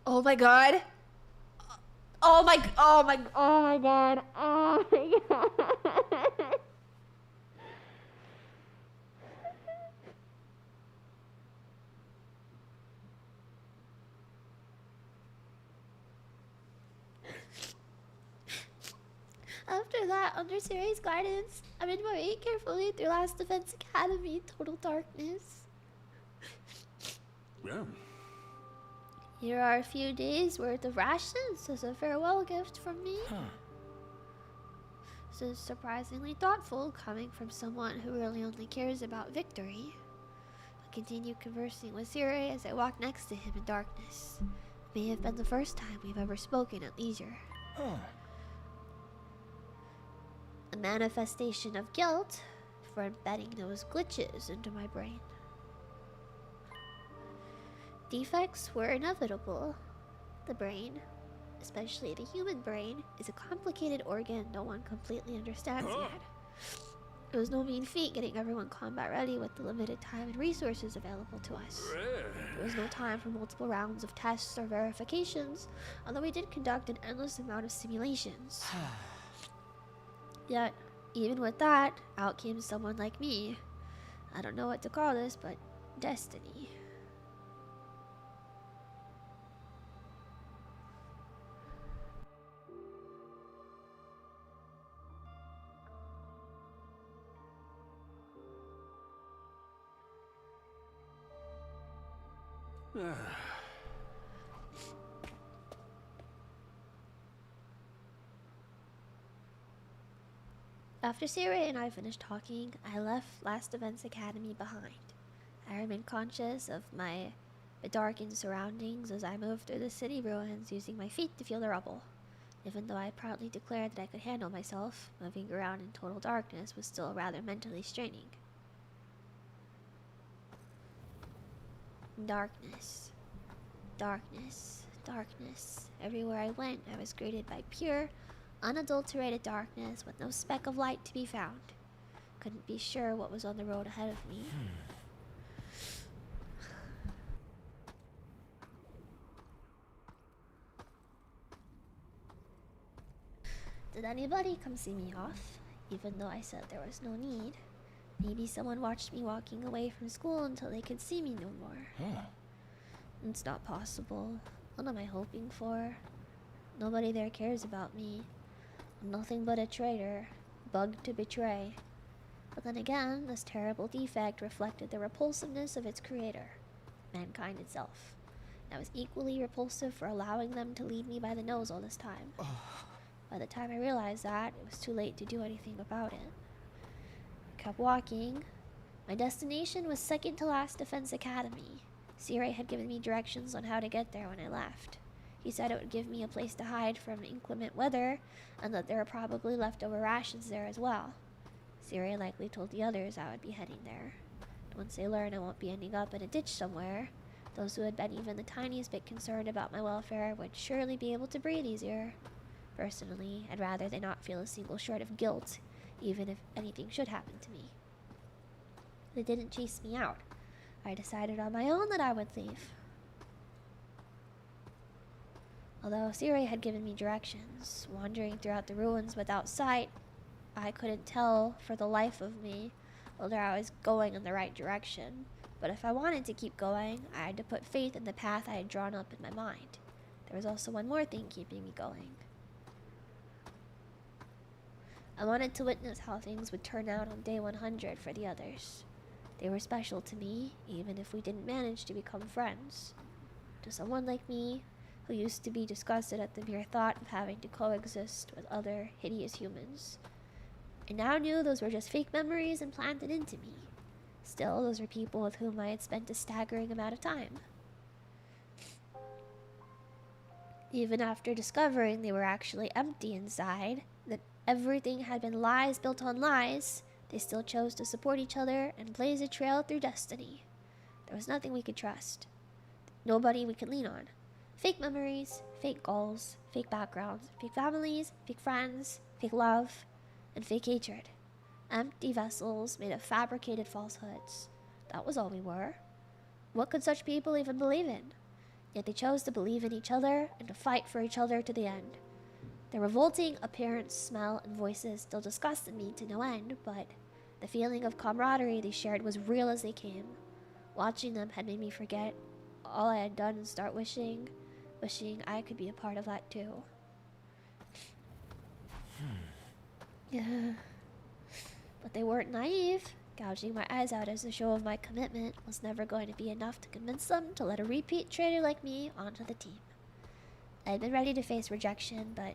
Oh my god. Oh my god. Oh my god. After that, under Siri's guidance, I made my way carefully through Last Defense Academy, total darkness. Yeah. Here are a few days worth of rations as a farewell gift from me. This is surprisingly thoughtful, coming from someone who really only cares about victory. I continue conversing with Siri as I walk next to him in darkness. It may have been the first time we've ever spoken at leisure. A manifestation of guilt, for embedding those glitches into my brain. Defects were inevitable. The brain, especially the human brain, is a complicated organ no one completely understands yet. It was no mean feat getting everyone combat ready with the limited time and resources available to us. There was no time for multiple rounds of tests or verifications, although we did conduct an endless amount of simulations. Yet, even with that, out came someone like me. I don't know what to call this, but destiny. After Sierra and I finished talking, I left Last Events Academy behind. I remained conscious of my bedarkened surroundings as I moved through the city ruins using my feet to feel the rubble. Even though I proudly declared that I could handle myself, moving around in total darkness was still rather mentally straining. Darkness. Darkness. Darkness. Everywhere I went, I was greeted by pure, unadulterated darkness with no speck of light to be found. Couldn't be sure what was on the road ahead of me. Did anybody come see me off? Even though I said there was no need. Maybe someone watched me walking away from school until they could see me no more. It's not possible. What am I hoping for? Nobody there cares about me. I'm nothing but a traitor, bugged to betray. But then again, this terrible defect reflected the repulsiveness of its creator, mankind itself. I was equally repulsive for allowing them to lead me by the nose all this time. By the time I realized that, it was too late to do anything about it. I kept walking. My destination was second to last Defense Academy. Sirei had given me directions on how to get there when I left. He said it would give me a place to hide from inclement weather, and that there were probably leftover rations there as well. Sirei likely told the others I would be heading there. And once they learn I won't be ending up in a ditch somewhere, those who had been even the tiniest bit concerned about my welfare would surely be able to breathe easier. Personally, I'd rather they not feel a single shred of guilt, even if anything should happen to me. They didn't chase me out. I decided on my own that I would leave. Although Sirei had given me directions, wandering throughout the ruins without sight, I couldn't tell for the life of me whether I was going in the right direction. But if I wanted to keep going, I had to put faith in the path I had drawn up in my mind. There was also one more thing keeping me going. I wanted to witness how things would turn out on day 100 for the others. They were special to me, even if we didn't manage to become friends. To someone like me, who used to be disgusted at the mere thought of having to coexist with other hideous humans. I now knew those were just fake memories implanted into me. Still, those were people with whom I had spent a staggering amount of time. Even after discovering they were actually empty inside, that everything had been lies built on lies, they still chose to support each other and blaze a trail through destiny. There was nothing we could trust. Nobody we could lean on. Fake memories, fake goals, fake backgrounds, fake families, fake friends, fake love, and fake hatred. Empty vessels made of fabricated falsehoods. That was all we were. What could such people even believe in? Yet they chose to believe in each other and to fight for each other to the end. Their revolting appearance, smell, and voices still disgusted me to no end, but the feeling of camaraderie they shared was real as they came. Watching them had made me forget all I had done and start wishing I could be a part of that too. Yeah. But they weren't naive. Gouging my eyes out as a show of my commitment was never going to be enough to convince them to let a repeat traitor like me onto the team. I had been ready to face rejection, but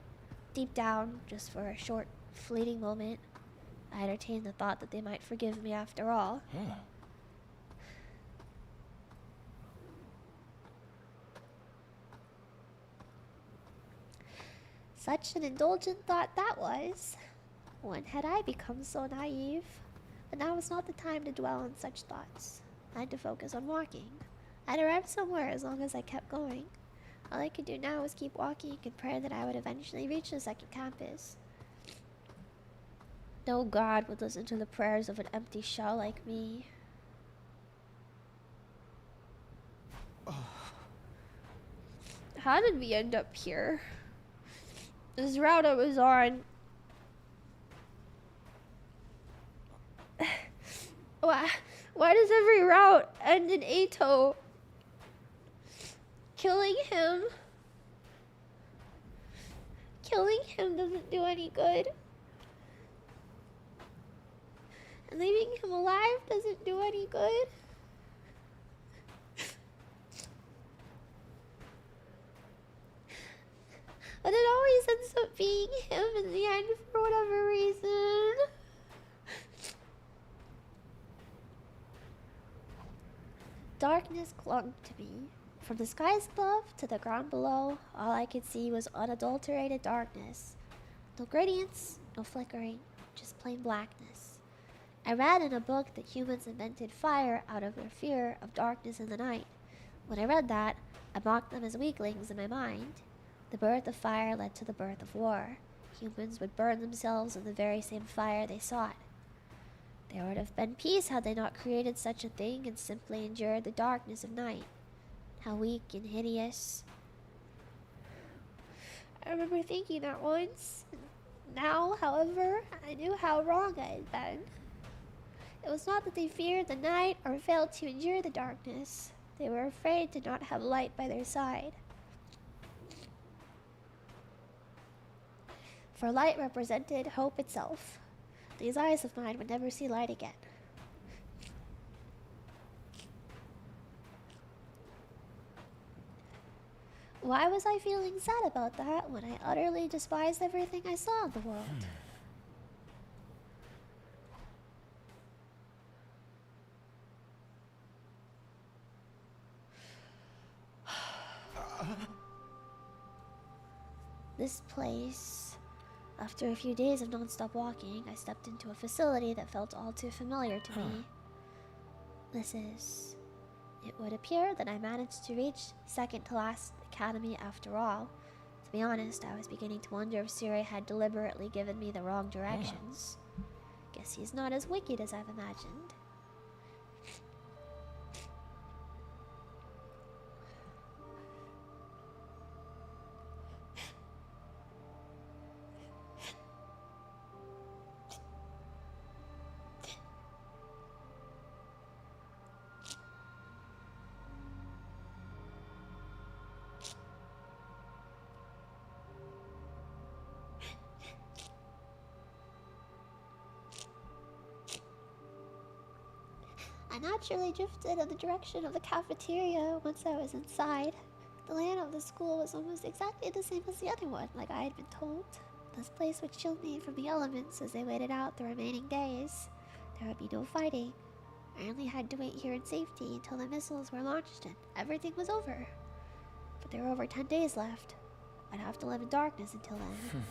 deep down, just for a short, fleeting moment, I entertained the thought that they might forgive me after all. Such an indulgent thought that was. When had I become so naive? But now was not the time to dwell on such thoughts. I had to focus on walking. I'd arrived somewhere as long as I kept going. All I could do now was keep walking and pray that I would eventually reach the second campus. No god would listen to the prayers of an empty shell like me. How did we end up here? This route I was on. Why does every route end in Eito? Killing him doesn't do any good. And leaving him alive doesn't do any good. But it always ends up being him in the end for whatever reason. Darkness clung to me. From the skies above to the ground below, all I could see was unadulterated darkness. No gradients, no flickering, just plain blackness. I read in a book that humans invented fire out of their fear of darkness in the night. When I read that, I mocked them as weaklings in my mind. The birth of fire led to the birth of war. Humans would burn themselves in the very same fire they sought. There would have been peace had they not created such a thing and simply endured the darkness of night. How weak and hideous. I remember thinking that once. Now, however, I knew how wrong I had been. It was not that they feared the night or failed to endure the darkness. They were afraid to not have light by their side. For light represented hope itself. These eyes of mine would never see light again. Why was I feeling sad about that when I utterly despised everything I saw in the world? This place. After a few days of non-stop walking, I stepped into a facility that felt all too familiar to me. It would appear that I managed to reach second to last academy after all. To be honest, I was beginning to wonder if Suri had deliberately given me the wrong directions. Guess he's not as wicked as I've imagined. I naturally drifted in the direction of the cafeteria once I was inside. The layout of the school was almost exactly the same as the other one, like I had been told. This place would shield me from the elements as they waited out the remaining days. There would be no fighting. I only had to wait here in safety until the missiles were launched and everything was over. But there were over 10 days left. I'd have to live in darkness until then.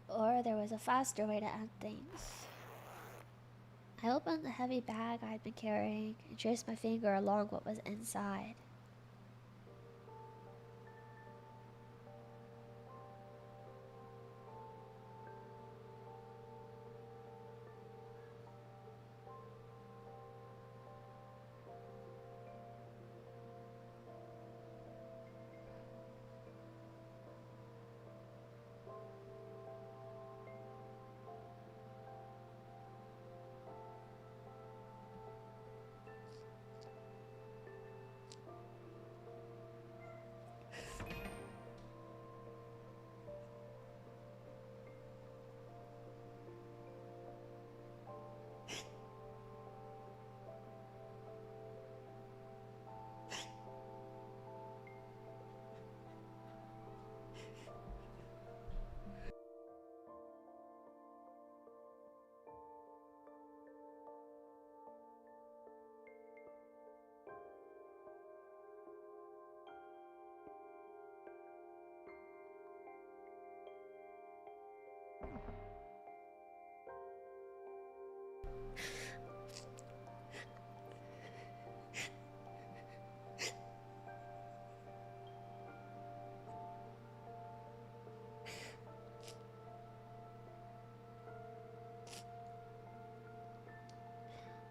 Or there was a faster way to end things. I opened the heavy bag I'd been carrying and traced my finger along what was inside.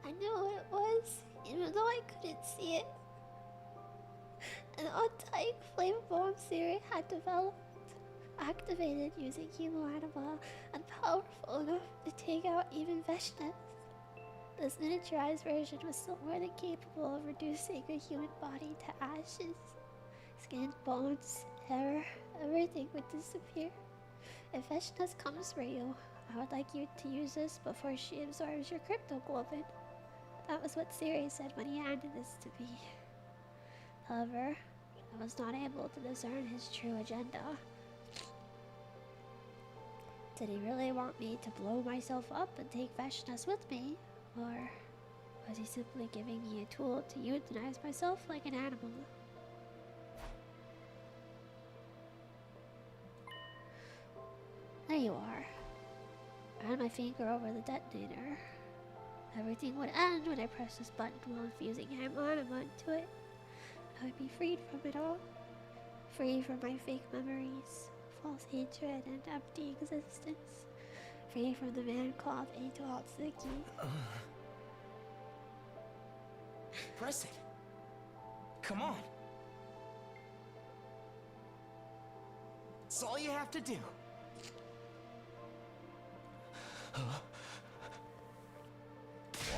I knew what it was, even though I couldn't see it. An undying flame bomb theory had developed, activated using hemoanima and powerful enough to take out even Veshnas. This miniaturized version was still more than capable of reducing a human body to ashes. Skin, bones, hair, everything would disappear. If Veshnas comes for you, I would like you to use this before she absorbs your cryptoglobin. That was what Siri said when he handed this to me. However, I was not able to discern his true agenda. Did he really want me to blow myself up and take Veshnas with me? Or was he simply giving me a tool to euthanize myself like an animal? There you are. I ran my finger over the detonator. Everything would end when I pressed this button while infusing hemoanima into it. I would be freed from it all. Free from my fake memories, false hatred, and empty existence. Free from the man called Eito aotsuki. Press it. Come on. It's all you have to do.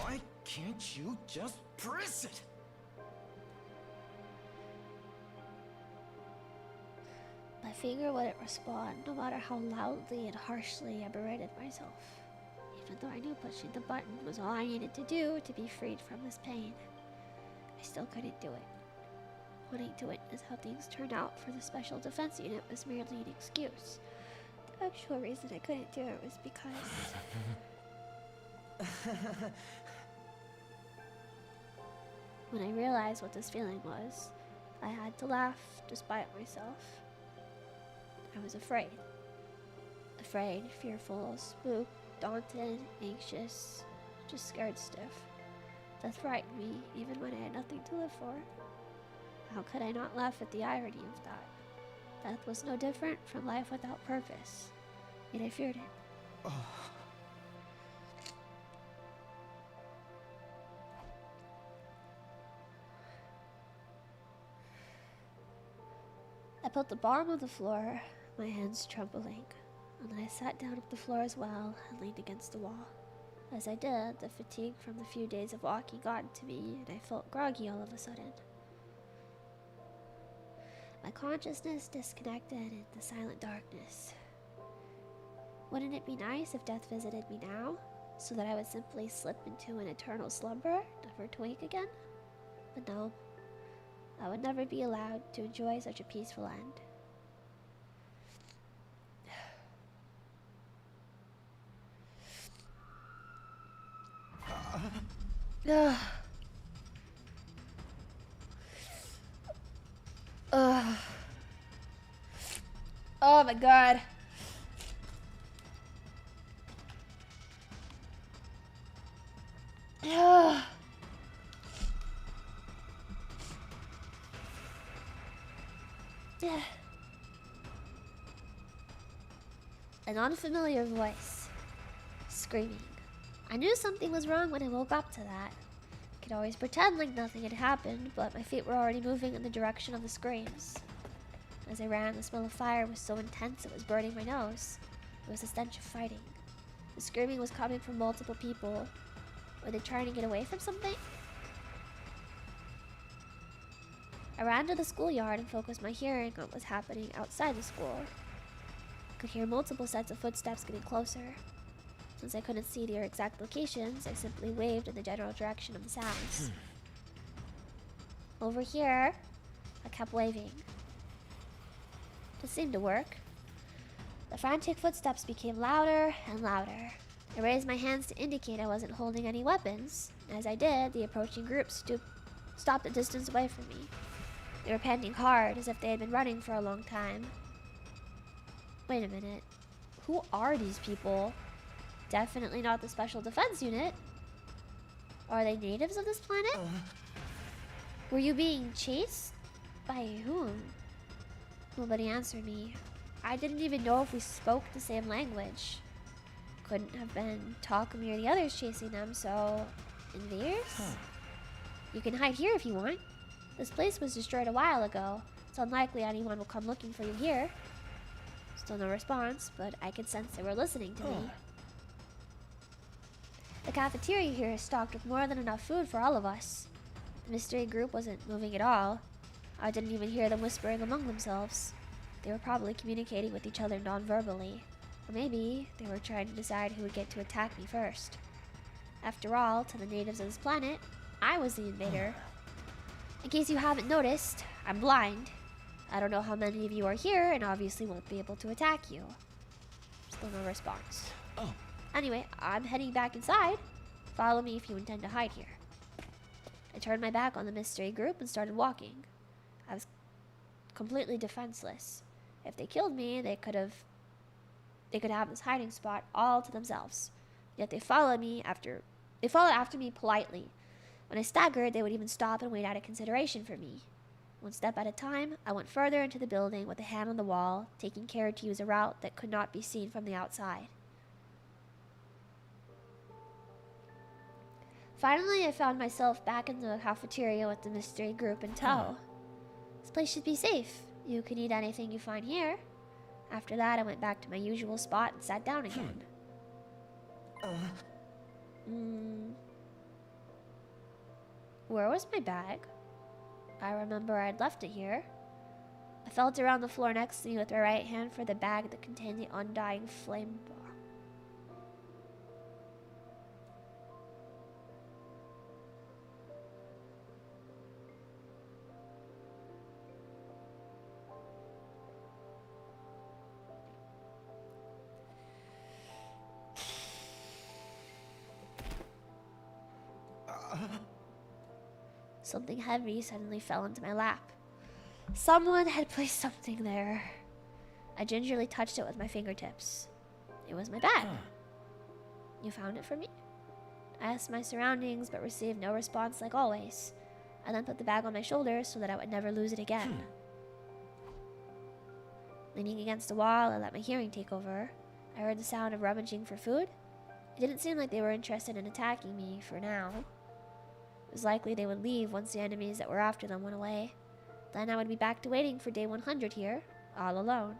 Why can't you just press it? My finger wouldn't respond, no matter how loudly and harshly I berated myself. Even though I knew pushing the button was all I needed to do to be freed from this pain, I still couldn't do it. Wanting to witness how things turned out for the Special Defense Unit was merely an excuse. The actual reason I couldn't do it was because... When I realized what this feeling was, I had to laugh despite myself. I was afraid. Afraid, fearful, spooked, daunted, anxious, just scared stiff. Death frightened me, even when I had nothing to live for. How could I not laugh at the irony of that? Death was no different from life without purpose, yet I feared it. I put the bomb on the floor, my hands trembling, and then I sat down on the floor as well and leaned against the wall. As I did, the fatigue from the few days of walking got into me, and I felt groggy all of a sudden. My consciousness disconnected in the silent darkness. Wouldn't it be nice if death visited me now, so that I would simply slip into an eternal slumber, never to wake again? But no. I would never be allowed to enjoy such a peaceful end. Oh my god. An unfamiliar voice. Screaming. I knew something was wrong when I woke up to that. I could always pretend like nothing had happened, but my feet were already moving in the direction of the screams. As I ran, the smell of fire was so intense it was burning my nose. It was a stench of fighting. The screaming was coming from multiple people. Were they trying to get away from something? I ran to the schoolyard and focused my hearing on what was happening outside the school. I could hear multiple sets of footsteps getting closer. Since I couldn't see their exact locations, I simply waved in the general direction of the sounds. Over here, I kept waving. This seemed to work. The frantic footsteps became louder and louder. I raised my hands to indicate I wasn't holding any weapons. As I did, the approaching group stopped a distance away from me. They were panting hard, as if they had been running for a long time. Wait a minute. Who are these people? Definitely not the Special Defense Unit. Are they natives of this planet? Were you being chased? By whom? Nobody answered me. I didn't even know if we spoke the same language. Couldn't have been Takumi or the others chasing them, so... Invaders? You can hide here if you want. This place was destroyed a while ago. It's unlikely anyone will come looking for you here. Still no response, but I could sense they were listening to me. The cafeteria here is stocked with more than enough food for all of us. The mystery group wasn't moving at all. I didn't even hear them whispering among themselves. They were probably communicating with each other non-verbally. Or maybe they were trying to decide who would get to attack me first. After all, to the natives of this planet, I was the invader. In case you haven't noticed, I'm blind. I don't know how many of you are here and obviously won't be able to attack you. Still no response. Anyway, I'm heading back inside. Follow me if you intend to hide here. I turned my back on the mystery group and started walking. I was completely defenseless. If they killed me, they could have this hiding spot all to themselves. Yet they followed after me politely. When I staggered, they would even stop and wait out of consideration for me. One step at a time, I went further into the building with a hand on the wall, taking care to use a route that could not be seen from the outside. Finally, I found myself back in the cafeteria with the mystery group in tow. This place should be safe. You can eat anything you find here. After that, I went back to my usual spot and sat down again. Where was my bag? I remember I'd left it here. I felt around the floor next to me with my right hand for the bag that contained the undying flame bomb. Something heavy suddenly fell into my lap. Someone had placed something there. I gingerly touched it with my fingertips. It was my bag. You found it for me? I asked my surroundings, but received no response like always. I then put the bag on my shoulders so that I would never lose it again. Leaning against the wall, I let my hearing take over. I heard the sound of rummaging for food. It didn't seem like they were interested in attacking me for now. It was likely they would leave once the enemies that were after them went away. Then I would be back to waiting for day 100 here, all alone,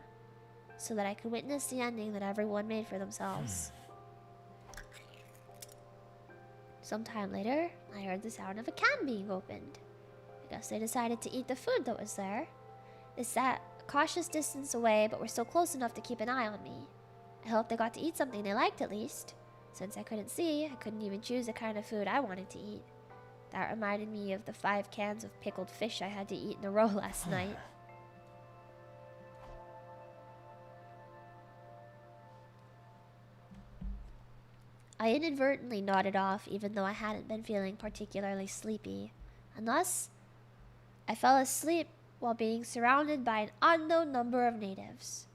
so that I could witness the ending that everyone made for themselves. Sometime later, I heard the sound of a can being opened. I guess they decided to eat the food that was there. They sat a cautious distance away, but were still close enough to keep an eye on me. I hoped they got to eat something they liked at least. Since I couldn't see, I couldn't even choose the kind of food I wanted to eat. That reminded me of the 5 cans of pickled fish I had to eat in a row last night. I inadvertently nodded off even though I hadn't been feeling particularly sleepy. And thus, I fell asleep while being surrounded by an unknown number of natives.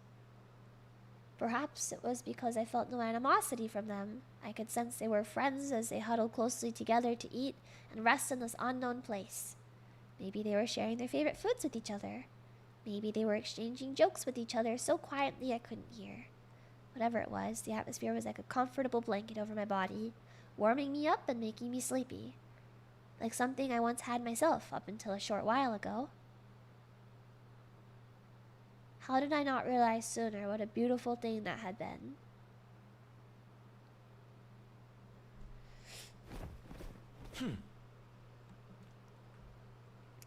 Perhaps it was because I felt no animosity from them. I could sense they were friends as they huddled closely together to eat and rest in this unknown place. Maybe they were sharing their favorite foods with each other. Maybe they were exchanging jokes with each other so quietly I couldn't hear. Whatever it was, the atmosphere was like a comfortable blanket over my body, warming me up and making me sleepy. Like something I once had myself up until a short while ago. How did I not realize sooner what a beautiful thing that had been?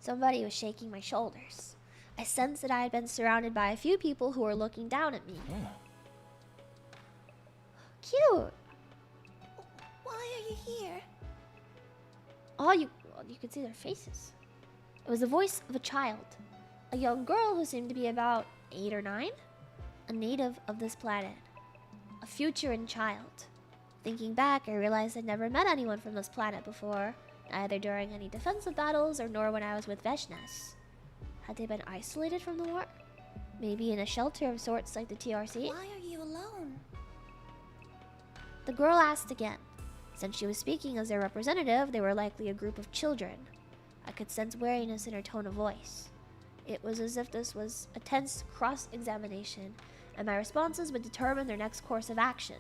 Somebody was shaking my shoulders. I sensed that I had been surrounded by a few people who were looking down at me. Cute! Why are you here? You could see their faces. It was the voice of a child. A young girl who seemed to be about 8 or 9. A native of this planet. A futurine child. Thinking back, I realized I'd never met anyone from this planet before. Neither during any defensive battles or nor when I was with Veshnas. Had they been isolated from the war? Maybe in a shelter of sorts like the TRC? Why are you alone? The girl asked again. Since she was speaking as their representative, they were likely a group of children. I could sense wariness in her tone of voice. It was as if this was a tense cross-examination, and my responses would determine their next course of action.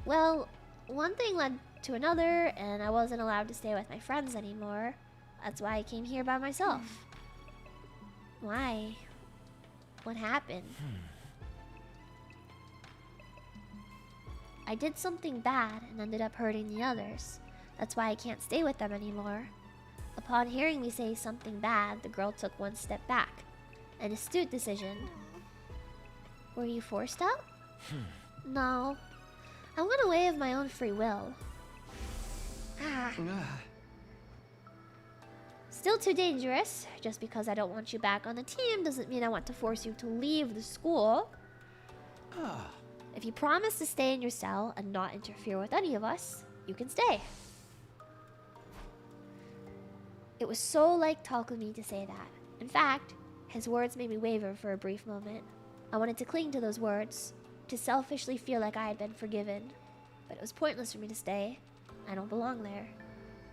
Well, one thing led to another, and I wasn't allowed to stay with my friends anymore. That's why I came here by myself. Why? What happened? I did something bad and ended up hurting the others. That's why I can't stay with them anymore. Upon hearing me say something bad, the girl took one step back. An astute decision. Were you forced out? No. I went away of my own free will. Still too dangerous. Just because I don't want you back on the team doesn't mean I want to force you to leave the school. If you promise to stay in your cell and not interfere with any of us, you can stay. It was so like Takumi to say that. In fact, his words made me waver for a brief moment. I wanted to cling to those words, to selfishly feel like I had been forgiven. But it was pointless for me to stay. I don't belong there.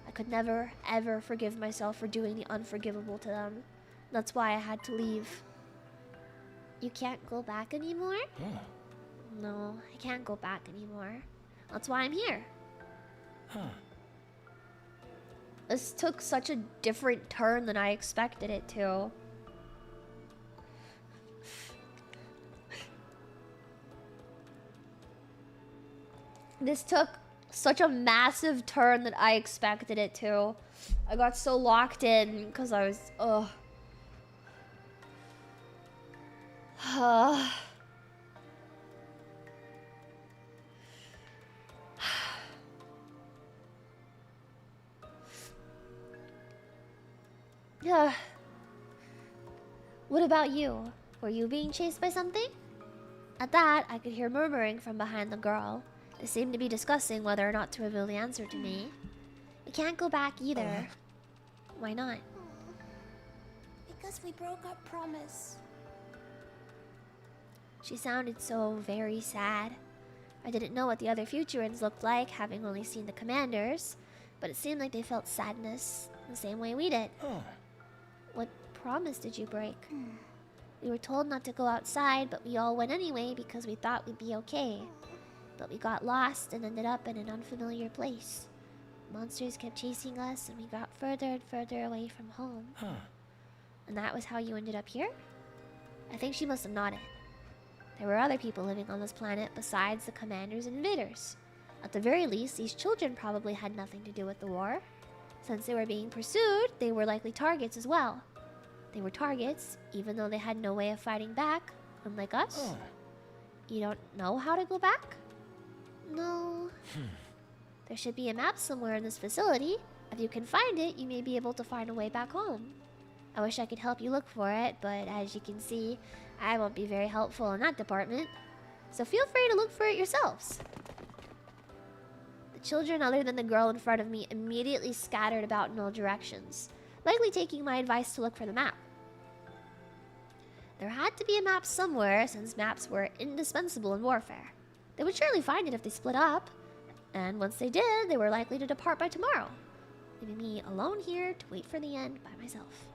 I could never, ever forgive myself for doing the unforgivable to them. That's why I had to leave. You can't go back anymore? No, I can't go back anymore. That's why I'm here. This took such a different turn than I expected it to. This took such a massive turn that I expected it to. I got so locked in because I was, What about you? Were you being chased by something? At that, I could hear murmuring from behind the girl. They seemed to be discussing whether or not to reveal the answer to me. We can't go back either. Why not? Because we broke our promise. She sounded so very sad. I didn't know what the other Futurans looked like, having only seen the commanders, but it seemed like they felt sadness the same way we did. What promise did you break? We were told not to go outside, but we all went anyway because we thought we'd be okay. But we got lost and ended up in an unfamiliar place. Monsters kept chasing us, and we got further and further away from home. And that was how you ended up here? I think she must have nodded. There were other people living on this planet besides the commanders and invaders. At the very least, these children probably had nothing to do with the war. Since they were being pursued, they were likely targets as well. They were targets, even though they had no way of fighting back, unlike us. You don't know how to go back? No. There should be a map somewhere in this facility. If you can find it, you may be able to find a way back home. I wish I could help you look for it, but as you can see, I won't be very helpful in that department. So feel free to look for it yourselves. The children other than the girl in front of me immediately scattered about in all directions, likely taking my advice to look for the map. There had to be a map somewhere, since maps were indispensable in warfare. They would surely find it if they split up, and once they did, they were likely to depart by tomorrow, leaving me alone here to wait for the end by myself.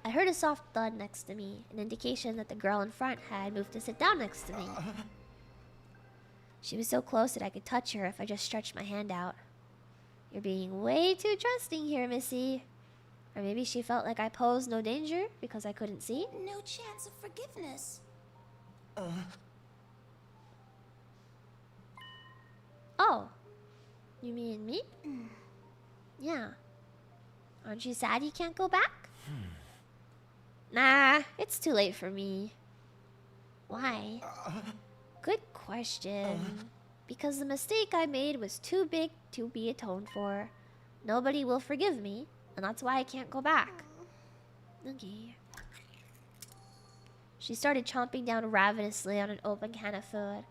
I heard a soft thud next to me, an indication that the girl in front had moved to sit down next to me. She was so close that I could touch her if I just stretched my hand out. You're being way too trusting here, Missy. Or maybe she felt like I posed no danger because I couldn't see? No chance of forgiveness. Oh. You mean me? Yeah. Aren't you sad you can't go back? Nah, it's too late for me. Why? Good question. Because the mistake I made was too big to be atoned for. Nobody will forgive me, and that's why I can't go back. Okay. She started chomping down ravenously on an open can of food.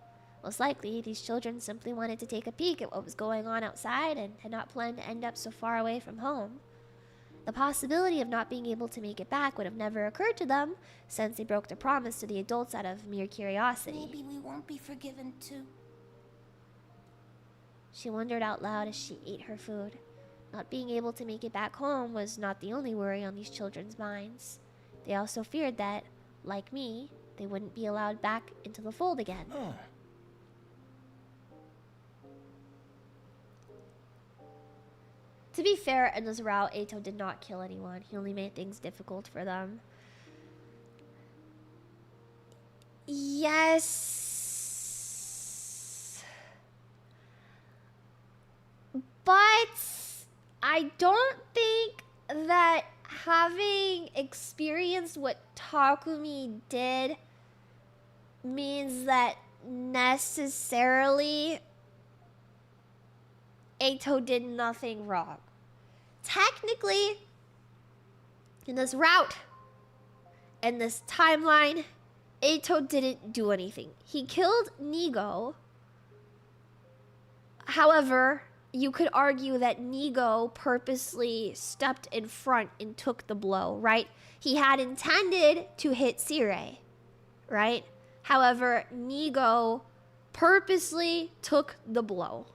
Most likely, these children simply wanted to take a peek at what was going on outside and had not planned to end up so far away from home. The possibility of not being able to make it back would have never occurred to them, since they broke their promise to the adults out of mere curiosity. Maybe we won't be forgiven too. She wondered out loud as she ate her food. Not being able to make it back home was not the only worry on these children's minds. They also feared that, like me, they wouldn't be allowed back into the fold again. Oh. To be fair, in this route, Eito did not kill anyone. He only made things difficult for them. Yes. But I don't think that having experienced what Takumi did means that necessarily Eito did nothing wrong. Technically, in this route, in this timeline, Eito didn't do anything. He killed Nigo. However, you could argue that Nigo purposely stepped in front and took the blow, right? He had intended to hit Sire, right? However, Nigo purposely took the blow.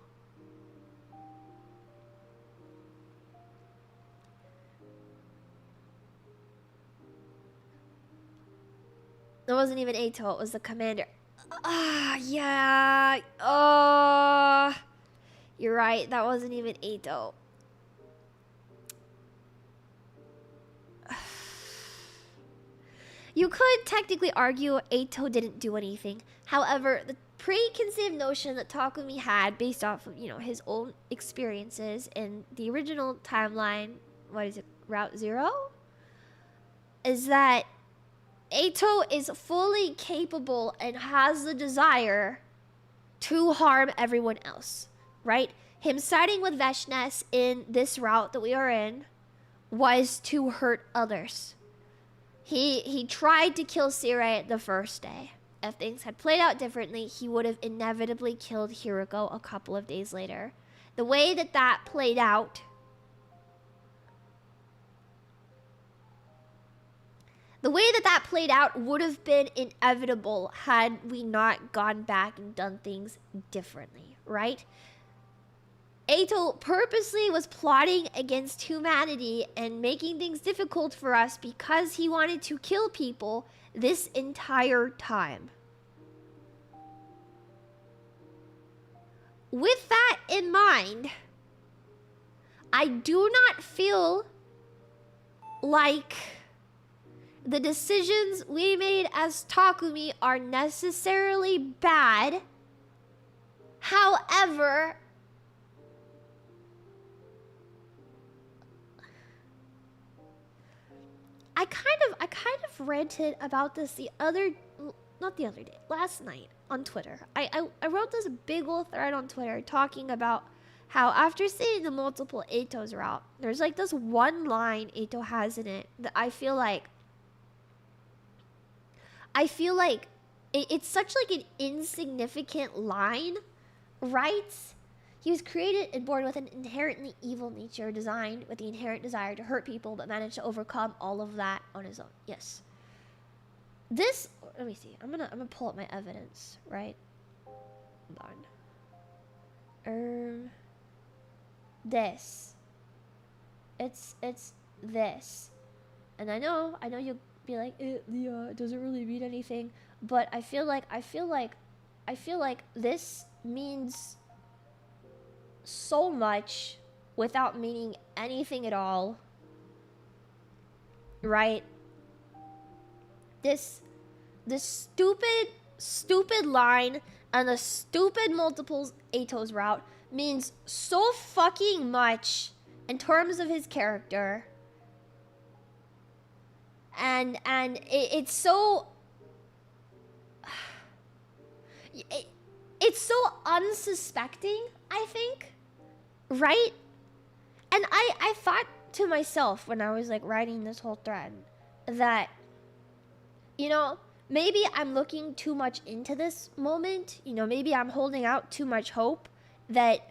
It wasn't even Eito, it was the commander. Yeah. You're right, that wasn't even Eito. You could technically argue Eito didn't do anything. However, the preconceived notion that Takumi had based off of, his own experiences in the original timeline, what is it, Route 0? Is that Eito is fully capable and has the desire to harm everyone else, right? Him siding with Veshnes in this route that we are in was to hurt others. He tried to kill Sire the first day. If things had played out differently, he would have inevitably killed Hiroko a couple of days later. The way that played out, would have been inevitable had we not gone back and done things differently, right? Eito purposely was plotting against humanity and making things difficult for us because he wanted to kill people this entire time. With that in mind, I do not feel like the decisions we made as Takumi are necessarily bad. However, I kind of ranted about this last night on Twitter. I wrote this big old thread on Twitter talking about how after seeing the multiple Eitos route, there's like this one line Eito has in it that I feel like it's such like an insignificant line, right? He was created and born with an inherently evil nature, designed with the inherent desire to hurt people, but managed to overcome all of that on his own. Yes. This, let me see. I'm gonna pull up my evidence, right? Hold on. This. It's this. And I know you'll be like, Leah, it doesn't really mean anything, but I feel like this means so much without meaning anything at all, right? This stupid line and the stupid multiples Eitos route means so fucking much in terms of his character, and it's so it's so unsuspecting, I think. Right? And I thought to myself when I was like writing this whole thread that, maybe I'm looking too much into this moment. Maybe I'm holding out too much hope that,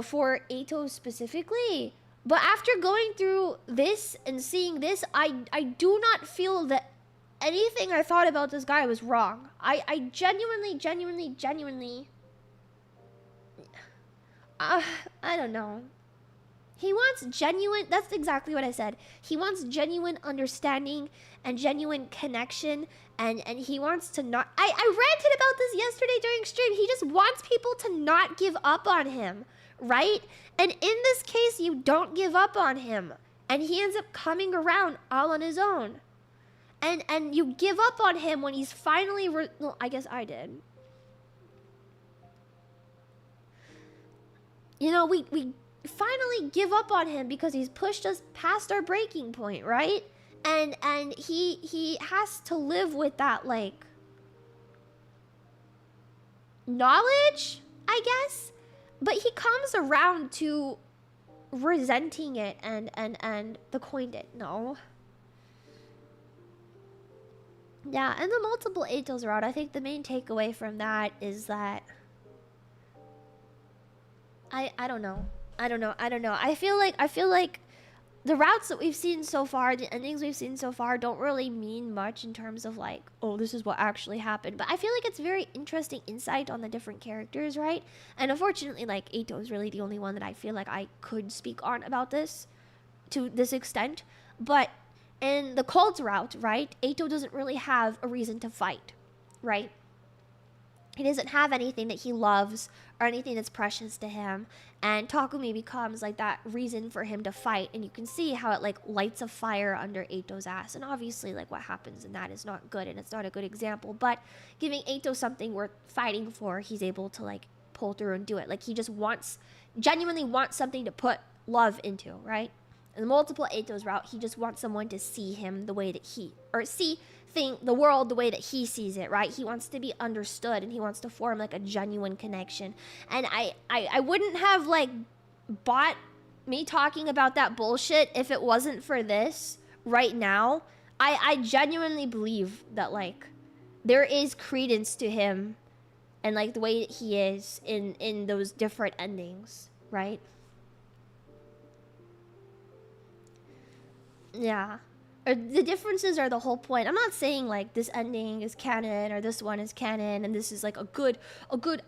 for Eito specifically. But after going through this and seeing this, I do not feel that anything I thought about this guy was wrong. I genuinely I don't know. He wants genuine, that's exactly what I said. He wants genuine understanding and genuine connection, and he wants to not, I ranted about this yesterday during stream. He just wants people to not give up on him, right? And in this case, you don't give up on him, and he ends up coming around all on his own. And you give up on him when he's finally, well, I guess I did. You know, we finally give up on him because he's pushed us past our breaking point, right? And he has to live with that, like, knowledge, I guess. But he comes around to resenting it and the coin did. No. Yeah, and the multiple eitos route, I think the main takeaway from that is that I don't know. I don't know. I feel like the routes that we've seen so far, the endings we've seen so far, don't really mean much in terms of like, oh, this is what actually happened. But I feel like it's very interesting insight on the different characters, right? And unfortunately, like, Eito is really the only one that I feel like I could speak on about this to this extent. But in the cult route, right, Eito doesn't really have a reason to fight, right? He doesn't have anything that he loves or anything that's precious to him. And Takumi becomes like that reason for him to fight. And you can see how it like lights a fire under Eito's ass. And obviously like what happens in that is not good and it's not a good example. But giving Eito something worth fighting for, he's able to like pull through and do it. Like he just genuinely wants something to put love into, right? In the multiple Eitos route, he just wants someone to see him the way that see the world the way that he sees it, right? He wants to be understood and he wants to form like a genuine connection. And I wouldn't have like bought me talking about that bullshit if it wasn't for this right now. I genuinely believe that like there is credence to him and like the way that he is in those different endings, right? Yeah. The differences are the whole point. I'm not saying like this ending is canon or this one is canon and this is like a good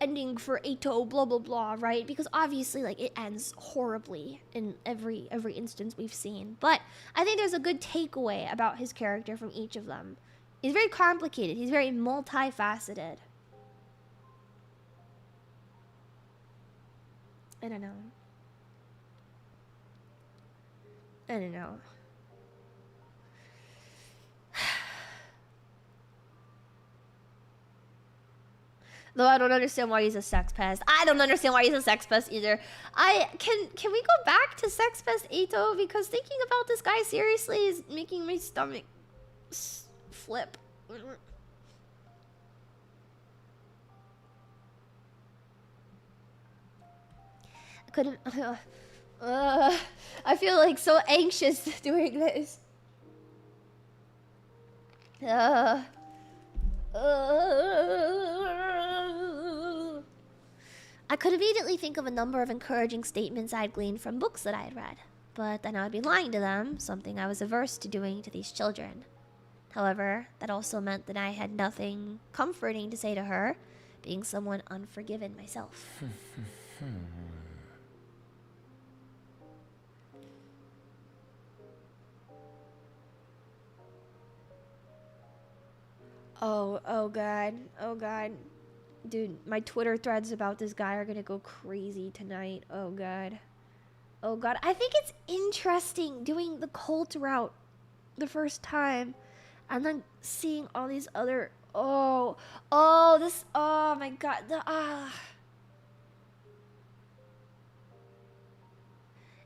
ending for Eito, blah blah blah, right? Because obviously like it ends horribly in every instance we've seen. But I think there's a good takeaway about his character from each of them. He's very complicated. He's very multifaceted. I don't know. Though I don't understand why he's a sex pest. I don't understand why he's a sex pest either. Can we go back to sex pest Eito? Because thinking about this guy seriously is making my stomach flip. I couldn't. I feel like so anxious doing this. I could immediately think of a number of encouraging statements I'd gleaned from books that I had read, but then I would be lying to them, something I was averse to doing to these children. However, that also meant that I had nothing comforting to say to her, being someone unforgiven myself. Oh god. Dude, my Twitter threads about this guy are gonna go crazy tonight. Oh god. I think it's interesting doing the cult route the first time and then seeing all these other oh my god.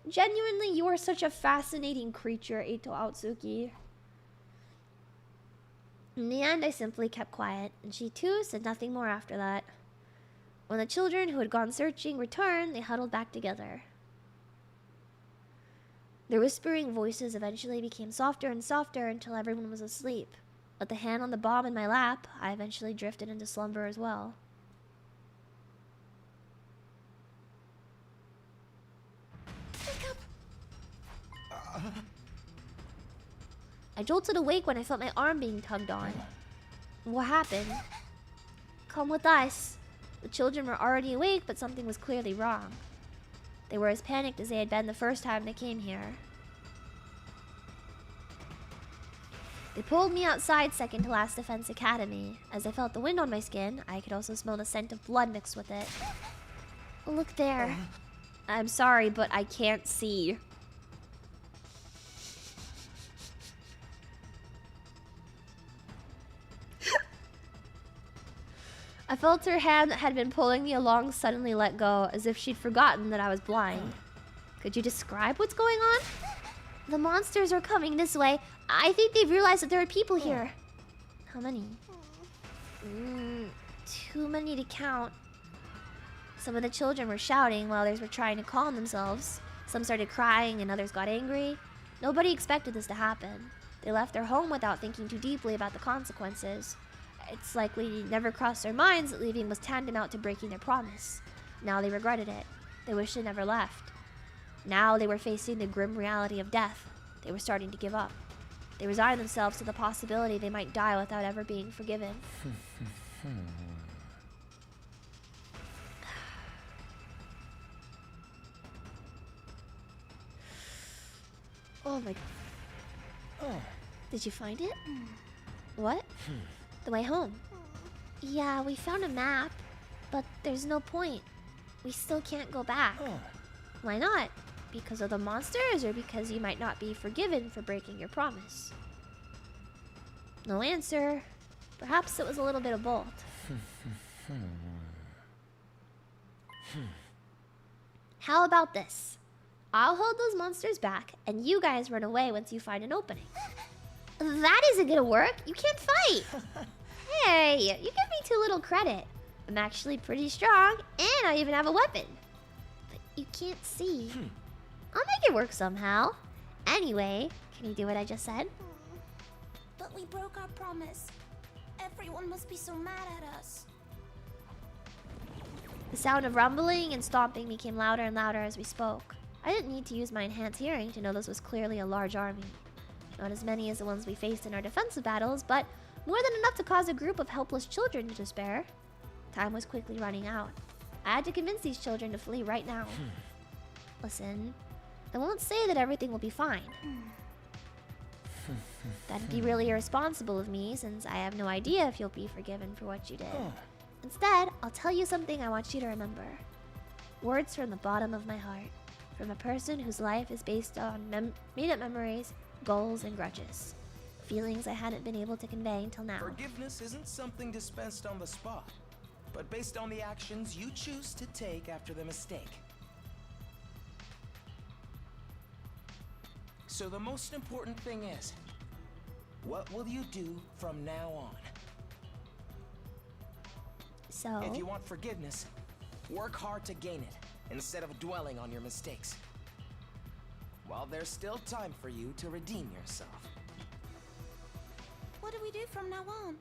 Genuinely, you are such a fascinating creature, Eito Aotsuki. In the end, I simply kept quiet, and she too said nothing more after that. When the children who had gone searching returned, they huddled back together. Their whispering voices eventually became softer and softer until everyone was asleep. With the hand on the bomb in my lap, I eventually drifted into slumber as well. I jolted awake when I felt my arm being tugged on. What happened? Come with us. The children were already awake, but something was clearly wrong. They were as panicked as they had been the first time they came here. They pulled me outside second to last Defense Academy. As I felt the wind on my skin, I could also smell the scent of blood mixed with it. Look there. I'm sorry, but I can't see. I felt her hand that had been pulling me along suddenly let go, as if she'd forgotten that I was blind. Could you describe what's going on? The monsters are coming this way. I think they've realized that there are people here. How many? Too many to count. Some of the children were shouting while others were trying to calm themselves. Some started crying and others got angry. Nobody expected this to happen. They left their home without thinking too deeply about the consequences. It's likely never crossed their minds that leaving was tantamount to breaking their promise. Now they regretted it. They wished they never left. Now they were facing the grim reality of death. They were starting to give up. They resigned themselves to the possibility they might die without ever being forgiven. Oh my... Did you find it? What? The way home. Yeah, we found a map, but there's no point. We still can't go back. Why not? Because of the monsters, or because you might not be forgiven for breaking your promise? No answer. Perhaps it was a little bit of both. How about this? I'll hold those monsters back, and you guys run away once you find an opening. That isn't gonna work. You can't fight. Hey, you give me too little credit. I'm actually pretty strong, and I even have a weapon. But you can't see. I'll make it work somehow. Anyway, can you do what I just said? But we broke our promise. Everyone must be so mad at us. The sound of rumbling and stomping became louder and louder as we spoke. I didn't need to use my enhanced hearing to know this was clearly a large army. Not as many as the ones we faced in our defensive battles, but more than enough to cause a group of helpless children to despair. Time was quickly running out. I had to convince these children to flee right now. Listen, I won't say that everything will be fine. That'd be really irresponsible of me, since I have no idea if you'll be forgiven for what you did. Instead, I'll tell you something I want you to remember. Words from the bottom of my heart. From a person whose life is based on made-up memories, goals, and grudges. Feelings I hadn't been able to convey until now. Forgiveness isn't something dispensed on the spot, but based on the actions you choose to take after the mistake. So the most important thing is, what will you do from now on? So... if you want forgiveness, work hard to gain it, instead of dwelling on your mistakes. While there's still time for you to redeem yourself. What do we do from now on?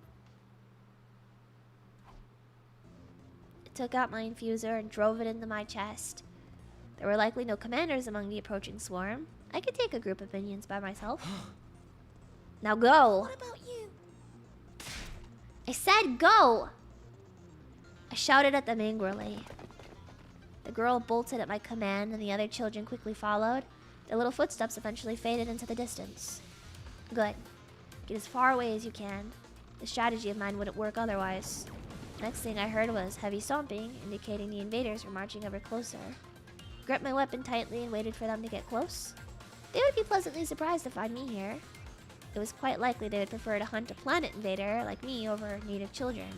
I took out my infuser and drove it into my chest. There were likely no commanders among the approaching swarm. I could take a group of minions by myself. Now go! What about you? I said go! I shouted at them angrily. The girl bolted at my command and the other children quickly followed. Their little footsteps eventually faded into the distance. Good. Get as far away as you can. The strategy of mine wouldn't work otherwise. Next thing I heard was heavy stomping, indicating the invaders were marching ever closer. Gripped my weapon tightly and waited for them to get close. They would be pleasantly surprised to find me here. It was quite likely they would prefer to hunt a planet invader like me over native children.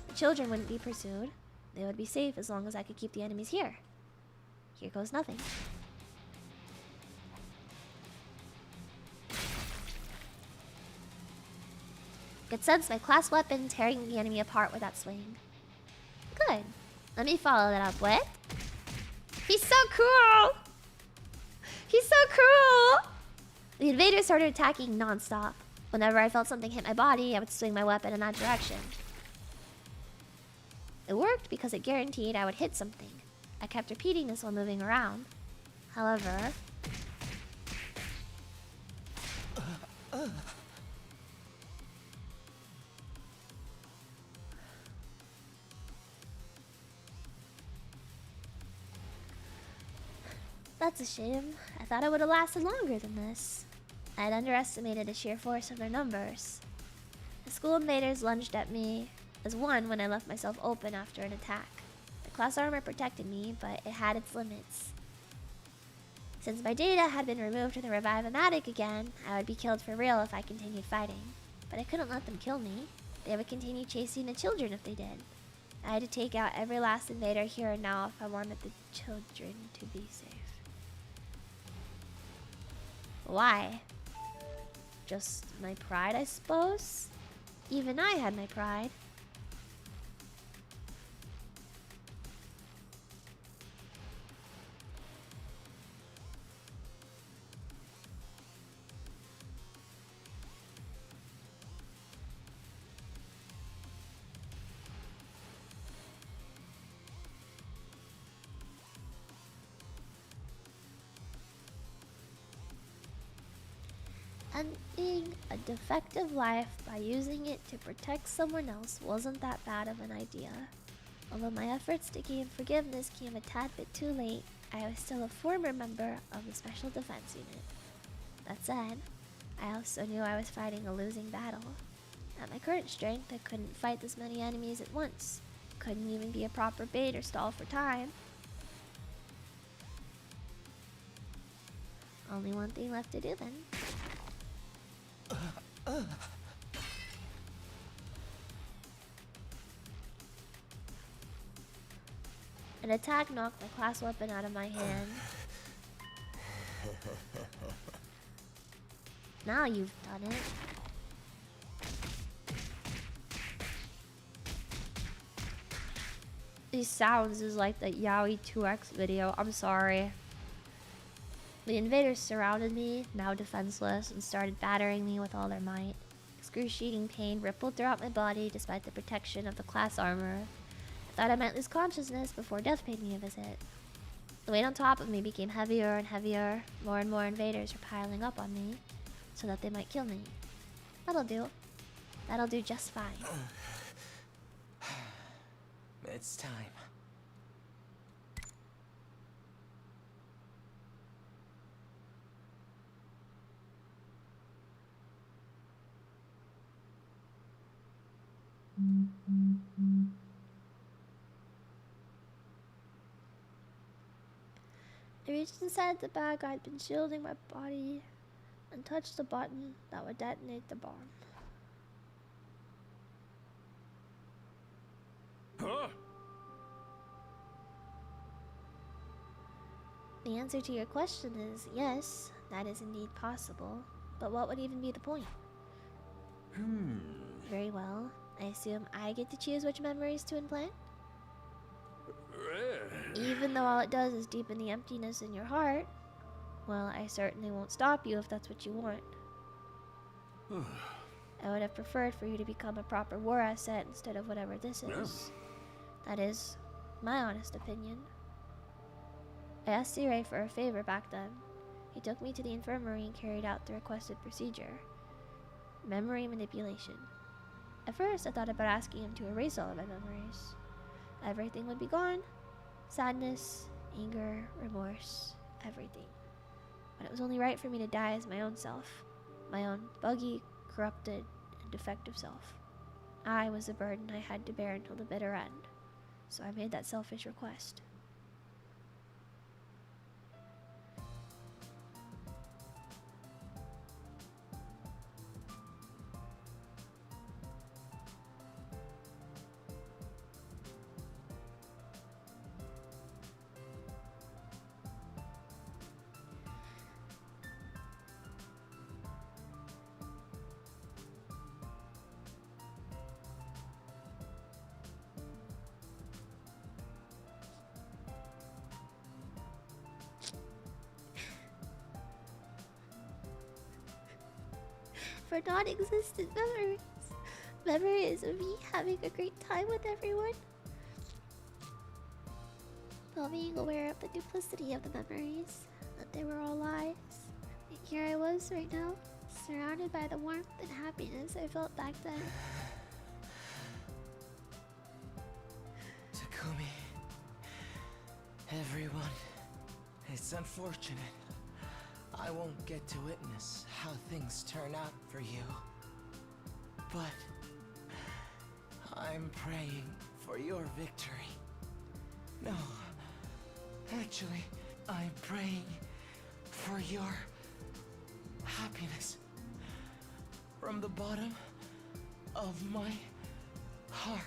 The children wouldn't be pursued. They would be safe as long as I could keep the enemies here. Here goes nothing. Could sense my class weapon tearing the enemy apart with that swing. Good. Let me follow that up with... He's so cool! He's so cool! The invaders started attacking non-stop. Whenever I felt something hit my body, I would swing my weapon in that direction. It worked because it guaranteed I would hit something. I kept repeating this while moving around. However... That's a shame. I thought it would have lasted longer than this. I had underestimated the sheer force of their numbers. The school invaders lunged at me as one when I left myself open after an attack. The class armor protected me, but it had its limits. Since my data had been removed to the Revive-O-Matic again, I would be killed for real if I continued fighting. But I couldn't let them kill me. They would continue chasing the children if they did. I had to take out every last invader here and now if I wanted the children to be safe. Why? Just my pride, I suppose? Even I had my pride. Ending a defective life by using it to protect someone else wasn't that bad of an idea. Although my efforts to gain forgiveness came a tad bit too late, I was still a former member of the Special Defense Unit. That said, I also knew I was fighting a losing battle. At my current strength, I couldn't fight this many enemies at once. Couldn't even be a proper bait or stall for time. Only one thing left to do then. An attack knocked my class weapon out of my hand. Now you've done it. These sounds is like the Yaoi 2X video. I'm sorry. The invaders surrounded me, now defenseless, and started battering me with all their might. Excruciating pain rippled throughout my body despite the protection of the class armor. I thought I might lose consciousness before death paid me a visit. The weight on top of me became heavier and heavier. More and more invaders were piling up on me, so that they might kill me. That'll do. That'll do just fine. It's time. I reached inside the bag I'd been shielding my body and touched the button that would detonate the bomb. Huh? The answer to your question is yes, that is indeed possible. But what would even be the point? Very well. I assume I get to choose which memories to implant? Even though all it does is deepen the emptiness in your heart, well, I certainly won't stop you if that's what you want. I would have preferred for you to become a proper war asset instead of whatever this is. That is my honest opinion. I asked Rie for a favor back then. He took me to the infirmary and carried out the requested procedure. Memory manipulation. At first, I thought about asking him to erase all of my memories. Everything would be gone. Sadness, anger, remorse, everything. But it was only right for me to die as my own self. My own buggy, corrupted, and defective self. I was the burden I had to bear until the bitter end. So I made that selfish request. For non-existent memories. Memories of me having a great time with everyone. While being aware of the duplicity of the memories, that they were all lies. And here I was right now, surrounded by the warmth and happiness I felt back then. Takumi. Everyone. It's unfortunate I won't get to witness how things turn out for you. But I'm praying for your victory. No, actually, I'm praying for your happiness. From the bottom of my heart.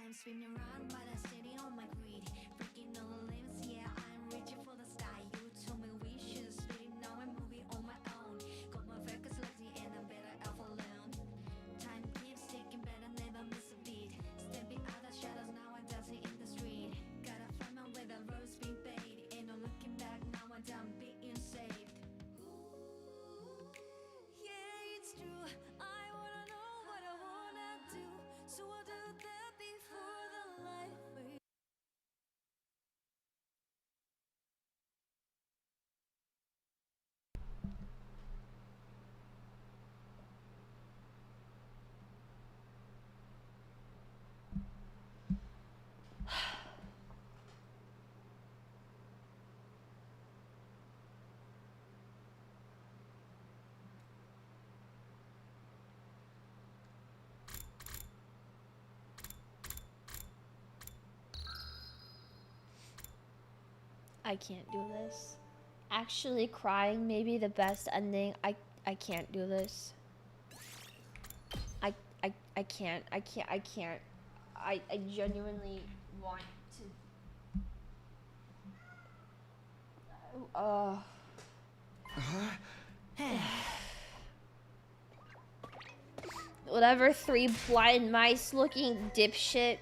I'm spinning around, but I'm standing on my greed. Freaking all the limits, yeah, I'm reaching for the sky. You told me we should split, now I'm moving on my own. Got my focus lazy and I'm better off alone. Time keeps ticking, better never miss a beat. Stepping out of shadows, now I'm dancing in the street. Gotta find my way, the road's been paid. Ain't no looking back, now I'm done being saved. Yeah, it's true, I wanna know what I wanna do. So I'll do that before the light fades. I can't do this. Actually crying may be the best ending. I can't do this. I can't. I genuinely want to whatever, three blind mice looking dipshit.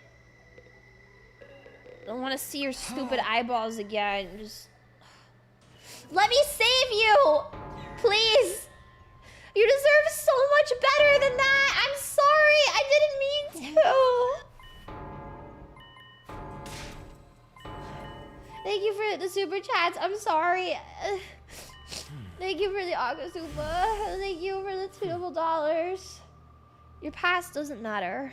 I don't want to see your stupid eyeballs again. Just let me save you, please. You deserve so much better than that. I'm sorry. I didn't mean to. Thank you for the super chats. I'm sorry. Thank you for the Akasupa. Thank you for the $2. Your past doesn't matter.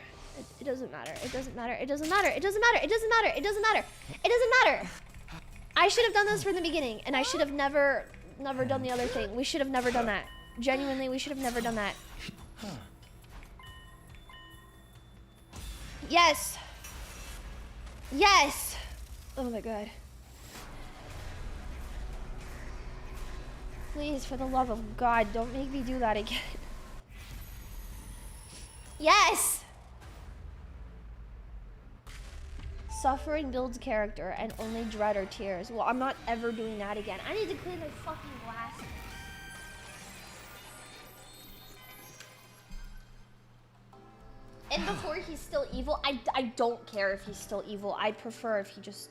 It doesn't matter. It doesn't matter. It doesn't matter. It doesn't matter. It doesn't matter. It doesn't matter. It doesn't matter. I should have done this from the beginning, and I should have never done the other thing. We should have never done that. Genuinely, we should have never done that. Yes. Yes. Oh my god. Please, for the love of God, don't make me do that again. Yes. Suffering builds character, and only dread or tears. Well, I'm not ever doing that again. I need to clean my fucking glasses. And before he's still evil, I don't care if he's still evil. I'd prefer if he just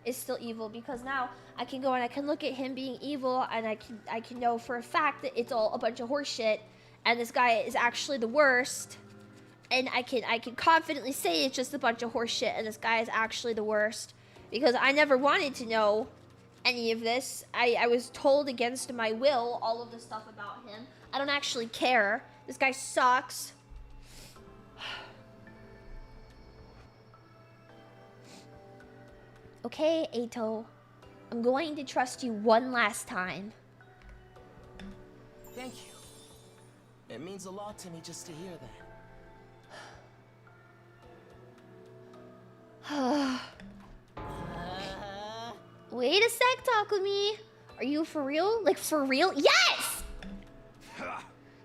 is still evil, because now I can go and I can look at him being evil, and I can know for a fact that it's all a bunch of horseshit, and this guy is actually the worst, and I can confidently say it's just a bunch of horseshit, and this guy is actually the worst, because I never wanted to know any of this. I was told against my will all of the stuff about him. I don't actually care. This guy sucks. Okay, Eito. I'm going to trust you one last time. Thank you. It means a lot to me just to hear that. Wait a sec, Takumi. Are you for real? Like, for real? Yes!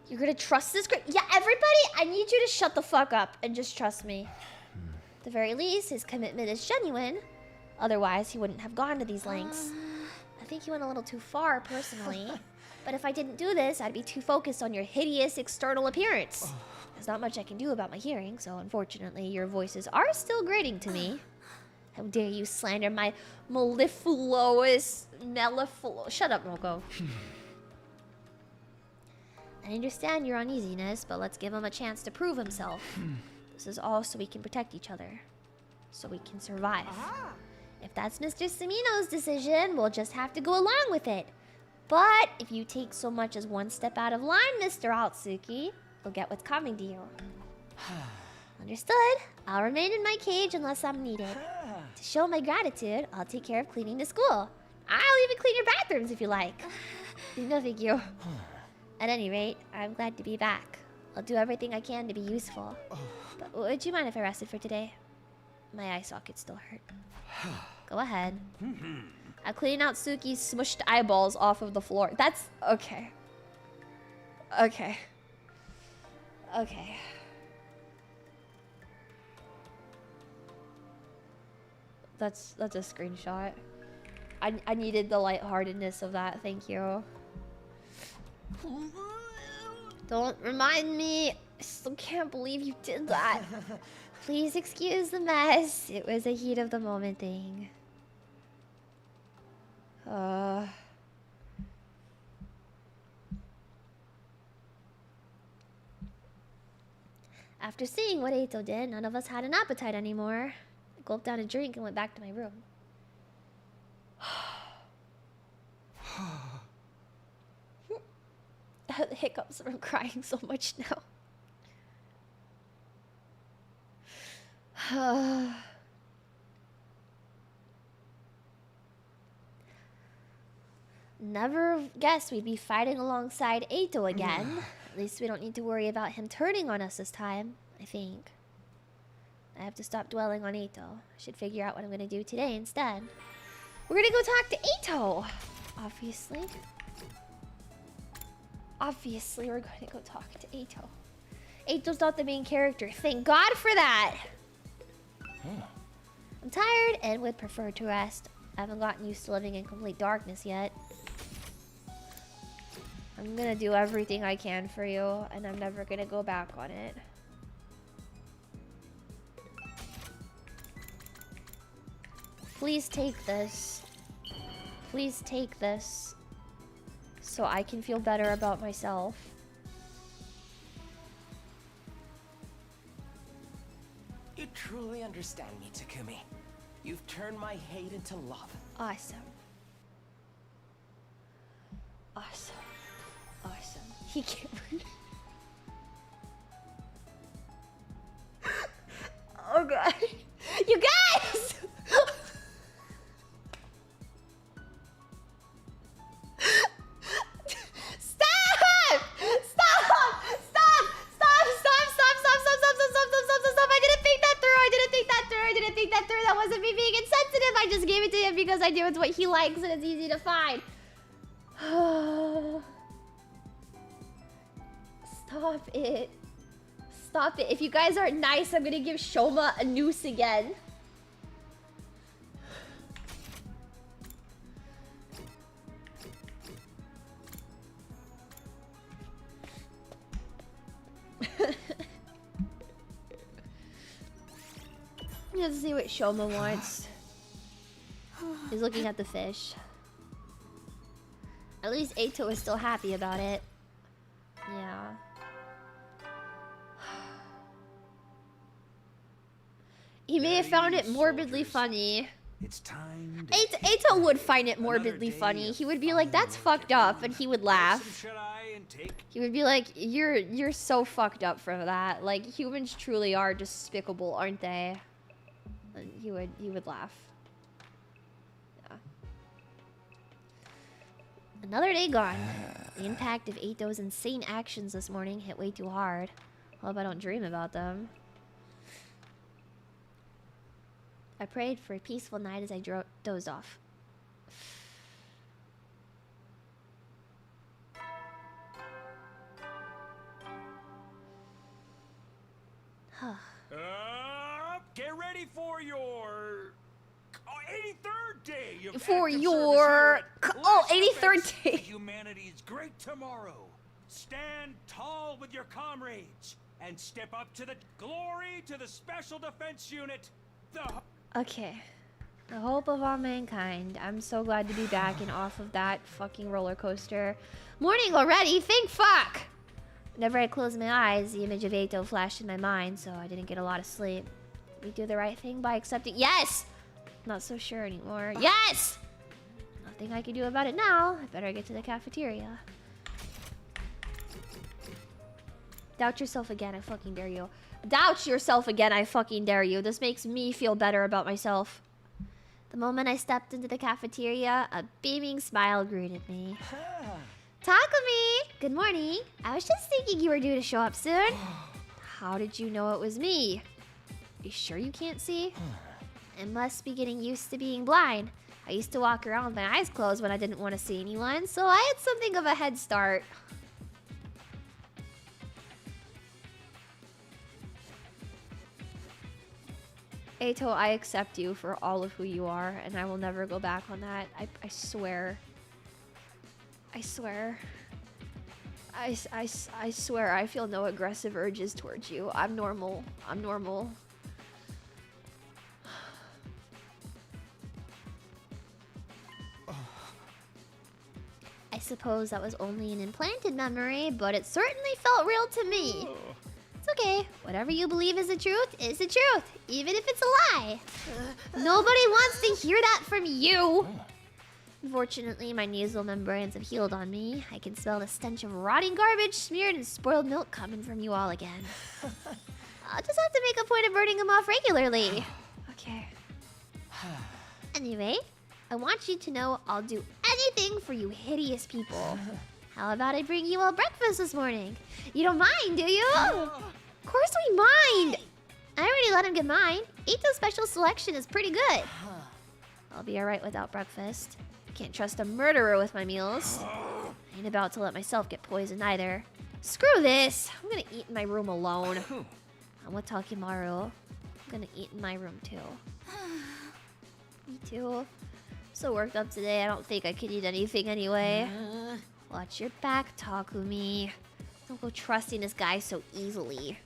You're gonna trust this great? Yeah, everybody, I need you to shut the fuck up and just trust me. At the very least, his commitment is genuine. Otherwise, he wouldn't have gone to these lengths. I think he went a little too far, personally. But if I didn't do this, I'd be too focused on your hideous external appearance. There's not much I can do about my hearing, so unfortunately, your voices are still grating to me. How dare you slander my mellifluous... Shut up, Moko. I understand your uneasiness, but let's give him a chance to prove himself. This is all so we can protect each other. So we can survive. If that's Mr. Samino's decision, we'll just have to go along with it. But if you take so much as one step out of line, Mr. Aotsuki, you'll get what's coming to you. Understood? I'll remain in my cage unless I'm needed. To show my gratitude, I'll take care of cleaning the school. I'll even clean your bathrooms if you like. No, thank you. At any rate, I'm glad to be back. I'll do everything I can to be useful. But would you mind if I rested for today? My eye sockets still hurt. Go ahead. I'll clean out Suki's smushed eyeballs off of the floor. That's... okay. Okay. Okay. That's a screenshot. I needed the lightheartedness of that. Thank you. Don't remind me. I still can't believe you did that. Please excuse the mess. It was a heat of the moment thing. After seeing what Eito did, none of us had an appetite anymore. I gulped down a drink and went back to my room. I have the hiccups from crying so much now. Never guessed we'd be fighting alongside Eito again. At least we don't need to worry about him turning on us this time, I think. I have to stop dwelling on Eito. I should figure out what I'm gonna do today instead. We're gonna go talk to Eito, obviously. Obviously, we're going to go talk to Eito. Eito's not the main character. Thank God for that. I'm tired and would prefer to rest. I haven't gotten used to living in complete darkness yet. I'm gonna do everything I can for you, and I'm never gonna go back on it. Please take this. Please take this. So I can feel better about myself. You truly understand me, Takumi. You've turned my hate into love. Awesome. Awesome. Awesome. He can't breathe. Oh god. You guys! That wasn't me being insensitive. I just gave it to him because I knew it's what he likes and it's easy to find. Stop it. Stop it. If you guys aren't nice, I'm gonna give Shoma a noose again. Let's see what Shoma wants. He's looking at the fish. At least Eito is still happy about it. Yeah. He may have found it morbidly funny. It's time. Eito would find it morbidly funny. He would be like, "That's fucked up," and he would laugh. He would be like, "You're so fucked up for that. Like, humans truly are despicable, aren't they?" And he would laugh. Yeah. Another day gone. The impact of Eito's insane actions this morning hit way too hard. I hope I don't dream about them. I prayed for a peaceful night as I dozed off. Get ready for your 83rd day of For active your... service here Oh, at 83rd day. Humanity's great tomorrow. Stand tall with your comrades and step up to the glory to the Special Defense Unit. Okay. The hope of all mankind. I'm so glad to be back and off of that fucking roller coaster. Morning already? Thank fuck! Whenever I closed my eyes, the image of Eito flashed in my mind, so I didn't get a lot of sleep. Did we do the right thing by accepting— Yes! Not so sure anymore. Yes! Nothing I can do about it now. I better get to the cafeteria. Doubt yourself again, I fucking dare you. Doubt yourself again, I fucking dare you. This makes me feel better about myself. The moment I stepped into the cafeteria, a beaming smile greeted me. Takumi! Good morning. I was just thinking you were due to show up soon. How did you know it was me? Are you sure you can't see? I must be getting used to being blind. I used to walk around with my eyes closed when I didn't want to see anyone, so I had something of a head start. Eito, I accept you for all of who you are, and I will never go back on that. I swear. I swear. I swear I feel no aggressive urges towards you. I'm normal. I'm normal. I suppose that was only an implanted memory, but it certainly felt real to me. It's okay. Whatever you believe is the truth, even if it's a lie. Nobody wants to hear that from you. Unfortunately, my nasal membranes have healed on me. I can smell the stench of rotting garbage, smeared and spoiled milk coming from you all again. I'll just have to make a point of burning them off regularly. Okay. Anyway, I want you to know I'll do anything for you hideous people. How about I bring you all breakfast this morning? You don't mind, do you? Of course we mind! I already let him get mine. Eito's special selection is pretty good. I'll be alright without breakfast. Can't trust a murderer with my meals. I ain't about to let myself get poisoned either. Screw this! I'm gonna eat in my room alone. I'm with Takimaru. I'm gonna eat in my room too. Me too. So worked up today, I don't think I could eat anything anyway. Watch your back, Takumi. Don't go trusting this guy so easily.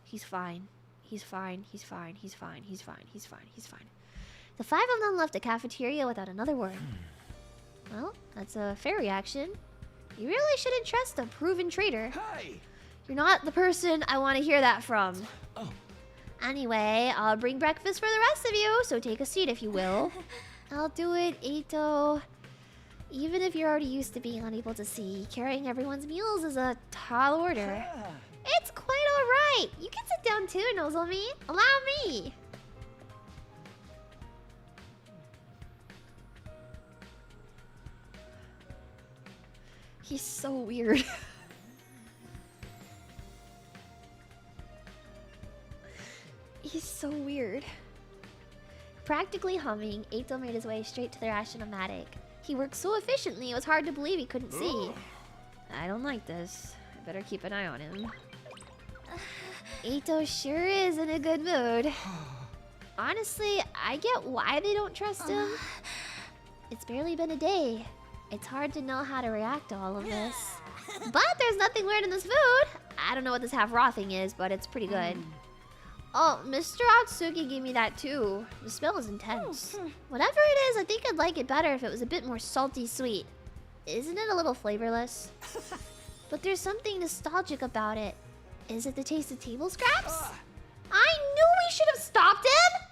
He's fine. He's fine. He's fine. He's fine. He's fine. He's fine. He's fine. The five of them left the cafeteria without another word. Well, that's a fair reaction. You really shouldn't trust a proven traitor. Hey! You're not the person I want to hear that from. Oh. Anyway, I'll bring breakfast for the rest of you, so take a seat if you will. I'll do it, Eito. Even if you're already used to being unable to see, carrying everyone's meals is a tall order. It's quite alright. You can sit down too, Nozomi. Allow me. He's so weird. He's so weird. Practically humming, Eito made his way straight to the Rationomatic. He worked so efficiently, it was hard to believe he couldn't see. I don't like this. I better keep an eye on him. Eito sure is in a good mood. Honestly, I get why they don't trust him. It's barely been a day. It's hard to know how to react to all of this. But there's nothing weird in this food. I don't know what this half raw thing is, but it's pretty good. Oh, Mr. Aotsuki gave me that too. The smell is intense. Whatever it is, I think I'd like it better if it was a bit more salty sweet. Isn't it a little flavorless? But there's something nostalgic about it. Is it the taste of table scraps? I knew we should have stopped him!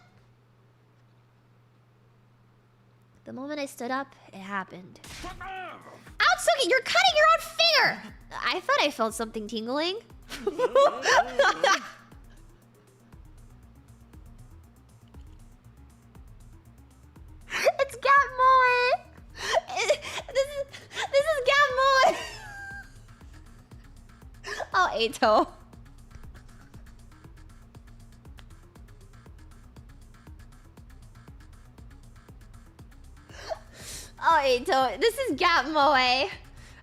The moment I stood up, it happened. Aotsuki, you're cutting your own finger! I thought I felt something tingling. It's Gat Moe! This is Gat Moe! Oh, Eito. Oh, Eito, this is Gat Moe.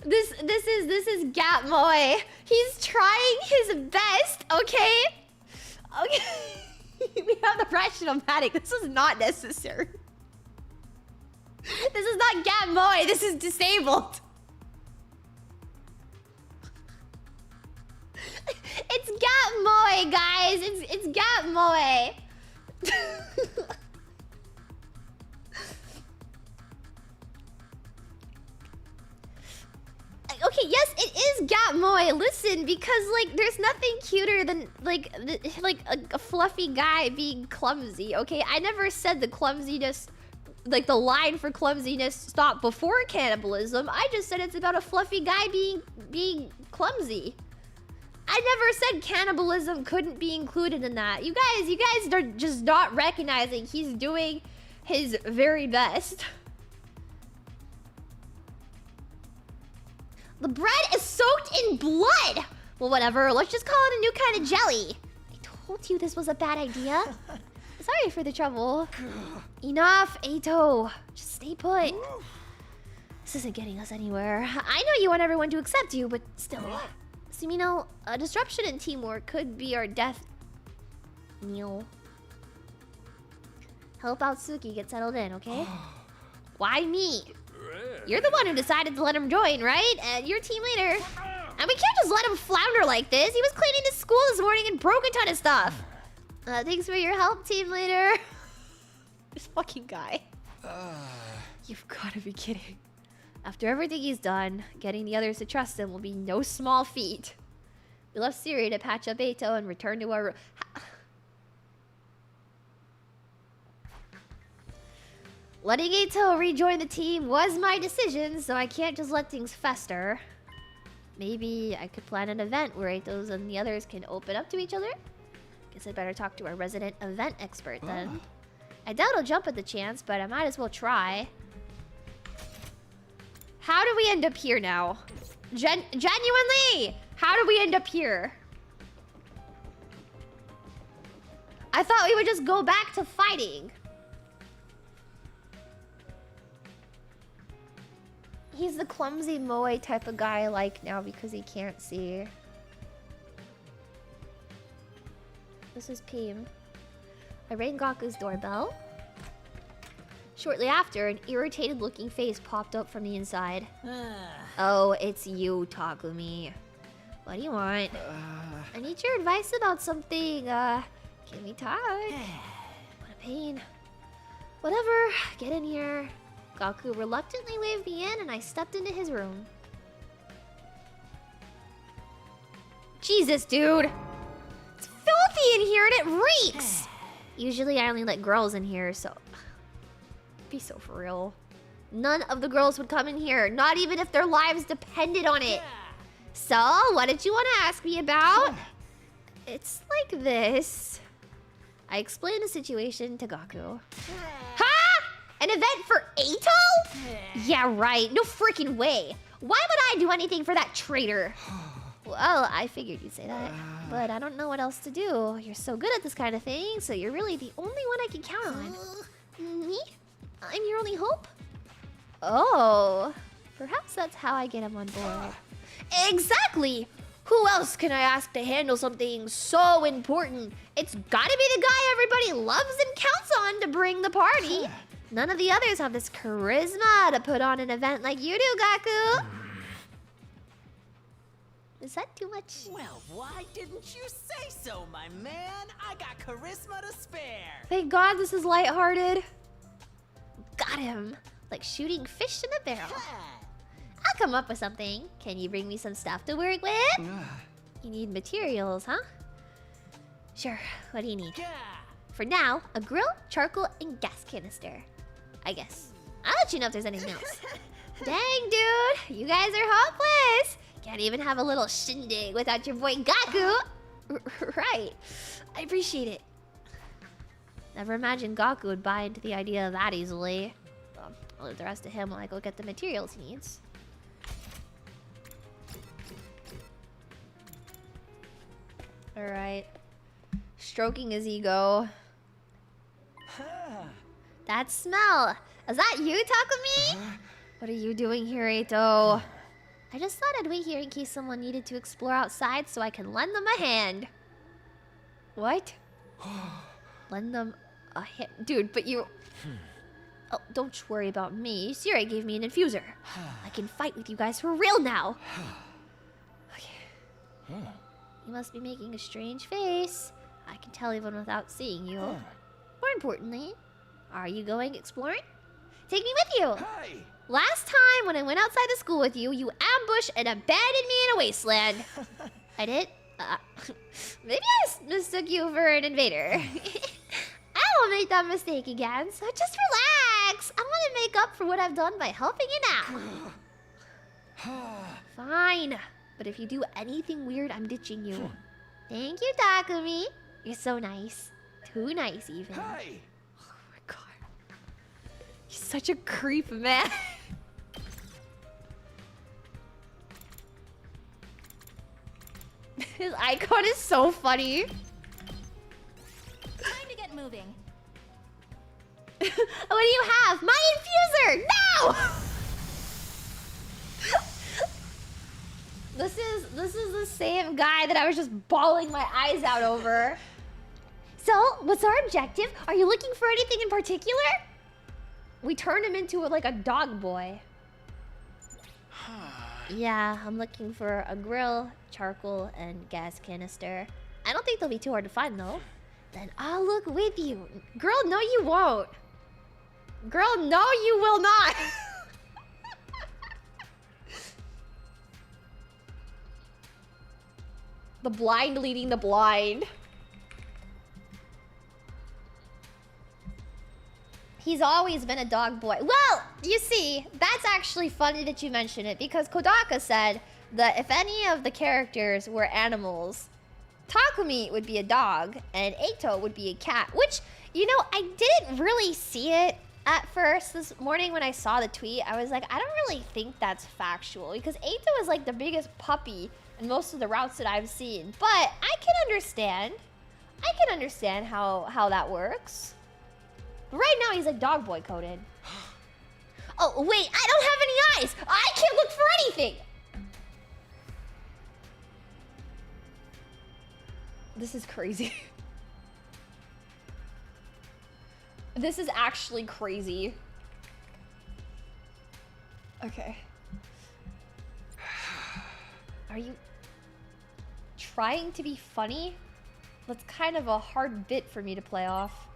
This is Gat Moe. He's trying his best, okay? Okay. We have the rationomatic. This is not necessary. This is not Gat Moe. This is disabled. It's Gat Moe, guys. It's Gat Moe. Okay, yes, it is Gat Moe. Listen, because like there's nothing cuter than like a fluffy guy being clumsy. Okay, I never said the clumsiness, like the line for clumsiness stopped before cannibalism. I just said it's about a fluffy guy being clumsy. I never said cannibalism couldn't be included in that. You guys are just not recognizing he's doing his very best. The bread is soaked in blood! Well, whatever. Let's just call it a new kind of jelly. I told you this was a bad idea. Sorry for the trouble. Enough, Eito. Just stay put. This isn't getting us anywhere. I know you want everyone to accept you, but still. Sumino, a disruption in teamwork could be our death knell. Help Aotsuki get settled in, okay? Why me? You're the one who decided to let him join, right? And you're team leader. And we can't just let him flounder like this. He was cleaning the school this morning and broke a ton of stuff. Thanks for your help, team leader. This fucking guy. You've got to be kidding. After everything he's done, getting the others to trust him will be no small feat. We left Siri to patch up Eito and return to our... Letting Eito rejoin the team was my decision, so I can't just let things fester. Maybe I could plan an event where Eito's and the others can open up to each other? Guess I'd better talk to our resident event expert then. I doubt I'll jump at the chance, but I might as well try. How do we end up here now? Genuinely! How do we end up here? I thought we would just go back to fighting. He's the clumsy moe type of guy I like now because he can't see. This is Pim. I rang Gaku's doorbell. Shortly after, an irritated-looking face popped up from the inside. Oh, it's you, Takumi. What do you want? I need your advice about something. Give me time. What a pain. Whatever, get in here. Gaku reluctantly waved me in, and I stepped into his room. Jesus, dude! It's filthy in here, and it reeks! Usually I only let girls in here, so... Be so for real. None of the girls would come in here, not even if their lives depended on it. So, what did you want to ask me about? It's like this. I explained the situation to Gaku. Ha! An event for Eito? Yeah, right. No freaking way. Why would I do anything for that traitor? Well, I figured you'd say that. But I don't know what else to do. You're so good at this kind of thing, so you're really the only one I can count on. Me? I'm your only hope? Oh. Perhaps that's how I get him on board. Exactly! Who else can I ask to handle something so important? It's gotta be the guy everybody loves and counts on to bring the party. None of the others have this charisma to put on an event like you do, Gaku. Is that too much? Well, why didn't you say so, my man? I got charisma to spare. Thank God this is lighthearted. Got him. Like shooting fish in a barrel. I'll come up with something. Can you bring me some stuff to work with? You need materials, huh? Sure. What do you need? For now, a grill, charcoal, and gas canister. I guess. I'll let you know if there's anything else. Dang, dude. You guys are hopeless. Can't even have a little shindig without your boy Gaku. Right. I appreciate it. Never imagined Gaku would buy into the idea that easily. Well, I'll leave the rest to him while I go get the materials he needs. Alright. Stroking his ego. That smell! Is that you, Takumi? What are you doing here, Eito? I just thought I'd wait here in case someone needed to explore outside so I can lend them a hand. What? Lend them a hand? Dude, but you... Oh, don't worry about me. Siri gave me an infuser. I can fight with you guys for real now. Okay. You must be making a strange face. I can tell even without seeing you. More importantly, are you going exploring? Take me with you! Hey! Last time when I went outside the school with you, you ambushed and abandoned me in a wasteland. I did? Maybe I mistook you for an invader. I won't make that mistake again, so just relax. I want to make up for what I've done by helping you now. Fine. But if you do anything weird, I'm ditching you. Thank you, Takumi. You're so nice. Too nice, even. Hey! Oh my god. He's such a creep, man. His icon is so funny. Time to get moving. What do you have? My infuser! No! This is the same guy that I was just bawling my eyes out over. So, what's our objective? Are you looking for anything in particular? We turned him into like a dog boy. Yeah, I'm looking for a grill, charcoal, and gas canister. I don't think they'll be too hard to find though. Then I'll look with you. Girl, no you won't. Girl, no you will not. The blind leading the blind. He's always been a dog boy. Well, you see, that's actually funny that you mention it because Kodaka said that if any of the characters were animals, Takumi would be a dog and Eito would be a cat, which, you know, I didn't really see it at first this morning when I saw the tweet. I was like, I don't really think that's factual because Eito is like the biggest puppy in most of the routes that I've seen. But I can understand. I can understand how that works. Right now, he's like dog boy coded. Oh, wait, I don't have any eyes! I can't look for anything! This is crazy. This is actually crazy. Okay. Are you trying to be funny? That's kind of a hard bit for me to play off.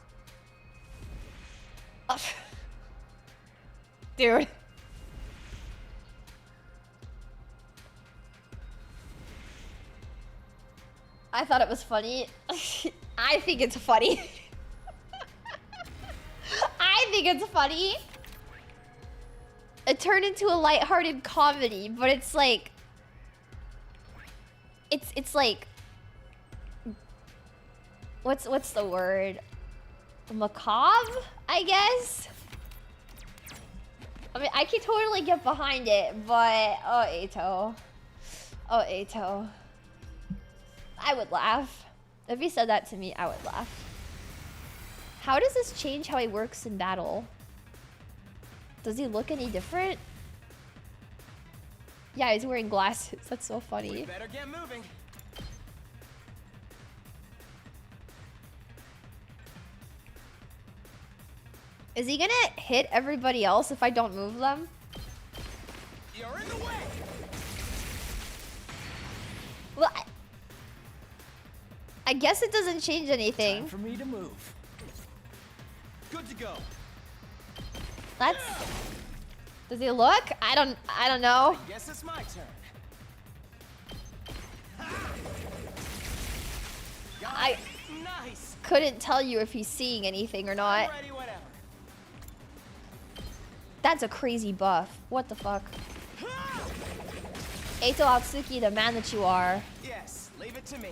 Dude. I thought it was funny. I think it's funny. I think it's funny. It turned into a lighthearted comedy, but it's like... It's like... What's the word? Macabre, I guess? I mean, I can totally get behind it, but... Oh, Eito. Oh, Eito. I would laugh. If he said that to me, I would laugh. How does this change how he works in battle? Does he look any different? Yeah, he's wearing glasses. That's so funny. We better get moving. Is he gonna hit everybody else if I don't move them? You're in the way. I guess it doesn't change anything. Time for me to move. Good to go. That's... Does he look? I don't know. I guess it's my turn. I Nice. couldn't tell you if he's seeing anything or not. Ready, whatever. That's a crazy buff. What the fuck? Eito Aotsuki, the man that you are. Yes, leave it to me.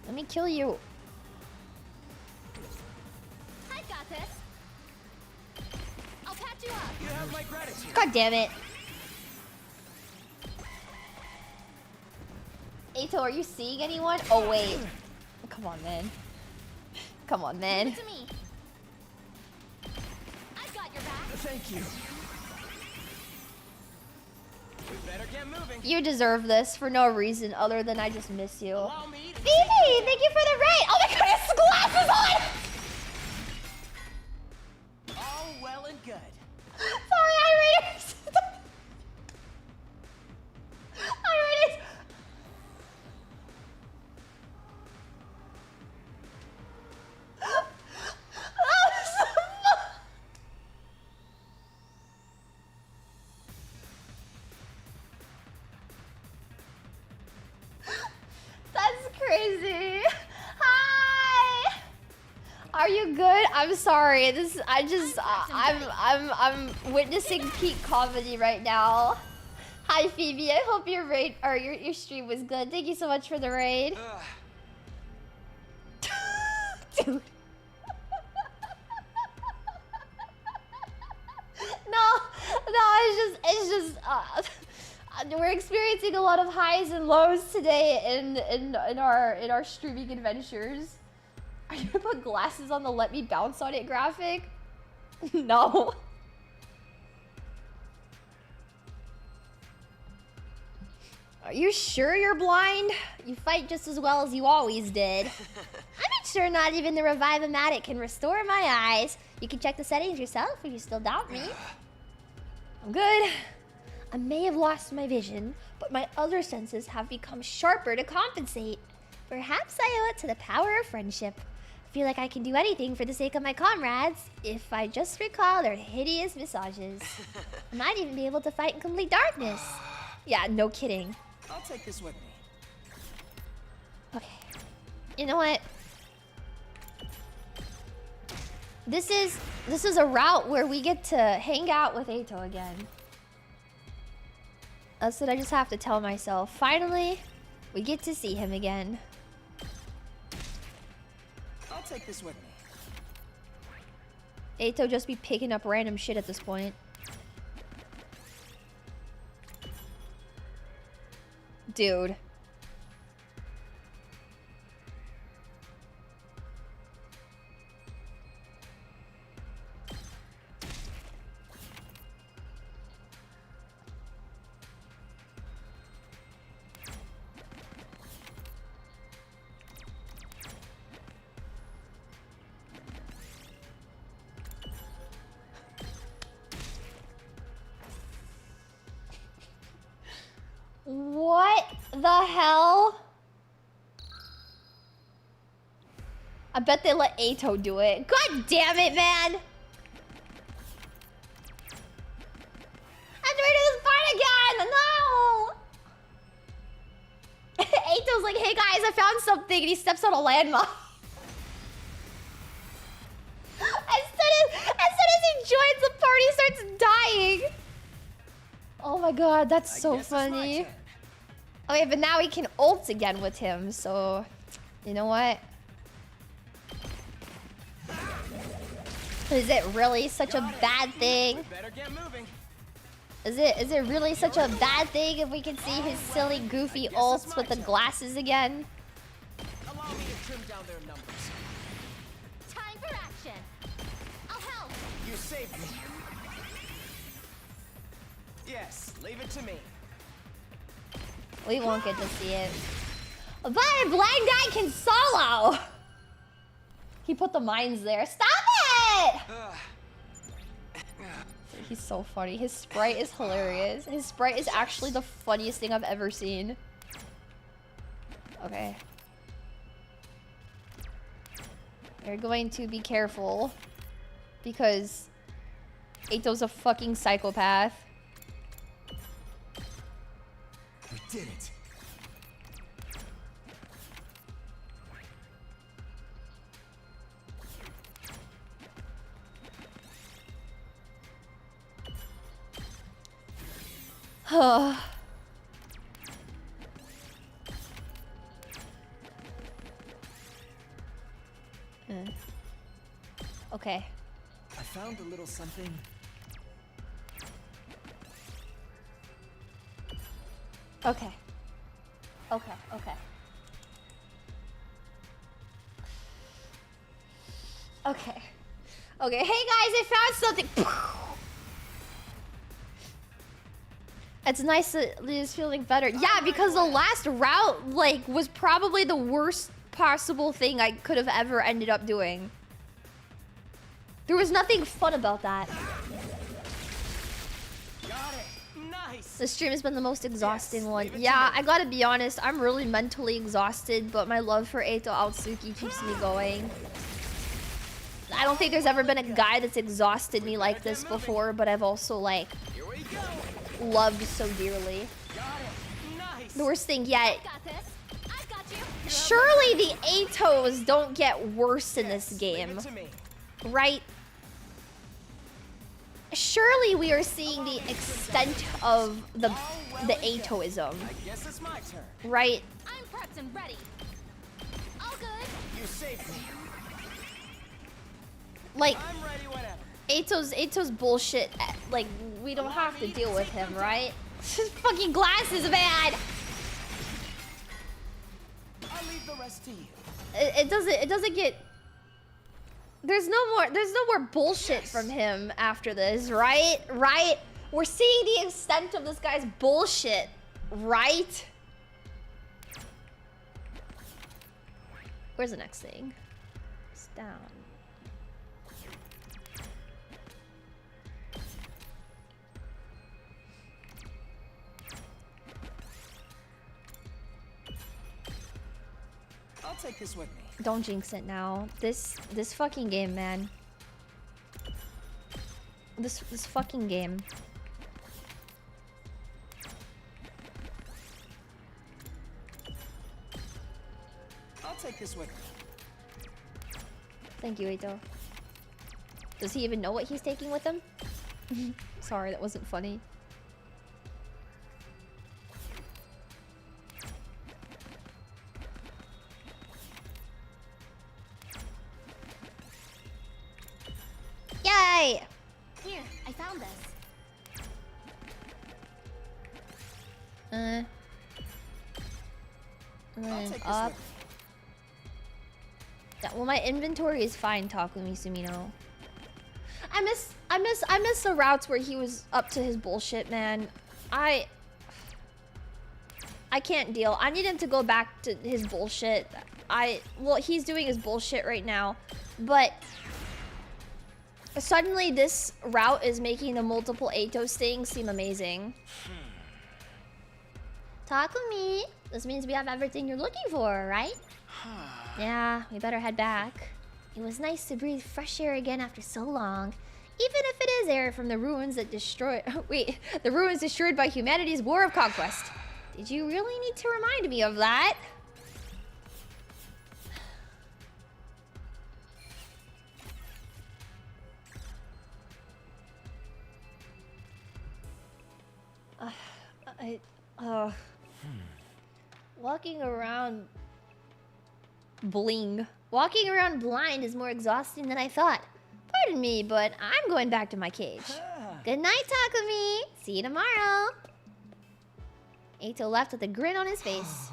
Let me kill you. I got this. I'll patch you up. You have my gratitude. God damn it. Eito, are you seeing anyone? Oh wait. Come on, man. Come on, man. Give it to me. I've got your back. Thank you. We better get moving. You deserve this for no reason other than I just miss you. Allow me to Phoebe, thank you for the raid. Oh my god, his glasses on! all well and good. Sorry, Iris. Iris. That's crazy. Hi. Are you good? I'm sorry. I'm witnessing peak comedy right now. Hi Phoebe. I hope your raid or your stream was good. Thank you so much for the raid. Dude. No, it's just we're experiencing a lot of highs and lows today in our streaming adventures. Are you gonna put glasses on the let me bounce on it graphic? No. Are you sure you're blind? You fight just as well as you always did. I'm not sure not even the Revive-O-Matic can restore my eyes. You can check the settings yourself if you still doubt me. I'm good. I may have lost my vision, but my other senses have become sharper to compensate. Perhaps I owe it to the power of friendship. I feel like I can do anything for the sake of my comrades, if I just recall their hideous visages. I might even be able to fight in complete darkness. Yeah, no kidding. I'll take this with me. Okay. You know what? This is a route where we get to hang out with Eito again. That's what I just have to tell myself. Finally, we get to see him again. I'll take this with me. Eito just be picking up random shit at this point. Dude. What the hell? I bet they let Eito do it. God damn it, man! I have to redo this part again! No! Eito's like, hey guys, I found something, and he steps on a landmine. As soon as he joins the party, he starts dying. Oh my god, that's so funny. Okay, but now we can ult again with him, so... You know what? Is it really such a bad thing? Is it really such a bad thing if we can see his silly, goofy ults with the glasses again? Allow me to trim down their numbers. Time for action. I'll help. You saved me. Yes, leave it to me. We won't get to see it. But a blind guy can solo! He put the mines there. Stop it! He's so funny. His sprite is hilarious. His sprite is actually the funniest thing I've ever seen. Okay. You're going to be careful. Because Eito's a fucking psychopath. We did it. Okay. I found a little something. Okay. Okay, okay. Okay. Okay, hey guys, I found something. It's nice that Leah's feeling better. Yeah, because the last route, like, was probably the worst possible thing I could have ever ended up doing. There was nothing fun about that. Got it. Nice. The stream has been the most exhausting one. Yeah, I gotta be honest, I'm really mentally exhausted, but my love for Eito Aotsuki keeps me going. I don't think there's ever been a guy that's exhausted me like this before, but I've also, like, loved so dearly. The worst thing yet. Surely the Eitos don't get worse in this game, right? Surely we are seeing the extent of the Eitoism, I guess it's my turn. right? I'm prepped and ready. All good. You saved me. Like, I'm ready whenever. Eito's bullshit. Like, we don't have to deal with him, right? His fucking glasses, man. I'll leave the rest to you. It doesn't get. There's no more bullshit from him after this, right? Right? We're seeing the extent of this guy's bullshit, right? Where's the next thing? It's down. I'll take this with me. Don't jinx it now. This fucking game, man. This fucking game. I'll take this with me. Thank you, Eito. Does he even know what he's taking with him? Sorry, that wasn't funny. Yay! Here, I found this. Up. Yeah, well, my inventory is fine, Takumi Sumino. I miss the routes where he was up to his bullshit, man. I can't deal. I need him to go back to his bullshit. Well, he's doing his bullshit right now, but suddenly this route is making the multiple Eitos thing seem amazing. Takumi, this means we have everything you're looking for, right? Yeah, we better head back. It was nice to breathe fresh air again after so long. Even if it is air from the ruins that destroyed... Wait, the ruins destroyed by humanity's war of conquest. Did you really need to remind me of that? Walking around... Walking around blind is more exhausting than I thought. Pardon me, but I'm going back to my cage. Good night, Takumi. See you tomorrow. Eito left with a grin on his face.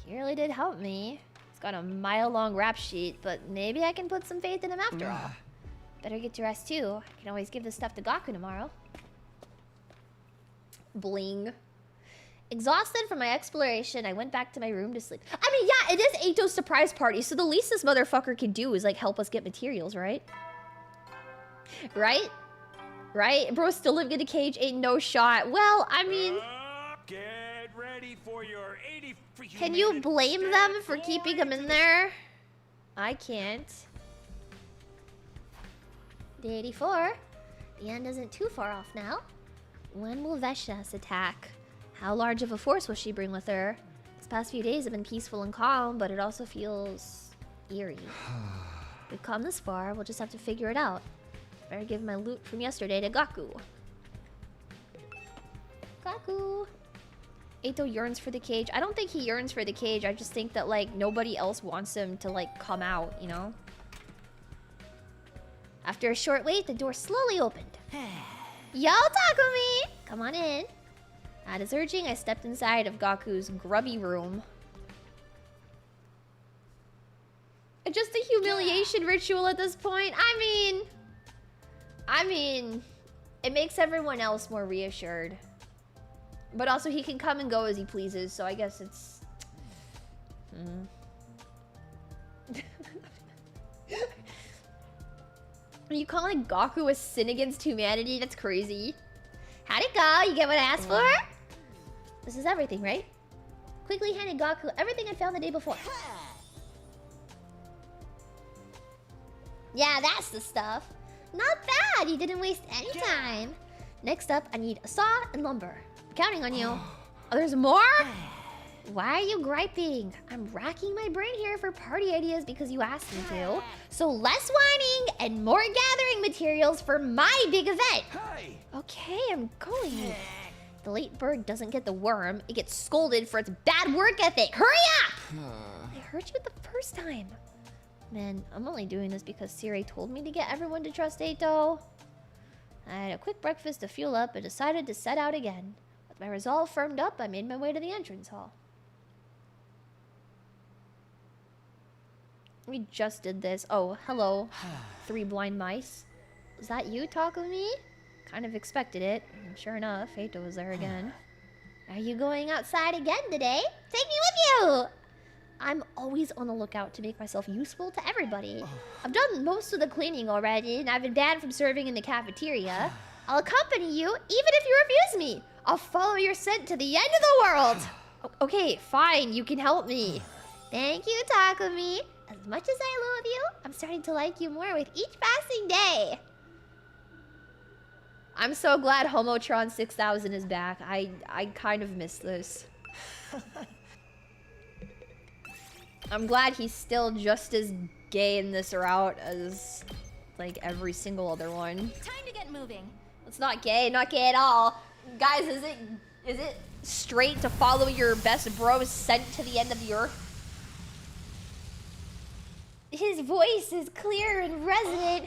He really did help me. He's got a mile-long rap sheet, but maybe I can put some faith in him after all. Better get to rest too. I can always give this stuff to Gaku tomorrow. Bling. Exhausted from my exploration, I went back to my room to sleep. I mean, yeah, it is Eito's surprise party, so the least this motherfucker can do is, like, help us get materials, right? Right? Right? Bro still living in a cage, ain't no shot. Well, I mean... Get ready for your 80 Can you blame them for keeping him in there? I can't. Day 84. The end isn't too far off now. When will Veshnas attack? How large of a force will she bring with her? These past few days have been peaceful and calm, but it also feels eerie. We've come this far, we'll just have to figure it out. Better give my loot from yesterday to Gaku. Gaku! Eito yearns for the cage. I don't think he yearns for the cage. I just think that, like, nobody else wants him to, like, come out, you know? After a short wait, the door slowly opened. Yo, Takumi! Come on in. At his urging, I stepped inside of Gaku's grubby room. Just a humiliation ritual at this point. I mean, it makes everyone else more reassured. But also, he can come and go as he pleases, so I guess it's... Are you calling Gaku a sin against humanity? That's crazy. How'd it go? You get what I asked for? This is everything, right? Quickly handed Gaku everything I found the day before. Yeah, that's the stuff. Not bad. You didn't waste any time. Next up, I need a saw and lumber. I'm counting on you. Oh, there's more? Why are you griping? I'm racking my brain here for party ideas because you asked me to. So less whining and more gathering materials for my big event. Okay, I'm going. The late bird doesn't get the worm. It gets scolded for its bad work ethic. Hurry up! I heard you the first time. Man, I'm only doing this because Siri told me to get everyone to trust Eito. I had a quick breakfast to fuel up and decided to set out again. With my resolve firmed up, I made my way to the entrance hall. We just did this. Oh, hello. 3 blind mice. Was that you, Takumi? Kind of expected it. And sure enough, Eito was there again. Are you going outside again today? Take me with you! I'm always on the lookout to make myself useful to everybody. I've done most of the cleaning already, and I've been banned from serving in the cafeteria. I'll accompany you, even if you refuse me. I'll follow your scent to the end of the world. Okay, fine, you can help me. Thank you, Takumi. As much as I love you, I'm starting to like you more with each passing day. I'm so glad Homotron 6000 is back. I kind of missed this. I'm glad he's still just as gay in this route as, like, every single other one. Time to get moving. It's not gay at all. Guys, is it straight to follow your best bro's scent to the end of the earth? His voice is clear and resonant.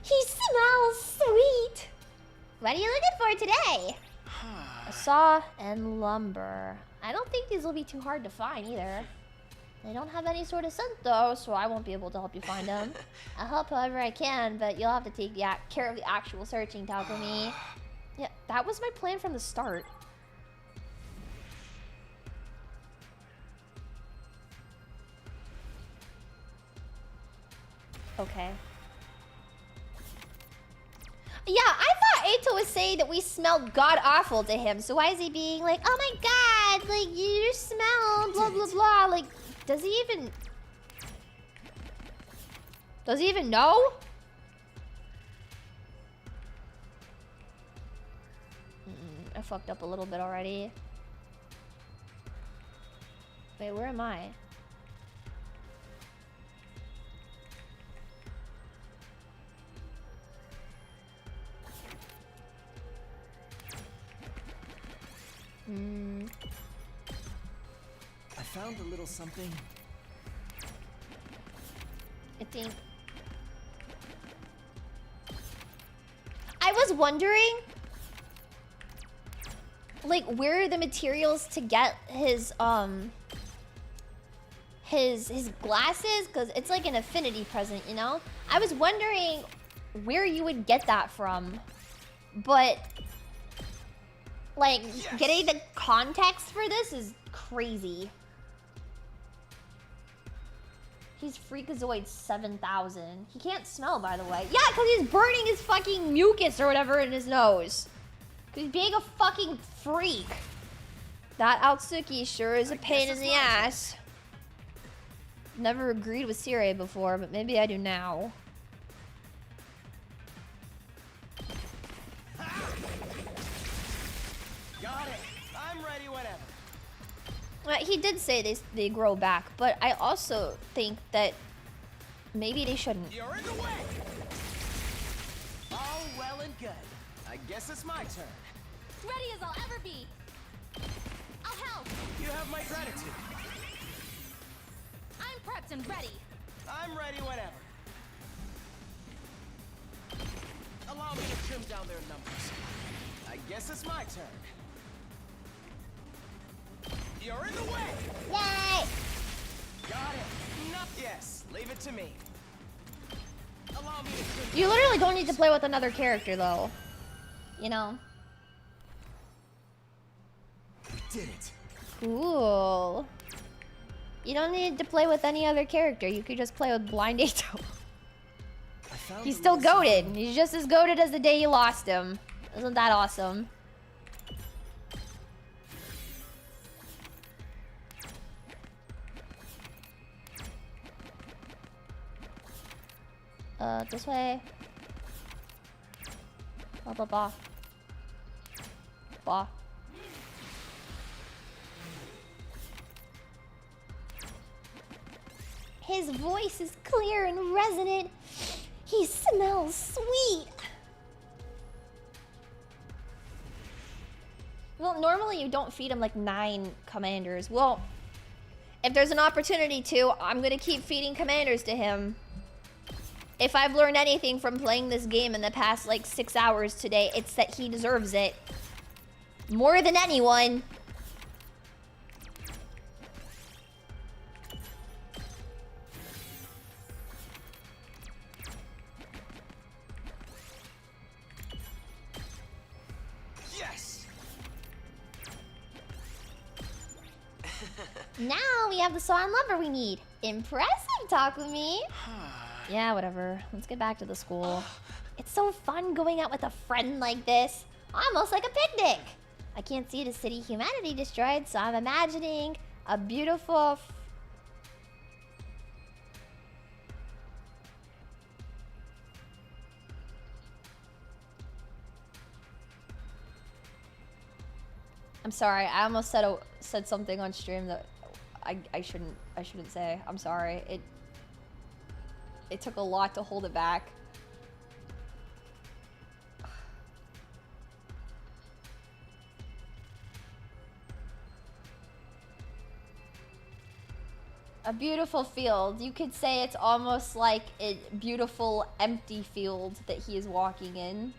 He smells sweet. What are you looking for today? A saw and lumber. I don't think these will be too hard to find either. They don't have any sort of scent though, so I won't be able to help you find them. I'll help however I can, but you'll have to take care of the actual searching, Takumi. Yeah, that was my plan from the start. Okay. Yeah, I thought Eito was saying that we smelled god-awful to him, so why is he being like, oh my god, like, you smell, blah, blah, blah, like... Does he even know? I fucked up a little bit already. Wait, where am I? I found a little something. I think... I was wondering... like, where are the materials to get his glasses? Because it's like an affinity present, you know? I was wondering where you would get that from. But... like, getting the context for this is crazy. He's Freakazoid 7000. He can't smell, by the way. Yeah, because he's burning his fucking mucus or whatever in his nose. He's being a fucking freak. That aotsuki sure is a pain in the ass. Never agreed with Sire before, but maybe I do now. Got it. I'm ready whenever. He did say they grow back, but I also think that maybe they shouldn't. You're in the way. All well and good. I guess it's my turn. Ready as I'll ever be. I'll help. You have my gratitude. I'm prepped and ready. I'm ready whenever. Allow me to trim down their numbers. I guess it's my turn. You're in the way! Yay! Got it. Yes, leave it to me. Allow me to trim. You literally don't need to play with another character, though. You know? We did it. Cool. You don't need to play with any other character. You could just play with Blind Eito. He's still goated. He's just as goated as the day you lost him. Isn't that awesome? This way. Blah, blah, blah. Blah. His voice is clear and resonant. He smells sweet. Well, normally you don't feed him like 9 commanders. Well, if there's an opportunity to, I'm gonna keep feeding commanders to him. If I've learned anything from playing this game in the past like 6 hours today, it's that he deserves it. More than anyone. Yes. Now we have the Swan Lover we need. Impressive, Takumi. Yeah, whatever. Let's get back to the school. It's so fun going out with a friend like this. Almost like a picnic. I can't see the city humanity destroyed, so I'm imagining a beautiful... I'm sorry, I almost said something on stream that I shouldn't say. I'm sorry. It took a lot to hold it back. A beautiful field. You could say it's almost like a beautiful empty field that he is walking in.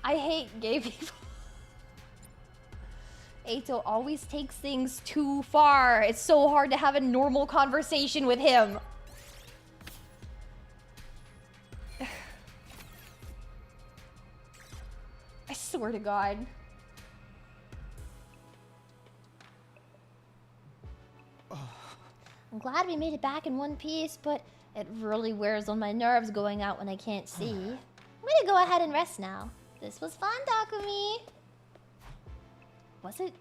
I hate gay people. Eito always takes things too far. It's so hard to have a normal conversation with him. I swear to God. I'm glad we made it back in one piece, but it really wears on my nerves going out when I can't see. I'm gonna go ahead and rest now. This was fun, Takumi. Was it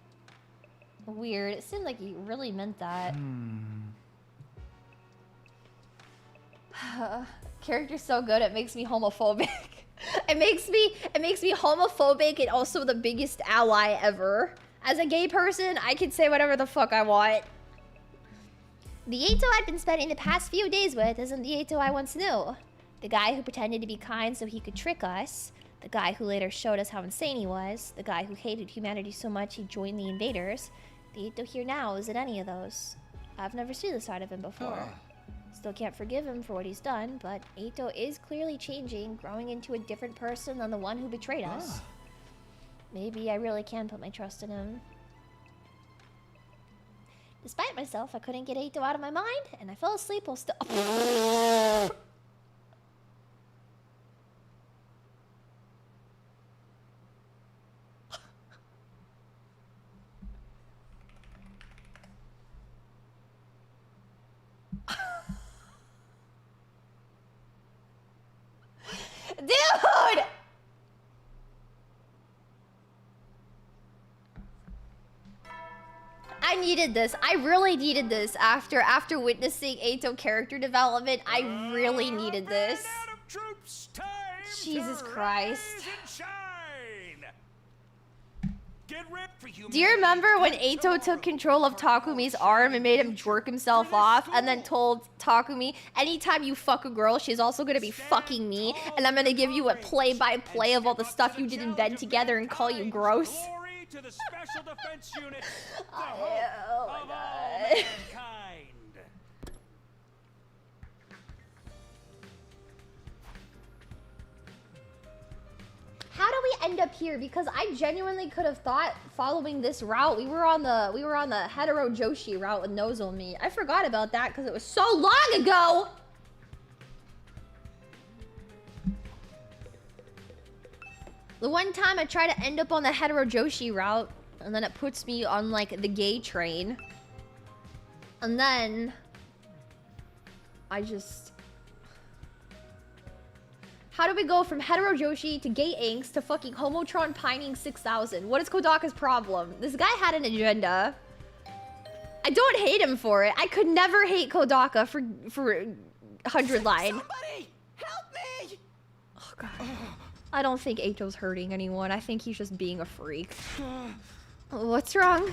weird? It seemed like he really meant that. Character's so good, it makes me homophobic. It makes me homophobic and also the biggest ally ever. As a gay person, I can say whatever the fuck I want. The Eito I've been spending the past few days with isn't the Eito I once knew. The guy who pretended to be kind so he could trick us. The guy who later showed us how insane he was. The guy who hated humanity so much he joined the Invaders. The Eito here now isn't any of those. I've never seen this side of him before. Still can't forgive him for what he's done, but Eito is clearly changing, growing into a different person than the one who betrayed us. Maybe I really can put my trust in him. Despite myself, I couldn't get Eito out of my mind, and I fell asleep while still. Dude! I needed this. I really needed this after witnessing Eito character development. I really needed this. Jesus Christ. Do you remember when Eito took control of Takumi's arm and made him jerk himself off and then told Takumi, anytime you fuck a girl, she's also gonna be fucking me, and I'm gonna give you a play-by-play of all the stuff you did in bed together and call you gross? To the Special Defense Unit, the Oh hope my of God. all mankind. How do we end up here? Because I genuinely could have thought following this route, we were on the hetero Joshi route with Nozomi. I forgot about that because it was so long ago. The one time I try to end up on the hetero Joshi route, and then it puts me on like the gay train. And then I just... How do we go from hetero Joshi to gay angst to fucking Homotron pining 6000? What is Kodaka's problem? This guy had an agenda. I don't hate him for it. I could never hate Kodaka for 100 line. Somebody help me! Oh god. I don't think Eito's hurting anyone. I think he's just being a freak. What's wrong?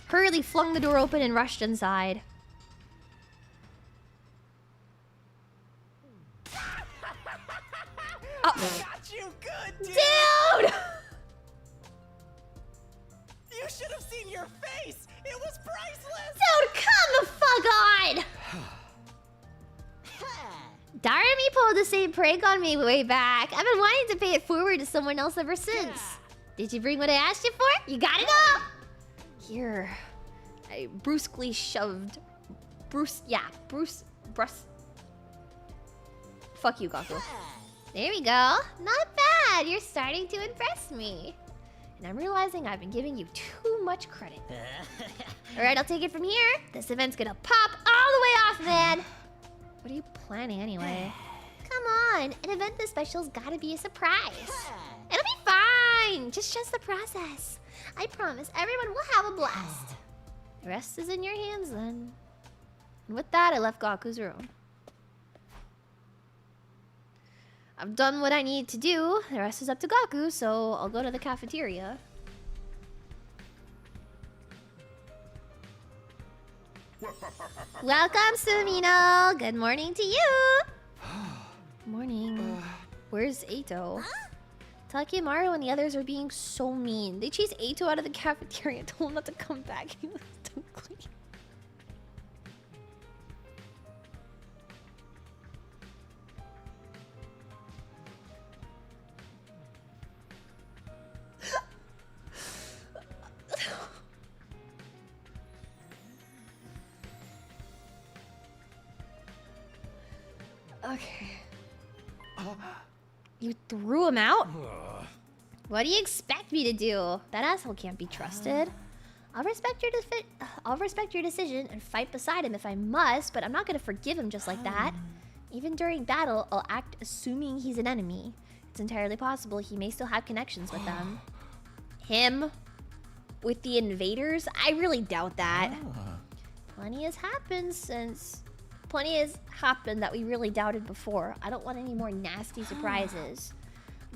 Hurriedly flung the door open and rushed inside. Oh. Got you good, dude! Dude! You should have seen your face! It was priceless! Dude, come the fuck on! Darami pulled the same prank on me way back. I've been wanting to pay it forward to someone else ever since. Did you bring what I asked you for? You got it all! Here. I brusquely shoved... Bruce... Fuck you, Gaku. There we go. Not bad. You're starting to impress me. And I'm realizing I've been giving you too much credit. Alright, I'll take it from here. This event's gonna pop all the way off, man. What are you planning anyway? Come on. An event this special's gotta be a surprise. It'll be fine. Just trust the process. I promise everyone will have a blast. The rest is in your hands then. And with that, I left Gaku's room. I've done what I need to do. The rest is up to Gaku, so I'll go to the cafeteria. Welcome, Sumino. Good morning to you. Morning. Where's Eito? Takimaru and the others are being so mean. They chased Eito out of the cafeteria and told him not to come back. He was too clean. Okay. You threw him out? What do you expect me to do? That asshole can't be trusted. I'll respect your decision and fight beside him if I must, but I'm not gonna forgive him just like that. Even during battle, I'll act assuming he's an enemy. It's entirely possible he may still have connections with them. Him? With the invaders? I really doubt that. Plenty has happened that we really doubted before. I don't want any more nasty surprises.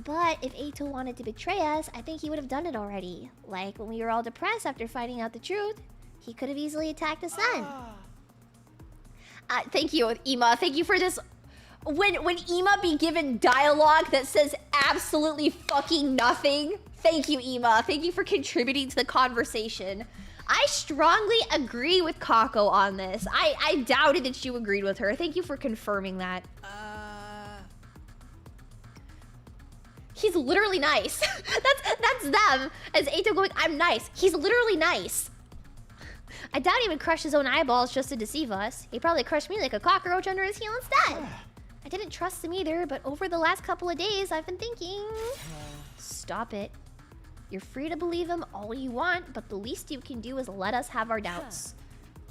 But if Eito wanted to betray us, I think he would have done it already. Like when we were all depressed after finding out the truth, he could have easily attacked us then. Thank you, Ima. Thank you for this. When Ima be given dialogue that says absolutely fucking nothing, thank you, Ima. Thank you for contributing to the conversation. I strongly agree with Kako on this. I doubted that you agreed with her. Thank you for confirming that. He's literally nice. That's them. As Eito going, I'm nice. He's literally nice. I doubt he would crush his own eyeballs just to deceive us. He probably crushed me like a cockroach under his heel instead. I didn't trust him either, but over the last couple of days, I've been thinking... Stop it. You're free to believe him all you want, but the least you can do is let us have our doubts.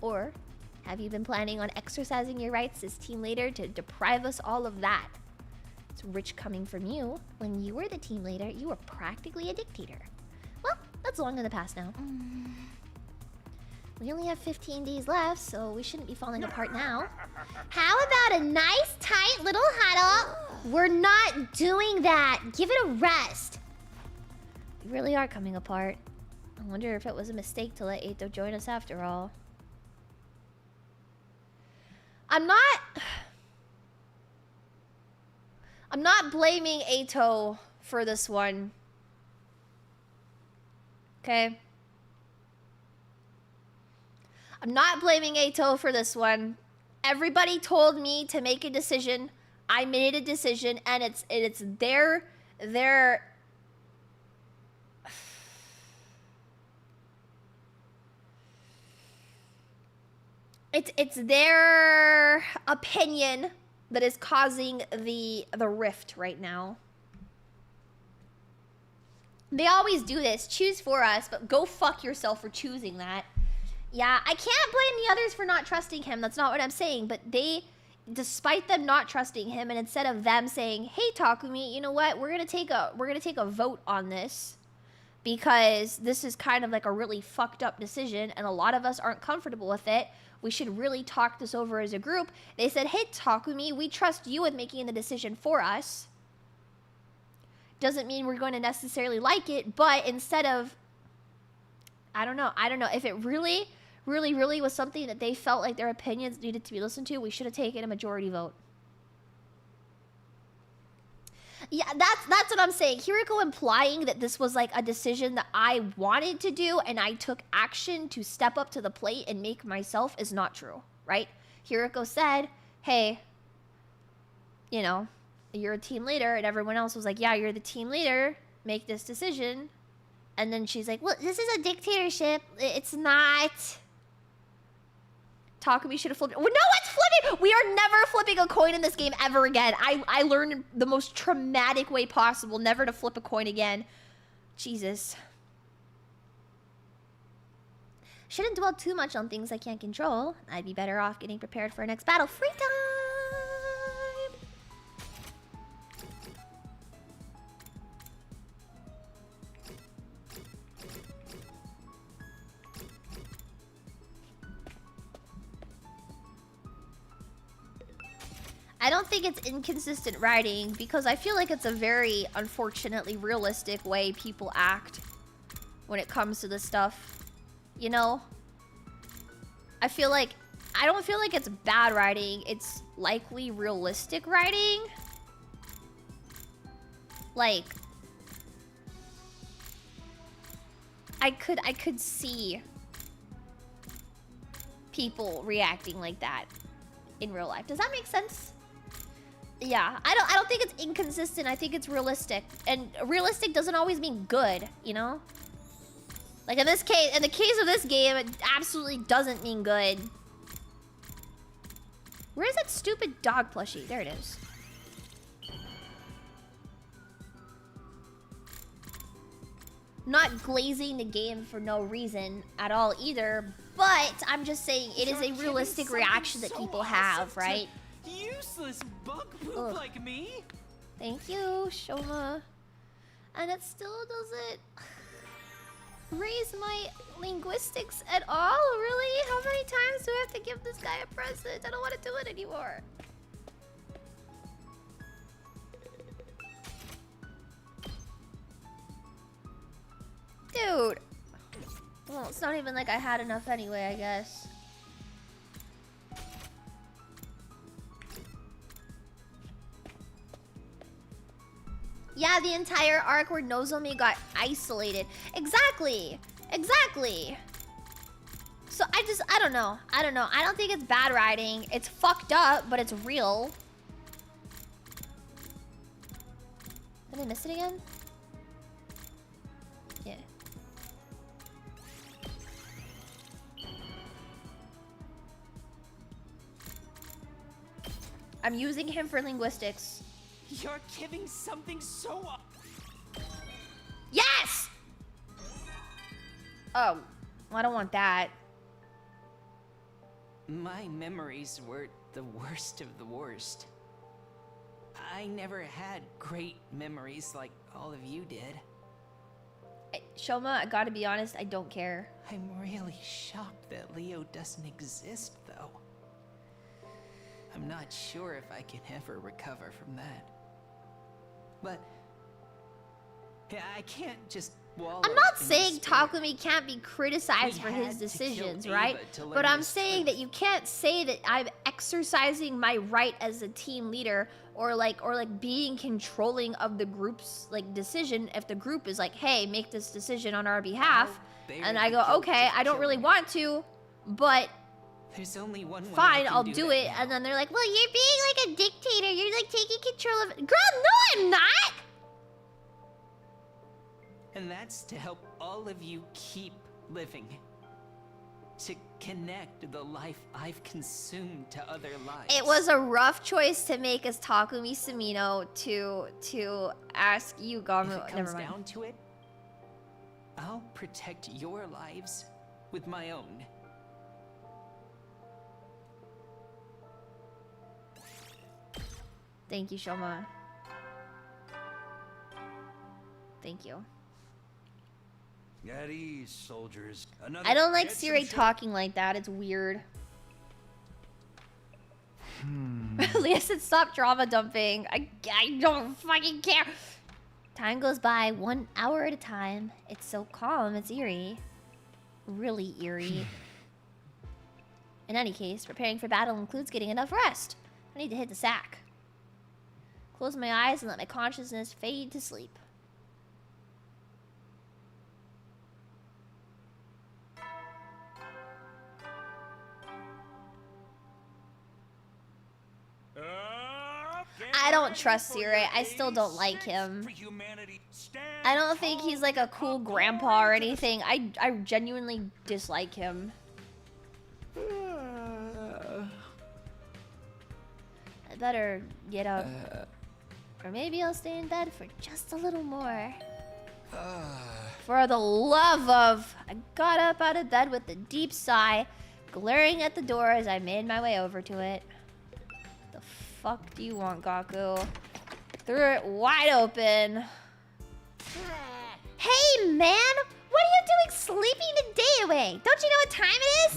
Or, have you been planning on exercising your rights as team leader to deprive us all of that? It's rich coming from you. When you were the team leader, you were practically a dictator. Well, that's long in the past now. We only have 15 days left, so we shouldn't be falling apart now. How about a nice, tight little huddle? We're not doing that. Give it a rest. We really are coming apart. I wonder if it was a mistake to let Eito join us after all. I'm not blaming Eito for this one. Okay? I'm not blaming Eito for this one. Everybody told me to make a decision. I made a decision, and it's their it's their opinion that is causing the rift right now. They always do this. Choose for us, but go fuck yourself for choosing that. Yeah, I can't blame the others for not trusting him. That's not what I'm saying. But they, despite them not trusting him, and instead of them saying, "Hey, Takumi, you know what? We're gonna take a vote on this because this is kind of like a really fucked up decision, and a lot of us aren't comfortable with it. We should really talk this over as a group." They said, "Hey, Takumi, we trust you with making the decision for us. Doesn't mean we're going to necessarily like it, but instead of, I don't know. If it really was something that they felt like their opinions needed to be listened to, we should have taken a majority vote." Yeah, that's what I'm saying. Hiriko implying that this was like a decision that I wanted to do and I took action to step up to the plate and make myself is not true, right? Hiriko said, "Hey, you know, you're a team leader," and everyone else was like, "Yeah, you're the team leader. Make this decision." And then she's like, "Well, this is a dictatorship. It's not." Takumi should have flipped. Well, no one's flipping. We are never flipping a coin in this game ever again. I learned the most traumatic way possible never to flip a coin again. Jesus. Shouldn't dwell too much on things I can't control. I'd be better off getting prepared for our next battle. Free time! I don't think it's inconsistent writing because I feel like it's a very, unfortunately, realistic way people act when it comes to this stuff. You know? I don't feel like it's bad writing. It's likely realistic writing. Like, I could see people reacting like that in real life. Does that make sense? Yeah, I don't think it's inconsistent. I think it's realistic. And realistic doesn't always mean good, you know? Like in the case of this game, it absolutely doesn't mean good. Where's that stupid dog plushie? There it is. Not glazing the game for no reason at all either, but I'm just saying it is a realistic reaction that people have, right? Useless bug poop like me. Thank you, Shoma. And it still doesn't raise my linguistics at all, really? How many times do I have to give this guy a present? I don't want to do it anymore. Dude. Well, it's not even like I had enough anyway, I guess. Yeah, the entire arc where Nozomi got isolated. Exactly. Exactly. So I don't know. I don't think it's bad writing. It's fucked up, but it's real. Did I miss it again? Yeah. I'm using him for linguistics. You're giving something so... Yes! Oh, I don't want that. My memories were the worst of the worst. I never had great memories like all of you did. Shoma, I gotta be honest, I don't care. I'm really shocked that Leo doesn't exist, though. I'm not sure if I can ever recover from that. But I can't just wallow. I'm not in saying despair. Takumi can't be criticized for his had to decisions, kill right? Ava to learn But I'm this saying that you can't say that I'm exercising my right as a team leader or like being controlling of the group's like decision if the group is like, hey, make this decision on our behalf. And I go, okay, I don't really want to, but There's only one way I fine, can I'll do do that it. now. And then they're like, well, you're being like a dictator. You're like taking control of it. Girl, no, I'm not! And that's to help all of you keep living. To connect the life I've consumed to other lives. It was a rough choice to make as Takumi Sumino to ask Yugamu. If it Never comes mind. down to it, I'll protect your lives with my own. Thank you, Shoma. Thank you. At ease, soldiers. Another I don't like get Siri some shit- talking like that. It's weird. Leah said, stop drama dumping. I don't fucking care. Time goes by 1 hour at a time. It's so calm. It's eerie. Really eerie. In any case, preparing for battle includes getting enough rest. I need to hit the sack. Close my eyes and let my consciousness fade to sleep. I don't trust Siri. I still don't like him. I don't think he's like a cool grandpa or anything. I genuinely dislike him. I better get up. Or maybe I'll stay in bed for just a little more. For the love of... I got up out of bed with a deep sigh, glaring at the door as I made my way over to it. The fuck do you want, Gaku? Threw it wide open. Hey, man! What are you doing sleeping the day away? Don't you know what time it is?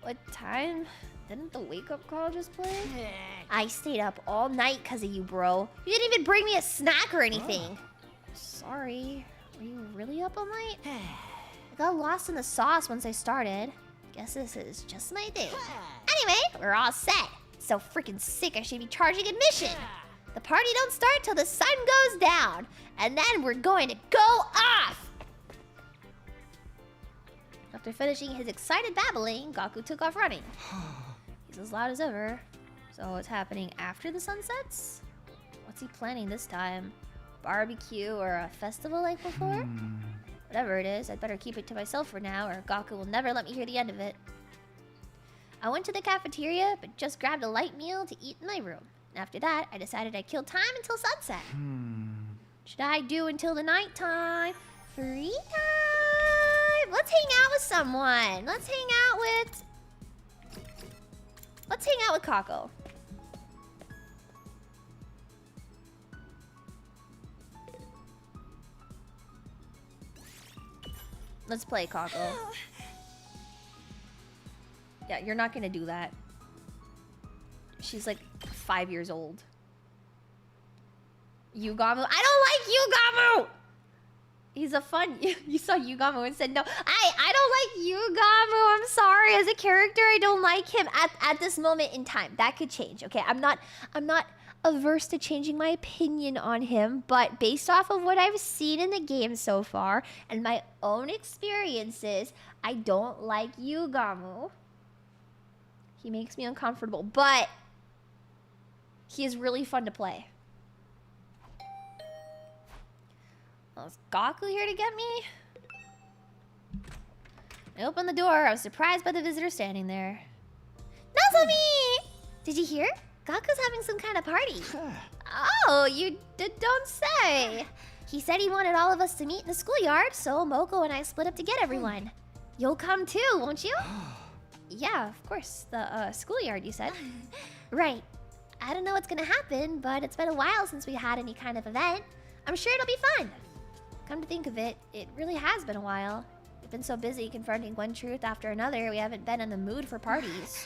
What time? Didn't the wake-up call just play? I stayed up all night because of you, bro. You didn't even bring me a snack or anything. Sorry. Were you really up all night? I got lost in the sauce once I started. Guess this is just my day. Anyway, we're all set. So freaking sick I should be charging admission. The party don't start till the sun goes down. And then we're going to go off. After finishing his excited babbling, Gaku took off running. He's as loud as ever. So what's happening after the sun sets? What's he planning this time? Barbecue or a festival like before? Whatever it is, I'd better keep it to myself for now, or Gaku will never let me hear the end of it. I went to the cafeteria, but just grabbed a light meal to eat in my room. After that, I decided I'd kill time until sunset. Should I do until the nighttime? Free time! Let's hang out with someone. Let's hang out with Kako. Let's play Kako. Yeah, you're not gonna do that. She's like 5 years old. Yugamu. I don't like Yugamu! He's a fun... You saw Yugamu and said no. I don't like Yugamu. I'm sorry. As a character, I don't like him at this moment in time. That could change, okay? I'm not averse to changing my opinion on him, but based off of what I've seen in the game so far and my own experiences, I don't like Yugamu. He makes me uncomfortable, but he is really fun to play. Well, is Gaku here to get me? I opened the door. I was surprised by the visitor standing there. Nozomi! Did you hear? Gaku's having some kind of party. Oh, you don't say. He said he wanted all of us to meet in the schoolyard, so Moko and I split up to get everyone. You'll come too, won't you? Yeah, of course. The schoolyard, you said. Right. I don't know what's gonna happen, but it's been a while since we had any kind of event. I'm sure it'll be fun. Come to think of it, it really has been a while. We've been so busy confronting one truth after another, we haven't been in the mood for parties.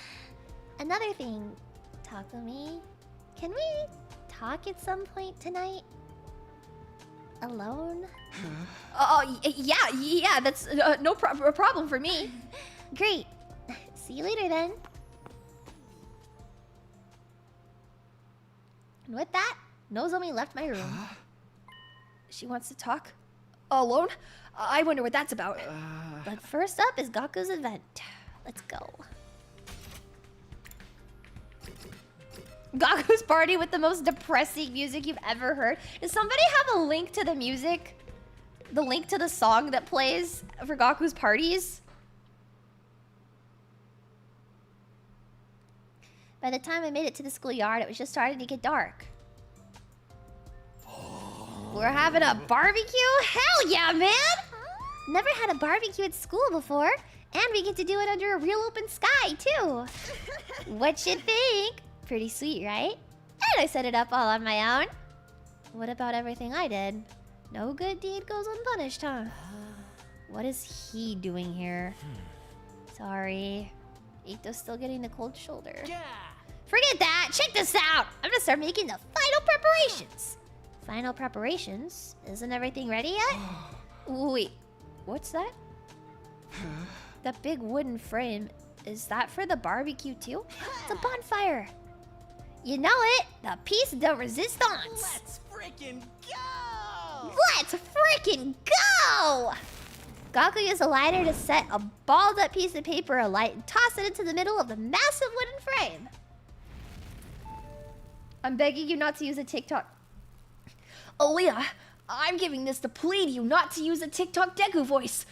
Another thing, Takumi, can we talk at some point tonight? Alone? Oh, yeah, that's no problem for me. Great. See you later then. And with that, Nozomi left my room. She wants to talk alone? I wonder what that's about. But first up is Gaku's event. Let's go. Gaku's party with the most depressing music you've ever heard. Does somebody have a link to the music? The link to the song that plays for Gaku's parties? By the time I made it to the schoolyard, it was just starting to get dark. We're having a barbecue? Hell yeah, man! Never had a barbecue at school before. And we get to do it under a real open sky, too. What you think? Pretty sweet, right? And I set it up all on my own. What about everything I did? No good deed goes unpunished, huh? What is he doing here? Sorry. Eito's still getting the cold shoulder. Yeah. Forget that! Check this out! I'm gonna start making the final preparations. Final preparations? Isn't everything ready yet? Wait, what's that? That big wooden frame, is that for the barbecue too? It's a bonfire. You know it, the piece de resistance. Let's freaking go! Let's freaking go! Gaku used a lighter to set a balled up piece of paper alight and toss it into the middle of the massive wooden frame. I'm begging you not to use a TikTok. Aaliyah, I'm giving this to plead you not to use a TikTok Deku voice.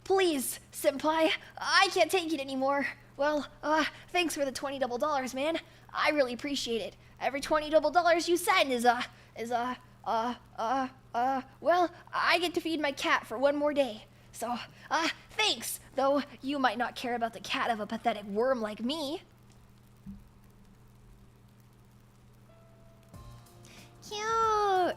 Please, senpai, I can't take it anymore. Well, thanks for the $20 double, man. I really appreciate it. Every $20 double you send is well, I get to feed my cat for one more day. So, thanks, though you might not care about the cat of a pathetic worm like me. Cute!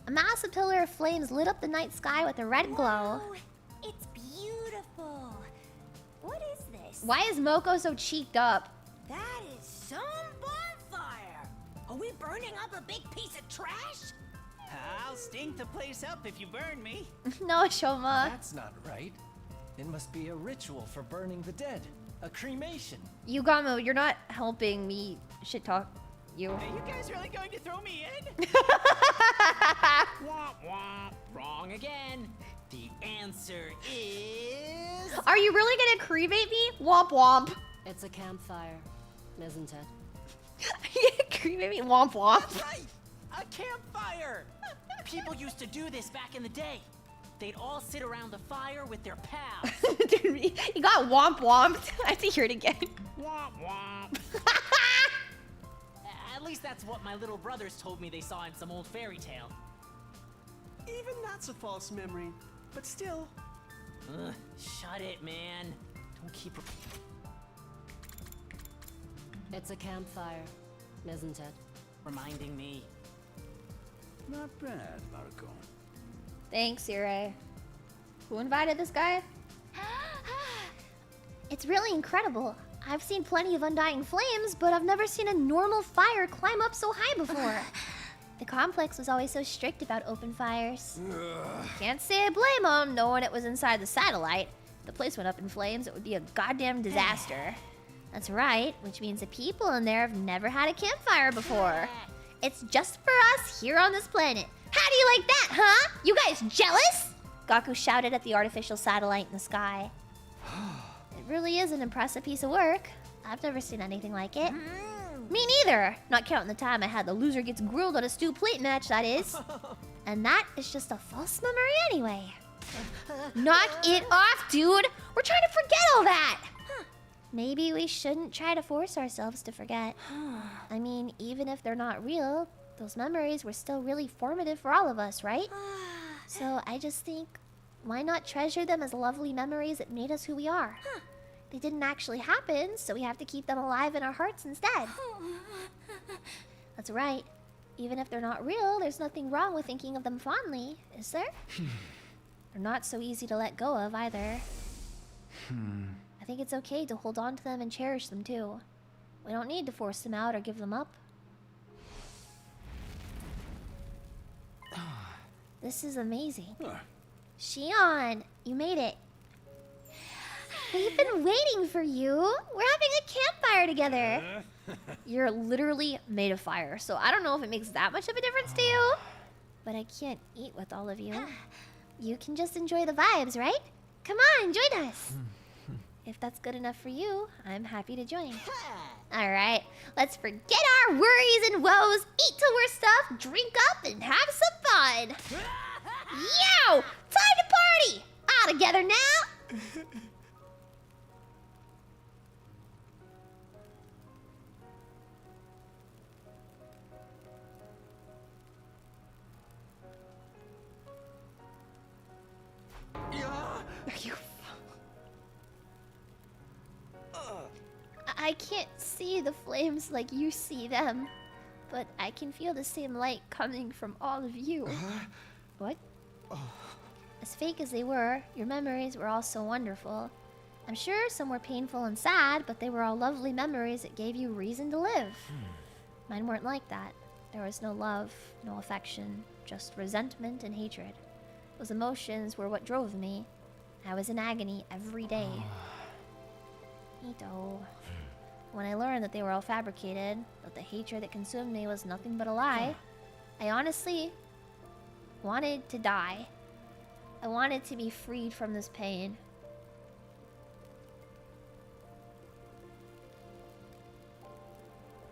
A massive pillar of flames lit up the night sky with a red glow. Whoa, it's beautiful. What is this? Why is Moko so cheeked up? That is some bonfire. Are we burning up a big piece of trash? I'll stink the place up if you burn me. No, Shoma. That's not right. It must be a ritual for burning the dead. A cremation. Yugamo, you're not helping me shit talk you. Are you guys really going to throw me in? Womp womp. Wrong again. The answer is... Are you really gonna cremate me? Womp womp. It's a campfire, isn't it? Cremate me? Womp womp. That's right! A campfire! People used to do this back in the day. They'd all sit around the fire with their pals. Dude, you got womp womped. I have to hear it again. Womp womp. At least that's what my little brothers told me they saw in some old fairy tale. Even that's a false memory, but still. Shut it, man. Don't keep... It's a campfire, isn't it? Reminding me. Not bad, Maruko. Thanks, Ire. Who invited this guy? It's really incredible. I've seen plenty of undying flames, but I've never seen a normal fire climb up so high before. The complex was always so strict about open fires. Can't say I blame them, knowing it was inside the satellite. If the place went up in flames, it would be a goddamn disaster. That's right, which means the people in there have never had a campfire before. It's just for us here on this planet. How do you like that, huh? You guys jealous? Gaku shouted at the artificial satellite in the sky. It really is an impressive piece of work. I've never seen anything like it. Me neither. Not counting the time I had the loser gets grilled on a stew plate match, that is. And that is just a false memory anyway. Knock it off, dude. We're trying to forget all that. Maybe we shouldn't try to force ourselves to forget. I mean, even if they're not real, those memories were still really formative for all of us, right? So I just think, why not treasure them as lovely memories that made us who we are? They didn't actually happen, so we have to keep them alive in our hearts instead. That's right. Even if they're not real, there's nothing wrong with thinking of them fondly, is there? They're not so easy to let go of either. I think it's okay to hold on to them and cherish them too. We don't need to force them out or give them up. This is amazing. Shion, you made it. We've been waiting for you. We're having a campfire together. You're literally made of fire, so I don't know if it makes that much of a difference to you. But I can't eat with all of you. You can just enjoy the vibes, right? Come on, join us. If that's good enough for you, I'm happy to join. Alright, let's forget our worries and woes, eat till we're stuffed, drink up, and have some fun. Yo! Time to party! All together now! Are you... I can't see the flames like you see them, but I can feel the same light coming from all of you. What? As fake as they were, your memories were all so wonderful. I'm sure some were painful and sad, but they were all lovely memories that gave you reason to live. Mine weren't like that. There was no love, no affection, just resentment and hatred. Those emotions were what drove me. I was in agony every day. Eito. When I learned that they were all fabricated, that the hatred that consumed me was nothing but a lie, I honestly wanted to die. I wanted to be freed from this pain.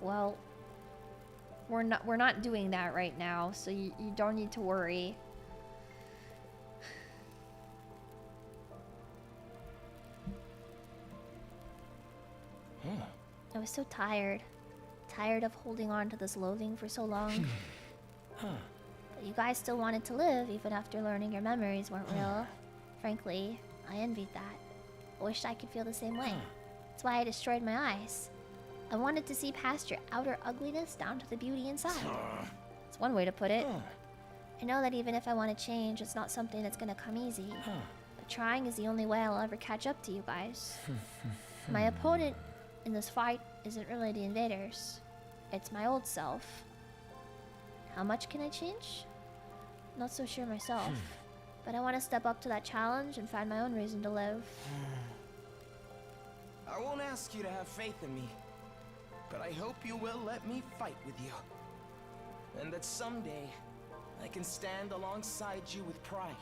Well, we're not doing that right now, so you don't need to worry. I was so tired. Tired of holding on to this loathing for so long. But you guys still wanted to live even after learning your memories weren't real. Frankly, I envied that. I wished I could feel the same way. That's why I destroyed my eyes. I wanted to see past your outer ugliness down to the beauty inside. It's one way to put it. I know that even if I want to change, it's not something that's gonna come easy. But trying is the only way I'll ever catch up to you guys. My opponent in this fight isn't really the Invaders. It's my old self. How much can I change? Not so sure myself. But I want to step up to that challenge and find my own reason to live. I won't ask you to have faith in me, but I hope you will let me fight with you. And that someday, I can stand alongside you with pride.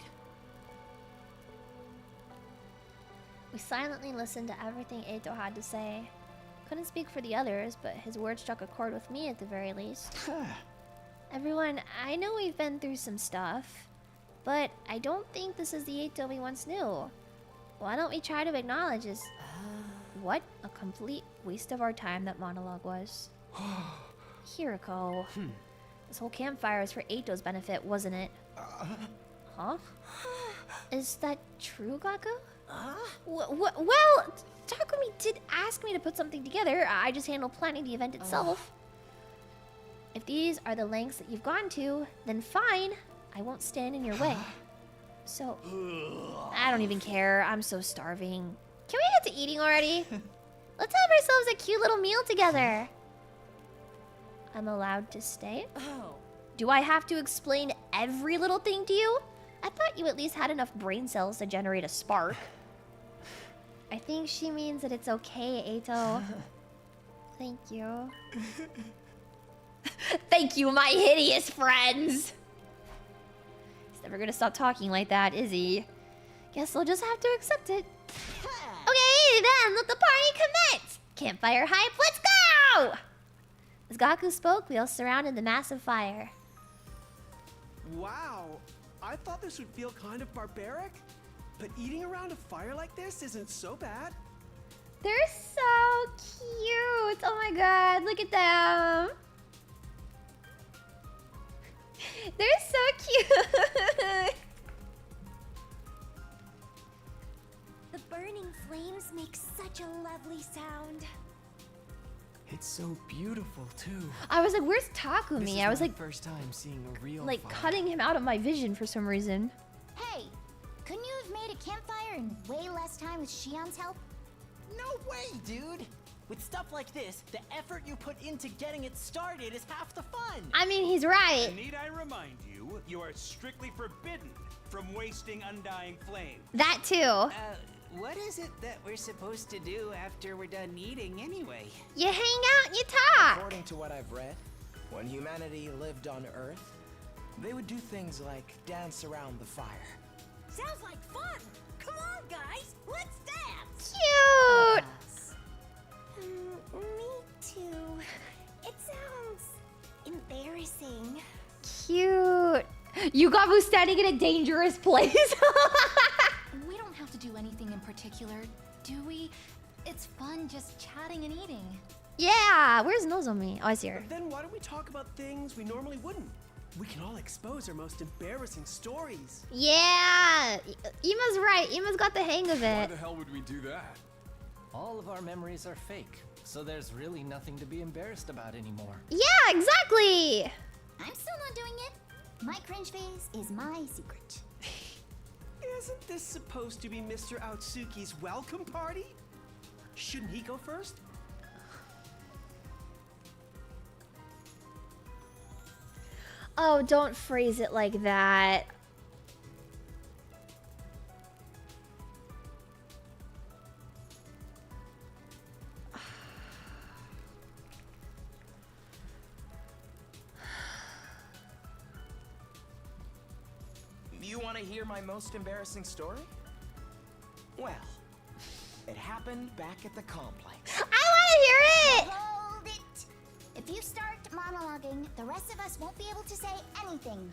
We silently listened to everything Eito had to say. Couldn't speak for the others, but his words struck a chord with me at the very least. Everyone, I know we've been through some stuff, but I don't think this is the Eito we once knew. Why don't we try to acknowledge this? What a complete waste of our time that monologue was. Hiriko. This whole campfire was for Eito's benefit, wasn't it? Huh? Is that true, Gaku? Well, Takumi did ask me to put something together. I just handled planning the event itself. If these are the lengths that you've gone to, then fine. I won't stand in your way. So, I don't even care. I'm so starving. Can we get to eating already? Let's have ourselves a cute little meal together. I'm allowed to stay? Do I have to explain every little thing to you? I thought you at least had enough brain cells to generate a spark. I think she means that it's okay, Eito. Thank you. Thank you, my hideous friends! He's never gonna stop talking like that, is he? Guess we'll just have to accept it. Okay, then, let the party commence! Campfire hype, let's go! As Gaku spoke, we all surrounded the massive fire. Wow, I thought this would feel kind of barbaric, but eating around a fire like this isn't so bad. They're so cute. Oh my god, look at them. They're so cute. The burning flames make such a lovely sound. It's so beautiful too. I was like, where's This Takumi? is I was my like, first time seeing a real fire. cutting him out of my vision for some reason. Hey, couldn't you have made a campfire in way less time with Shion's help? No way, dude! With stuff like this, the effort you put into getting it started is half the fun! I mean, he's right. And need I remind you, you are strictly forbidden from wasting undying flame. That too. What is it that we're supposed to do after we're done eating anyway? You hang out and you talk. According to what I've read, when humanity lived on Earth, they would do things like dance around the fire. Sounds like fun! Come on, guys! Let's dance! Cute! Me too. It sounds embarrassing. Cute. Yugabu's standing in a dangerous place. We don't have to do anything in particular, do we? It's fun just chatting and eating. Yeah, where's Nozomi? Oh, I see her. Then why don't we talk about things we normally wouldn't? We can all expose our most embarrassing stories. Yeah, Ima's right. Ima's got the hang of Why it. the hell would we do that? All of our memories are fake, so there's really nothing to be embarrassed about anymore. Yeah, exactly. I'm still not doing it. My cringe phase is my secret. Isn't this supposed to be Mr. Aotsuki's welcome party? Shouldn't he go first? Oh, don't phrase it like that. You want to hear my most embarrassing story? Well, it happened back at the complex. I want to hear it! Hold it! If you start monologuing, the rest of us won't be able to say anything.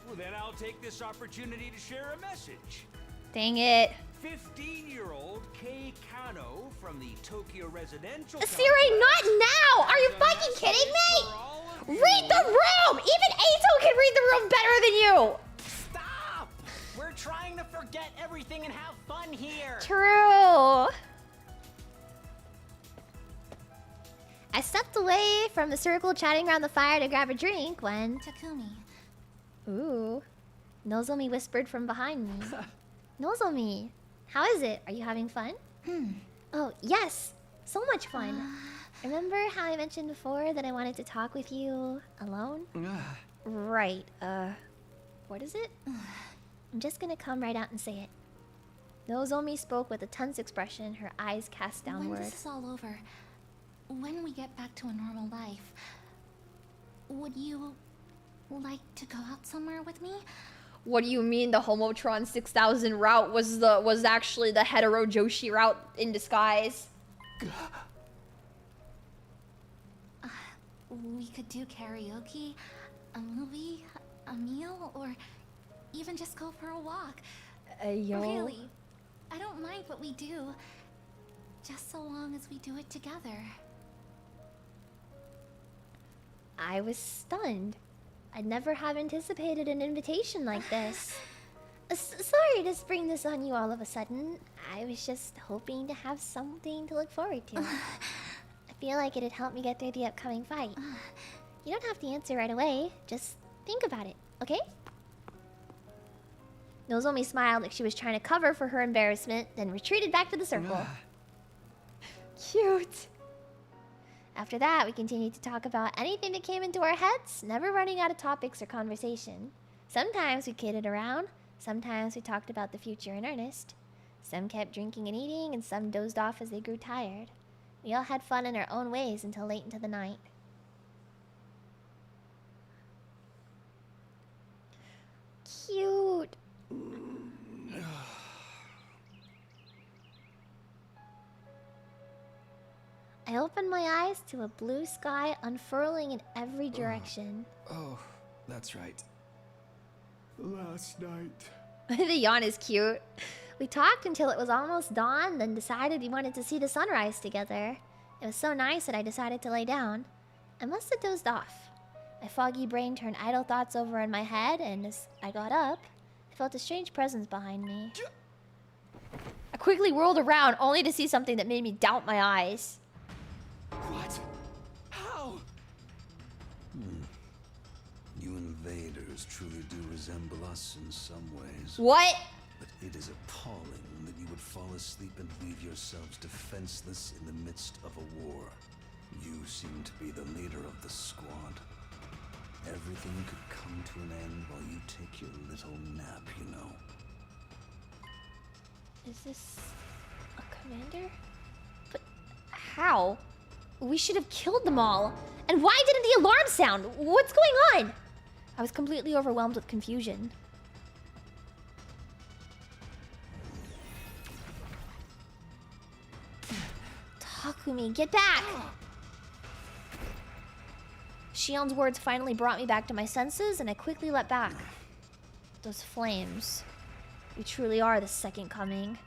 Well, then I'll take this opportunity to share a message. Dang it. 15-year-old Kei Kano from the Tokyo Residential Siri, not now! Are you fucking kidding me? Read the room! Even Eito can read the room better than you! Stop! We're trying to forget everything and have fun here! True. I stepped away from the circle chatting around the fire to grab a drink when... Takumi. Ooh. Nozomi whispered from behind me. Nozomi, how is it? Are you having fun? Oh, yes. So much fun. Remember how I mentioned before that I wanted to talk with you alone? Right. What is it? I'm just gonna come right out and say it. Nozomi spoke with a tense expression, her eyes cast downward. When this is all over, when we get back to a normal life, would you like to go out somewhere with me? What do you mean the Homotron 6000 route was actually the hetero Joshi route in disguise? We could do karaoke, a movie, a meal, or even just go for a walk. Yo. Really, I don't mind what we do, just so long as we do it together. I was stunned. I'd never have anticipated an invitation like this. Sorry to spring this on you all of a sudden. I was just hoping to have something to look forward to. I feel like it'd help me get through the upcoming fight. You don't have to answer right away. Just think about it, okay? Nozomi smiled like she was trying to cover for her embarrassment, then retreated back to the circle. Cute. After that, we continued to talk about anything that came into our heads, never running out of topics or conversation. Sometimes we kidded around, sometimes we talked about the future in earnest. Some kept drinking and eating, and some dozed off as they grew tired. We all had fun in our own ways until late into the night. Cute. I opened my eyes to a blue sky unfurling in every direction. Oh, that's right. Last night. The yawn is cute. We talked until it was almost dawn, then decided we wanted to see the sunrise together. It was so nice that I decided to lay down. I must have dozed off. My foggy brain turned idle thoughts over in my head, and as I got up, I felt a strange presence behind me. I quickly whirled around, only to see something that made me doubt my eyes. What? How? You invaders truly do resemble us in some ways. What? But it is appalling that you would fall asleep and leave yourselves defenseless in the midst of a war. You seem to be the leader of the squad. Everything could come to an end while you take your little nap, you know. Is this a commander? But how? We should have killed them all. And why didn't the alarm sound? What's going on? I was completely overwhelmed with confusion. Takumi, get back! Shion's words finally brought me back to my senses, and I quickly leapt back. Those flames. We truly are the second coming.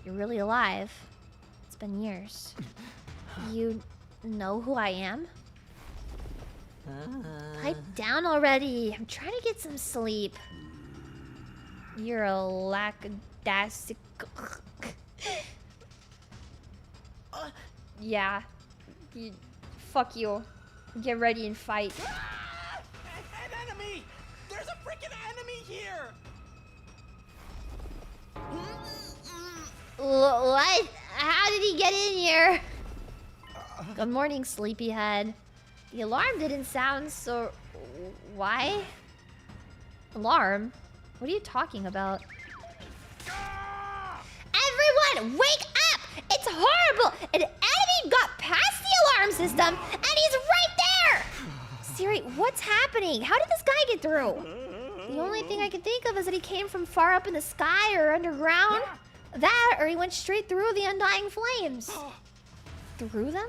You're really alive. It's been years. You know who I am? Pipe down already. I'm trying to get some sleep. You're a lackadaisical... yeah. Fuck you. Get ready and fight. An enemy! There's a freaking enemy here! What? How did he get in here? Good morning, sleepyhead. The alarm didn't sound so... Why? Alarm? What are you talking about? Everyone, wake up! It's horrible! An enemy got past the alarm system, and he's right there! Siri, what's happening? How did this guy get through? The only thing I can think of is that he came from far up in the sky or underground. That, or he went straight through the undying flames. Through them?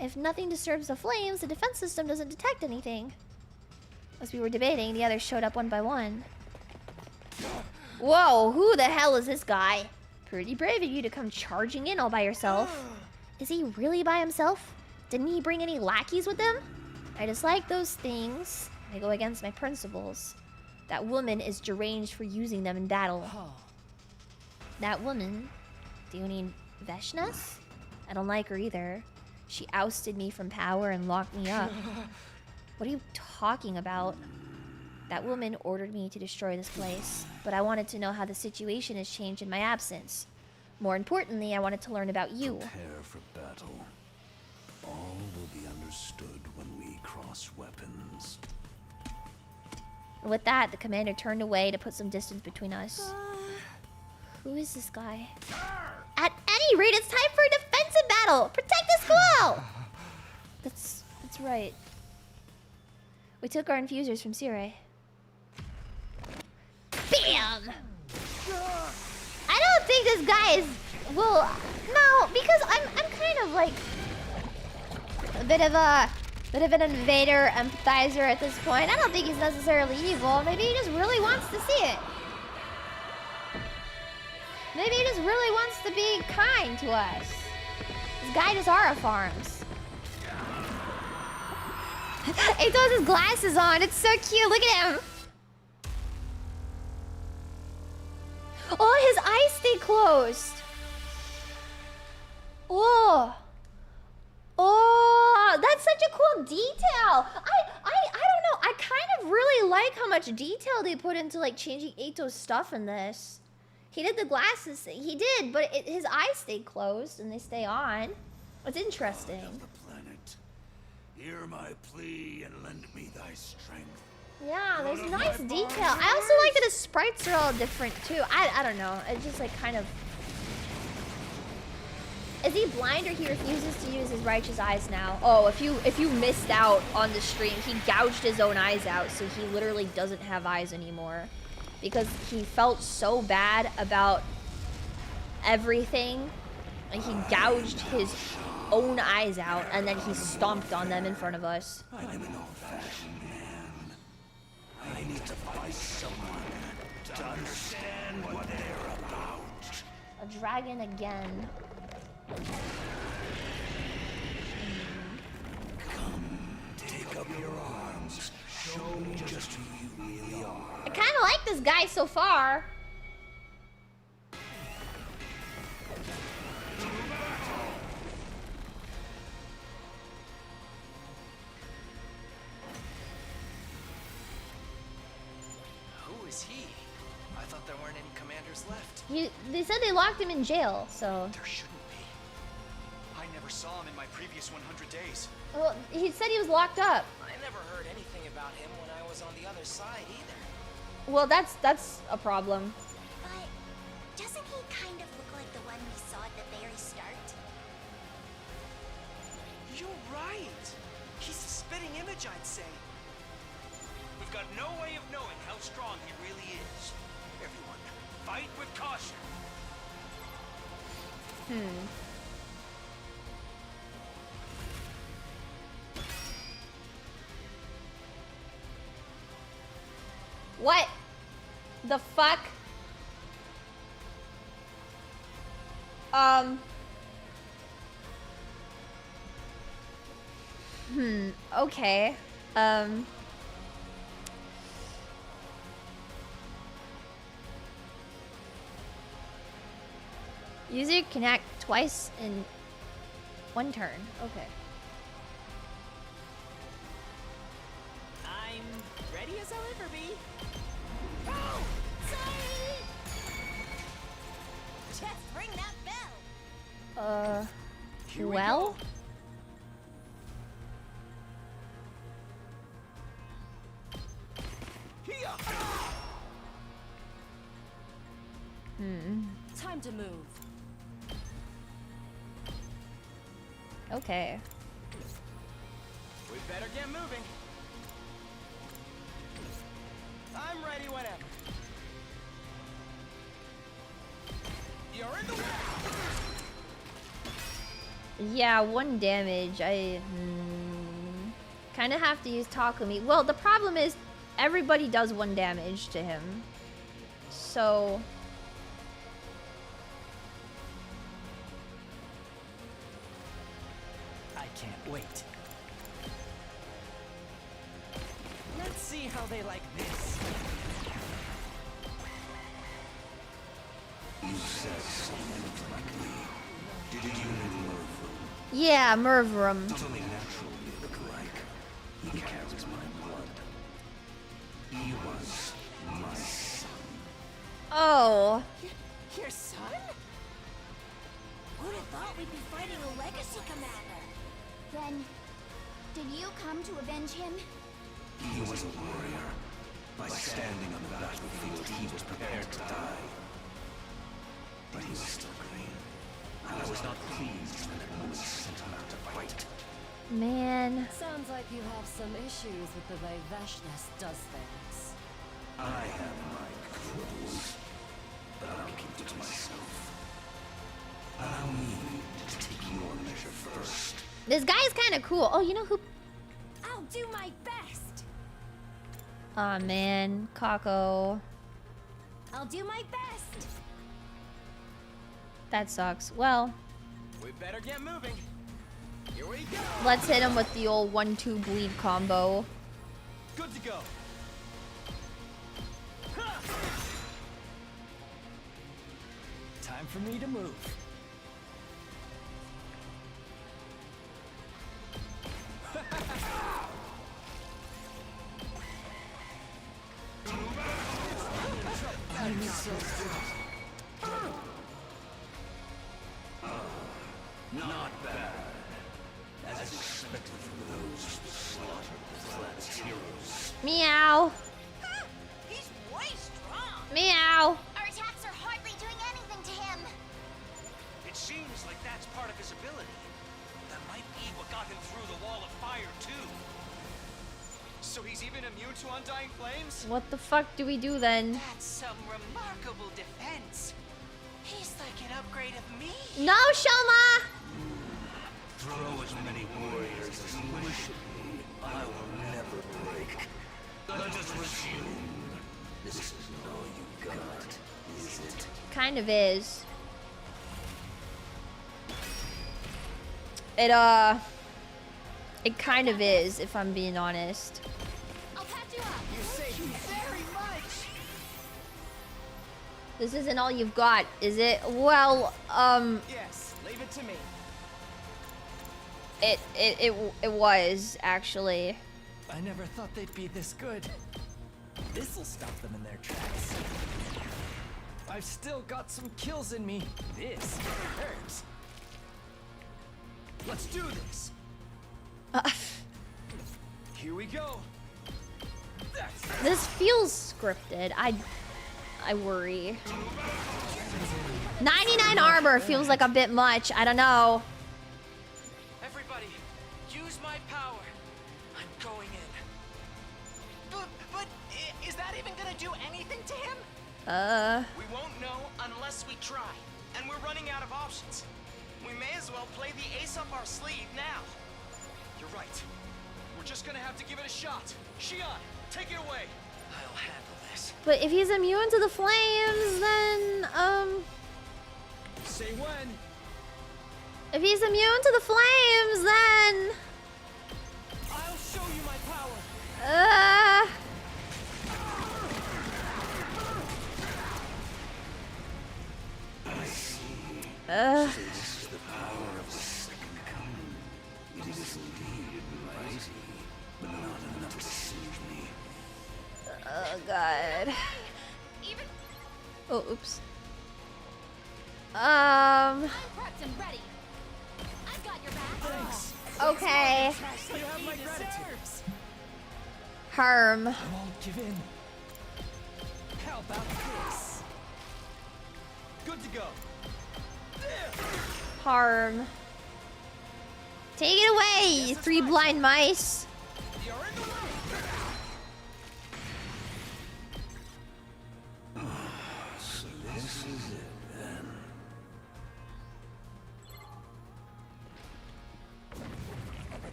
If nothing disturbs the flames, the defense system doesn't detect anything. As we were debating, the others showed up one by one. Whoa, who the hell is this guy? Pretty brave of you to come charging in all by yourself. Is he really by himself? Didn't he bring any lackeys with him? I dislike those things. They go against my principles. That woman is deranged for using them in battle. That woman? Do you mean Veshnas? I don't like her either. She ousted me from power and locked me up. What are you talking about? That woman ordered me to destroy this place, but I wanted to know how the situation has changed in my absence. More importantly, I wanted to learn about you. Prepare for battle. All will be understood when we cross weapons. With that, the commander turned away to put some distance between us. Who is this guy? At any rate, it's time for a defensive battle! Protect the school! That's right. We took our infusers from Sire. Bam! I don't think this guy is... Well, no, because I'm kind of like... a bit of an invader empathizer at this point. I don't think he's necessarily evil. Maybe he just really wants to see it. Maybe he just really wants to be kind to us. This guy just Ara farms. He throws his glasses on. It's so cute. Look at him. Oh, his eyes stay closed. Oh. Oh, that's such a cool detail. I don't know. I kind of really like how much detail they put into like changing Eito's stuff in this. He did the glasses thing. He did, but his eyes stay closed and they stay on. It's interesting. Lord of the planet, hear my plea and lend me thy strength. Yeah, there's nice detail. I also like that his sprites are all different too. I don't know. It's just like kind of... Is he blind or he refuses to use his righteous eyes now? Oh, if you missed out on the stream, he gouged his own eyes out, so he literally doesn't have eyes anymore. Because he felt so bad about everything. Like he gouged his own eyes out and then he stomped on them in front of us. I'm an old-fashioned man. I need to find someone to understand what they're about. A dragon again. Take up your arms. Show me just who you really are. I kind of like this guy so far. Who is he? I thought there weren't any commanders left. They said they locked him in jail, so. There shouldn't be. I never saw him in my previous 100 days. Well, he said he was locked up. I never heard anything about him when I was on the other side either. Well, that's a problem. But doesn't he kind of look like the one we saw at the very start? You're right. He's a spitting image, I'd say. We've got no way of knowing how strong he really is. Everyone, fight with caution. What the fuck? Okay. User can act twice in one turn. Okay. I'm ready as I'll ever be. Oh, sorry. Just ring that bell. Well? Time to move. Okay. We better get moving. I'm ready whenever. You're in the way. Yeah, 1 damage. I kind of have to use Takumi. Well, the problem is everybody does 1 damage to him. So I can't wait. Let's see how they like this. You said something like me. Did you mean Mervrum? yeah, Mervrum. It's only natural you look like. He carries my blood. He was my son. Oh. Your son? Who'd have thought we'd be fighting a legacy commander? Then, did you come to avenge him? He was a warrior. By standing on the battlefield, he was prepared to die. But he was still green. And I was not pleased when the Moose sent him out to fight. Man. Sounds like you have some issues with the way Veshness does things. I have my quibbles, but I'll keep it to myself. Allow me to take your measure first. This guy's kind of cool. Oh, you know who? I'll do my best. Aw, man. Kako. I'll do my best. That sucks. Well, We better get moving. Here we go. let's hit him with the old 1-2 bleed combo. Good to go. Time for me to move. Not bad. As expected from those who slaughtered the planet's heroes. Meow. He's way strong. Meow. Our attacks are hardly doing anything to him. It seems like that's part of his ability. That might be what got him through the wall of fire, too. So he's even immune to undying flames? What the fuck do we do then? That's some remarkable defense. He's like an upgrade of me. No, Shoma! Throw as many warriors as you wish at me. I will never break. Let us resume. This is all you got, is it? Kind of is. It kind of is, if I'm being honest. I'll patch you up. You saved me very much. This isn't all you've got, is it? Well, Yes, leave it to me. it was actually. I never thought they'd be this good. This'll stop them in their tracks. I've still got some kills in me. This hurts. Let's do this. Here we go. This feels scripted. I worry. 99 armor feels like a bit much. I don't know. Everybody, use my power. I'm going in. But is that even gonna do anything to him? We won't know unless we try. And we're running out of options. We may as well play the ace up our sleeve now. You're right. We're just gonna have to give it a shot. Shion, take it away. I'll handle this. But if he's immune to the flames, then Say when. if he's immune to the flames, then I'll show you my power. This is the power of the second coming. It is indeed mighty, but not enough to save me. Oh god. Oh, oops. I'm prepped and ready. I've got your back. Okay. You have my gratitude. Harm. I won't give in. How about this? Good to go. Harm. Take it away, you three blind mice. You're in the way. So this is it then.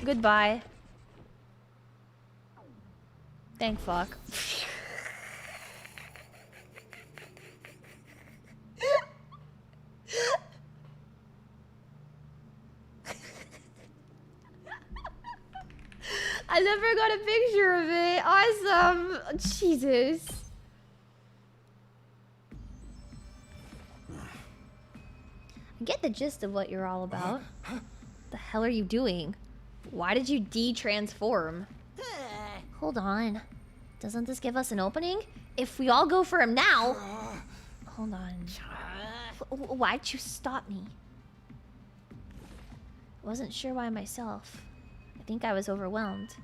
Goodbye. Thank fuck. I never got a picture of it. Awesome. Jesus. I get the gist of what you're all about. The hell are you doing? Why did you de-transform? Hold on. Doesn't this give us an opening? If we all go for him now... Hold on. Why'd you stop me? Wasn't sure why myself. I think I was overwhelmed.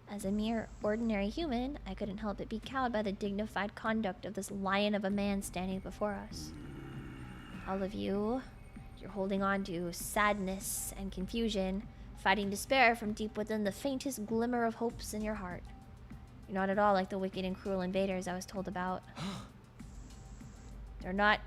As a mere ordinary human, I couldn't help but be cowed by the dignified conduct of this lion of a man standing before us. All of you, you're holding on to sadness and confusion, fighting despair from deep within the faintest glimmer of hopes in your heart. You're not at all like the wicked and cruel invaders I was told about. They're not...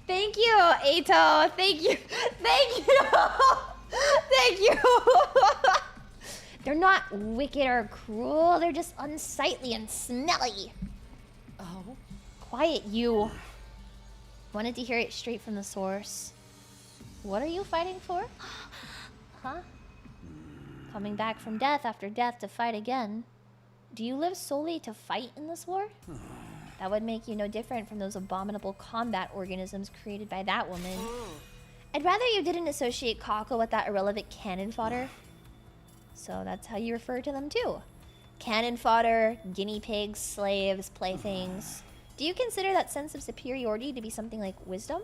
Thank you, Eito. Thank you. Thank you. Thank you. They're not wicked or cruel. They're just unsightly and smelly. Oh. Quiet, you. Wanted to hear it straight from the source. What are you fighting for? Huh? Coming back from death after death to fight again. Do you live solely to fight in this war? That would make you no different from those abominable combat organisms created by that woman. I'd rather you didn't associate Kako with that irrelevant cannon fodder. So that's how you refer to them too. Cannon fodder, guinea pigs, slaves, playthings. Do you consider that sense of superiority to be something like wisdom?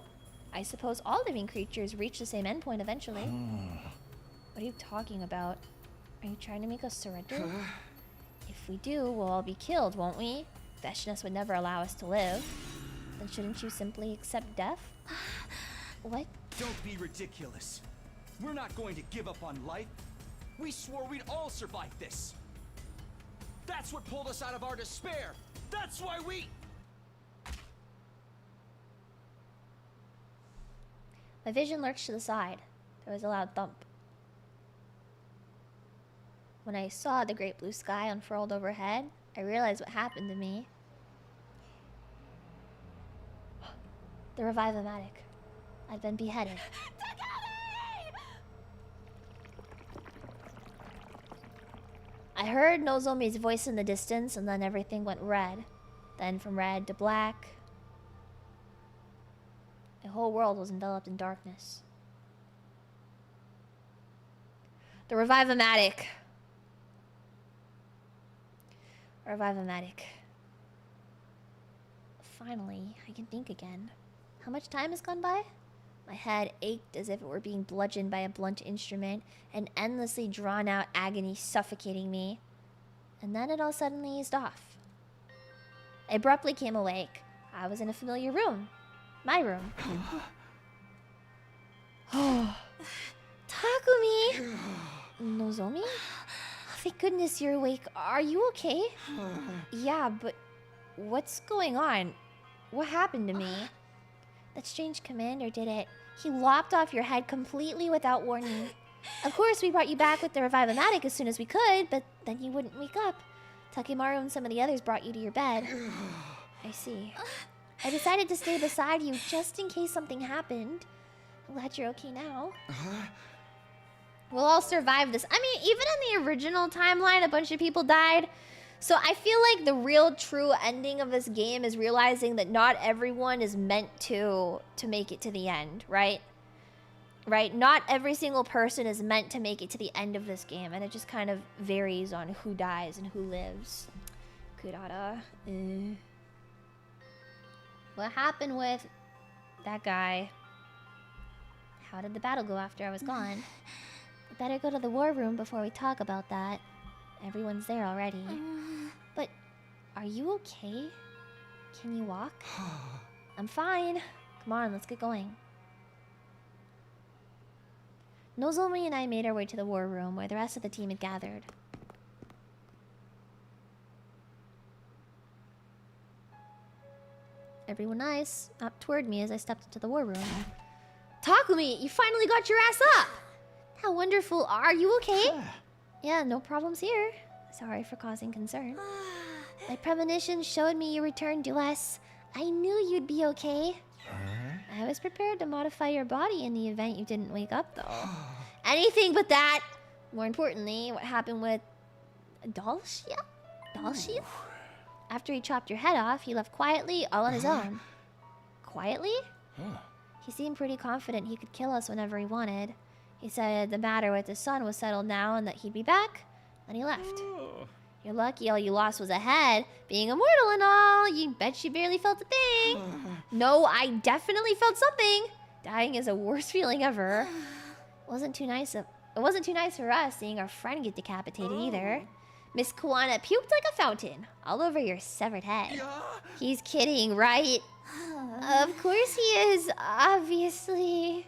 I suppose all living creatures reach the same endpoint eventually. What are you talking about? Are you trying to make us surrender? If we do, we'll all be killed, won't we? Veshness would never allow us to live. Then shouldn't you simply accept death? What? Don't be ridiculous. We're not going to give up on life. We swore we'd all survive this. That's what pulled us out of our despair. That's why we... My vision lurched to the side. There was a loud thump. When I saw the great blue sky unfurled overhead, I realized what happened to me. The Revive-O-Matic. I'd been beheaded. I heard Nozomi's voice in the distance, and then everything went red. Then from red to black. The whole world was enveloped in darkness. The Revive-O-Matic. Revive-O-Matic. Finally, I can think again. How much time has gone by? My head ached as if it were being bludgeoned by a blunt instrument, an endlessly drawn-out agony suffocating me. And then it all suddenly eased off. I abruptly came awake. I was in a familiar room. My room. Takumi! Nozomi? Thank goodness you're awake. Are you okay? Yeah, but what's going on? What happened to me? That strange commander did it. He lopped off your head completely without warning. Of course, we brought you back with the Revive-O-Matic as soon as we could, but then you wouldn't wake up. Takimaru and some of the others brought you to your bed. I see. I decided to stay beside you just in case something happened. I'm glad you're okay now. We'll all survive this. I mean, even in the original timeline, a bunch of people died. So I feel like the real true ending of this game is realizing that not everyone is meant to make it to the end, right? Right? Not every single person is meant to make it to the end of this game, and it just kind of varies on who dies and who lives. Kurata. What happened with that guy? How did the battle go after I was gone? We better go to the war room before we talk about that. Everyone's there already. But are you okay? Can you walk? I'm fine. Come on, let's get going. Nozomi and I made our way to the war room where the rest of the team had gathered. Everyone nice up toward me as I stepped into the war room. Takumi, you finally got your ass up! How wonderful. Are you okay? Yeah, no problems here. Sorry for causing concern. My premonition showed me you returned to us. I knew you'd be okay. I was prepared to modify your body in the event you didn't wake up, though. Anything but that! More importantly, what happened with... Dalshia? Dalshia? After he chopped your head off, he left quietly, all on his own. Quietly? He seemed pretty confident he could kill us whenever he wanted. He said the matter with his son was settled now and that he'd be back. Then he left. You're lucky all you lost was a head. Being immortal and all, you bet you barely felt a thing. No, I definitely felt something. Dying is the worst feeling ever. It wasn't too nice for us seeing our friend get decapitated either. Miss Kuwana puked like a fountain all over your severed head. He's kidding, right? Of course he is, obviously.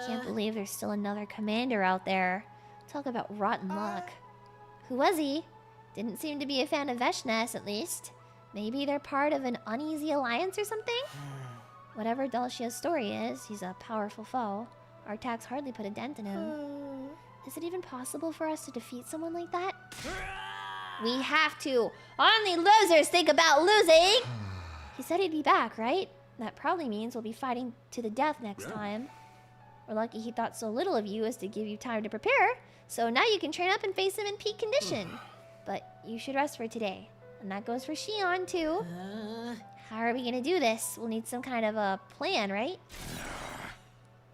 Can't believe there's still another commander out there. Talk about rotten luck. Who was he? Didn't seem to be a fan of Veshness, at least. Maybe they're part of an uneasy alliance or something? Whatever Dalshia's story is, he's a powerful foe. Our attacks hardly put a dent in him. Is it even possible for us to defeat someone like that? We have to. Only losers think about losing! He said he'd be back, right? That probably means we'll be fighting to the death next time. We're lucky he thought so little of you as to give you time to prepare. So now you can train up and face him in peak condition. But you should rest for today. And that goes for Shion, too. How are we gonna do this? We'll need some kind of a plan, right?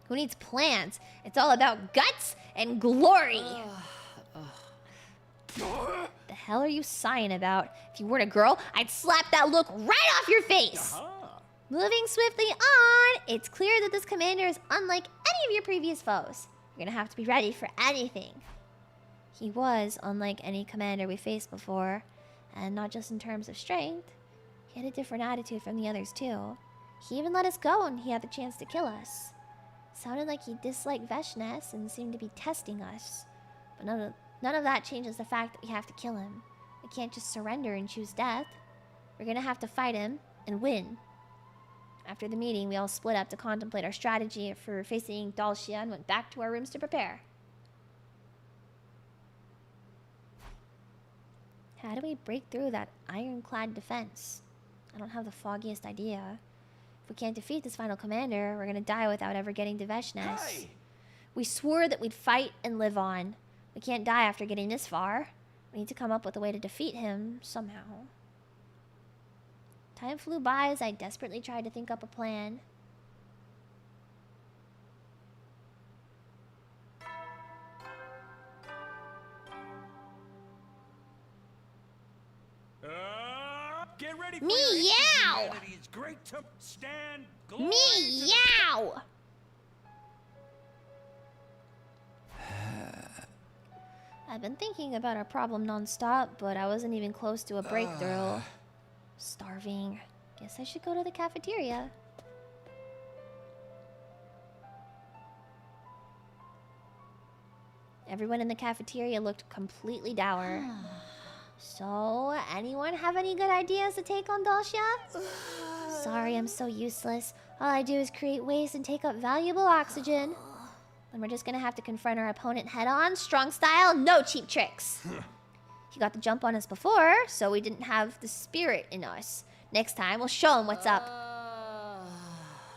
Who needs plans? It's all about guts and glory! The hell are you sighing about? If you weren't a girl, I'd slap that look right off your face! Moving swiftly on, it's clear that this commander is unlike any of your previous foes. You're gonna have to be ready for anything. He was unlike any commander we faced before, and not just in terms of strength. He had a different attitude from the others too. He even let us go when he had the chance to kill us. Sounded like he disliked Veshness and seemed to be testing us. But none of that changes the fact that we have to kill him. We can't just surrender and choose death. We're gonna have to fight him and win. After the meeting, we all split up to contemplate our strategy for facing Dalshia and went back to our rooms to prepare. How do we break through that ironclad defense? I don't have the foggiest idea. If we can't defeat this final commander, we're gonna die without ever getting to Veshness. Hey! We swore that we'd fight and live on. We can't die after getting this far. We need to come up with a way to defeat him somehow. Time flew by as I desperately tried to think up a plan. Get ready for Meow! humanity's great to stand. Meow! I've been thinking about our problem non-stop, but I wasn't even close to a breakthrough. Starving. Guess I should go to the cafeteria. Everyone in the cafeteria looked completely dour. So, anyone have any good ideas to take on Dalshia? Sorry, I'm so useless. All I do is create waste and take up valuable oxygen. Then we're just gonna have to confront our opponent head-on, strong style, no cheap tricks. He got the jump on us before, so we didn't have the spirit in us. Next time, we'll show him what's up.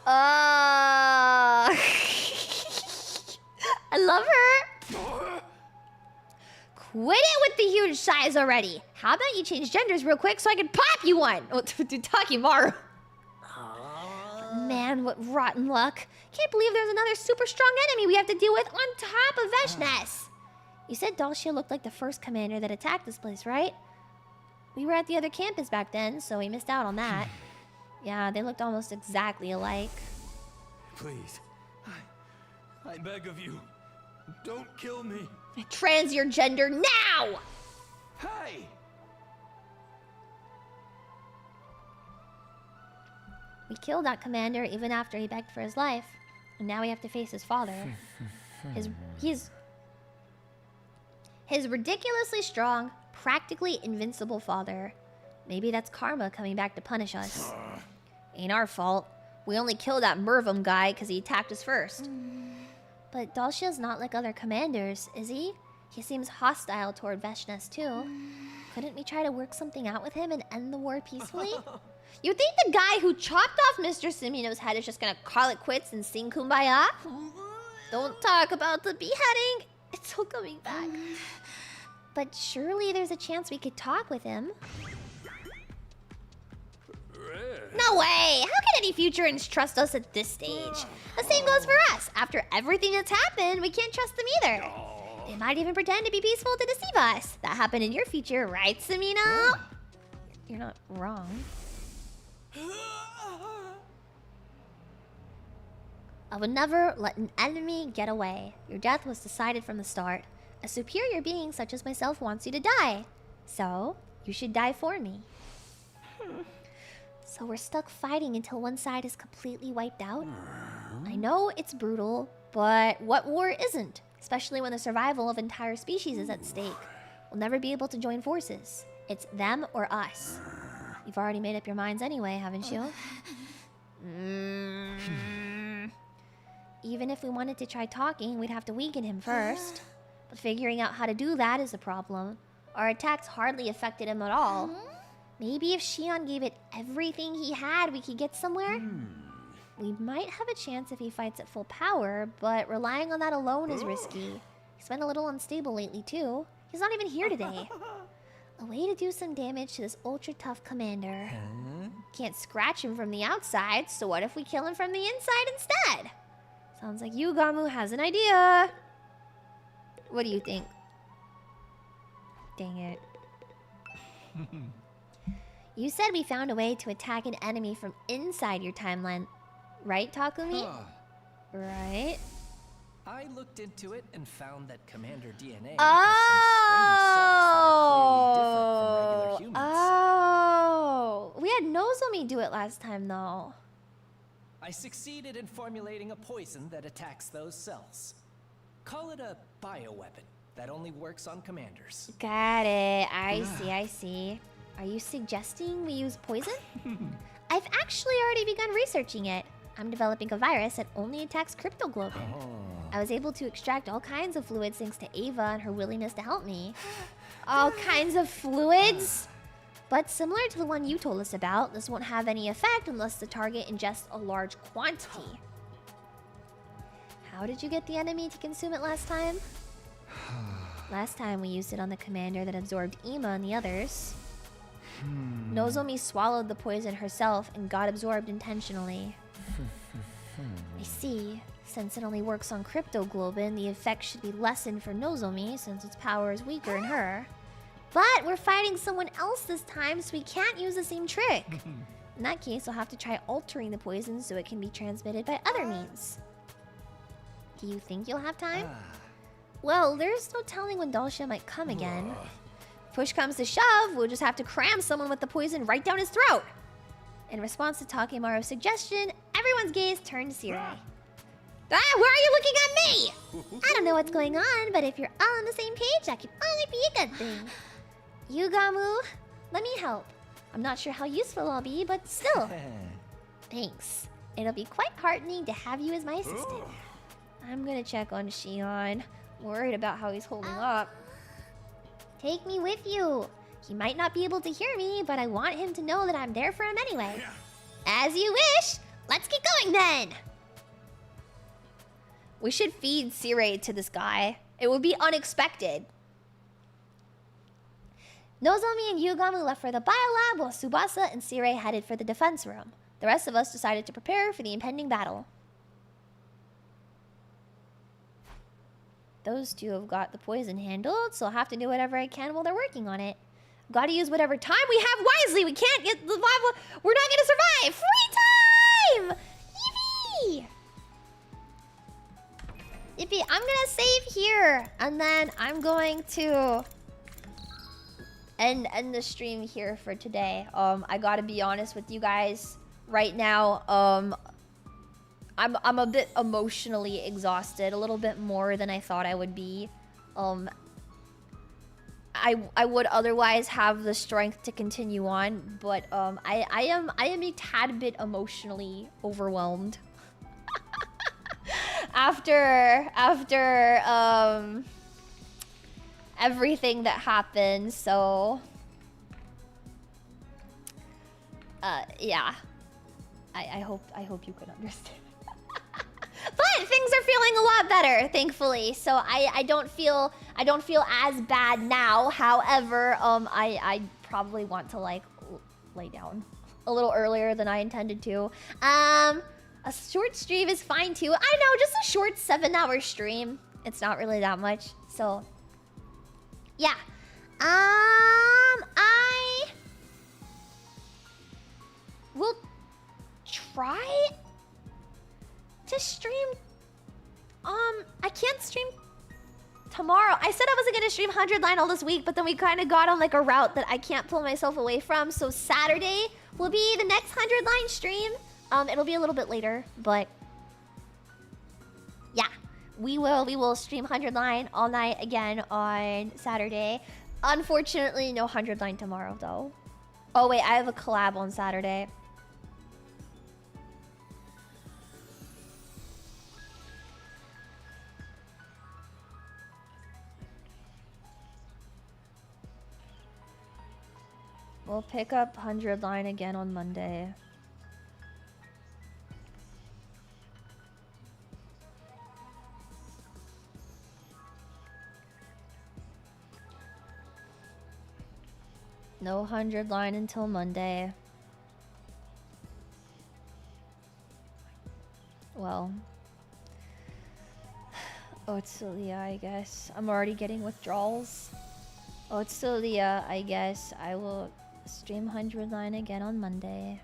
I love her. Quit it with the huge size already. How about you change genders real quick so I can pop you one? Oh, dude, Takimaru. Man, what rotten luck. Can't believe there's another super strong enemy we have to deal with on top of Veshness. You said Dalshia looked like the first commander that attacked this place, right? We were at the other campus back then, so we missed out on that. Yeah, they looked almost exactly alike. Please. I beg of you. Don't kill me. Trans your gender now! Hey! We killed that commander even after he begged for his life. And now we have to face his father. His ridiculously strong, practically invincible father. Maybe that's karma coming back to punish us. Ain't our fault. We only killed that Mervum guy because he attacked us first. But Dalshia's not like other commanders, is he? He seems hostile toward Veshness too. Couldn't we try to work something out with him and end the war peacefully? You think the guy who chopped off Mr. Sumino's head is just gonna call it quits and sing Kumbaya? Don't talk about the beheading. It's still coming back. But surely there's a chance we could talk with him. No way! How can any Futurans trust us at this stage? The same goes for us. After everything that's happened, we can't trust them either. They might even pretend to be peaceful to deceive us. That happened in your future, right, Sumino? You're not wrong. I would never let an enemy get away. Your death was decided from the start. A superior being such as myself wants you to die. So, you should die for me. So we're stuck fighting until one side is completely wiped out? I know it's brutal, but what war isn't? Especially when the survival of entire species is at stake. We'll never be able to join forces. It's them or us. You've already made up your minds anyway, haven't you? Even if we wanted to try talking, we'd have to weaken him first. But figuring out how to do that is a problem. Our attacks hardly affected him at all. Maybe if Shion gave it everything he had, we could get somewhere? We might have a chance if he fights at full power, but relying on that alone is risky. He's been a little unstable lately, too. He's not even here today. A way to do some damage to this ultra-tough commander. Can't scratch him from the outside, so what if we kill him from the inside instead? Sounds like Yugamu has an idea. What do you think? Dang it. You said we found a way to attack an enemy from inside your timeline. Right, Takumi? Right? I looked into it and found that Commander DNA Oh! Oh! We had Nozomi do it last time, though. I succeeded in formulating a poison that attacks those cells. Call it a bioweapon that only works on commanders. Got it. I see. Are you suggesting we use poison? I've actually already begun researching it. I'm developing a virus that only attacks cryptoglobin. I was able to extract all kinds of fluids thanks to Ava and her willingness to help me. all kinds of fluids. But similar to the one you told us about, this won't have any effect unless the target ingests a large quantity. How did you get the enemy to consume it last time? Last time we used it on the commander that absorbed Ima and the others. Nozomi swallowed the poison herself and got absorbed intentionally. I see. Since it only works on cryptoglobin, the effect should be lessened for Nozomi since its power is weaker in her. But we're fighting someone else this time, so we can't use the same trick. In that case, I'll have to try altering the poison so it can be transmitted by other means. Do you think you'll have time? Well, there's no telling when Dalsha might come again. Push comes to shove, we'll just have to cram someone with the poison right down his throat. In response to Takemaru's suggestion, everyone's gaze turned to Sirei. Why are you looking at me? I don't know what's going on, but if you're all on the same page, that can only be a good thing. Yugamu, let me help. I'm not sure how useful I'll be, but still. Thanks. It'll be quite heartening to have you as my assistant. I'm gonna check on Shion. Worried about how he's holding up. Take me with you. He might not be able to hear me, but I want him to know that I'm there for him anyway. As you wish. Let's get going then. We should feed Sirei to this guy. It would be unexpected. Nozomi and Yugamu left for the biolab while Tsubasa and Sirei headed for the defense room. The rest of us decided to prepare for the impending battle. Those two have got the poison handled, so I'll have to do whatever I can while they're working on it. Gotta use whatever time we have wisely. We can't get the lava. We're not gonna survive. Free time! Yippee! Yippee, I'm gonna save here, and then I'm going to end the stream here for today. I gotta be honest with you guys right now. I'm a bit emotionally exhausted, a little bit more than I thought I would be. I would otherwise have the strength to continue on, but I am a tad bit emotionally overwhelmed. after everything that happened, so yeah. I hope you could understand. But things are feeling a lot better, thankfully. So I don't feel as bad now. However, I probably want to like lay down a little earlier than I intended to. A short stream is fine too. I know, just a short 7-hour stream. It's not really that much. So yeah. I will try to stream. I can't stream tomorrow. I said I wasn't gonna stream 100 line all this week, but then we kind of got on like a route that I can't pull myself away from. So Saturday will be the next 100 line stream. It'll be a little bit later, but yeah, we will stream 100 line all night again on Saturday. Unfortunately, no 100 line tomorrow though. Oh wait, I have a collab on Saturday. We'll pick up 100 line again on Monday. No 100 line until Monday. Well, Otsulia, I guess. I'm already getting withdrawals. Otsulia, I guess I will stream 100 line again on Monday.